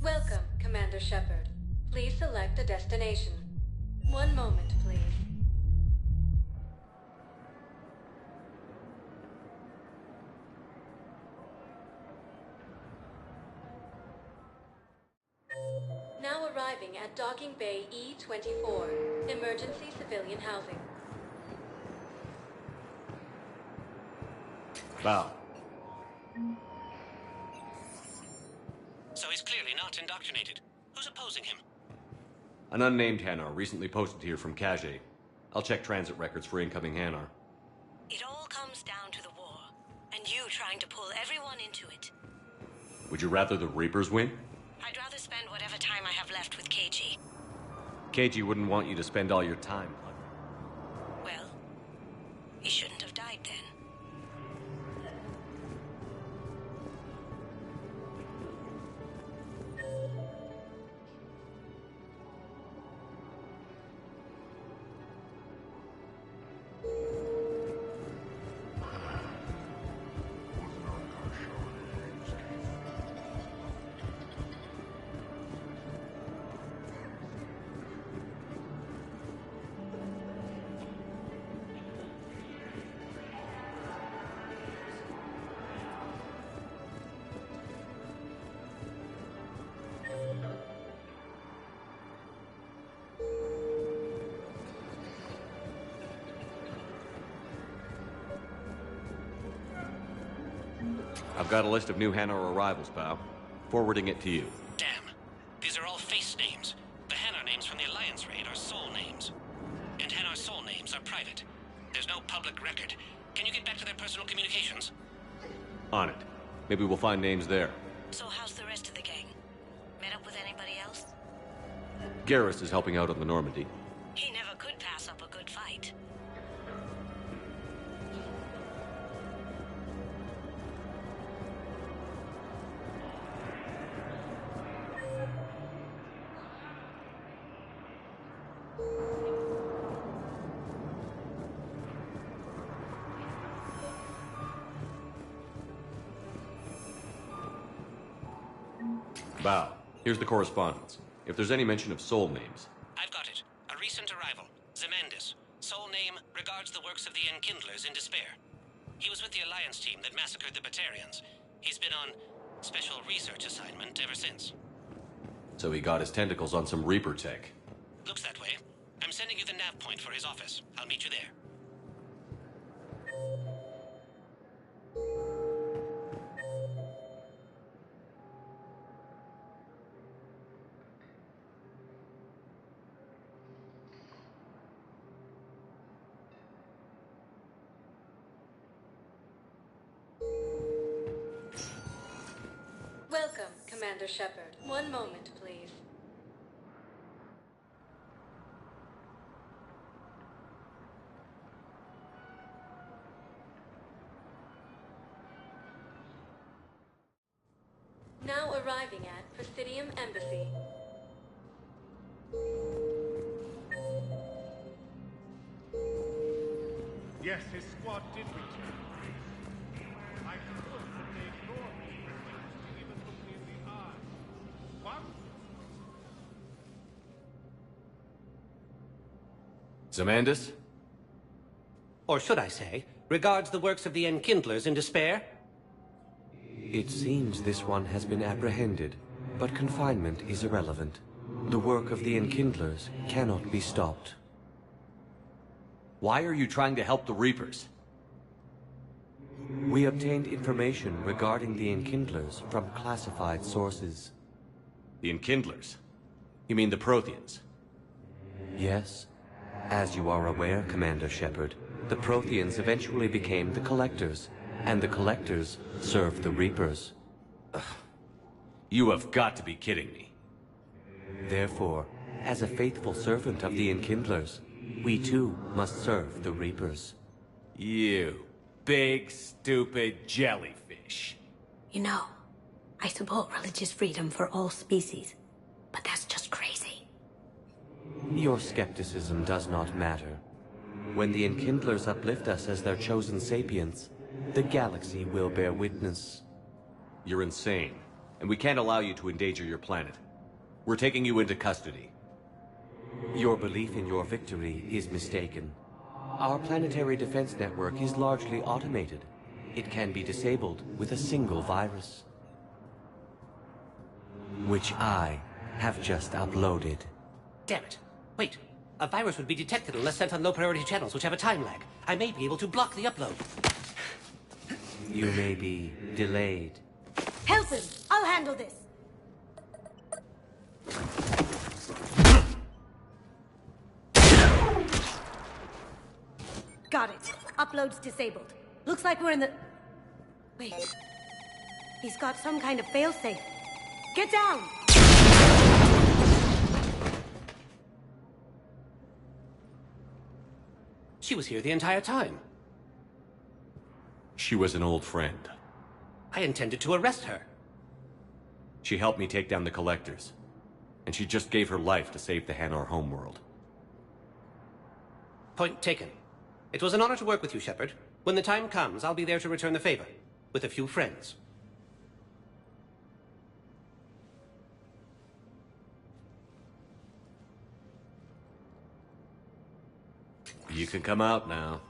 Welcome, Commander Shepard. Please select a destination. One moment, please. Now arriving at Docking Bay E-24, emergency civilian housing. Bow. So he's clearly not indoctrinated. Who's opposing him? An unnamed Hanar recently posted here from Kage. I'll check transit records for incoming Hanar. It all comes down to the war, and you trying to pull everyone into it. Would you rather the Reapers win? I'd rather spend whatever time I have left with KG. KG wouldn't want you to spend all your time. Well, he shouldn't have died then. I've got a list of new Hanar arrivals, Bow. Forwarding it to you. Damn. These are all face names. The Hanar names from the Alliance raid are soul names. And Hanar soul names are private. There's no public record. Can you get back to their personal communications? On it. Maybe we'll find names there. So how's the rest of the gang? Met up with anybody else? Garrus is helping out on the Normandy. He never could pass up a good fight. Bow. Here's the correspondence. If there's any mention of soul names. I've got it. A recent arrival. Zemandis. Soul name regards the works of the Enkindlers in despair. He was with the Alliance team that massacred the Batarians. He's been on special research assignment ever since. So he got his tentacles on some Reaper tech. Looks that way. I'm sending you the nav point for his office. I'll meet you there. Commander Shepard. One moment, please. Now arriving at Presidium Embassy. Yes, his squad did return. I could, but they ignored me. Refused to even look me in the eye. What? Zamandis? Or should I say, regards the works of the Enkindlers in despair? It seems this one has been apprehended, but confinement is irrelevant. The work of the Enkindlers cannot be stopped. Why are you trying to help the Reapers? We obtained information regarding the Enkindlers from classified sources. The Enkindlers? You mean the Protheans? Yes. As you are aware, Commander Shepard, the Protheans eventually became the Collectors, and the Collectors served the Reapers. Ugh. You have got to be kidding me. Therefore, as a faithful servant of the Enkindlers, we too must serve the Reapers. You big, stupid jellyfish. You know, I support religious freedom for all species, but that's just crazy. Your skepticism does not matter. When the Enkindlers uplift us as their chosen sapients, the galaxy will bear witness. You're insane, and we can't allow you to endanger your planet. We're taking you into custody. Your belief in your victory is mistaken. Our planetary defense network is largely automated. It can be disabled with a single virus, which I have just uploaded. Damn it. Wait. A virus would be detected unless sent on low-priority channels, which have a time lag. I may be able to block the upload. You may be delayed. Help him! I'll handle this! Got it. Upload's disabled. Looks like we're in the... Wait. He's got some kind of failsafe. Get down! She was here the entire time. She was an old friend. I intended to arrest her. She helped me take down the Collectors. And she just gave her life to save the Hanar homeworld. Point taken. It was an honor to work with you, Shepard. When the time comes, I'll be there to return the favor. With a few friends. You can come out now.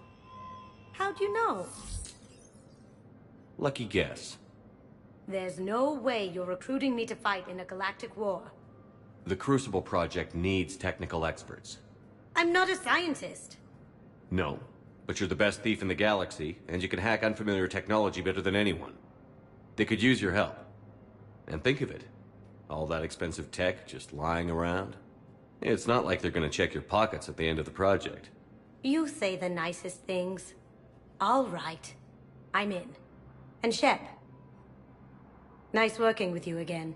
How'd you know? Lucky guess. There's no way you're recruiting me to fight in a galactic war. The Crucible Project needs technical experts. I'm not a scientist. No, but you're the best thief in the galaxy, and you can hack unfamiliar technology better than anyone. They could use your help. And think of it. All that expensive tech just lying around. It's not like they're gonna check your pockets at the end of the project. You say the nicest things. All right. I'm in. And Shep. Nice working with you again.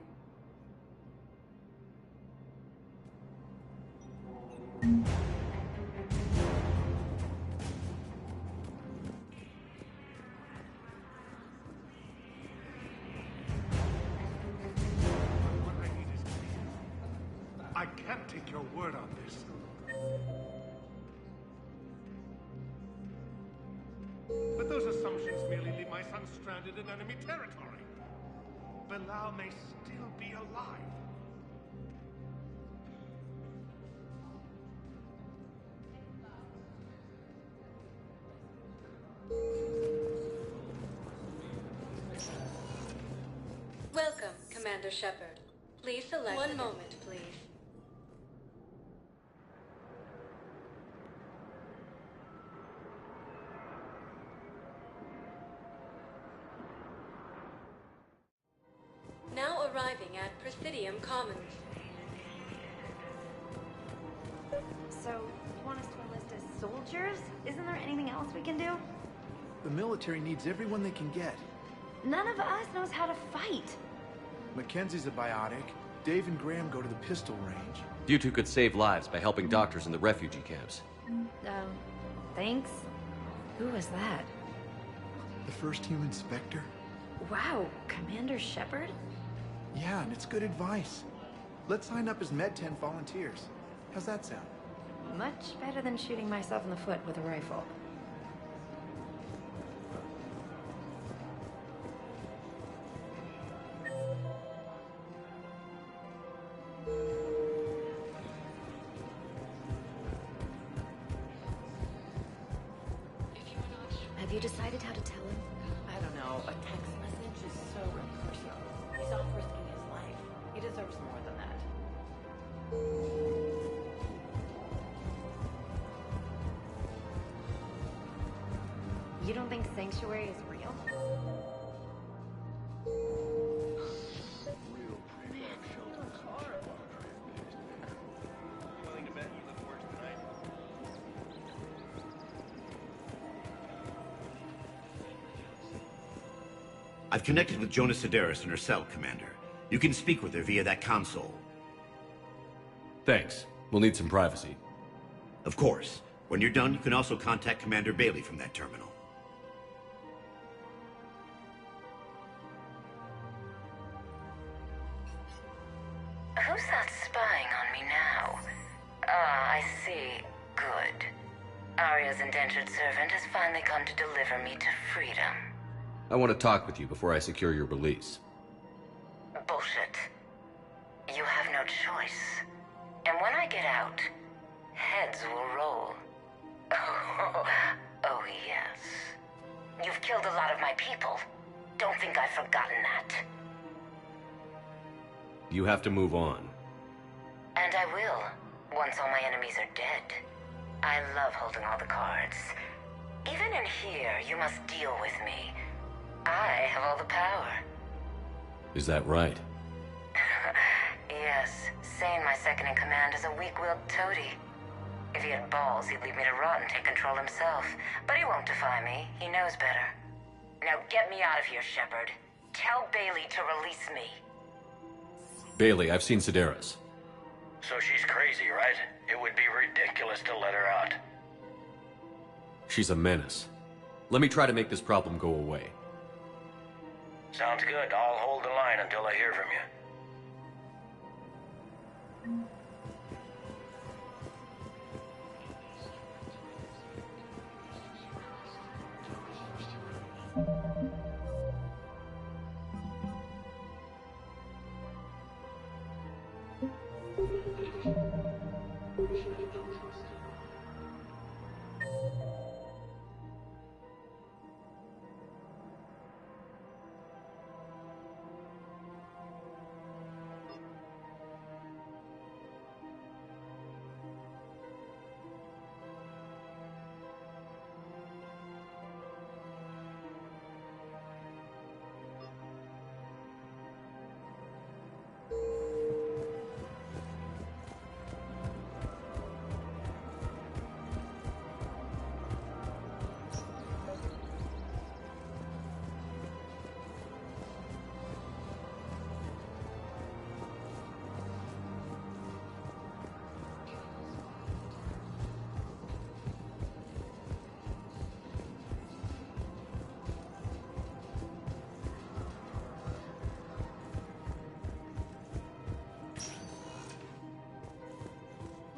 I can't take your word on this. But those assumptions merely leave my son stranded in enemy territory. Bilal may still be alive. Welcome, Commander Shepard. Please select... One moment, please. Now arriving at Presidium Commons. So, you want us to enlist as soldiers? Isn't there anything else we can do? The military needs everyone they can get. None of us knows how to fight. Mackenzie's a biotic. Dave and Graham go to the pistol range. You two could save lives by helping doctors in the refugee camps. Thanks. Who was that? The first human Spectre? Wow, Commander Shepard? Yeah, and it's good advice. Let's sign up as Med-10 volunteers. How's that sound? Much better than shooting myself in the foot with a rifle. Have you decided how to tell him? I don't know. A text message is so impersonal. He's off risking his life. He deserves more than that. You don't think Sanctuary is real? I've connected with Jonah Sedaris in her cell, Commander. You can speak with her via that console. Thanks. We'll need some privacy. Of course. When you're done, you can also contact Commander Bailey from that terminal. Who's that spying on me now? Ah, I see. Good. Arya's indentured servant has finally come to deliver me to freedom. I want to talk with you before I secure your release. Bullshit. You have no choice. And when I get out, heads will roll. Oh, yes. You've killed a lot of my people. Don't think I've forgotten that. You have to move on. And I will, once all my enemies are dead. I love holding all the cards. Even in here, you must deal with me. I have all the power. Is that right? Yes, Sane, my second-in-command, is a weak-willed toady. If he had balls, he'd leave me to rot and take control himself. But he won't defy me. He knows better. Now get me out of here, Shepard. Tell Bailey to release me. Bailey, I've seen Sedaris. So she's crazy, right? It would be ridiculous to let her out. She's a menace. Let me try to make this problem go away. Sounds good. I'll hold the line until I hear from you.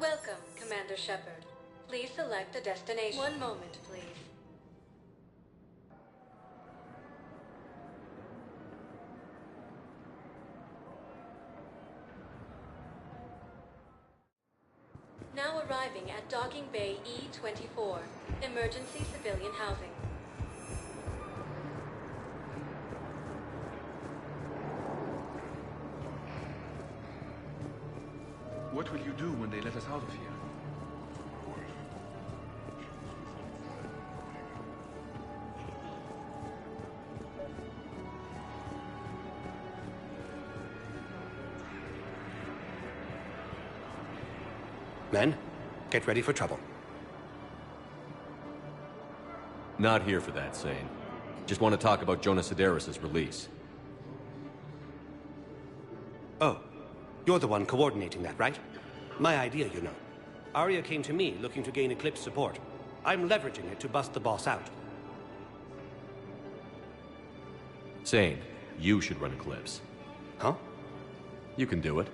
Welcome, Commander Shepard. Please select a destination. One moment, please. Now arriving at Docking Bay E-24, emergency civilian housing. What will you do when they let us out of here? Men, get ready for trouble. Not here for that, Sane. Just want to talk about Jonah Sedaris' release. Oh, you're the one coordinating that, right? My idea, you know. Arya came to me looking to gain Eclipse support. I'm leveraging it to bust the boss out. Sane, you should run Eclipse. Huh? You can do it.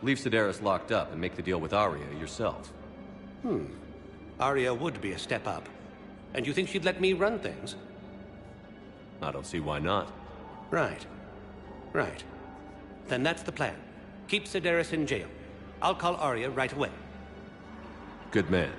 Leave Sedaris locked up and make the deal with Arya yourself. Arya would be a step up. And you think she'd let me run things? I don't see why not. Right. Then that's the plan. Keep Sedaris in jail. I'll call Arya right away. Good man.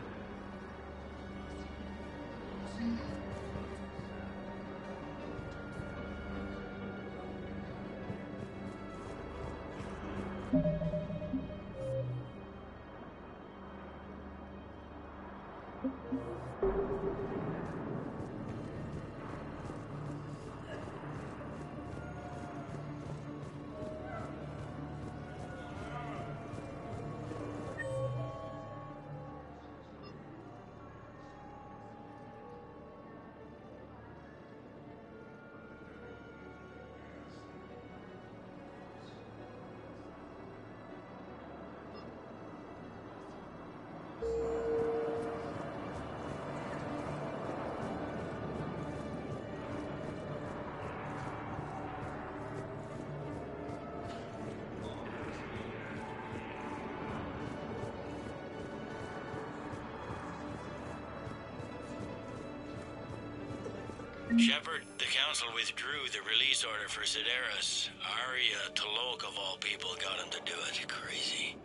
Shepard, the Council withdrew the release order for Sedaris. Arya T'Loak, of all people, got him to do it. Crazy.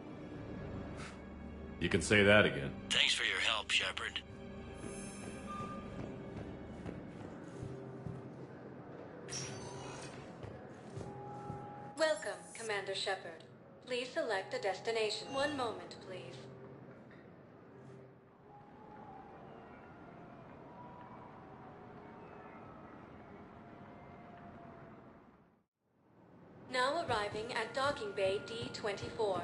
You can say that again. Thanks for your help, Shepard. Welcome, Commander Shepard. Please select a destination. One moment, please. Now arriving at Docking Bay D-24.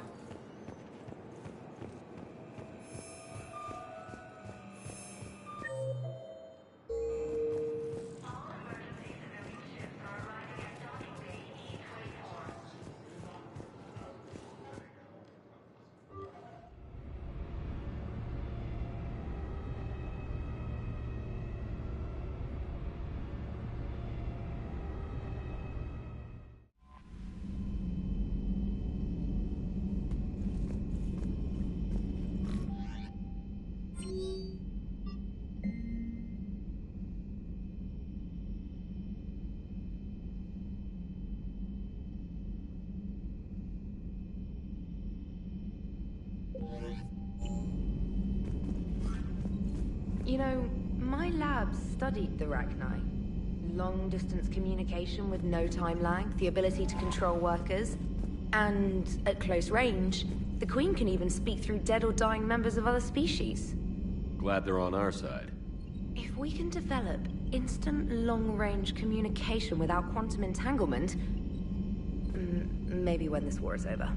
You know, my lab studied the Rachni. Long-distance communication with no time lag, the ability to control workers, and at close range, the Queen can even speak through dead or dying members of other species. Glad they're on our side. If we can develop instant long-range communication without quantum entanglement, maybe when this war is over.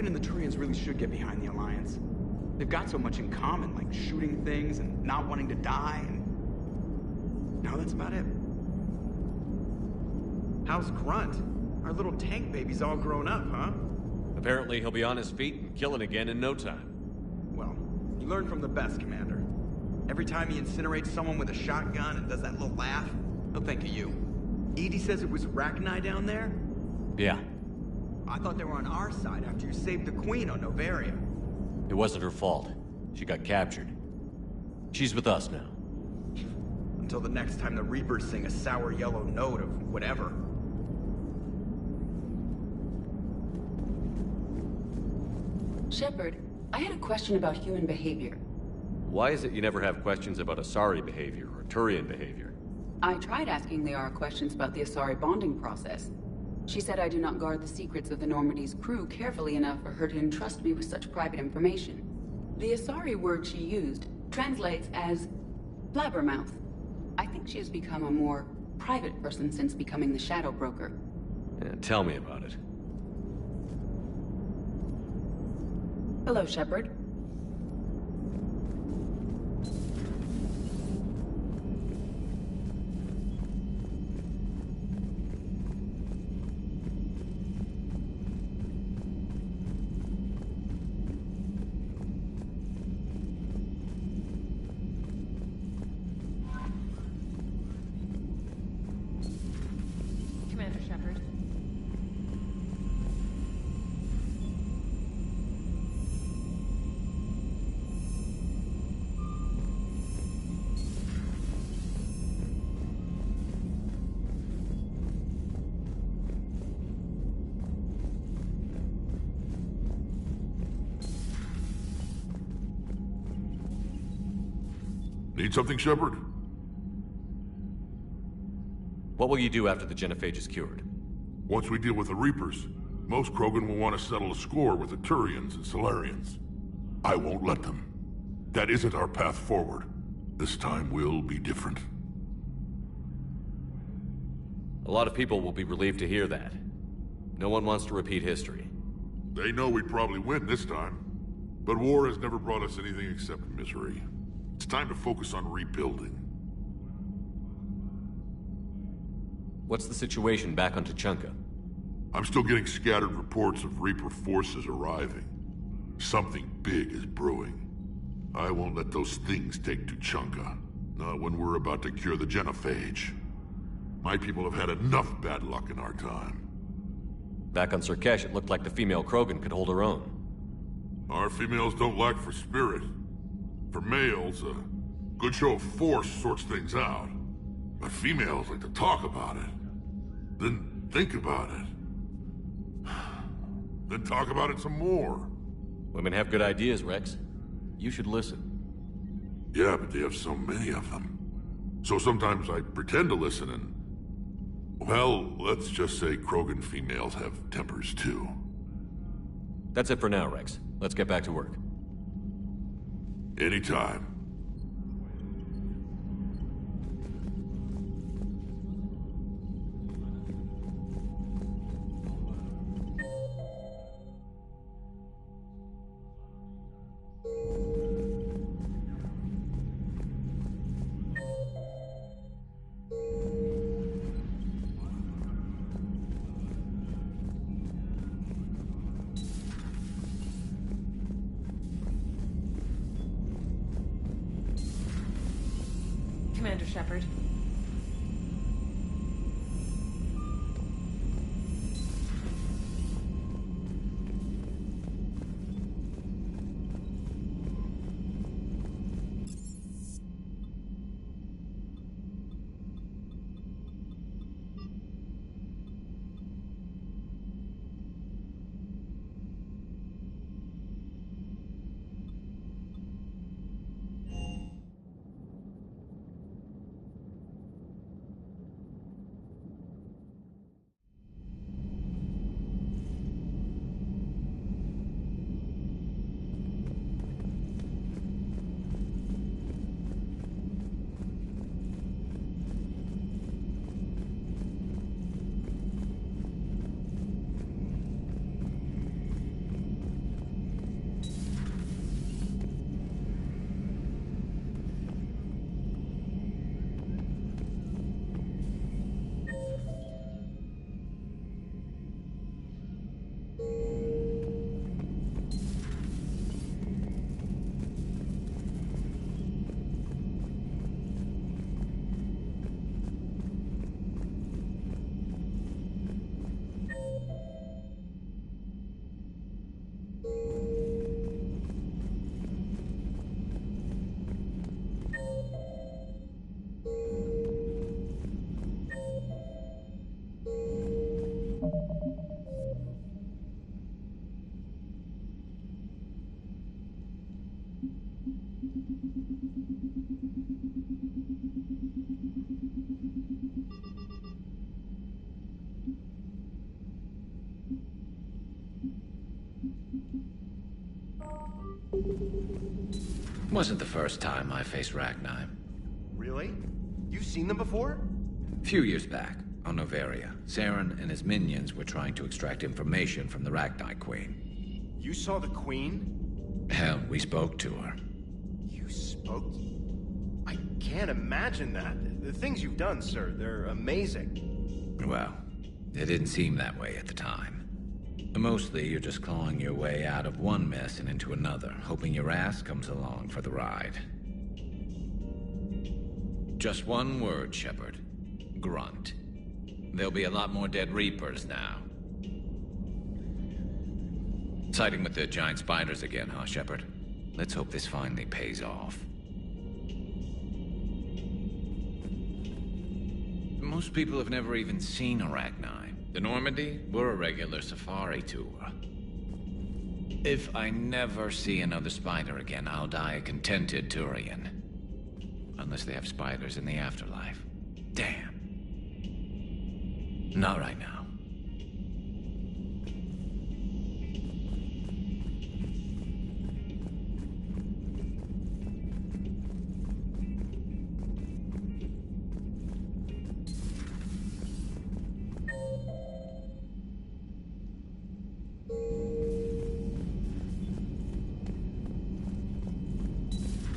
Krogan and the Turians really should get behind the Alliance. They've got so much in common, like shooting things and not wanting to die, and... now that's about it. How's Grunt? Our little tank baby's all grown up, huh? Apparently he'll be on his feet and killing again in no time. Well, you learn from the best, Commander. Every time he incinerates someone with a shotgun and does that little laugh, he'll think of you. Edie says it was Rachni down there? Yeah. I thought they were on our side after you saved the Queen on Novaria. It wasn't her fault. She got captured. She's with us now. Until the next time the Reapers sing a sour yellow note of whatever. Shepard, I had a question about human behavior. Why is it you never have questions about Asari behavior or Turian behavior? I tried asking Liara questions about the Asari bonding process. She said I do not guard the secrets of the Normandy's crew carefully enough for her to entrust me with such private information. The Asari word she used translates as blabbermouth. I think she has become a more private person since becoming the Shadow Broker. Yeah, tell me about it. Hello, Shepard. Commander Shepard. Need something, Shepard? What will you do after the genophage is cured? Once we deal with the Reapers, most Krogan will want to settle a score with the Turians and Solarians. I won't let them. That isn't our path forward. This time will be different. A lot of people will be relieved to hear that. No one wants to repeat history. They know we'd probably win this time. But war has never brought us anything except misery. It's time to focus on rebuilding. What's the situation back on Tuchanka? I'm still getting scattered reports of Reaper forces arriving. Something big is brewing. I won't let those things take Tuchanka. Not when we're about to cure the genophage. My people have had enough bad luck in our time. Back on Surkesh, it looked like the female Krogan could hold her own. Our females don't lack for spirit. For males, a good show of force sorts things out. But females like to talk about it. Then think about it. Then talk about it some more. Women have good ideas, Rex. You should listen. Yeah, but they have so many of them. So sometimes I pretend to listen and... well, let's just say Krogan females have tempers too. That's it for now, Rex. Let's get back to work. Anytime. Commander Shepard. Wasn't the first time I faced Ragni. Really? You've seen them before? Few years back, on Novaria, Saren and his minions were trying to extract information from the Ragni Queen. You saw the Queen? Hell, we spoke to her. You spoke? I can't imagine that. The things you've done, sir, they're amazing. Well, it didn't seem that way at the time. Mostly, you're just clawing your way out of one mess and into another, hoping your ass comes along for the ride. Just one word, Shepard. Grunt. There'll be a lot more dead Reapers now. Siding with the giant spiders again, huh, Shepard? Let's hope this finally pays off. Most people have never even seen Arachni. The Normandy, we're a regular safari tour. If I never see another spider again, I'll die a contented Turian. Unless they have spiders in the afterlife. Damn. Not right now.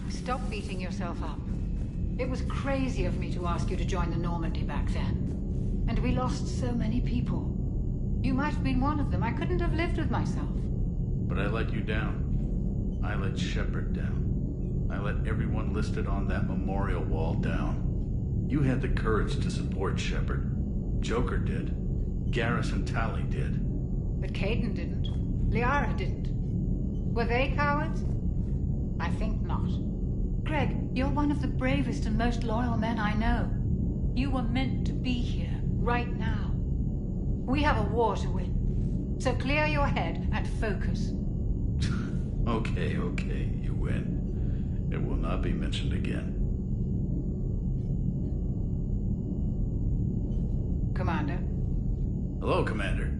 Stop beating yourself up. It was crazy of me to ask you to join the Normandy back then. And we lost so many people. You might have been one of them. I couldn't have lived with myself. But I let you down. I let Shepard down. I let everyone listed on that memorial wall down. You had the courage to support Shepard. Joker did. Garrus and Tali did. But Caden didn't. Liara didn't. Were they cowards? I think not. Greg, you're one of the bravest and most loyal men I know. You were meant to be here, right now. We have a war to win. So clear your head and focus. Okay, you win. It will not be mentioned again. Commander. Hello, Commander.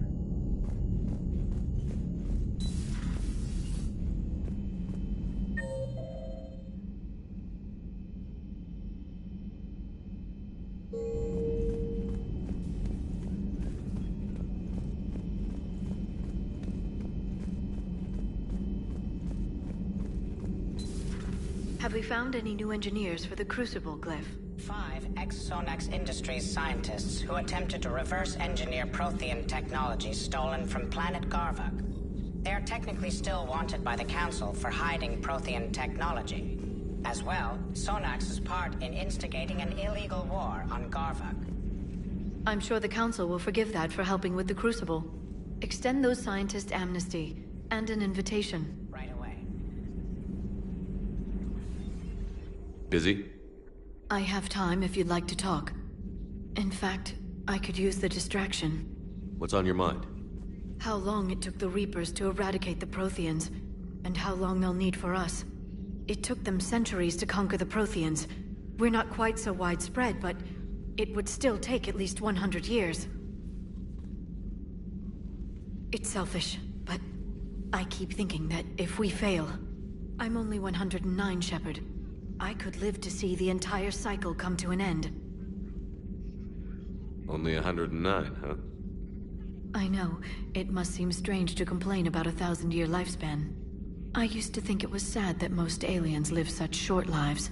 Have we found any new engineers for the Crucible glyph? 5 ex-Sonax Industries scientists who attempted to reverse engineer Prothean technology stolen from planet Garvuk. They are technically still wanted by the Council for hiding Prothean technology. As well, Sonax's part in instigating an illegal war on Garvuk. I'm sure the Council will forgive that for helping with the Crucible. Extend those scientists amnesty and an invitation. Right away. Busy? I have time if you'd like to talk. In fact, I could use the distraction. What's on your mind? How long it took the Reapers to eradicate the Protheans, and how long they'll need for us. It took them centuries to conquer the Protheans. We're not quite so widespread, but it would still take at least 100 years. It's selfish, but I keep thinking that if we fail... I'm only 109, Shepard. I could live to see the entire cycle come to an end. Only 109, huh? I know. It must seem strange to complain about a 1,000-year lifespan. I used to think it was sad that most aliens live such short lives.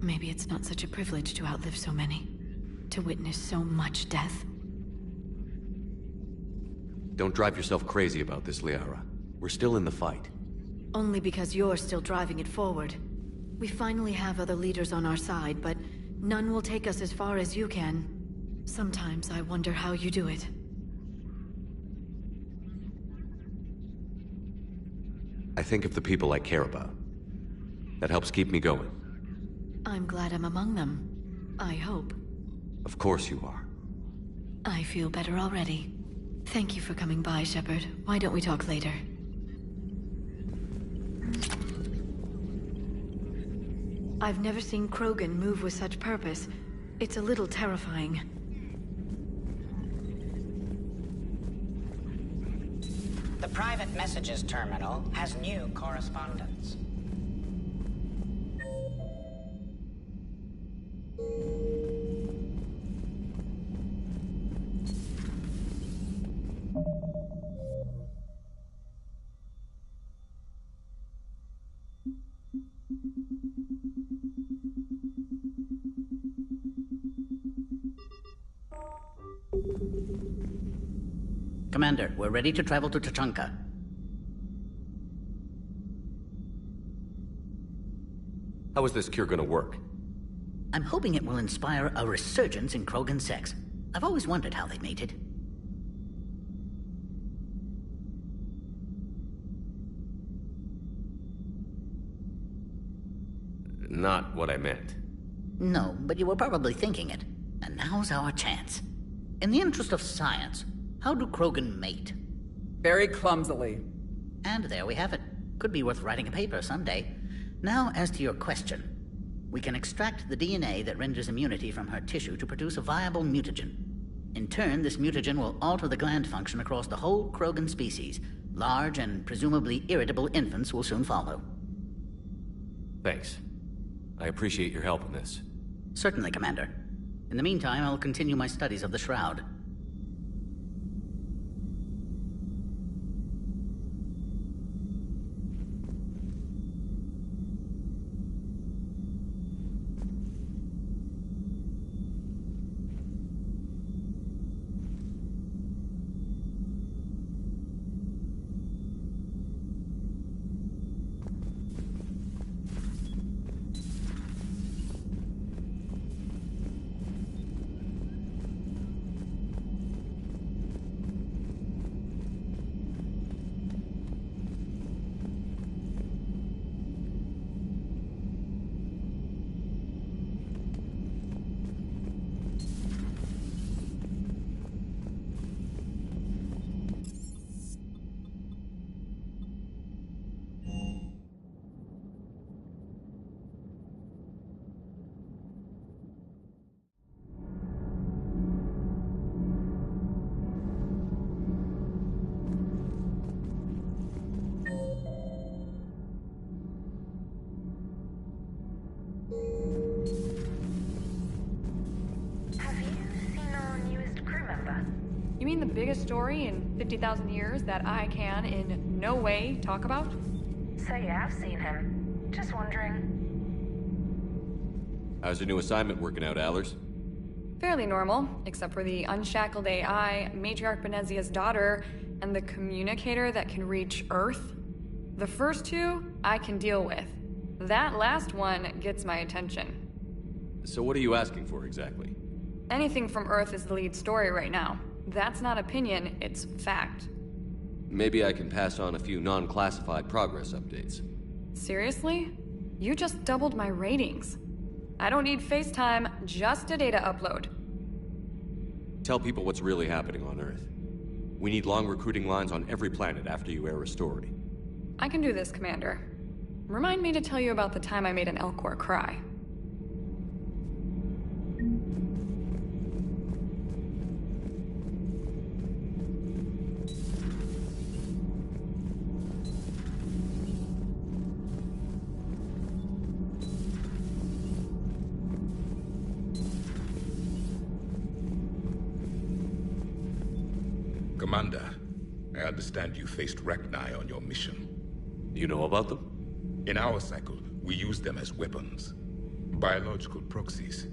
Maybe it's not such a privilege to outlive so many. To witness so much death. Don't drive yourself crazy about this, Liara. We're still in the fight. Only because you're still driving it forward. We finally have other leaders on our side, but none will take us as far as you can. Sometimes I wonder how you do it. I think of the people I care about. That helps keep me going. I'm glad I'm among them. I hope. Of course you are. I feel better already. Thank you for coming by, Shepard. Why don't we talk later? I've never seen Krogan move with such purpose. It's a little terrifying. The private messages terminal has new correspondence. Commander, we're ready to travel to Tachanka. How is this cure gonna work? I'm hoping it will inspire a resurgence in Krogan sex. I've always wondered how they mated. Not what I meant. No, but you were probably thinking it. And now's our chance. In the interest of science, how do Krogan mate? Very clumsily. And there we have it. Could be worth writing a paper someday. Now, as to your question. We can extract the DNA that renders immunity from her tissue to produce a viable mutagen. In turn, this mutagen will alter the gland function across the whole Krogan species. Large and presumably irritable infants will soon follow. Thanks. I appreciate your help in this. Certainly, Commander. In the meantime, I'll continue my studies of the Shroud. You mean the biggest story in 50,000 years that I can in no way talk about? So you have seen him. Just wondering. How's your new assignment working out, Allers? Fairly normal, except for the unshackled AI, Matriarch Benezia's daughter, and the communicator that can reach Earth. The first two, I can deal with. That last one gets my attention. So what are you asking for, exactly? Anything from Earth is the lead story right now. That's not opinion, it's fact. Maybe I can pass on a few non-classified progress updates. Seriously? You just doubled my ratings. I don't need FaceTime, just a data upload. Tell people what's really happening on Earth. We need long recruiting lines on every planet after you air a story. I can do this, Commander. Remind me to tell you about the time I made an Elcor cry. Commander, I understand you faced Rachni on your mission. You know about them? In our cycle, we use them as weapons. Biological proxies.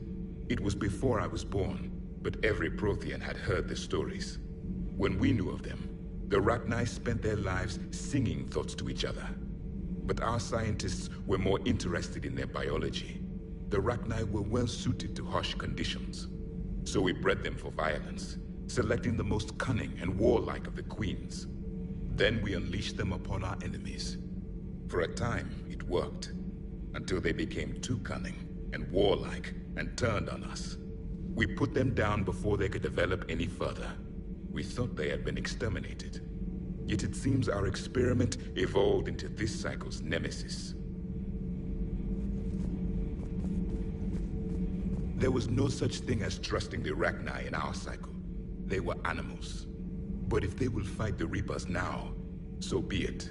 It was before I was born, but every Prothean had heard the stories. When we knew of them, the Rachni spent their lives singing thoughts to each other. But our scientists were more interested in their biology. The Rachni were well suited to harsh conditions. So we bred them for violence, selecting the most cunning and warlike of the queens. Then we unleashed them upon our enemies. For a time, it worked, until they became too cunning and warlike and turned on us. We put them down before they could develop any further. We thought they had been exterminated. Yet it seems our experiment evolved into this cycle's nemesis. There was no such thing as trusting the Rachni in our cycle. They were animals. But if they will fight the Reapers now, so be it.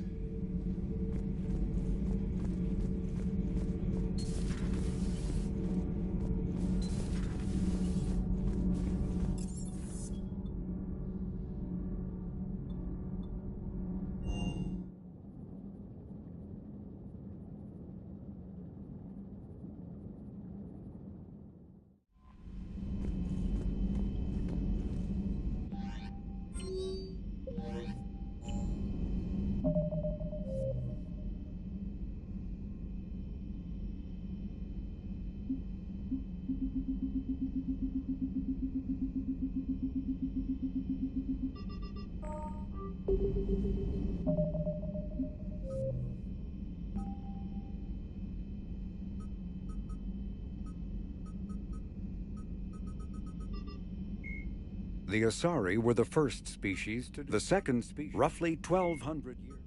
The Asari were the first species to... The second species, roughly 1,200 years.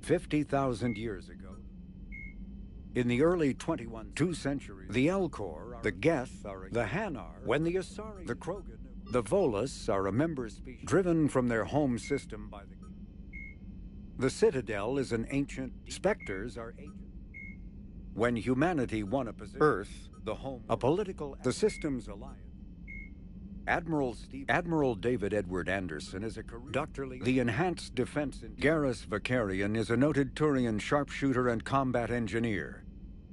50,000 years ago. In the early 2 centuries, the Elcor, the Geth, the Hanar, when the Asari, the Krogan, the Volus are a member species, driven from their home system by the Citadel is an ancient... Spectres are ancient. When humanity won a position, Earth, the home, a political... The Systems Alliance. Admiral David Edward Anderson is a career... Dr. Lee, the Enhanced Defense... Garrus Vakarian is a noted Turian sharpshooter and combat engineer.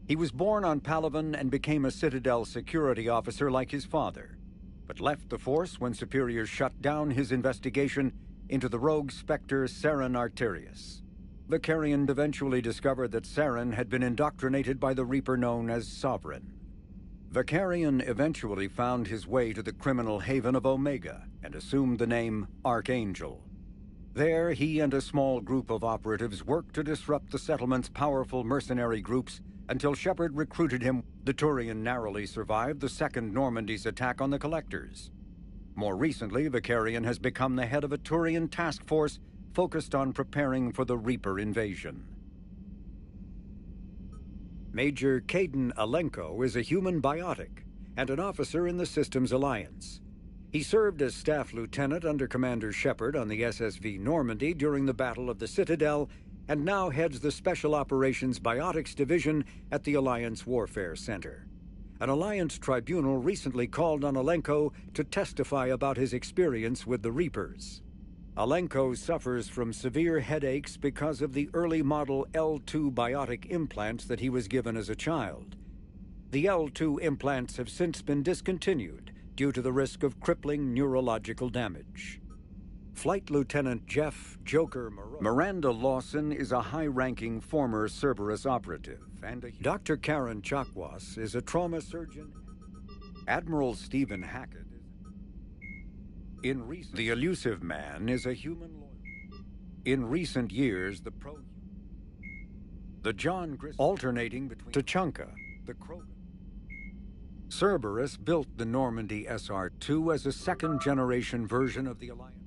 He was born on Palaven and became a Citadel security officer like his father, but left the force when superiors shut down his investigation into the rogue Spectre Saren Arterius. Vakarian eventually discovered that Saren had been indoctrinated by the Reaper known as Sovereign. Vakarian eventually found his way to the criminal haven of Omega and assumed the name Archangel. There, he and a small group of operatives worked to disrupt the settlement's powerful mercenary groups until Shepard recruited him. The Turian narrowly survived the Second Normandy's attack on the Collectors. More recently, Vakarian has become the head of a Turian task force focused on preparing for the Reaper invasion. Major Caden Alenko is a human biotic and an officer in the Systems Alliance. He served as staff lieutenant under Commander Shepard on the SSV Normandy during the Battle of the Citadel and now heads the Special Operations Biotics Division at the Alliance Warfare Center. An Alliance tribunal recently called on Alenko to testify about his experience with the Reapers. Alenko suffers from severe headaches because of the early model L2 biotic implants that he was given as a child. The L2 implants have since been discontinued due to the risk of crippling neurological damage. Flight Lieutenant Jeff Joker Miranda Lawson is a high-ranking former Cerberus operative, and Dr. Karen Chakwas is a trauma surgeon. Admiral Stephen Hackett the elusive man is a human lawyer. In recent years, the John Grissom alternating between Tachanka, the Krogan. Cerberus built the Normandy SR-2 as a second-generation version of the Alliance.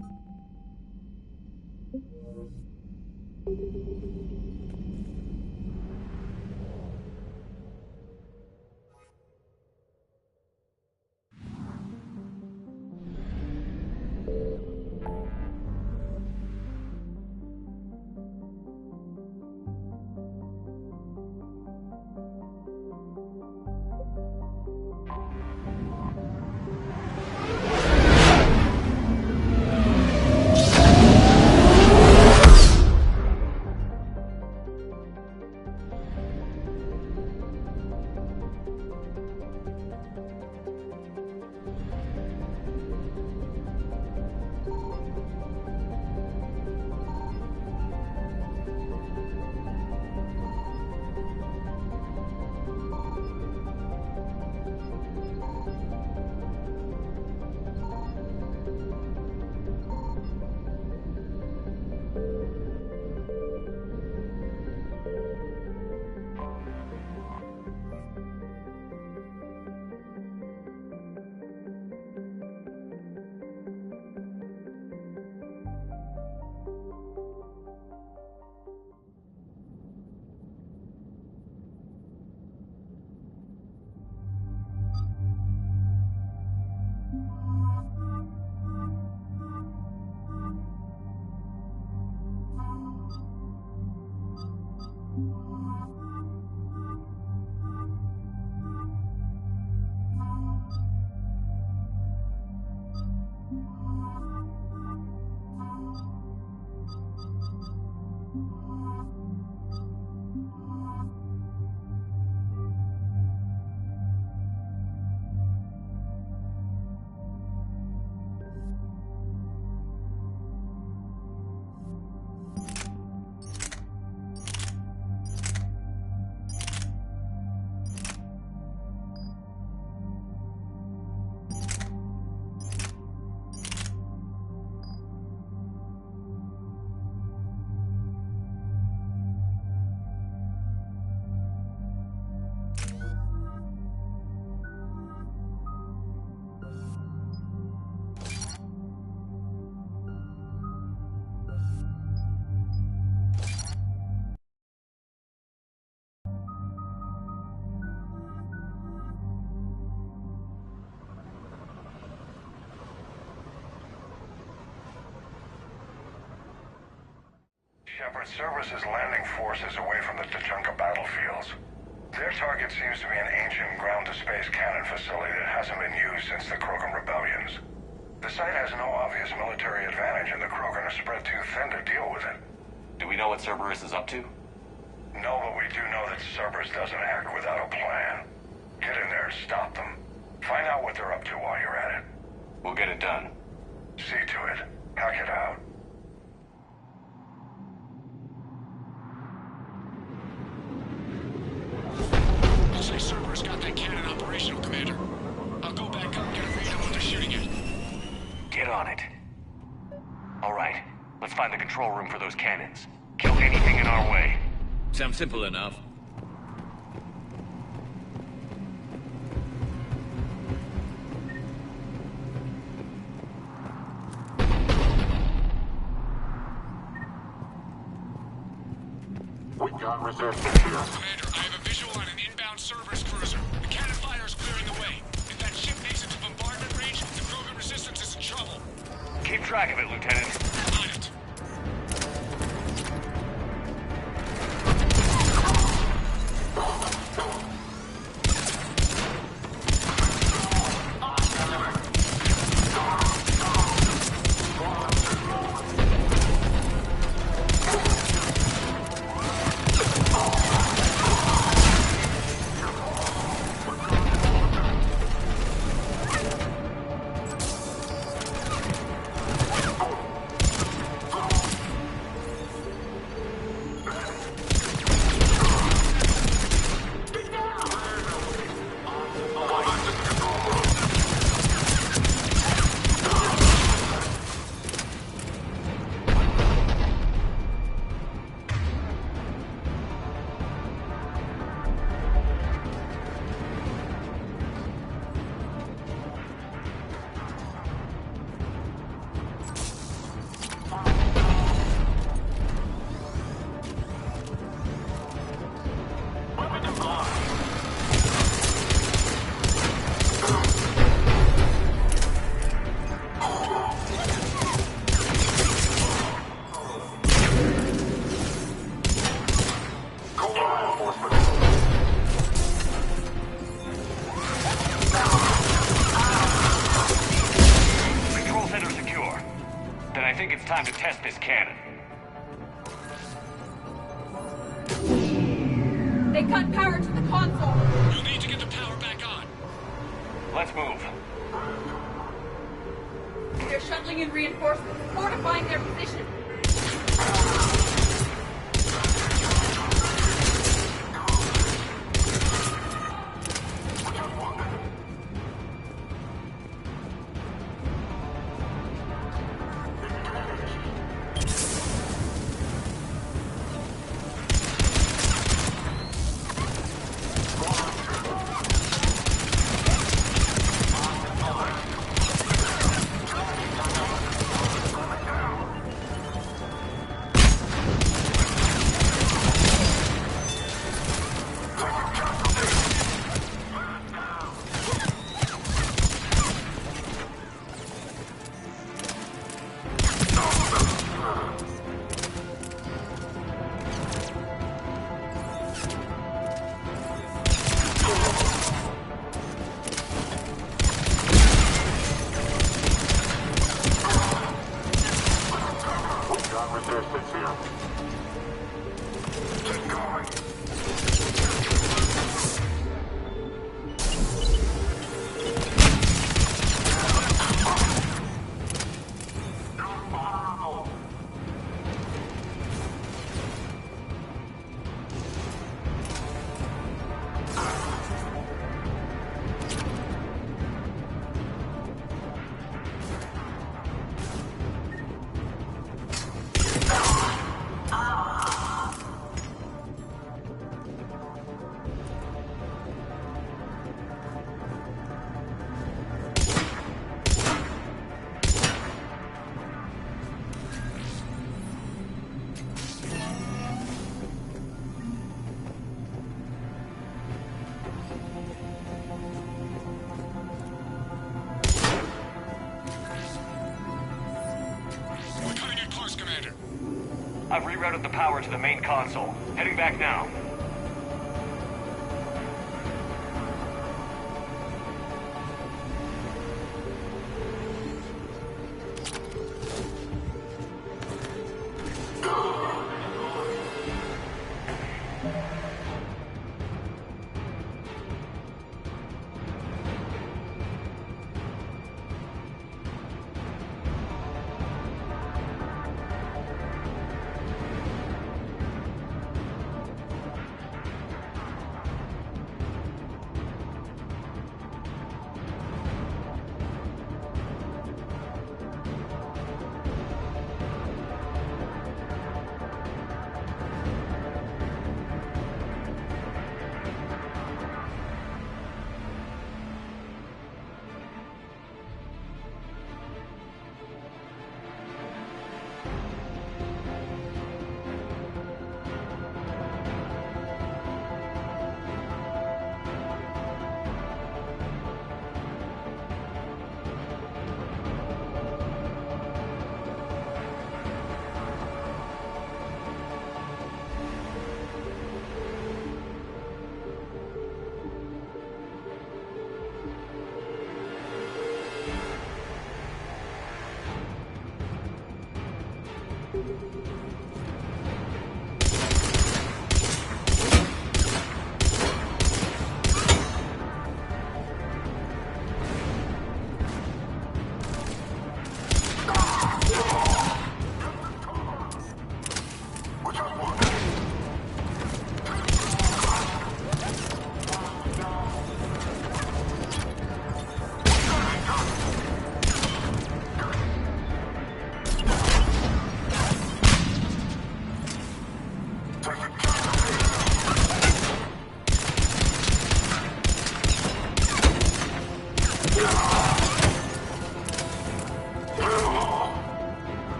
Shepard, Cerberus' landing forces away from the Tuchanka battlefields. Their target seems to be an ancient ground-to-space cannon facility that hasn't been used since the Krogan rebellions. The site has no obvious military advantage, and the Krogan are spread too thin to deal with it. Do we know what Cerberus is up to? No, but we do know that Cerberus doesn't act without a plan. Get in there and stop them. Find out what they're up to while you're at it. We'll get it done. See to it. Hack it out. Looks like Cerberus got that cannon operational, Commander. I'll go back up and get a read on what they're shooting at. Get on it. All right, let's find the control room for those cannons. Kill anything in our way. Sounds simple enough. We got resistance here. Commander, I have a visual on an inbound Cerberus cruiser. The cannon fire is clearing the way. If that ship makes it to bombardment range, the Krogan resistance is in trouble. Keep track of it, Lieutenant. On it. Time to test this cannon. They cut power to the console. You'll need to get the power back on. Let's move. They're shuttling in reinforcements, fortifying their position. I've rerouted the power to the main console. Heading back now.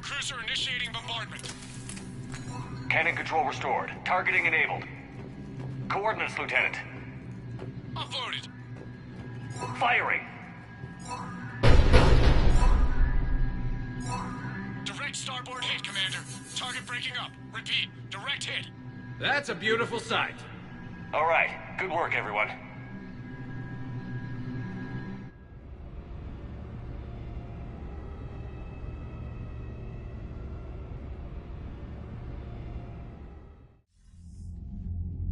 Cruiser initiating bombardment. Cannon control restored. Targeting enabled. Coordinates, Lieutenant. Uploaded. Firing. Direct starboard hit, Commander. Target breaking up. Repeat, direct hit. That's a beautiful sight. All right. Good work, everyone.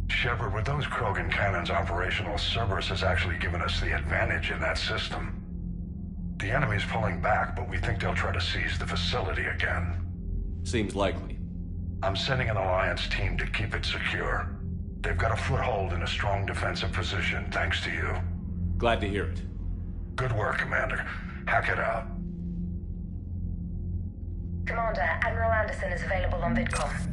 Shepard, with those Krogan cannons operational, Cerberus has actually given us the advantage in that system. The enemy's pulling back, but we think they'll try to seize the facility again. Seems likely. I'm sending an Alliance team to keep it secure. They've got a foothold in a strong defensive position, thanks to you. Glad to hear it. Good work, Commander. Hack it out. Commander, Admiral Anderson is available on VidCom.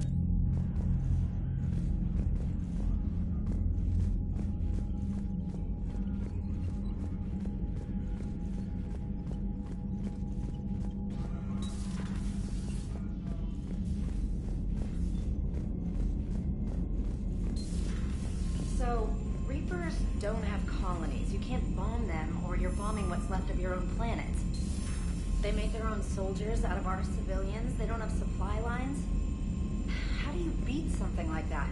So, Reapers don't have colonies. You can't bomb them, or you're bombing what's left of your own planet. They make their own soldiers out of our civilians. They don't have supply lines. How do you beat something like that?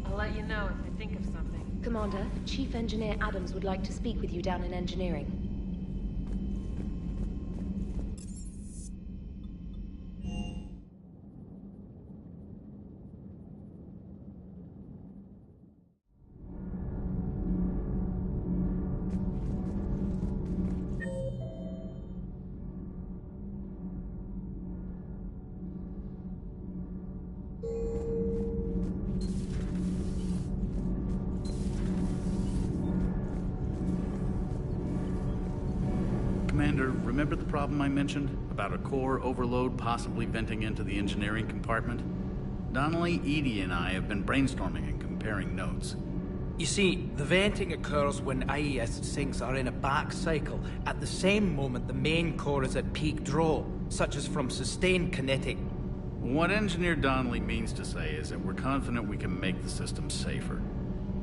I'll let you know if I think of something. Commander, Chief Engineer Adams would like to speak with you down in engineering. Commander, remember the problem I mentioned? About a core overload possibly venting into the engineering compartment? Donnelly, Edie, and I have been brainstorming and comparing comparing notes. You see, the venting occurs when IES sinks are in a back cycle at the same moment the main core is at peak draw, such as from sustained kinetic. What Engineer Donnelly means to say is that we're confident we can make the system safer.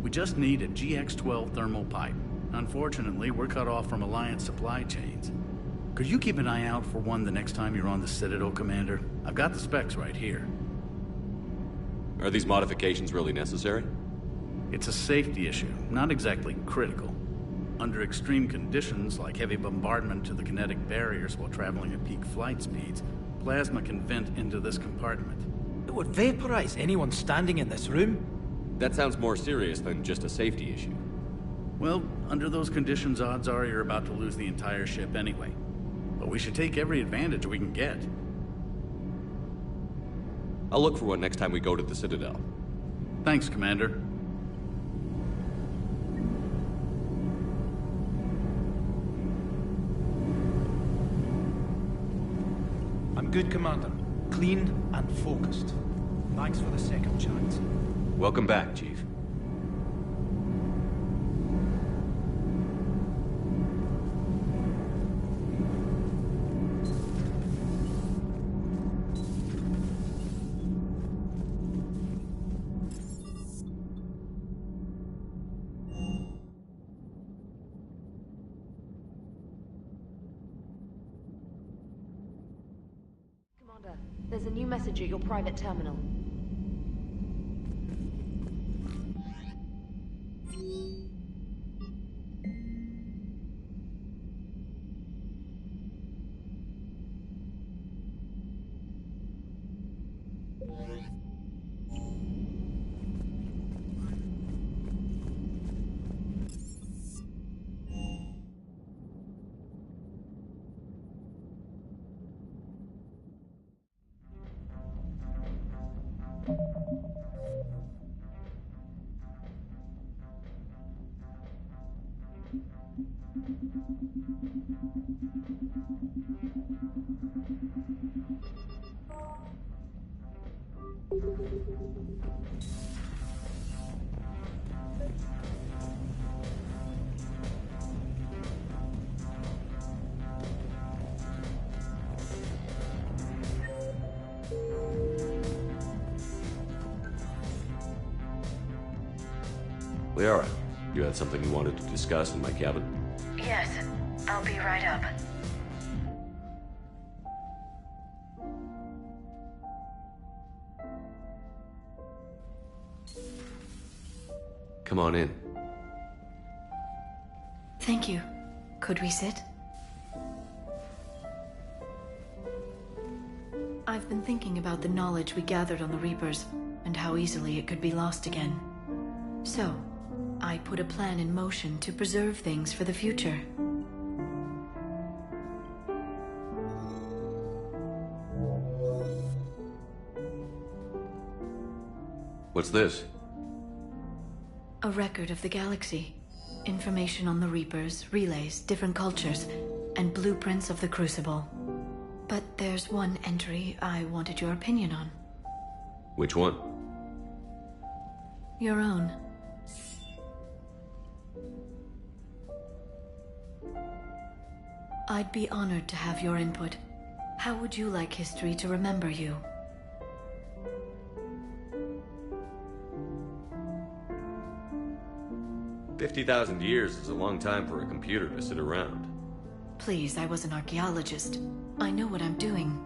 We just need a GX-12 thermal pipe. Unfortunately, we're cut off from Alliance supply chains. Could you keep an eye out for one the next time you're on the Citadel, Commander? I've got the specs right here. Are these modifications really necessary? It's a safety issue, not exactly critical. Under extreme conditions, like heavy bombardment to the kinetic barriers while traveling at peak flight speeds, plasma can vent into this compartment. It would vaporize anyone standing in this room. That sounds more serious than just a safety issue. Well, under those conditions, odds are you're about to lose the entire ship anyway. But we should take every advantage we can get. I'll look for one next time we go to the Citadel. Thanks, Commander. I'm good, Commander. Clean and focused. Thanks for the second chance. Welcome back, Chief. There's a new message at your private terminal. Liara, you had something you wanted to discuss in my cabin? Yes, I'll be right up. Come on in. Thank you. Could we sit? I've been thinking about the knowledge we gathered on the Reapers, and how easily it could be lost again. So, I put a plan in motion to preserve things for the future. What's this? A record of the galaxy. Information on the Reapers, relays, different cultures, and blueprints of the Crucible. But there's one entry I wanted your opinion on. Which one? Your own. I'd be honored to have your input. How would you like history to remember you? $50,000 years is a long time for a computer to sit around. Please, I was an archaeologist. I know what I'm doing.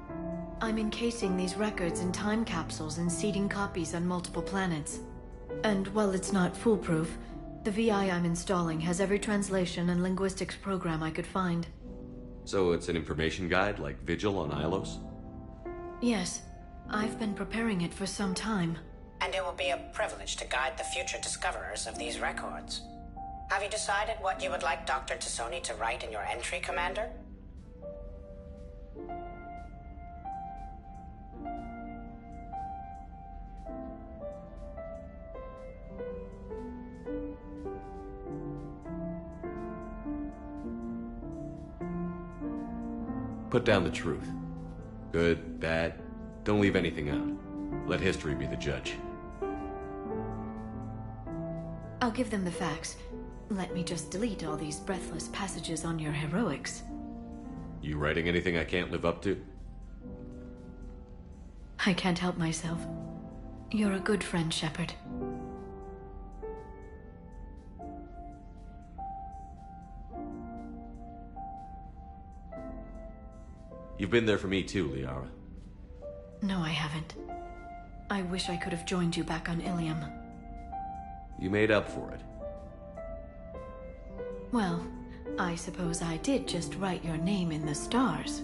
I'm encasing these records in time capsules and seeding copies on multiple planets. And while it's not foolproof, the VI I'm installing has every translation and linguistics program I could find. So it's an information guide like Vigil on Ilos? Yes. I've been preparing it for some time. And it will be a privilege to guide the future discoverers of these records. Have you decided what you would like Dr. Tassoni to write in your entry, Commander? Put down the truth. Good, bad, don't leave anything out. Let history be the judge. I'll give them the facts. Let me just delete all these breathless passages on your heroics. You writing anything I can't live up to? I can't help myself. You're a good friend, Shepard. You've been there for me too, Liara. No, I haven't. I wish I could have joined you back on Ilium. You made up for it. Well, I suppose I did just write your name in the stars.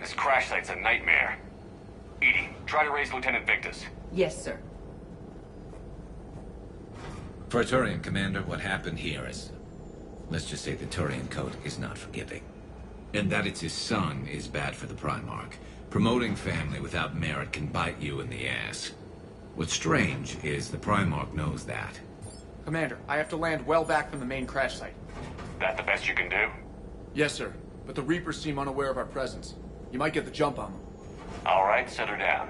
This crash site's a nightmare. Edie, try to raise Lieutenant Victus. Yes, sir. For a Turian commander, what happened here is... let's just say the Turian code is not forgiving. And that it's his son is bad for the Primarch. Promoting family without merit can bite you in the ass. What's strange is the Primarch knows that. Commander, I have to land well back from the main crash site. That the best you can do? Yes, sir. But the Reapers seem unaware of our presence. You might get the jump on them. All right, set her down.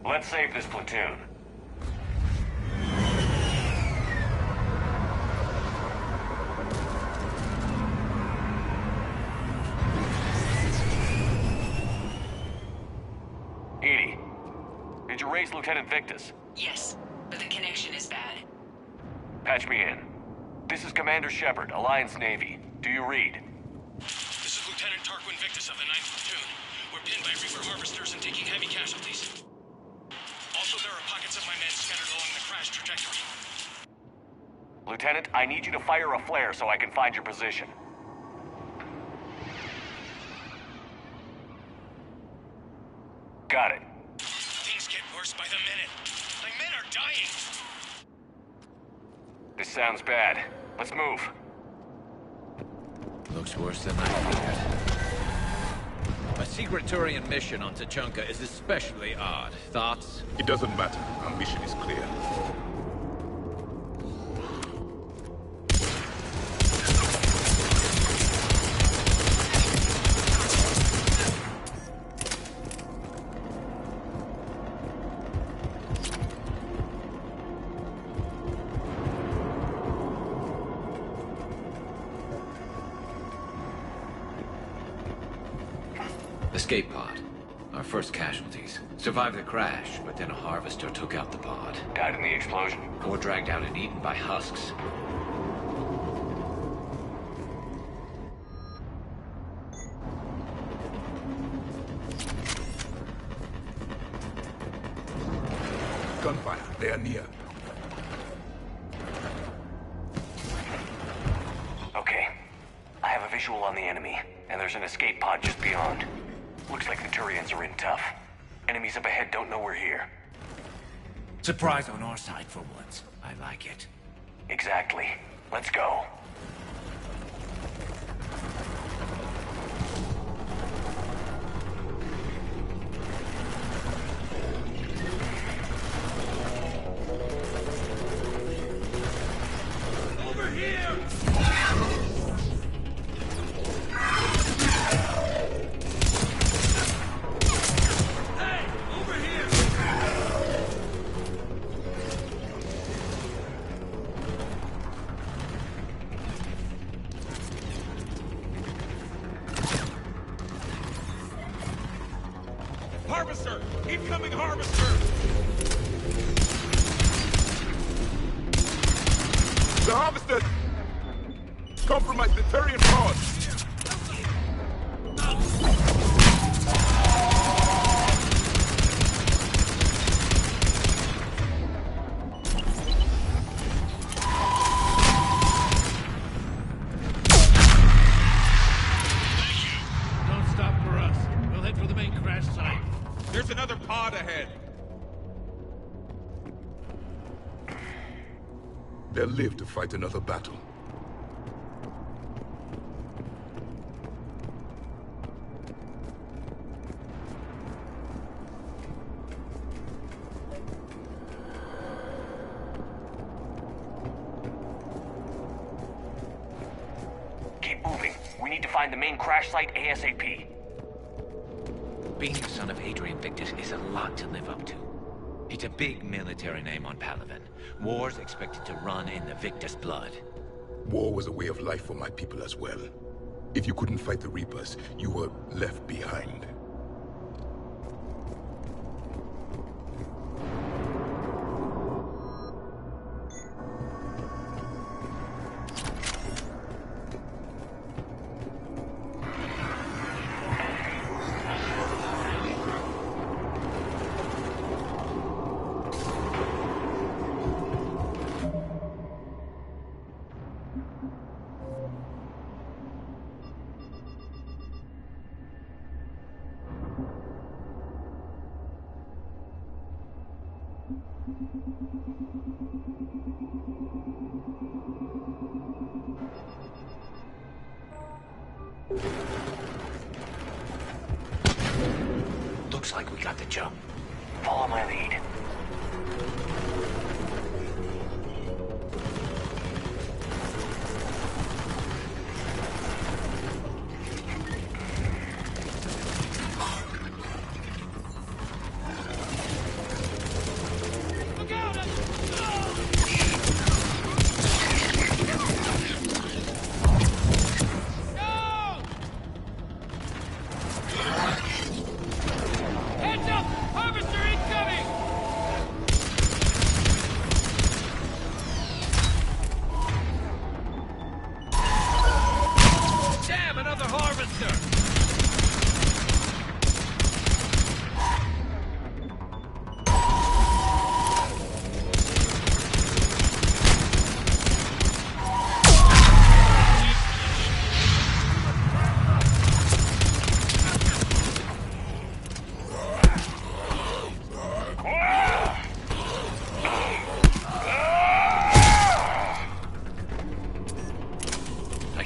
Let's save this platoon. Edie, did you raise Lieutenant Victus? Yes, but the connection is bad. Patch me in. This is Commander Shepard, Alliance Navy. Do you read? This is Lieutenant Tarquin Victus of the 9th Platoon. We're pinned by Reaper harvesters and taking heavy casualties. Also, there are pockets of my men scattered along the crash trajectory. Lieutenant, I need you to fire a flare so I can find your position. worse by the minute. My men are dying. This sounds bad. Let's move. Looks worse than I feared. A secret Turian mission on Tachanka is especially odd. Thoughts? It doesn't matter. Our mission is clear. Escape pod. Our first casualties. Survived the crash, but then a harvester took out the pod. Died in the explosion? Or dragged out and eaten by husks. Gunfire. They are near. Okay. I have a visual on the enemy, and there's an escape pod just beyond. Looks like the Turians are in tough. Enemies up ahead don't know we're here. Surprise on our side for once. I like it. Exactly. Let's go. Over here! Harvester! Incoming harvester! The harvester compromised the Turian pod. Don't stop for us. We'll head for the main crash site. There's another pod ahead. They'll live to fight another battle. Keep moving. We need to find the main crash site ASAP. Being the son of Adrian Victus is a lot to live up to. It's a big military name on Palaven. War's expected to run in the Victus blood. War was a way of life for my people as well. If you couldn't fight the Reapers, you were left behind. Looks like we got the jump. Follow my lead. Heads up! Harvester incoming!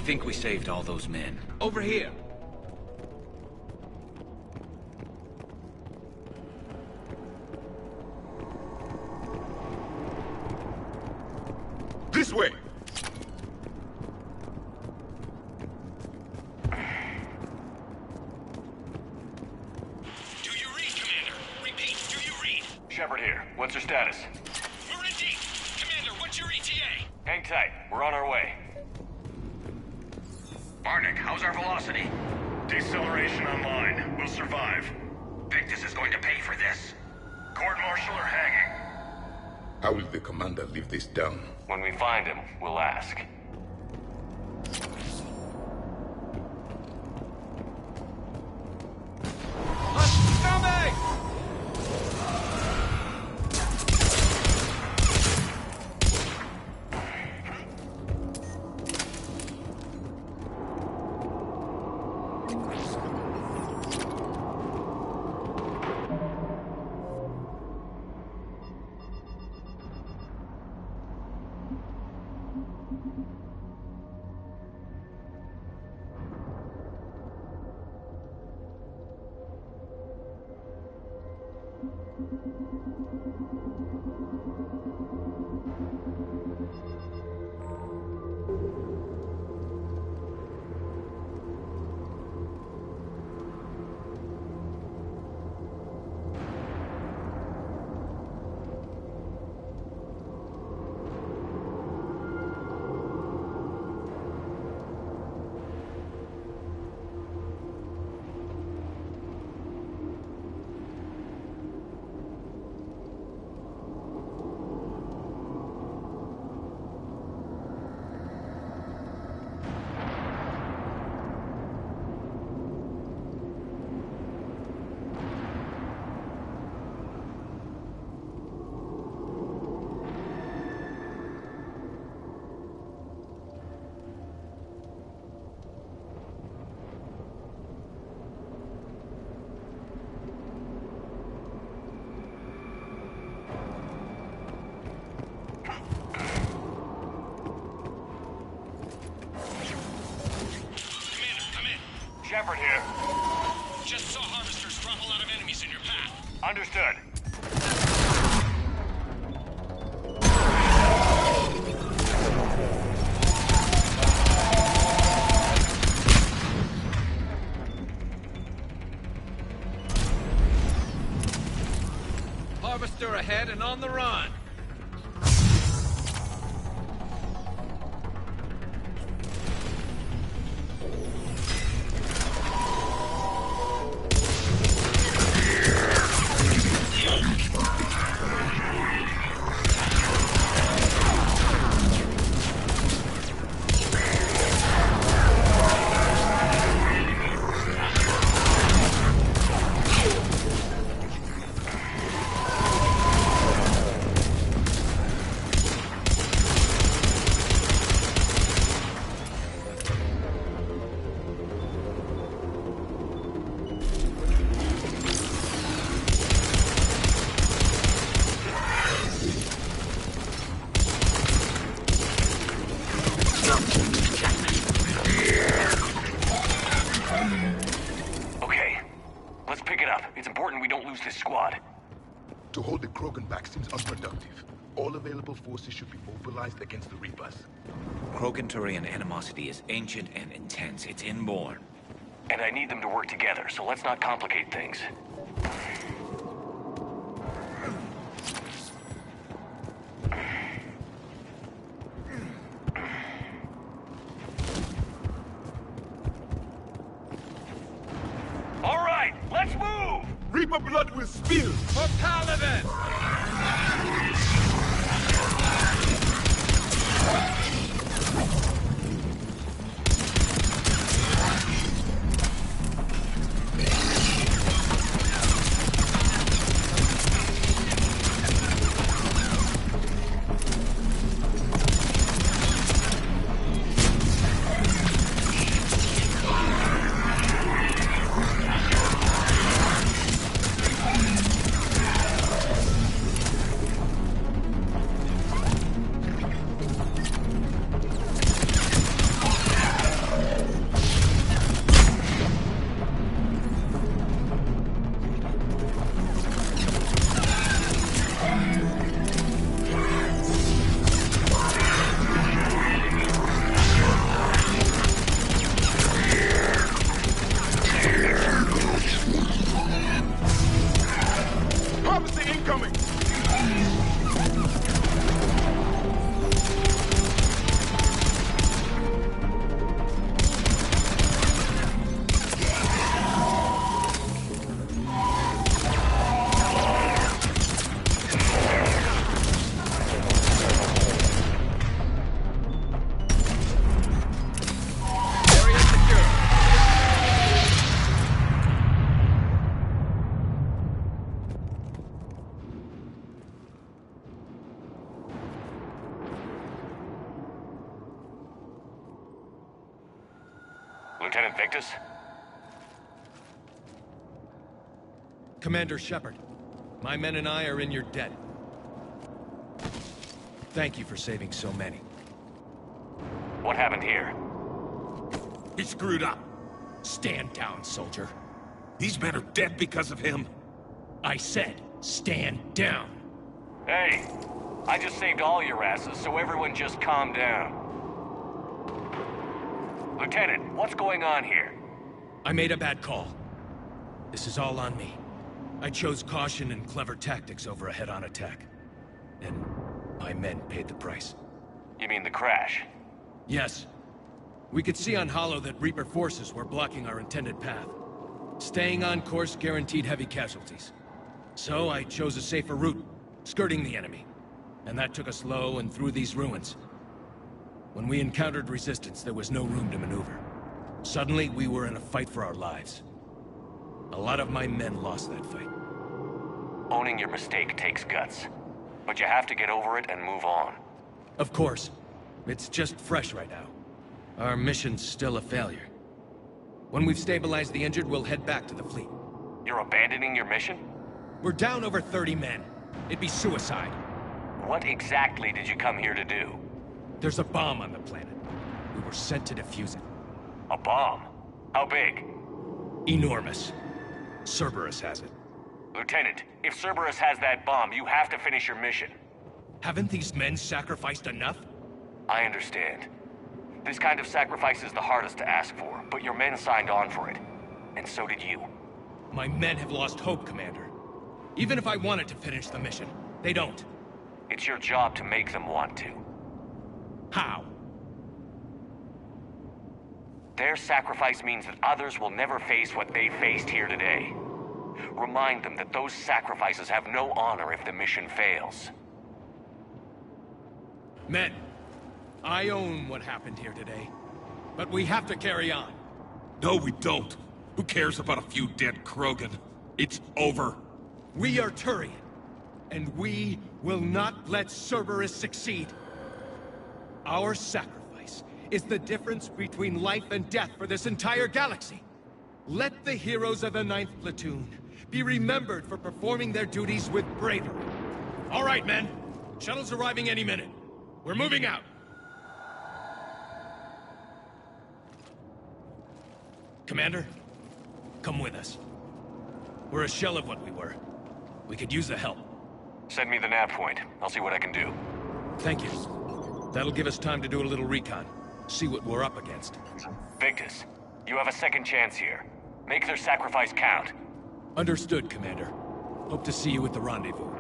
think we saved all those men. Over here! This way! Do you read, Commander? Repeat, do you read? Shepard here. What's your status? We're in deep. Commander, what's your ETA? Hang tight. We're on our way. Barnick, how's our velocity? Deceleration online. We'll survive. Victus is going to pay for this. Court-martial or hanging? How will the commander live this down? When we find him, we'll ask. Shepard here. Just saw harvesters drop a lot of enemies in your path. Understood. Harvester ahead and on the run. To hold the Krogan back seems unproductive. All available forces should be mobilized against the Reapers. Krogan-Turian animosity is ancient and intense. It's inborn. And I need them to work together, so let's not complicate things. All right, let's move! Reaper blood will spill! For Paladin! Lieutenant Victus? Commander Shepard, my men and I are in your debt. Thank you for saving so many. What happened here? He screwed up. Stand down, soldier. These men are dead because of him. I said, stand down. Hey, I just saved all your asses, so everyone just calm down. Lieutenant, what's going on here? I made a bad call. This is all on me. I chose caution and clever tactics over a head-on attack. And my men paid the price. You mean the crash? Yes. We could see on Hollow that Reaper forces were blocking our intended path. Staying on course guaranteed heavy casualties. So I chose a safer route, skirting the enemy. And that took us low and through these ruins. When we encountered resistance, there was no room to maneuver. Suddenly, we were in a fight for our lives. A lot of my men lost that fight. Owning your mistake takes guts. But you have to get over it and move on. Of course. It's just fresh right now. Our mission's still a failure. When we've stabilized the injured, we'll head back to the fleet. You're abandoning your mission? We're down over 30 men. It'd be suicide. What exactly did you come here to do? There's a bomb on the planet. We were sent to defuse it. A bomb? How big? Enormous. Cerberus has it. Lieutenant, if Cerberus has that bomb, you have to finish your mission. Haven't these men sacrificed enough? I understand. This kind of sacrifice is the hardest to ask for, but your men signed on for it. And so did you. My men have lost hope, Commander. Even if I wanted to finish the mission, they don't. It's your job to make them want to. How? Their sacrifice means that others will never face what they faced here today. Remind them that those sacrifices have no honor if the mission fails. Men, I own what happened here today. But we have to carry on. No, we don't. Who cares about a few dead Krogan? It's over. We are Turian, and we will not let Cerberus succeed. Our sacrifice is the difference between life and death for this entire galaxy. Let the heroes of the 9th Platoon be remembered for performing their duties with bravery. All right, men. Shuttle's arriving any minute. We're moving out. Commander, come with us. We're a shell of what we were. We could use the help. Send me the nav point. I'll see what I can do. Thank you. That'll give us time to do a little recon. See what we're up against. Victus, you have a second chance here. Make their sacrifice count. Understood, Commander. Hope to see you at the rendezvous.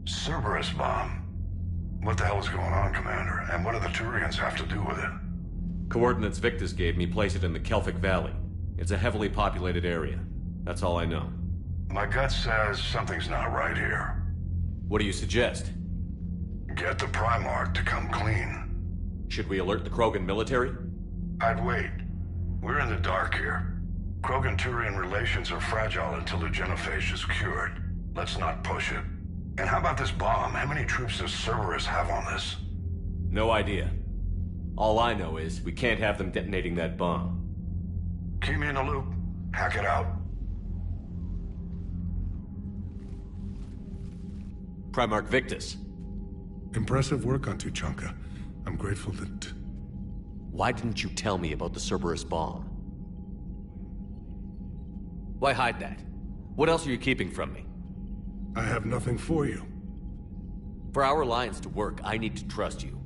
Cerberus bomb. What the hell is going on, Commander? And what do the Turians have to do with it? Coordinates Victus gave me place it in the Kelphic Valley. It's a heavily populated area. That's all I know. My gut says something's not right here. What do you suggest? Get the Primarch to come clean. Should we alert the Krogan military? I'd wait. We're in the dark here. Krogan-Turian relations are fragile until the genophage is cured. Let's not push it. And how about this bomb? How many troops does Cerberus have on this? No idea. All I know is we can't have them detonating that bomb. Keep me in the loop. Hack it out. Primarch Victus. Impressive work on Tuchanka. I'm grateful that... Why didn't you tell me about the Cerberus bomb? Why hide that? What else are you keeping from me? I have nothing for you. For our alliance to work, I need to trust you.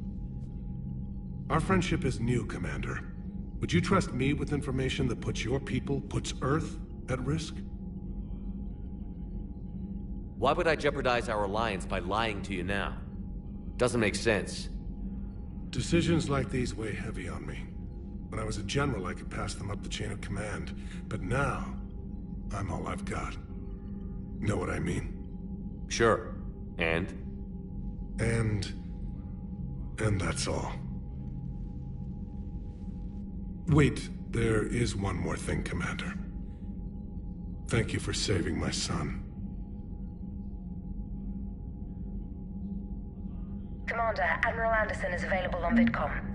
Our friendship is new, Commander. Would you trust me with information that puts your people, puts Earth, at risk? Why would I jeopardize our alliance by lying to you now? Doesn't make sense. Decisions like these weigh heavy on me. When I was a general, I could pass them up the chain of command. But now, I'm all I've got. Know what I mean? Sure. And that's all. Wait, there is one more thing, Commander. Thank you for saving my son. Commander, Admiral Anderson is available on VidCom.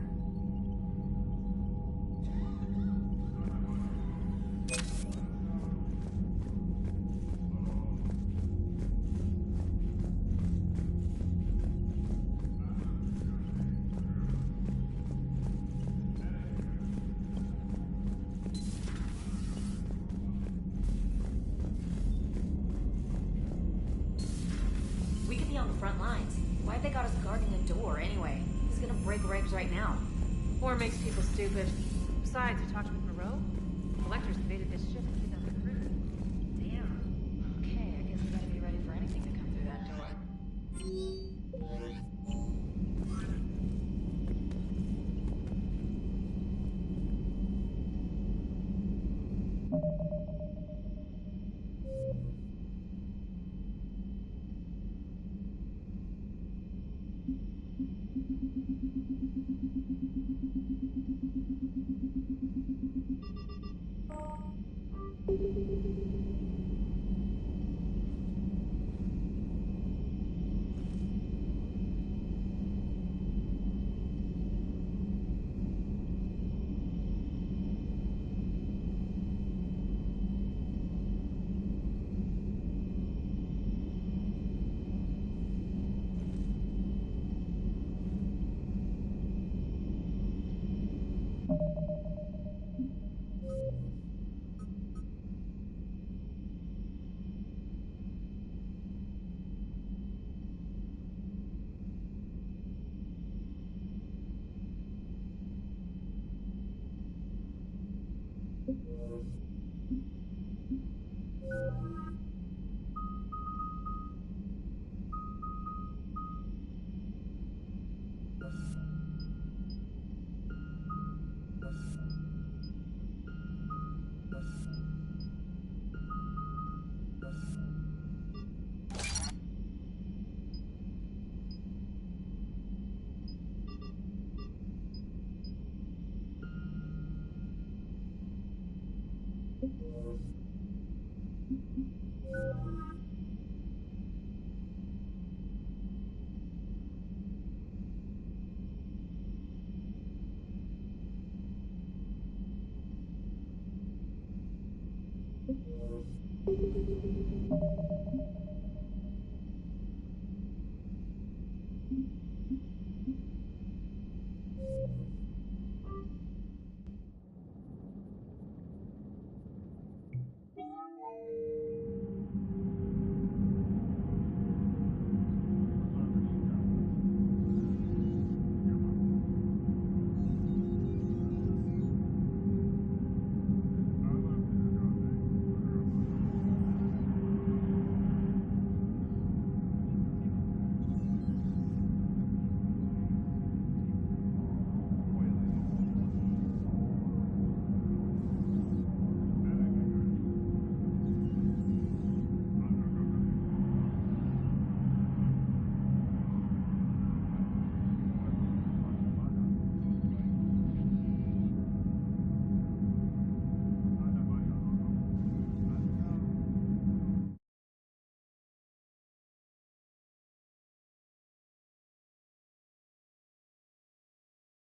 We could be on the front lines. Why have they got us guarding the door anyway? He's gonna break regs right now. War makes people stupid. Besides, you talked with Moreau? Collectors invaded this ship and kidnapped the crew. Damn. Okay, I guess we gotta be ready for anything to come through that door.